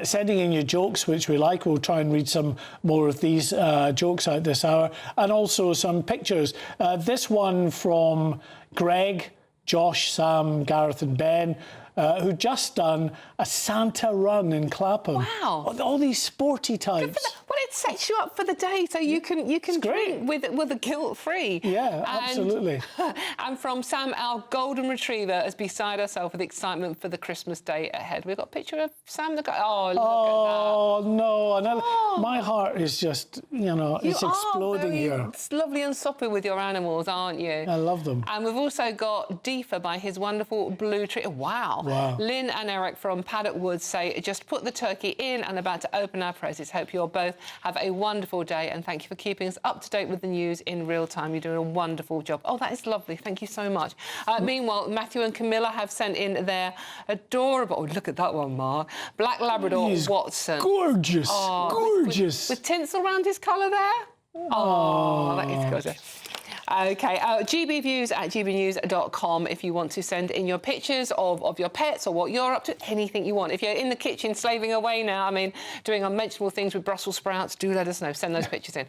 sending in your jokes, which we like. We'll try and read some more of these jokes out this hour, and also some pictures. This one from Greg, Josh, Sam, Gareth and Ben, who just done a Santa run in Clapham. Wow! All these sporty types. Well, it sets you up for the day, so you can drink with a guilt-free. Yeah, absolutely. And from Sam, our golden retriever, is beside herself with excitement for the Christmas day ahead. We've got a picture of Sam the guy. Oh, look at that. Oh no! My heart is just, it's exploding here. It's lovely and soppy with your animals, aren't you? I love them. And we've also got Deefa by his wonderful blue tree. Wow. Lynn and Eric from Paddock Woods say, just put the turkey in and about to open our presents. Hope you'll both have a wonderful day, and thank you for keeping us up to date with the news in real time. You're doing a wonderful job. Oh, that is lovely. Thank you so much. Meanwhile, Matthew and Camilla have sent in their adorable... Oh, look at that one, Mark. Black Labrador Watson. Gorgeous. Gorgeous. With tinsel around his collar there. Oh, that is gorgeous. OK, gbviews@gbnews.com if you want to send in your pictures of your pets or what you're up to, anything you want. If you're in the kitchen slaving away now, I mean, doing unmentionable things with Brussels sprouts, do let us know. Send those pictures in.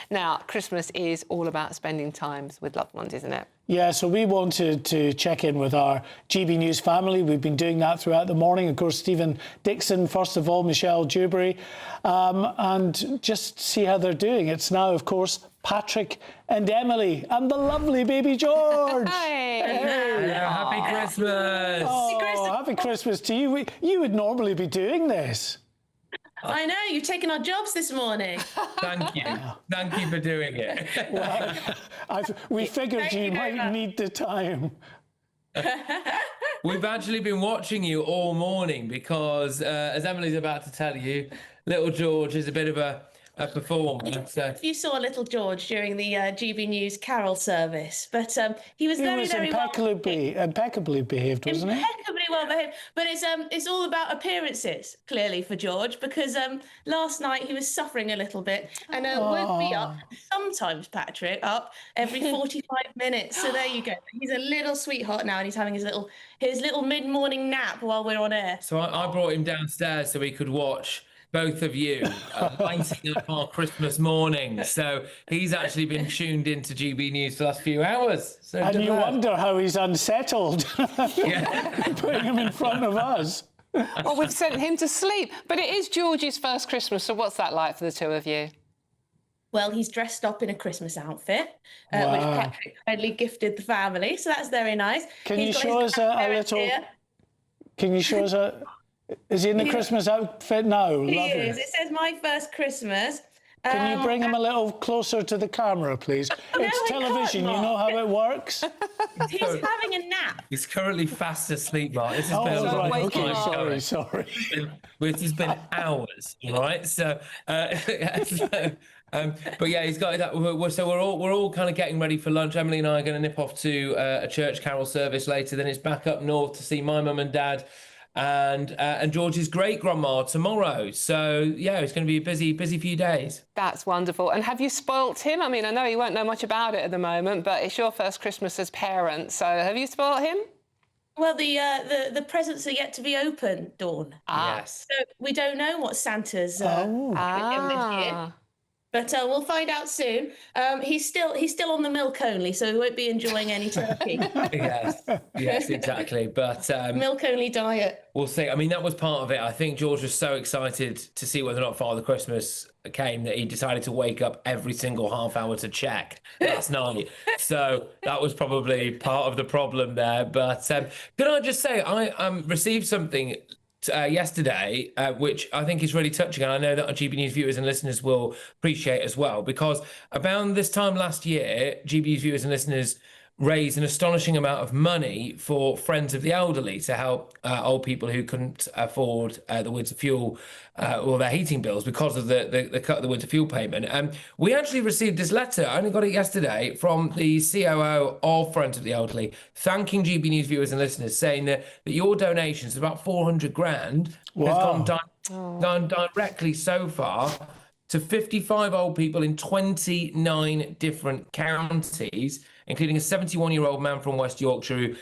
Now, Christmas is all about spending times with loved ones, isn't it? Yeah, so we wanted to check in with our GB News family. We've been doing that throughout the morning. Of course, Stephen Dixon, first of all, Michelle Dewberry, and just see how they're doing. It's now, of course, Patrick and Emily and the lovely baby George. Hey! Happy Christmas! Oh, happy Christmas to you. You would normally be doing this. I know, you've taken our jobs this morning. Thank you. Thank you for doing it. Well, we figured you might need the time. We've actually been watching you all morning because, as Emily's about to tell you, little George is a bit of a performer. So. If you saw little George during the GB News carol service, but he was very impeccably behaved, wasn't he? Impeccably well behaved. But it's all about appearances, clearly, for George, because last night he was suffering a little bit and woke me up, sometimes, Patrick, up every 45 minutes. So there you go. He's a little sweetheart now, and he's having his little mid-morning nap while we're on air. So I brought him downstairs so he could watch both of you lighting up our Christmas morning. So he's actually been tuned into GB News for the last few hours. So and you wonder how he's unsettled, putting him in front of us. Well, we've sent him to sleep. But it is George's first Christmas, so what's that like for the two of you? Well, he's dressed up in a Christmas outfit, which Wow. Patrick kindly gifted the family, so that's very nice. Can you show us a little... Can you show us a... Is he in the Christmas outfit now? He Lovely. is. It says "My First Christmas." Can you bring him a little closer to the camera, please? No, It's I television, can't, you know how it works? He's having a nap. He's currently fast asleep, Mark. This has Oh, been a long right, okay, time sorry. This has been hours, right? So, but yeah, he's got that. So we're all kind of getting ready for lunch. Emily and I are going to nip off to a church carol service later. Then it's back up north to see my mum and dad and George's great grandma tomorrow. So yeah, it's going to be a busy few days. That's wonderful. And have you spoilt him? I mean, I know he won't know much about it at the moment, but it's your first Christmas as parents. So have you spoilt him? Well, the presents are yet to be opened, Dawn. Yes. So we don't know what Santa's bringing this year. But we'll find out soon. He's still on the milk only, so he won't be enjoying any turkey. yes, exactly. But milk only diet. We'll see. I mean, that was part of it. I think George was so excited to see whether or not Father Christmas came that he decided to wake up every single half hour to check last night. So that was probably part of the problem there. But can I just say, I received something yesterday, which I think is really touching, and I know that our GB News viewers and listeners will appreciate as well, because around this time last year, GB News viewers and listeners raised an astonishing amount of money for Friends of the Elderly to help old people who couldn't afford the winter fuel or their heating bills because of the cut of the winter fuel payment. We actually received this letter, I only got it yesterday, from the COO of Friends of the Elderly, thanking GB News viewers and listeners, saying that your donations, about 400 grand, has gone directly so far to 55 old people in 29 different counties, including a 71-year-old man from West Yorkshire who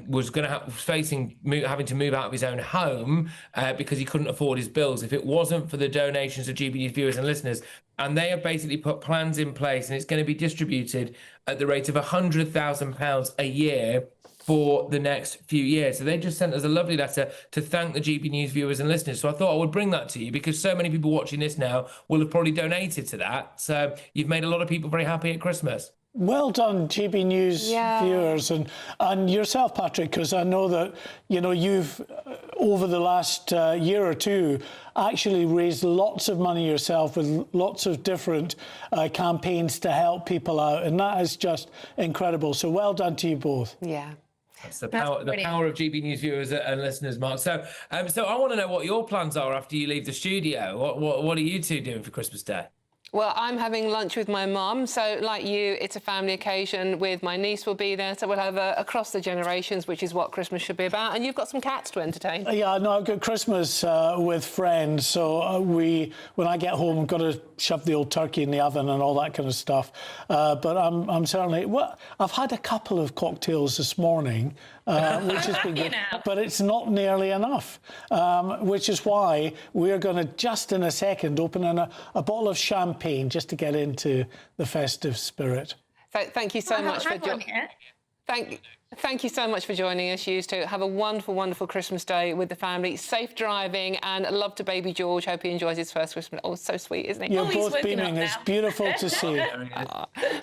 was having to move out of his own home because he couldn't afford his bills. If it wasn't for the donations of GB News viewers and listeners, and they have basically put plans in place, and it's going to be distributed at the rate of £100,000 a year for the next few years. So they just sent us a lovely letter to thank the GB News viewers and listeners. So I thought I would bring that to you because so many people watching this now will have probably donated to that. So you've made a lot of people very happy at Christmas. Well done, GB News viewers, and yourself, Patrick, because I know that, you know, you've, over the last year or two, actually raised lots of money yourself with lots of different campaigns to help people out, and that is just incredible. So well done to you both. Yeah. That's the power of GB News viewers and listeners, Mark. So I want to know what your plans are after you leave the studio. What are you two doing for Christmas Day? Well, I'm having lunch with my mum. So, like you, it's a family occasion with my niece will be there. So we'll have across the generations, which is what Christmas should be about. And you've got some cats to entertain. Yeah, no, I've got Christmas with friends. So when I get home, I've got to shove the old turkey in the oven and all that kind of stuff. But I'm certainly... Well, I've had a couple of cocktails this morning, which has been good. But it's not nearly enough, which is why we're going to, just in a second, open a bottle of champagne just to get into the festive spirit. Thank you so much for thank you so much for joining us. You two have a wonderful, wonderful Christmas day with the family. Safe driving, and love to baby George. Hope he enjoys his first Christmas. Oh, so sweet, isn't he? You're both beaming. It's beautiful to see.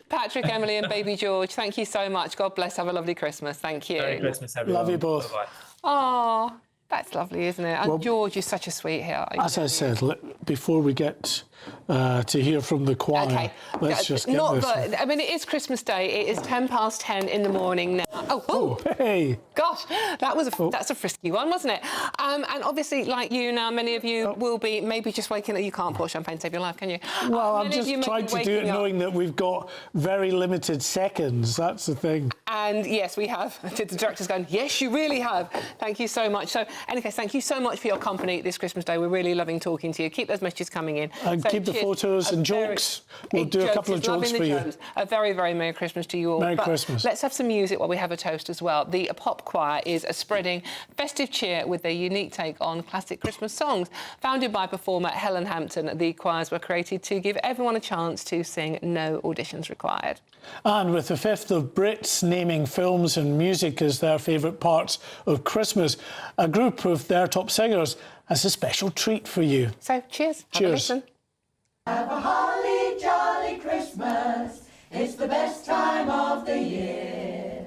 Patrick, Emily, and baby George, thank you so much. God bless. Have a lovely Christmas. Thank you. Merry Christmas, everyone. Love you both. Bye-bye. Oh. That's lovely, isn't it? And Well, George is such a sweetheart. As I said, before we get to hear from the choir, Okay. let's just get Not this. that, I mean, it is Christmas Day. It is 10:10 in the morning now. Oh, hey! Gosh, that's a frisky one, wasn't it? And obviously, like you now, many of you will be maybe just waking up. You can't pour champagne to save your life, can you? Well, I'm Many of just you may trying be to do it waking up. knowing that we've got very limited seconds. That's the thing. And yes, we have. The director's going, yes, you really have. Thank you so much. So, anyway, thank you so much for your company this Christmas Day. We're really loving talking to you. Keep those messages coming in. And So keep the cheers. photos and jokes. We'll do a couple of jokes for you. A very, very Merry Christmas to you all. Merry But Christmas. Let's have some music while we have a toast as well. The Pop Choir is spreading festive cheer with their unique take on classic Christmas songs. Founded by performer Helen Hampton, the choirs were created to give everyone a chance to sing, no auditions required. And with the 5th of Brits naming films and music as their favourite parts of Christmas, a group of their top singers has a special treat for you. So, cheers. Cheers. Have a listen. Have a holly jolly Christmas. It's the best time of the year.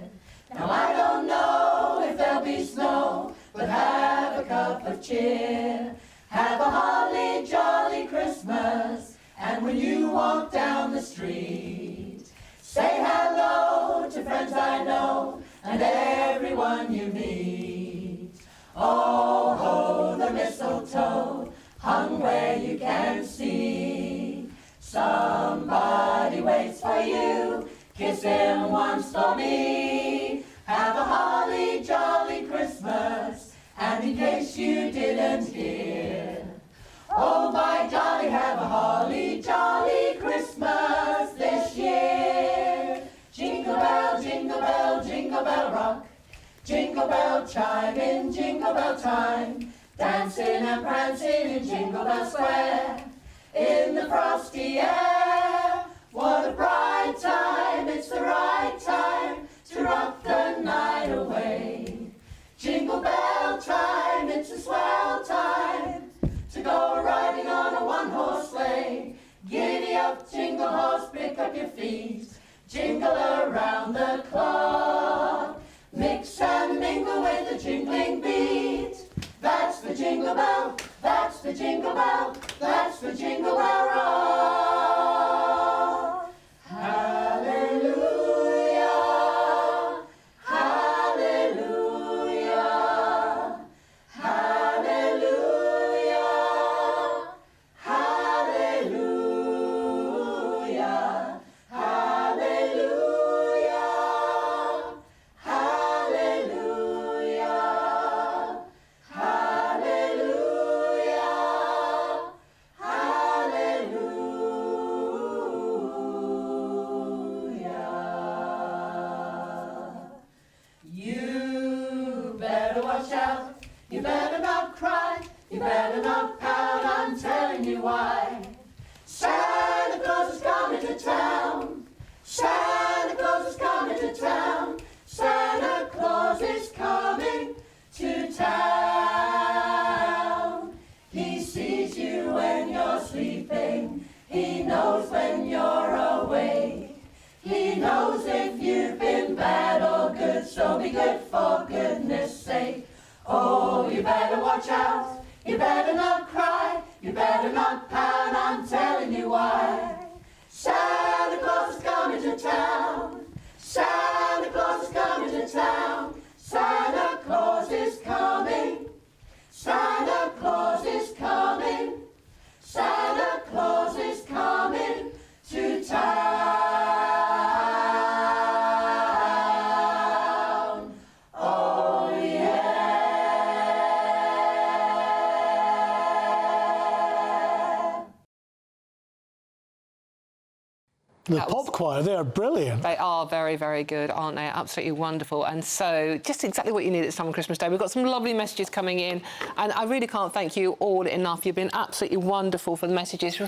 Now I don't know if there'll be snow, but have a cup of cheer. Have a holly jolly Christmas. And when you walk down the street, say hello to friends I know and everyone you meet. Oh, ho, the mistletoe hung where you can see. Somebody waits for you, kiss him once for me. Have a holly jolly Christmas, and in case you didn't hear, oh my dolly, have a holly jolly Christmas this year. Jingle bell, jingle bell, jingle bell rock. Jingle bell chime in jingle bell time. Dancing and prancing in Jingle Bell Square. In the frosty air. What a bright time, it's the right time to rock the night away. Jingle bell time, it's a swell time to go riding on a one-horse sleigh. Giddy up, jingle horse, pick up your feet. Jingle around the clock. Mix and mingle with the jingling beat. That's the jingle bell, that's the jingle bell, that's the jingle bell rock. Hallelujah, hallelujah, hallelujah, hallelujah, hallelujah, hallelujah. You better watch out, you better not cry, you better not pout, I'm telling you why. Santa Claus is coming to town, Santa Claus is coming to town, Santa Claus is coming to town. He sees you when you're sleeping, he knows when you're awake. He knows if you've been bad or good, so be good for goodness sake. Oh, you better watch out, you better not cry, you better not pout, I'm telling you why. Santa Claus is coming to town, Santa Claus is coming to town, Santa Claus is coming, Santa Claus is coming, Santa Claus is coming to town. Oh yeah. The pop choir, they are brilliant. They are very, very good, aren't they? Absolutely wonderful. And so, just exactly what you need this time on Christmas Day. We've got some lovely messages coming in, and I really can't thank you all enough. You've been absolutely wonderful for the messages.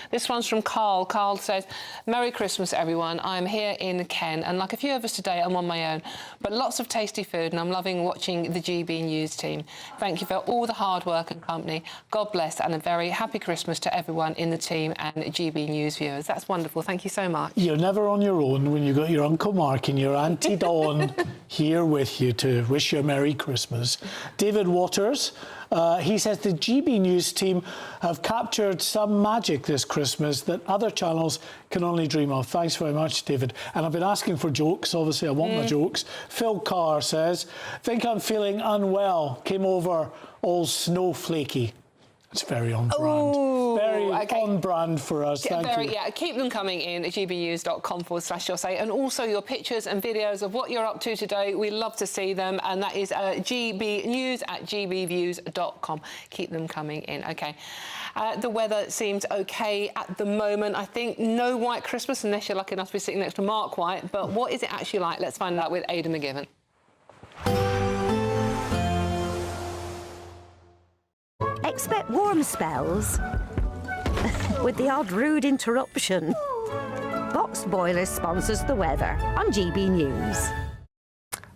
This one's from Carl. Carl says, Merry Christmas, everyone. I'm here in Kent, and like a few of us today, I'm on my own. But lots of tasty food, and I'm loving watching the GB News team. Thank you for all the hard work and company. God bless, and a very happy Christmas to everyone in the team and GB News viewers. That's wonderful. Thank you so much. You're never on your own when you've got your Uncle Mark and your Auntie Dawn here with you to wish you a Merry Christmas. David Waters, he says the GB News team have captured some magic this Christmas that other channels can only dream of. Thanks very much, David. And I've been asking for jokes. Obviously, I want my jokes. Phil Carr says, think I'm feeling unwell. Came over all snowflakey. It's very on brand. Very on brand for us. Thank you. Yeah, keep them coming in at gbnews.com/yoursay, and also your pictures and videos of what you're up to today. We love to see them, and that is gbnews@gbviews.com. Keep them coming in. Okay. The weather seems okay at the moment. I think no white Christmas unless you're lucky enough to be sitting next to Mark White. But what is it actually like? Let's find out with Ada McGibbon. Expect warm spells with the odd rude interruption. Boxed Boilers sponsors the weather on GB News.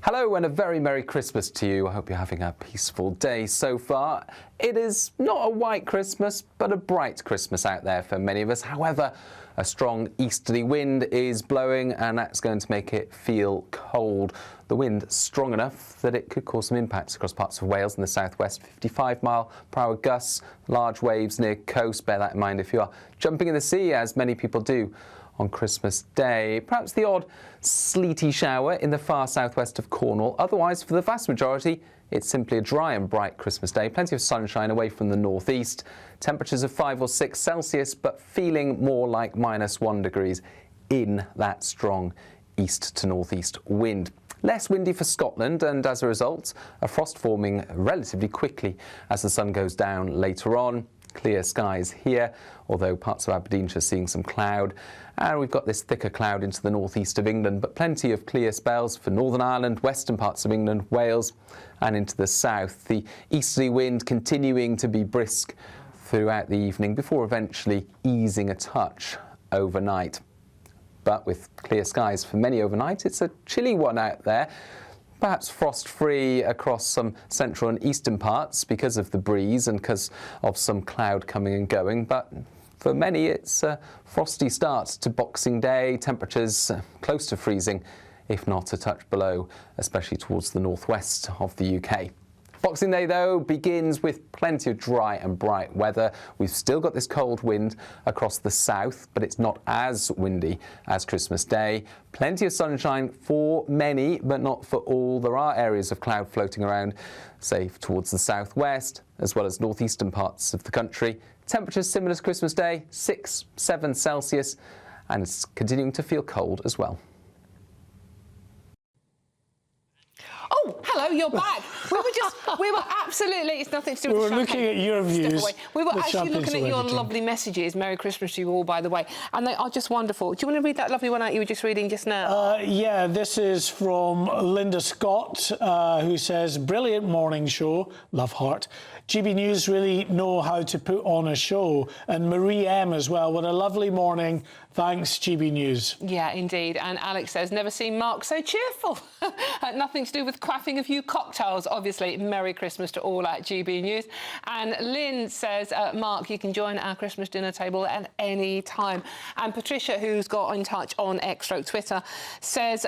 Hello and a very Merry Christmas to you. I hope you're having a peaceful day so far. It is not a white Christmas, but a bright Christmas out there for many of us. However, a strong easterly wind is blowing and that's going to make it feel cold. The wind strong enough that it could cause some impacts across parts of Wales and the southwest. 55-mile-per-hour gusts, large waves near coast. Bear that in mind if you are jumping in the sea, as many people do on Christmas Day. Perhaps the odd sleety shower in the far southwest of Cornwall. Otherwise, for the vast majority, it's simply a dry and bright Christmas day. Plenty of sunshine away from the northeast. Temperatures of 5 or 6 Celsius, but feeling more like -1 degrees in that strong east to northeast wind. Less windy for Scotland, and as a result, a frost forming relatively quickly as the sun goes down later on. Clear skies here, although parts of Aberdeenshire seeing some cloud. And we've got this thicker cloud into the northeast of England, but plenty of clear spells for Northern Ireland, western parts of England, Wales, and into the south. The easterly wind continuing to be brisk throughout the evening before eventually easing a touch overnight. But with clear skies for many overnight, it's a chilly one out there. Perhaps frost-free across some central and eastern parts because of the breeze and because of some cloud coming and going. But for many, it's a frosty start to Boxing Day. Temperatures close to freezing, if not a touch below, especially towards the northwest of the UK. Boxing Day, though, begins with plenty of dry and bright weather. We've still got this cold wind across the south, but it's not as windy as Christmas Day. Plenty of sunshine for many, but not for all. There are areas of cloud floating around, say, towards the southwest, as well as northeastern parts of the country. Temperatures similar to Christmas Day, 6, 7 Celsius, and it's continuing to feel cold as well. Oh, hello, you're back. We were absolutely, it's nothing to do with We the were looking at your views. We were The actually looking champagne's at your already drunk. lovely messages. Merry Christmas to you all, by the way. And they are just wonderful. Do you want to read that lovely one out you were just reading just now? Yeah, this is from Linda Scott, who says, brilliant morning show, love heart. GB News really know how to put on a show. And Marie M as well, what a lovely morning. Thanks, GB News. Yeah, indeed. And Alex says, never seen Mark so cheerful. Nothing to do with quaffing a few cocktails, obviously. Merry Christmas to all at GB News. And Lynn says, Mark, you can join our Christmas dinner table at any time. And Patricia, who's got in touch on X/Twitter, says,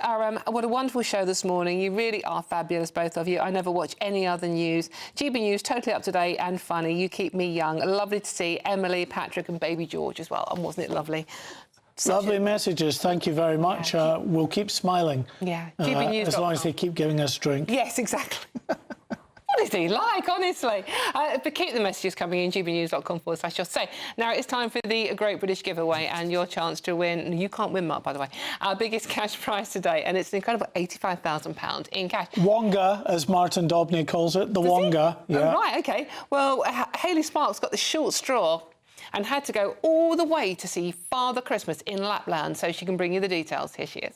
what a wonderful show this morning. You really are fabulous, both of you. I never watch any other news. GB News, totally up to date and funny. You keep me young. Lovely to see Emily, Patrick and baby George as well. And wasn't it lovely? Lovely messages. Thank you very much. We'll keep smiling. Yeah. As long as they keep giving us drink. Yes, exactly. What is he like, honestly? But keep the messages coming in, gbnews.com/yoursay. Now it's time for the Great British Giveaway and your chance to win. You can't win, Mark, by the way. Our biggest cash prize today, and it's an incredible £85,000 in cash. Wonga, as Martin Dobney calls it, the Wonga. Yeah. Oh, right, OK. Well, Hayley Sparks got the short straw and had to go all the way to see Father Christmas in Lapland, so she can bring you the details. Here she is.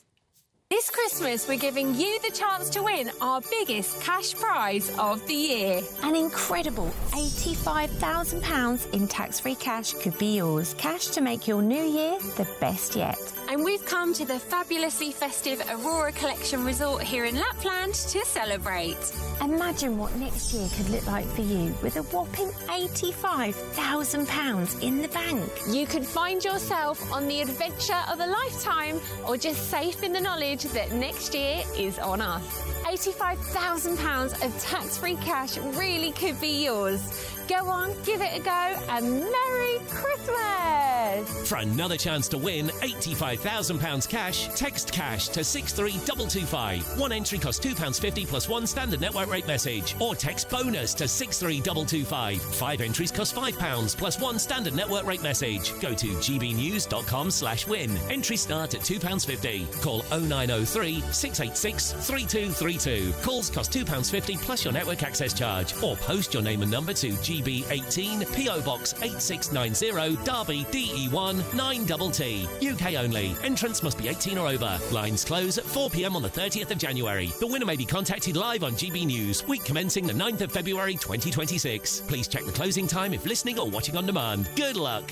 This Christmas, we're giving you the chance to win our biggest cash prize of the year. An incredible £85,000 in tax-free cash could be yours. Cash to make your new year the best yet. And we've come to the fabulously festive Aurora Collection Resort here in Lapland to celebrate. Imagine what next year could look like for you with a whopping £85,000 in the bank. You could find yourself on the adventure of a lifetime or just safe in the knowledge that next year is on us. £85,000 of tax-free cash really could be yours. Go on, give it a go, and Merry Christmas! For another chance to win £85,000 cash, text cash to 63225. One entry costs £2.50 plus one standard network rate message. Or text bonus to 63225. 5 entries cost £5 plus one standard network rate message. Go to gbnews.com/win. Entries start at £2.50. Call 0903 686 3232. Calls cost £2.50 plus your network access charge. Or post your name and number to GB18 PO Box 8690 Derby DE1 9TT. UK only. Entrance must be 18 or over. Lines close at 4 p.m. on the 30th of January. The winner may be contacted live on GB News, week commencing the 9th of February 2026. Please check the closing time if listening or watching on demand. Good luck.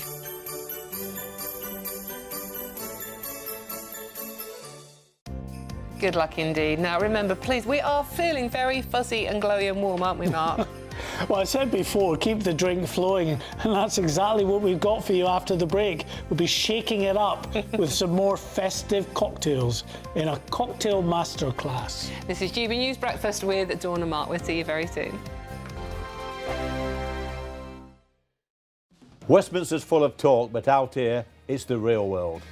Good luck indeed. Now remember, please, we are feeling very fuzzy and glowy and warm, aren't we, Mark? Well, I said before, keep the drink flowing, and that's exactly what we've got for you after the break. We'll be shaking it up with some more festive cocktails in a cocktail masterclass. This is GB News Breakfast with Dawn and Mark. We'll see you very soon. Westminster's full of talk, but out here, it's the real world.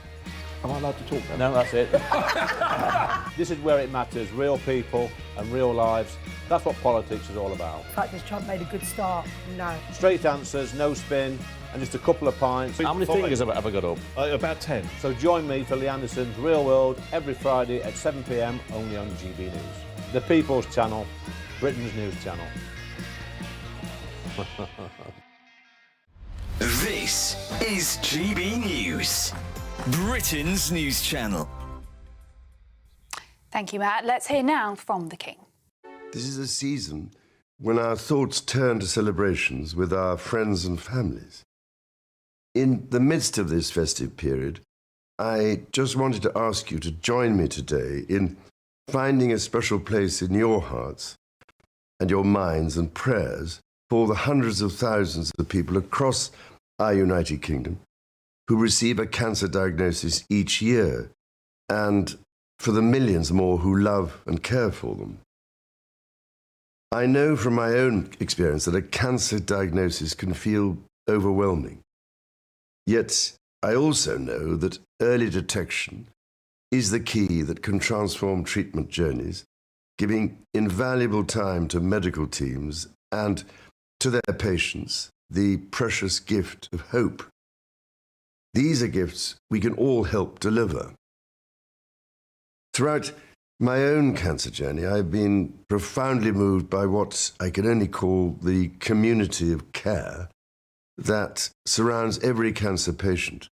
Am I allowed to talk then? No, that's it. This is where it matters, real people and real lives. That's what politics is all about. In fact, has Trump made a good start? No. Straight answers, no spin, and just a couple of pints. How many fingers have I got up? About 10. So join me for Lee Anderson's Real World every Friday at 7 p.m. only on GB News. The People's Channel, Britain's news channel. This is GB News, Britain's news channel. Thank you, Matt. Let's hear now from the King. This is a season when our thoughts turn to celebrations with our friends and families. In the midst of this festive period, I just wanted to ask you to join me today in finding a special place in your hearts and your minds and prayers for the hundreds of thousands of people across our United Kingdom who receive a cancer diagnosis each year, and for the millions more who love and care for them. I know from my own experience that a cancer diagnosis can feel overwhelming. Yet I also know that early detection is the key that can transform treatment journeys, giving invaluable time to medical teams and to their patients the precious gift of hope. These are gifts we can all help deliver. Throughout my own cancer journey, I've been profoundly moved by what I can only call the community of care that surrounds every cancer patient.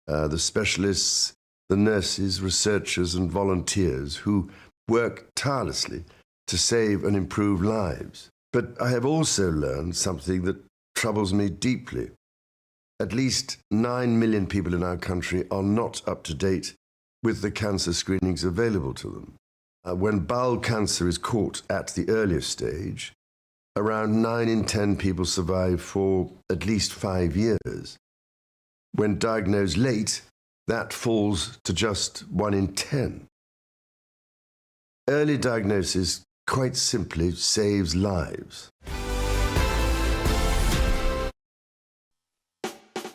The specialists, the nurses, researchers, and volunteers who work tirelessly to save and improve lives. But I have also learned something that troubles me deeply. At least 9 million people in our country are not up to date with the cancer screenings available to them. When bowel cancer is caught at the earliest stage, around 9 in 10 people survive for at least 5 years. When diagnosed late, that falls to just 1 in 10. Early diagnosis quite simply saves lives.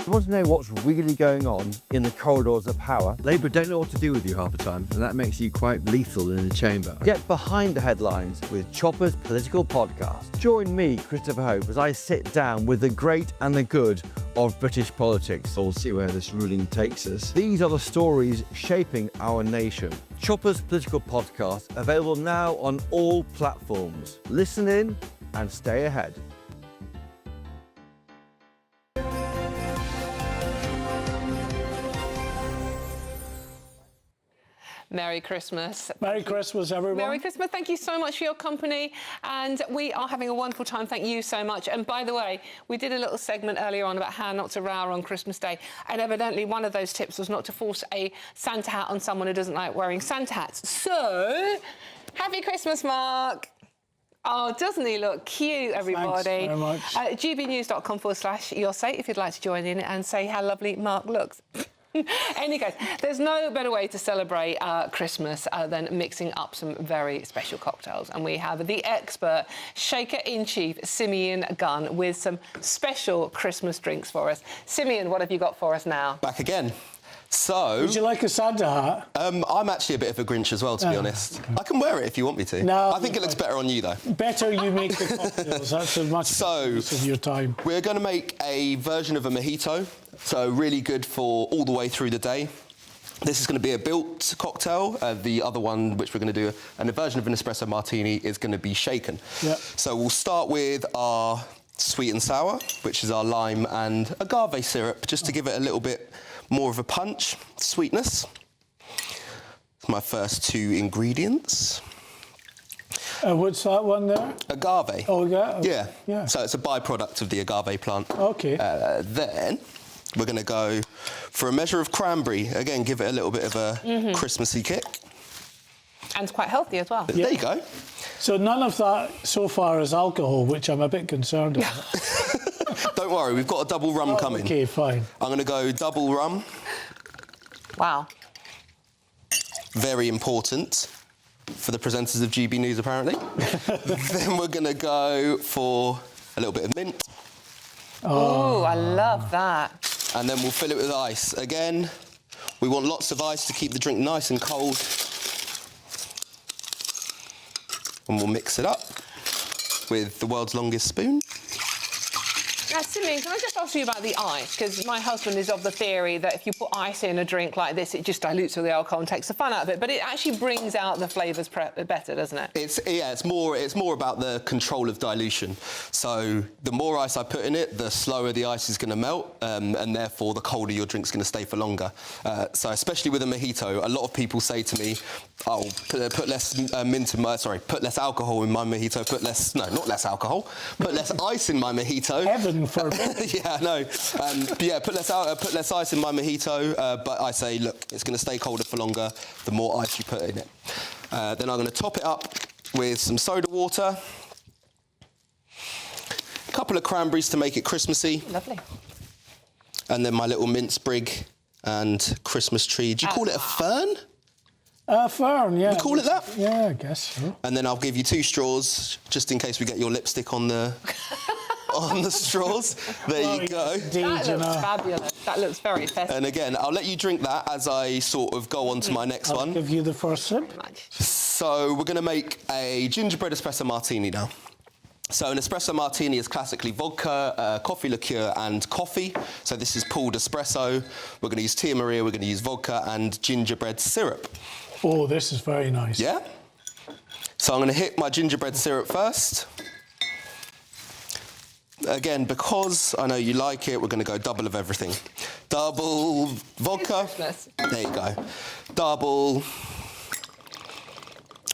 You want to know what's really going on in the corridors of power? Labour don't know what to do with you half the time, and that makes you quite lethal in the chamber. Get behind the headlines with Chopper's Political Podcast. Join me, Christopher Hope, as I sit down with the great and the good of British politics. We'll see where this ruling takes us. These are the stories shaping our nation. Chopper's Political Podcast, available now on all platforms. Listen in and stay ahead. Merry Merry Christmas. Merry Christmas, everyone. Merry Christmas. Thank you so much for your company. And we are having a wonderful time. Thank you so much. And by the way, we did a little segment earlier on about how not to row on Christmas Day. And evidently one of those tips was not to force a Santa hat on someone who doesn't like wearing Santa hats. So, happy Christmas, Mark. Oh, doesn't he look cute, everybody? Thanks very much. gbnews.com/yoursate if you'd like to join in and say how lovely Mark looks. Any case, there's no better way to celebrate Christmas than mixing up some very special cocktails. And we have the expert shaker-in-chief, Simeon Gunn, with some special Christmas drinks for us. Simeon, what have you got for us now? Back again. So... Would you like a Santa hat? I'm actually a bit of a Grinch as well, to be honest. I can wear it if you want me to. No. I think it looks better on you, though. Better you make the cocktails. That's a much better use of your time. We're going to make a version of a mojito, so really good for all the way through the day. This is going to be a built cocktail. The other one, which we're going to do, and a version of an espresso martini, is going to be shaken. Yep. So we'll start with our sweet and sour, which is our lime and agave syrup, just to give it a little bit more of a punch, sweetness. It's my first two ingredients. What's that one there? Agave. Oh, agave. Yeah. So it's a byproduct of the agave plant. Okay. Then we're going to go for a measure of cranberry. Again, give it a little bit of a Christmassy kick. And it's quite healthy as well. There you go. So none of that so far is alcohol, which I'm a bit concerned about. Don't worry, we've got a double rum coming. OK, fine. I'm going to go double rum. Wow. Very important for the presenters of GB News, apparently. Then we're going to go for a little bit of mint. Oh, I love that. And then we'll fill it with ice. Again, we want lots of ice to keep the drink nice and cold. And we'll mix it up with the world's longest spoon. Now, Simeon, can I just ask you about the ice? Because my husband is of the theory that if you put ice in a drink like this, it just dilutes all the alcohol and takes the fun out of it. But it actually brings out the flavours better, doesn't it? It's more about the control of dilution. So the more ice I put in it, the slower the ice is going to melt, and therefore the colder your drink's going to stay for longer. So especially with a mojito, a lot of people say to me, "Oh, put less put less alcohol in my mojito. Not less alcohol. Put less ice in my mojito." Heaven forbid. Yeah, I know. Put less ice in my mojito. But I say, look, it's going to stay colder for longer the more ice you put in it. Then I'm going to top it up with some soda water. A couple of cranberries to make it Christmassy. Lovely. And then my little mint sprig and Christmas tree. Do you call it a fern? Fern, yeah. We call it that? Yeah, I guess so. And then I'll give you 2 straws, just in case we get your lipstick on the... on the straws. There you go. That looks fabulous. That looks very festive. And again, I'll let you drink that as I sort of go on to my next one. I'll give you the first sip. So we're going to make a gingerbread espresso martini now. So an espresso martini is classically vodka, coffee liqueur and coffee. So this is pulled espresso. We're going to use Tia Maria, we're going to use vodka and gingerbread syrup. Oh, this is very nice. Yeah? So I'm going to hit my gingerbread syrup first. Again, because I know you like it, we're going to go double of everything. Double vodka. There you go. Double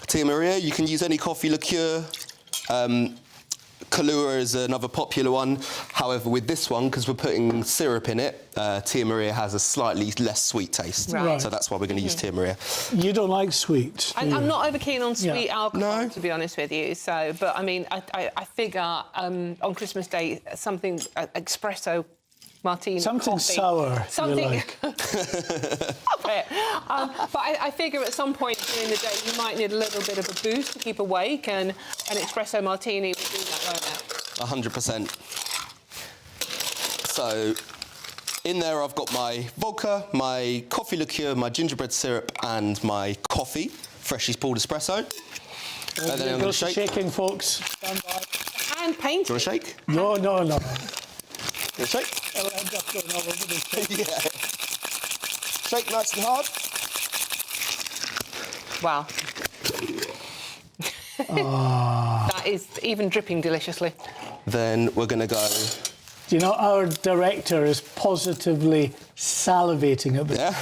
Tia Maria. You can use any coffee liqueur. Kahlua is another popular one. However, with this one, because we're putting syrup in it, Tia Maria has a slightly less sweet taste. Right. So that's why we're going to use Tia Maria. You don't like sweet, do you? I'm not over keen on sweet alcohol, to be honest with you. So, but I mean, I figure on Christmas Day, something espresso martini, something coffee, sour. Something. You like. But I figure at some point during the day you might need a little bit of a boost to keep awake, and an espresso martini would do that, won't it? 100%. So in there I've got my vodka, my coffee liqueur, my gingerbread syrup and my coffee, freshly pulled espresso. And then I'm going to shake. Shaking, folks. Stand by. And paint. Do you want to shake? No. Shake. I'll end up going all over the place. Yeah. Shake nice and hard. Wow. That is even dripping deliciously. Then we're going to go... Do you know, our director is positively salivating at this. Yeah.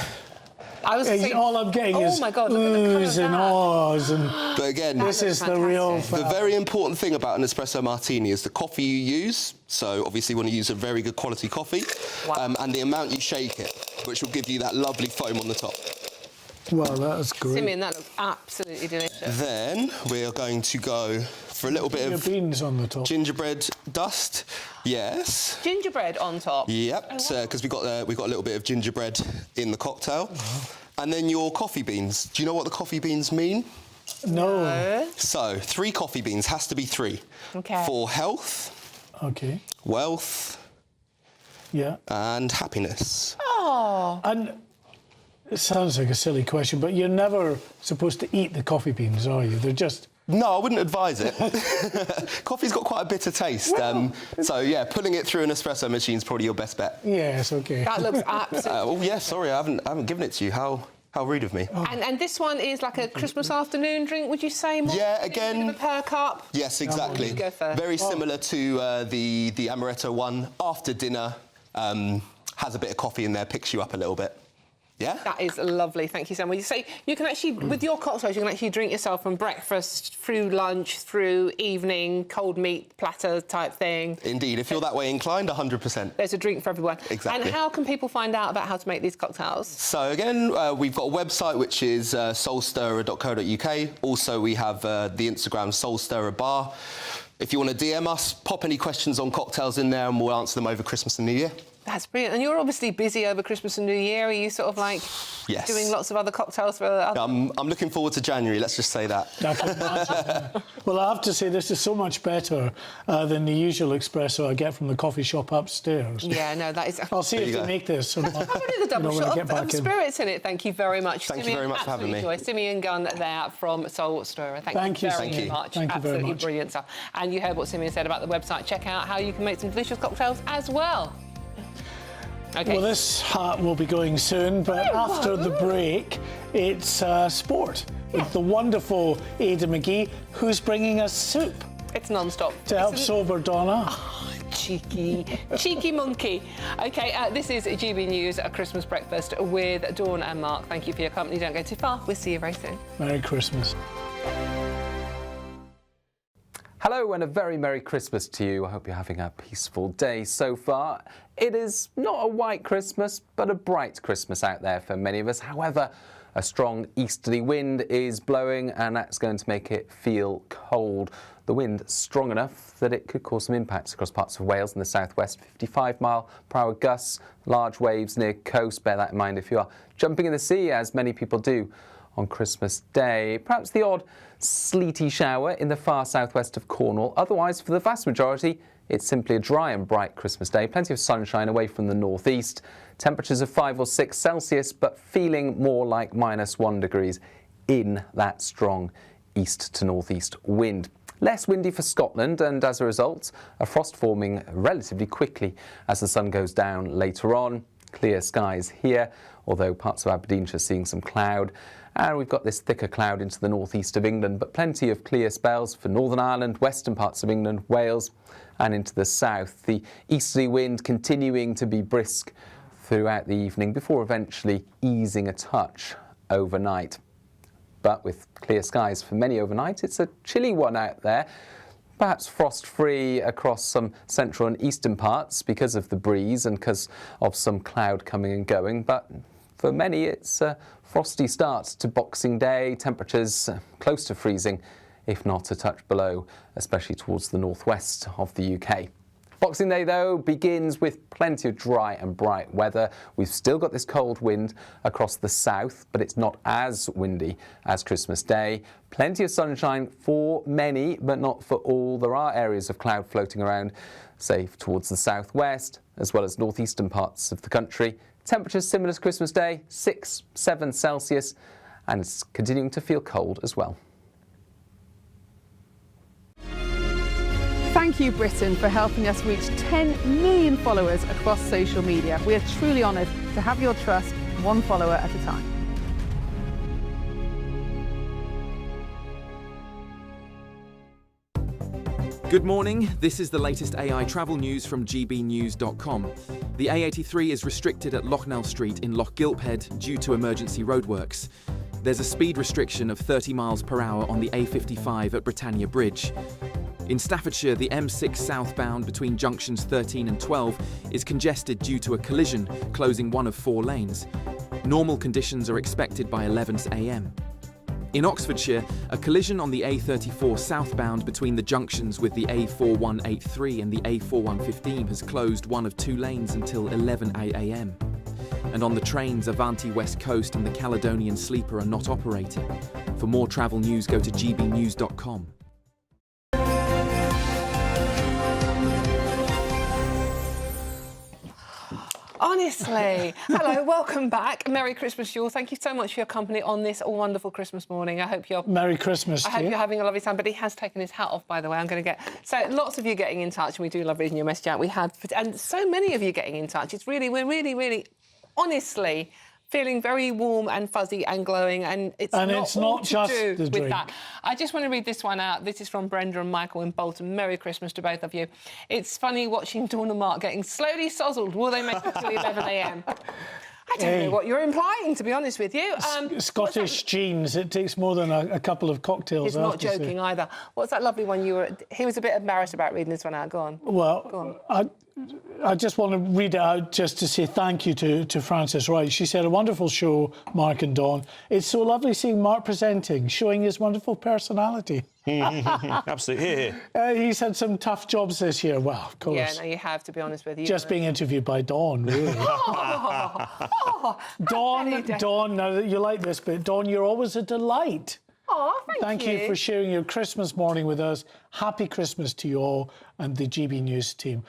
I was saying, all I'm getting is my God, look at the colour of oohs and that. ahs and. But again, This is the real. the very important thing about an espresso martini is the coffee you use. So obviously you want to use a very good quality coffee, and the amount you shake it, which will give you that lovely foam on the top. Well, that's great. Simeon, that looks absolutely delicious. Then we are going to go for a little bit of beans on the top. Gingerbread dust. Yes. Gingerbread on top. Yep. Because we got a little bit of gingerbread in the cocktail, and then your coffee beans. Do you know what the coffee beans mean? No. So 3 coffee beans, has to be 3. Okay. For health. Okay. Wealth. Yeah. And happiness. Oh. And it sounds like a silly question, but you're never supposed to eat the coffee beans, are you? They're just. No, I wouldn't advise it. Coffee's got quite a bitter taste. So, yeah, pulling it through an espresso machine is probably your best bet. Yes, okay. That looks absolutely... oh, yeah, sorry, I haven't given it to you. How rude of me. And this one is like a Christmas afternoon drink, would you say? More? Yeah, again... A bit of a perk up? Yes, exactly. You go first. Very similar to the amaretto one. After dinner, has a bit of coffee in there, picks you up a little bit. Yeah? That is lovely. Thank you so much. So you can actually, with your cocktails, you can actually drink yourself from breakfast through lunch, through evening, cold meat platter type thing. Indeed. If you're that way inclined, 100%. There's a drink for everyone. Exactly. And how can people find out about how to make these cocktails? So again, we've got a website which is soulstirrer.co.uk. Also, we have the Instagram Soulstirrer Bar. If you want to DM us, pop any questions on cocktails in there and we'll answer them over Christmas and New Year. That's brilliant. And you're obviously busy over Christmas and New Year. Are you sort of like doing lots of other cocktails for other... I'm looking forward to January, let's just say that. I can imagine. Well, I have to say, this is so much better than the usual espresso I get from the coffee shop upstairs. Yeah, no, that is... I'll see if they make this. Have a little double shot of spirits in it. Thank you very much. Thank you very much for having me. Simeon Gunn there from Soul Stirrer. Thank you very much. Thank you very Absolutely much. Brilliant stuff. And you heard what Simeon said about the website. Check out how you can make some delicious cocktails as well. Okay. Well, this hat will be going soon, but after the break, it's sport with the wonderful Ada McGee, who's bringing us soup. It's non-stop. To help sober Donna. Oh, cheeky monkey. OK, this is GB News, a Christmas breakfast with Dawn and Mark. Thank you for your company. Don't go too far. We'll see you very soon. Merry Christmas. Hello and a very Merry Christmas to you. I hope you're having a peaceful day so far. It is not a white Christmas, but a bright Christmas out there for many of us. However, a strong easterly wind is blowing and that's going to make it feel cold. The wind strong enough that it could cause some impacts across parts of Wales and the southwest. 55-mile-per-hour gusts, large waves near coast. Bear that in mind if you are jumping in the sea, as many people do on Christmas Day. Perhaps the odd sleety shower in the far southwest of Cornwall. Otherwise, for the vast majority, it's simply a dry and bright Christmas day. Plenty of sunshine away from the northeast. Temperatures of 5 or 6 Celsius, but feeling more like -1 degrees in that strong east to northeast wind. Less windy for Scotland, and as a result, a frost forming relatively quickly as the sun goes down later on. Clear skies here, although parts of Aberdeenshire seeing some cloud. And we've got this thicker cloud into the northeast of England, but plenty of clear spells for Northern Ireland, western parts of England, Wales, and into the south. The easterly wind continuing to be brisk throughout the evening before eventually easing a touch overnight. But with clear skies for many overnight, it's a chilly one out there. Perhaps frost-free across some central and eastern parts because of the breeze and because of some cloud coming and going. But for many, it's a frosty start to Boxing Day. Temperatures close to freezing, if not a touch below, especially towards the northwest of the UK. Boxing Day, though, begins with plenty of dry and bright weather. We've still got this cold wind across the south, but it's not as windy as Christmas Day. Plenty of sunshine for many, but not for all. There are areas of cloud floating around, say, towards the southwest, as well as northeastern parts of the country. Temperatures similar to Christmas Day, 6, 7 Celsius, and it's continuing to feel cold as well. Thank you, Britain, for helping us reach 10 million followers across social media. We are truly honoured to have your trust, one follower at a time. Good morning, this is the latest AI travel news from gbnews.com. The A83 is restricted at Loughnell Street in Lochgilphead due to emergency roadworks. There's a speed restriction of 30 miles per hour on the A55 at Britannia Bridge. In Staffordshire, the M6 southbound between junctions 13 and 12 is congested due to a collision, closing one of 4 lanes. Normal conditions are expected by 11 a.m. In Oxfordshire, a collision on the A34 southbound between the junctions with the A4183 and the A4115 has closed one of 2 lanes until 11 a.m. And on the trains, Avanti West Coast and the Caledonian Sleeper are not operating. For more travel news, go to gbnews.com. Honestly. Hello, welcome back. Merry Christmas, you all. Thank you so much for your company on this wonderful Christmas morning. I hope you're... Merry Christmas I hope you're having a lovely time. But he has taken his hat off, by the way. I'm going to get... So lots of you getting in touch, and we do love reading your message out. We had... And so many of you getting in touch. It's really... We're really, honestly... feeling very warm and fuzzy and glowing, and it's not just to do the with drink. that. I just want to read this one out. This is from Brenda and Michael in Bolton. Merry Christmas to both of you. It's funny watching Dawn and Mark getting slowly sozzled. Will they make it to 11 a.m? I don't know what you're implying, to be honest with you. Scottish genes. It takes more than a couple of cocktails. He's not joking either. What's that lovely one you were... He was a bit embarrassed about reading this one out. Go on. Well, Go on. I just want to read it out just to say thank you to Frances Wright. She said, a wonderful show, Mark and Dawn. It's so lovely seeing Mark presenting, showing his wonderful personality. Absolutely. Here. He's had some tough jobs this year. Well, of course. Yeah, no, you have, to be honest with you. Just being interviewed by Dawn, really. Dawn, now that you like this bit, Dawn, you're always a delight. Oh, Thank you for sharing your Christmas morning with us. Happy Christmas to you all and the GB News team.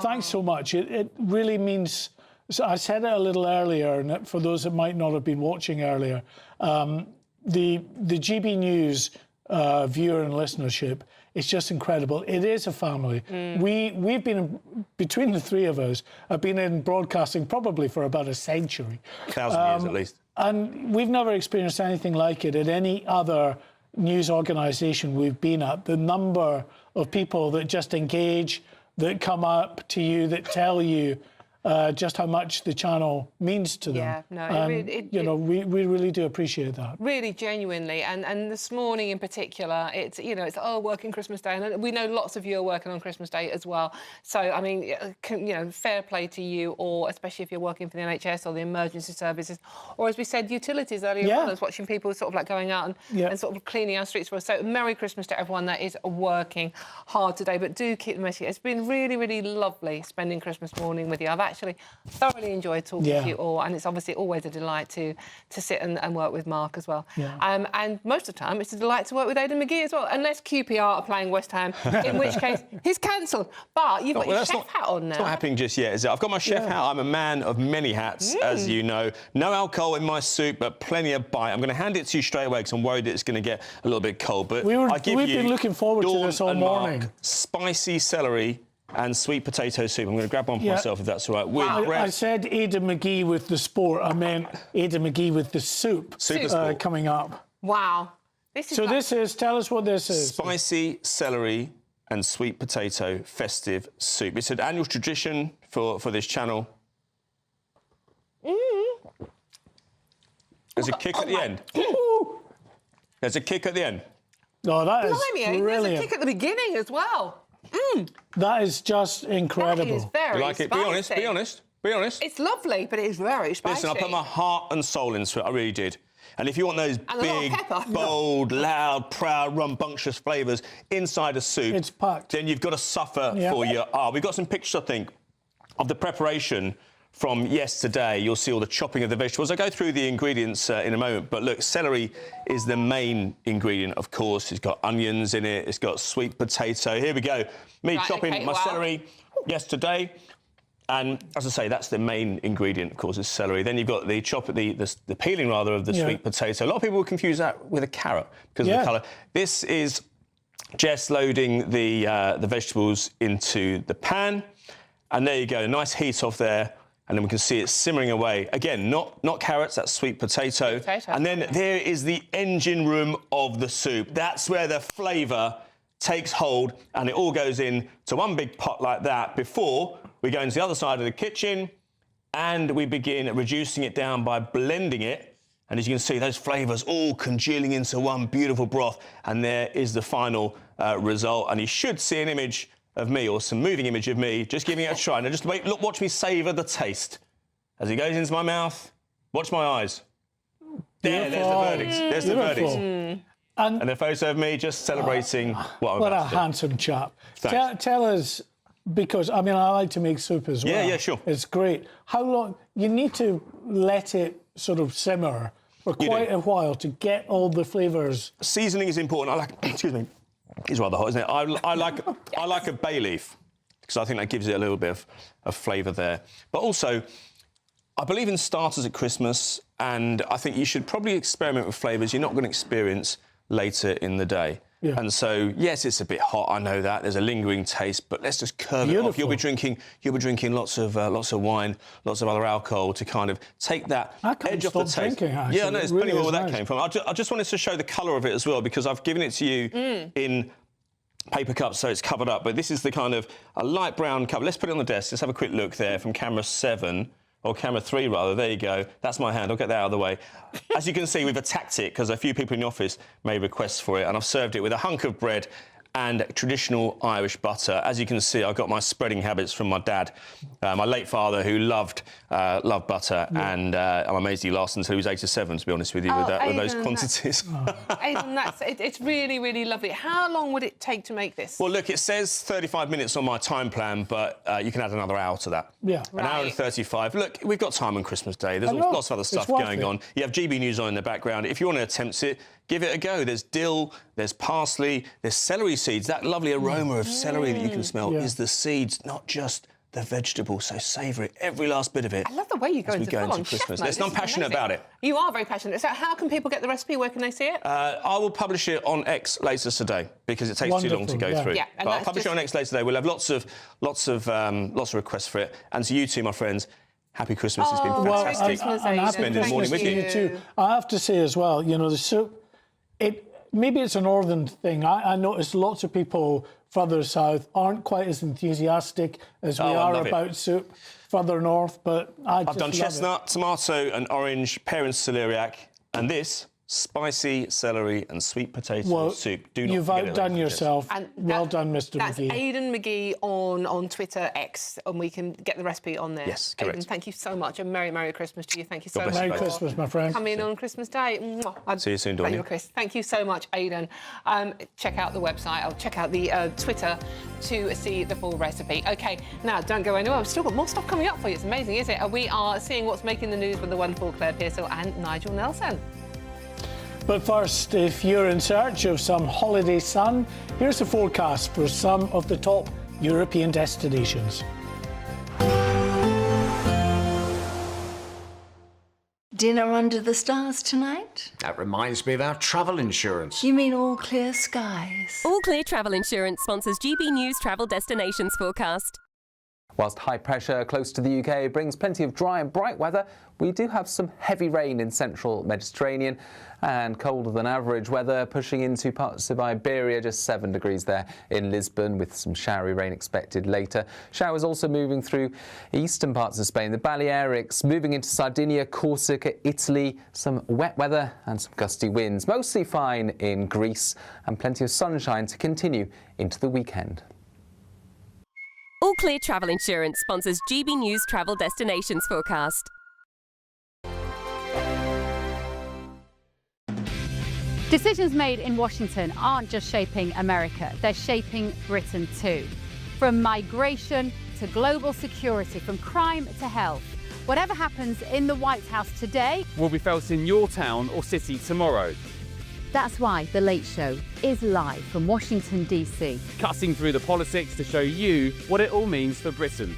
Thanks so much. It really means... So I said it a little earlier, and for those that might not have been watching earlier, the GB News viewer and listenership is just incredible. It is a family. We've been, between the three of us, have been in broadcasting probably for about a century. 1,000 years at least. And we've never experienced anything like it at any other news organisation we've been at. The number of people that just engage, that come up to you, that tell you just how much the channel means to them. Yeah, no, we really do appreciate that. Really, genuinely, and this morning in particular, it's working Christmas Day, and we know lots of you are working on Christmas Day as well. So I mean, fair play to you, or especially if you're working for the NHS or the emergency services, or as we said, utilities earlier on. I was watching people sort of like going out and sort of cleaning our streets for us. So Merry Christmas to everyone that is working hard today. But do keep the message. It's been really, really lovely spending Christmas morning with you. I've actually thoroughly enjoyed talking to you all, and it's obviously always a delight to sit and work with Mark as well. And most of the time, it's a delight to work with Aidan McGee as well, unless QPR are playing West Ham, in which case he's cancelled. But you've got your chef hat on now. It's not happening just yet, is it? I've got my chef hat. I'm a man of many hats, as you know. No alcohol in my soup, but plenty of bite. I'm going to hand it to you straight away because I'm worried it's going to get a little bit cold. But we've been looking forward to this all morning. Mark, spicy celery and sweet potato soup. I'm going to grab one for myself, if that's all right. I said Aidan McGee with the sport. I meant Aidan McGee with the soup coming up. Wow. Tell us what this is. Spicy celery and sweet potato festive soup. It's an annual tradition for this channel. There's a kick at the end. There's a kick at the end. Oh, that is blimey, brilliant. There's a kick at the beginning as well. That is just incredible. That is very you like it? spicy. Be honest. It's lovely, but it's very spicy. Listen, I put my heart and soul into it. I really did. And if you want those big, bold, loud, proud, rambunctious flavours inside a soup, it's packed. Then you've got to suffer for your... We've got some pictures, I think, of the preparation from yesterday. You'll see all the chopping of the vegetables. I'll go through the ingredients in a moment. But look, celery is the main ingredient, of course. It's got onions in it. It's got sweet potato. Here we go. Chopping my celery yesterday. And as I say, that's the main ingredient, of course, is celery. Then you've got the the peeling, rather, of the sweet potato. A lot of people will confuse that with a carrot because of the colour. This is Jess loading the vegetables into the pan. And there you go, nice heat off there. And then we can see it simmering away. Again, not carrots, that's sweet potato. And then there is the engine room of the soup. That's where the flavour takes hold, and it all goes in to one big pot like that before we go into the other side of the kitchen and we begin reducing it down by blending it. And as you can see, those flavours all congealing into one beautiful broth. And there is the final result. And you should see an image of me, or some moving image of me, just giving it a try. Now just wait, look, watch me savour the taste. As it goes into my mouth, watch my eyes. There's the verdict. There's the verdict. And a photo of me just celebrating what I'm What a about to do. handsome chap. Thanks. Tell us, because, I mean, I like to make soup as well. Yeah, sure. It's great. How long? You need to let it sort of simmer for quite a while to get all the flavours. Seasoning is important. I like, excuse me, it's rather hot, isn't it? I like a bay leaf, because I think that gives it a little bit of flavour there. But also, I believe in starters at Christmas, and I think you should probably experiment with flavours you're not going to experience later in the day. Yeah. And so, yes, it's a bit hot. I know that there's a lingering taste, but let's just curve it off. You'll be drinking lots of wine, lots of other alcohol to kind of take that edge off the taste. Drinking, actually. Yeah, I know. It's It pretty really well where is that came from. I just wanted to show the colour of it as well, because I've given it to you in paper cups, so it's covered up. But this is the kind of a light brown cup. Let's put it on the desk. Let's have a quick look there from camera 7. Or camera 3, rather. There you go. That's my hand. I'll get that out of the way. As you can see, we've attacked it because a few people in the office made requests for it, and I've served it with a hunk of bread and traditional Irish butter. As you can see, I got my spreading habits from my dad, my late father, who loved butter, and I'm amazed he lasted until he was 87, to be honest with you, with those quantities. Aidan, it's really, really lovely. How long would it take to make this? Well, look, it says 35 minutes on my time plan, but you can add another hour to that. Yeah. An hour and 35. Look, we've got time on Christmas Day. There's lots of other stuff going on. You have GB News on in the background. If you want to attempt it, give it a go. There's dill, there's parsley, there's celery seeds. That lovely aroma of celery that you can smell is the seeds, not just the vegetable. So savour it, every last bit of it. I love the way you go into full-on chef Christmas. mode. Listen, I'm passionate about it. You are very passionate. So how can people get the recipe? Where can they see it? I will publish it on X later today, because it takes too long to go through. Yeah, but I'll publish it on X later today. We'll have lots of requests for it. And to you two, my friends, happy Christmas. It's been fantastic. Spending the morning with you. Too. I have to say as well, you know, the soup, maybe it's a northern thing. I noticed lots of people further south aren't quite as enthusiastic as we are about soup further north, but I've done chestnut, tomato and orange, pear and celeriac, and this spicy celery and sweet potato soup. Do not You've forget outdone it, yourself. And well done, Mr. That's McGee. Aidan McGee on Twitter, X, and we can get the recipe on there. Yes, correct. Aidan, thank you so much, and Merry Christmas to you. Thank you so much. Merry Christmas, my friend. Coming on Christmas Day. See you soon, Dawn. Chris. Thank you so much, Aidan. Check out the website. I'll check out the Twitter to see the full recipe. OK, now don't go anywhere. We've still got more stuff coming up for you. It's amazing, isn't it? We are seeing what's making the news with the wonderful Claire Pearsall and Nigel Nelson. But first, if you're in search of some holiday sun, here's a forecast for some of the top European destinations. Dinner under the stars tonight? That reminds me of our travel insurance. You mean all clear skies? All Clear Travel Insurance sponsors GB News Travel Destinations forecast. Whilst high pressure close to the UK brings plenty of dry and bright weather, we do have some heavy rain in central Mediterranean and colder than average weather pushing into parts of Iberia, just 7 degrees there in Lisbon, with some showery rain expected later. Showers also moving through eastern parts of Spain, the Balearics, moving into Sardinia, Corsica, Italy, some wet weather and some gusty winds. Mostly fine in Greece and plenty of sunshine to continue into the weekend. All Clear Travel Insurance sponsors GB News Travel Destinations forecast. Decisions made in Washington aren't just shaping America, they're shaping Britain too. From migration to global security, from crime to health. Whatever happens in the White House today will be felt in your town or city tomorrow. That's why The Late Show is live from Washington, D.C. Cutting through the politics to show you what it all means for Britain.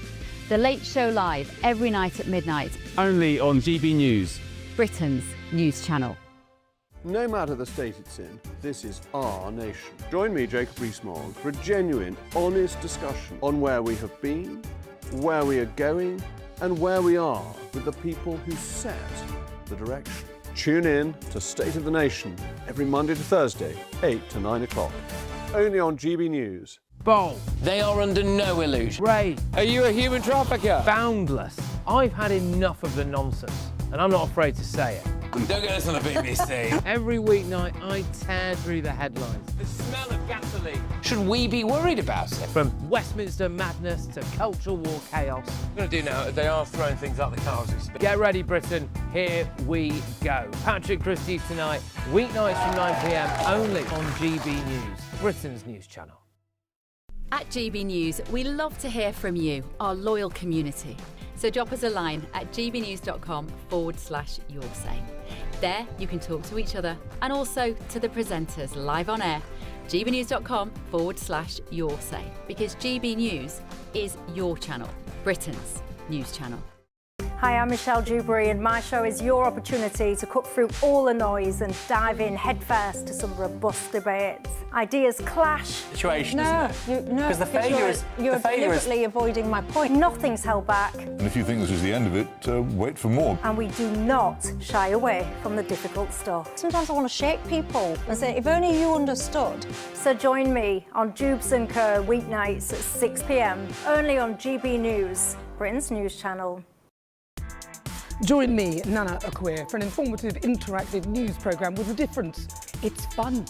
The Late Show live every night at midnight. Only on GB News, Britain's news channel. No matter the state it's in, this is our nation. Join me, Jacob Rees-Mogg, for a genuine, honest discussion on where we have been, where we are going, and where we are with the people who set the direction. Tune in to State of the Nation every Monday to Thursday, 8 to 9 o'clock. only on GB News. Bold. They are under no illusion. Brave. Are you a human trafficker? Boundless. I've had enough of the nonsense, and I'm not afraid to say it. Don't get us on the BBC. Every weeknight, I tear through the headlines. The smell of gasoline. Should we be worried about it? From Westminster madness to cultural war chaos. What I'm going to do now, they are throwing things out the car as we speak. Get ready, Britain. Here we go. Patrick Christie tonight, weeknights from 9 p.m, only on GB News, Britain's news channel. At GB News, we love to hear from you, our loyal community. So drop us a line at gbnews.com/yoursay. There you can talk to each other and also to the presenters live on air. gbnews.com/yoursay, because GB News is your channel, Britain's news channel. Hi, I'm Michelle Dewberry, and my show is your opportunity to cut through all the noise and dive in headfirst to some robust debates. Ideas clash. Situation, isn't it? No, Because the failure is... You're the failure is... deliberately avoiding my point. Nothing's held back. And if you think this is the end of it, wait for more. And we do not shy away from the difficult stuff. Sometimes I want to shake people and say, if only you understood. So join me on Jubes and Co weeknights at 6 p.m, only on GB News, Britain's news channel. Join me, Nana Akwe, for an informative, interactive news programme with a difference. It's fun.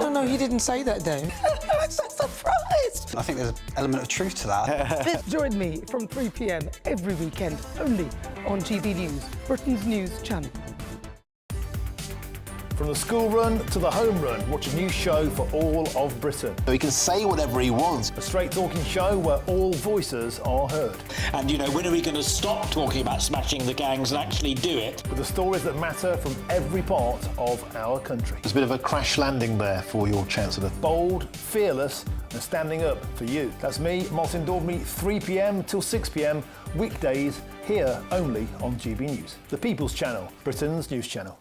No, he didn't say that, Dave. I'm so surprised. I think there's an element of truth to that. Join me from 3 p.m. every weekend, only on GB News, Britain's news channel. From the school run to the home run, watch a new show for all of Britain. So he can say whatever he wants. A straight talking show where all voices are heard. And, you know, when are we going to stop talking about smashing the gangs and actually do it? With the stories that matter from every part of our country. There's a bit of a crash landing there for your Chancellor. Bold, fearless and standing up for you. That's me, Martin Daubney, 3 p.m. till 6 p.m, weekdays, here only on GB News. The People's Channel, Britain's news channel.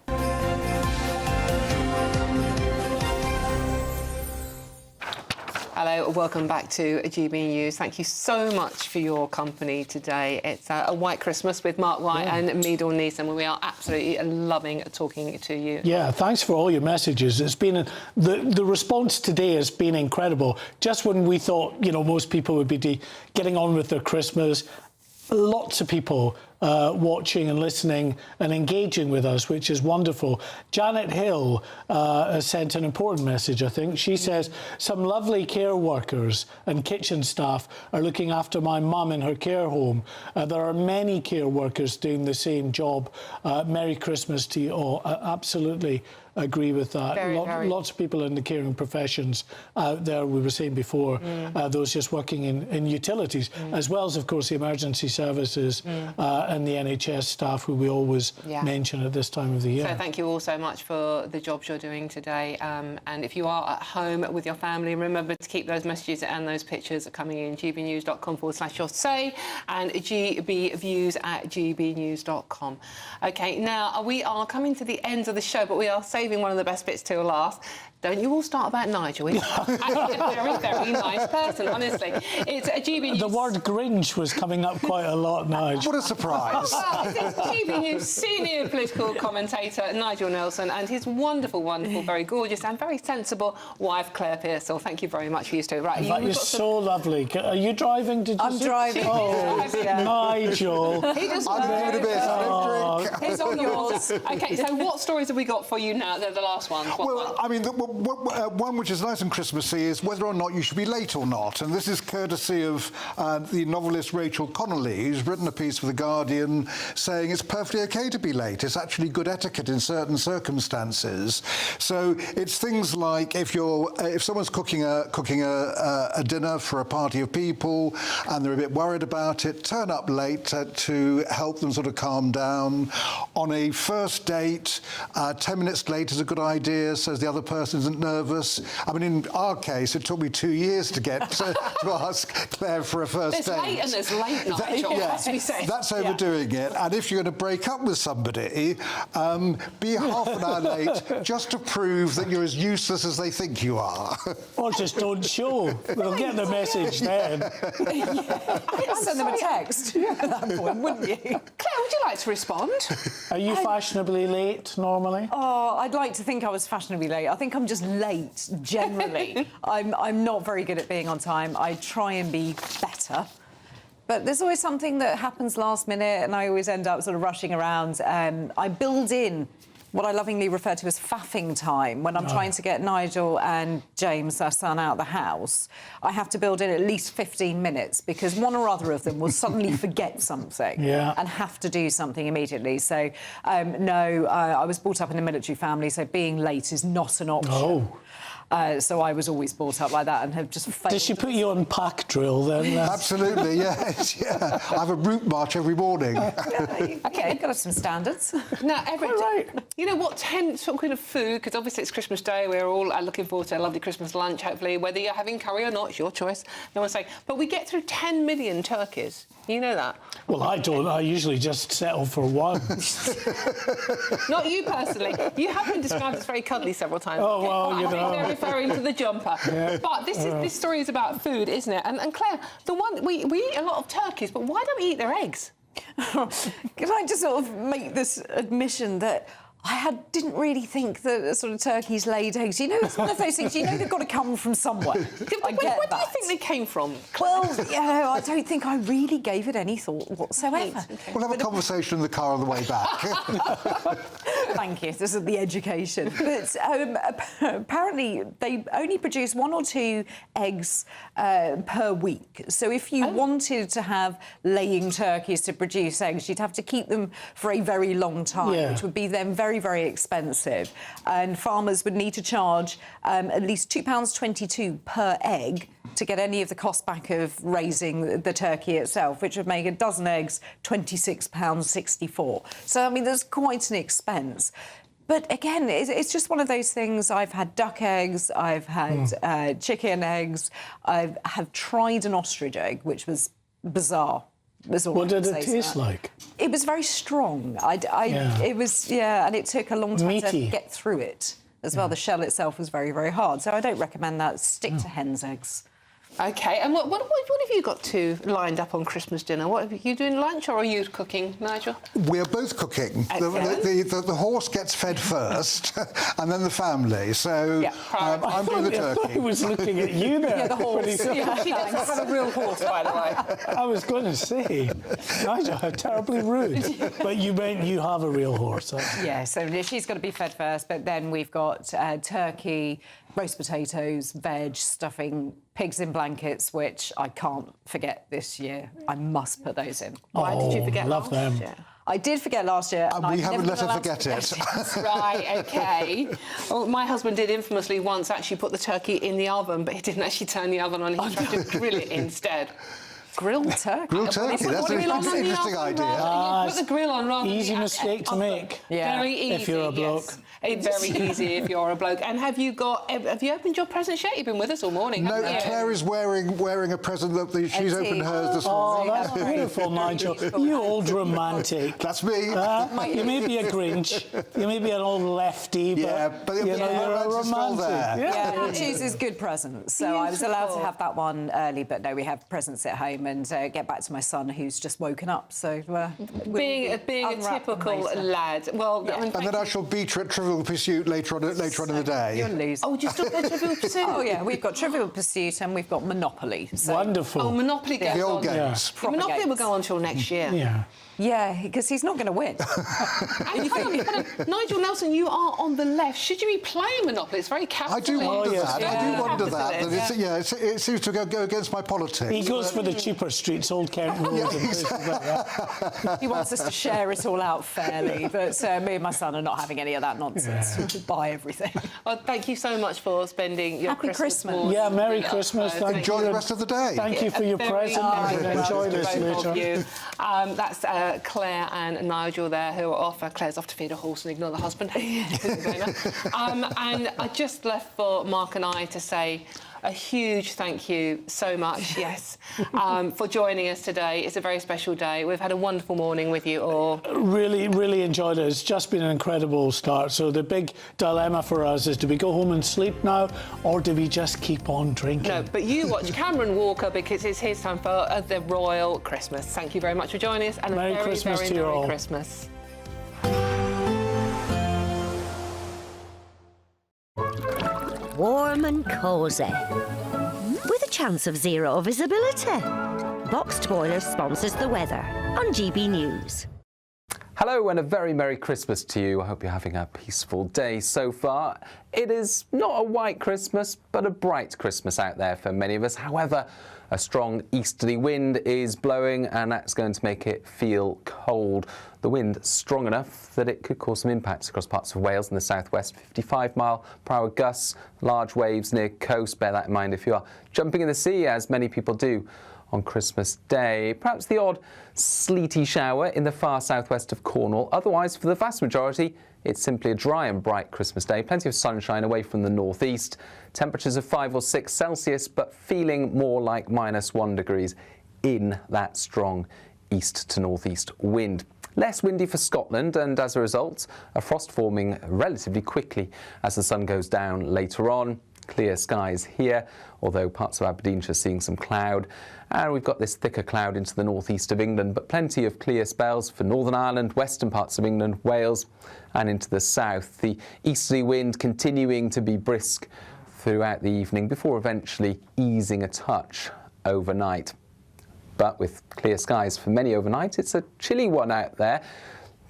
Hello, welcome back to GB News. Thank you so much for your company today. It's a White Christmas with Mark White and me, Dawn Neeson, and we are absolutely loving talking to you. Yeah, thanks for all your messages. It's been the response today has been incredible. Just when we thought, you know, most people would be getting on with their Christmas, lots of people watching and listening and engaging with us, which is wonderful. Janet Hill has sent an important message, I think. She says, some lovely care workers and kitchen staff are looking after my mum in her care home. There are many care workers doing the same job. Merry Christmas to you all. Absolutely agree with that. Lots of people in the caring professions out there, we were saying before, those just working in utilities, as well as, of course, the emergency services and the NHS staff, who we always mention at this time of the year. So thank you all so much for the jobs you're doing today. And if you are at home with your family, remember to keep those messages and those pictures coming in, gbnews.com/yoursay and gbviews@gbnews.com. OK, now we are coming to the end of the show, but we are saving one of the best bits till last. Don't you all start about Nigel? He's actually a very, very nice person, honestly. It's a GB News... The word Grinch was coming up quite a lot, Nigel. What a surprise. It's GB News senior political commentator Nigel Nelson and his wonderful, wonderful, very gorgeous and very sensible wife, Claire Pearsall. Thank you very much for you two. Right, you're so lovely. Are you driving? I'm driving. Oh, Nigel. He just I'm having a bit of drink. It's on yours. OK, so what stories have we got for you now? They're the last ones. Well, I mean, one which is nice and Christmassy is whether or not you should be late or not. And this is courtesy of the novelist Rachel Connolly, who's written a piece for The Guardian saying it's perfectly OK to be late. It's actually good etiquette in certain circumstances. So it's things like if someone's cooking a dinner for a party of people and they're a bit worried about it, turn up late to help them sort of calm down. On a first date, 10 minutes late is a good idea, so the other person isn't nervous. I mean, in our case, it took me 2 years to get to ask Claire for a first date. There's late and there's late, Nigel, as we say. That's over overdoing it. And if you're going to break up with somebody, be half an hour late just to prove that you're as useless as they think you are. Or just don't show. They'll get the message then. I'd send them a text at that point, wouldn't you? Claire, would you like to respond? Are you fashionably late normally? Oh, I'd like to think I was fashionably late. I think I'm just late generally. I'm not very good at being on time. I try and be better. But there's always something that happens last minute and I always end up sort of rushing around. I build in what I lovingly refer to as faffing time. When I'm trying to get Nigel and James, our son, out of the house, I have to build in at least 15 minutes because one or other of them will suddenly forget something and have to do something immediately. So, no, I was brought up in a military family, so being late is not an option. Oh. So I was always brought up like that and have just failed. Did she put you on pack drill then? Absolutely, yes. Yeah. I have a route march every morning. OK, you've got some standards. Now, you know what kind of food, because obviously it's Christmas Day, we're all looking forward to a lovely Christmas lunch, hopefully, whether you're having curry or not, it's your choice, no one's saying. But we get through 10 million turkeys. You know that? Well, I don't. I usually just settle for one. Not you personally. You have been described as very cuddly several times. Oh, well, you know. I think they're referring to the jumper. Yeah. But this story is about food, isn't it? And Claire, we eat a lot of turkeys, but why don't we eat their eggs? Can I just sort of make this admission that I didn't really think that sort of turkeys laid eggs. You know, it's one of those things, you know they've got to come from somewhere. Where do you think they came from? Well, yeah, I don't think I really gave it any thought whatsoever. Okay. We'll have a conversation in the car on the way back. Thank you. This is the education. But apparently they only produce 1 or 2 eggs per week. So if you wanted to have laying turkeys to produce eggs, you'd have to keep them for a very long time, which would be then very, very expensive. And farmers would need to charge at least £2.22 per egg to get any of the cost back of raising the turkey itself, which would make a dozen eggs £26.64. So, I mean, there's quite an expense. But again, it's just one of those things. I've had duck eggs, I've had chicken eggs, I have tried an ostrich egg, which was bizarre. What did it taste like? It was very strong. It was, and it took a long time to get through it as well. The shell itself was very, very hard. So I don't recommend that. Stick to hen's eggs. OK, and what have you got lined up on Christmas dinner? What are you doing, lunch, or are you cooking, Nigel? We're both cooking. The horse gets fed first, and then the family. So I'm doing the turkey. I thought he was looking at you there. Yeah, the horse. She doesn't have a real horse, by the way. I was going to say, Nigel, how terribly rude. But you meant you have a real horse. Yeah, so she's got to be fed first, but then we've got turkey, roast potatoes, veg, stuffing, pigs in blankets, which I can't forget this year. I must put those in. Why did you forget love last them. year? I did forget last year. And we haven't let her forget it. Right, OK. Well, my husband did infamously once actually put the turkey in the oven, but he didn't actually turn the oven on. He tried to grill it instead. Grilled turkey? Grilled turkey, that's an interesting idea. Put the grill on rather than easy mistake to make. Yeah. Very easy. If you're a bloke. Yes. It's very easy if you're a bloke. And have you opened your presents yet? You've been with us all morning, No, haven't you? Claire is wearing a present that she's opened hers this morning. Oh, that's beautiful, Nigel. You old romantic. That's me. You may be a Grinch, you may be an old lefty, but you know, you're a romantic. Yeah, he chooses good presents. So I was allowed to have that one early, but no, we have presents at home and get back to my son who's just woken up. So being a typical lad. Well, yeah. I mean, And then I shall beat her at Trivial Pursuit later on in the day. You'll lose. Oh, do you still play Trivial Pursuit? Oh, yeah, we've got Trivial Pursuit and we've got Monopoly. So. Wonderful. Oh, Monopoly goes The old on. games. Yeah. Monopoly will go on till next year. Yeah. Yeah, because he's not going to win. And Nigel Nelson, you are on the left. Should you be playing Monopoly? It's very capital. I do wonder that. Yeah. I do wonder that. It seems to go against my politics. He goes for the cheaper streets, Old Kent Road and places like that. He wants us to share it all out fairly, but me and my son are not having any of that nonsense. We'll buy everything. Well, thank you so much for spending your Happy Christmas. morning. Yeah, Merry Christmas. Enjoy the rest of the day. Thank you for your present. Enjoy this later. That's Claire and Nigel there who are off. Claire's off to feed a horse and ignore the husband. And I just left for Mark and I to say, a huge thank you so much, yes, for joining us today. It's a very special day. We've had a wonderful morning with you all. Really, really enjoyed it. It's just been an incredible start. So the big dilemma for us is, do we go home and sleep now, or do we just keep on drinking? No, but you watch Cameron Walker because it's his time for the Royal Christmas. Thank you very much for joining us, and Merry a very, Christmas very to you Merry all. Christmas. Warm and cosy, with a chance of zero visibility. Boxed Boilers sponsors the weather on GB News. Hello and a very Merry Christmas to you. I hope you're having a peaceful day so far. It is not a white Christmas, but a bright Christmas out there for many of us. However, a strong easterly wind is blowing and that's going to make it feel cold. The wind strong enough that it could cause some impacts across parts of Wales and the southwest. 55-mile-per-hour gusts, large waves near coast. Bear that in mind if you are jumping in the sea, as many people do on Christmas Day. Perhaps the odd sleety shower in the far southwest of Cornwall. Otherwise, for the vast majority, it's simply a dry and bright Christmas day. Plenty of sunshine away from the northeast. Temperatures of 5 or 6 Celsius, but feeling more like -1 degrees in that strong east to northeast wind. Less windy for Scotland, and as a result, a frost forming relatively quickly as the sun goes down later on. Clear skies here, although parts of Aberdeenshire seeing some cloud. And we've got this thicker cloud into the northeast of England, but plenty of clear spells for Northern Ireland, western parts of England, Wales, and into the south. The easterly wind continuing to be brisk throughout the evening before eventually easing a touch overnight. But with clear skies for many overnight, it's a chilly one out there.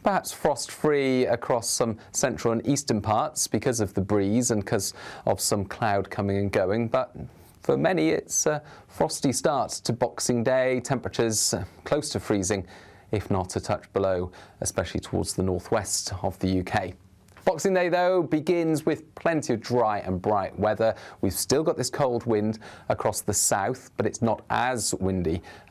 Perhaps frost-free across some central and eastern parts because of the breeze and because of some cloud coming and going. But for many, it's a frosty start to Boxing Day. Temperatures close to freezing, if not a touch below, especially towards the northwest of the UK. Boxing Day, though, begins with plenty of dry and bright weather. We've still got this cold wind across the south, but it's not as windy as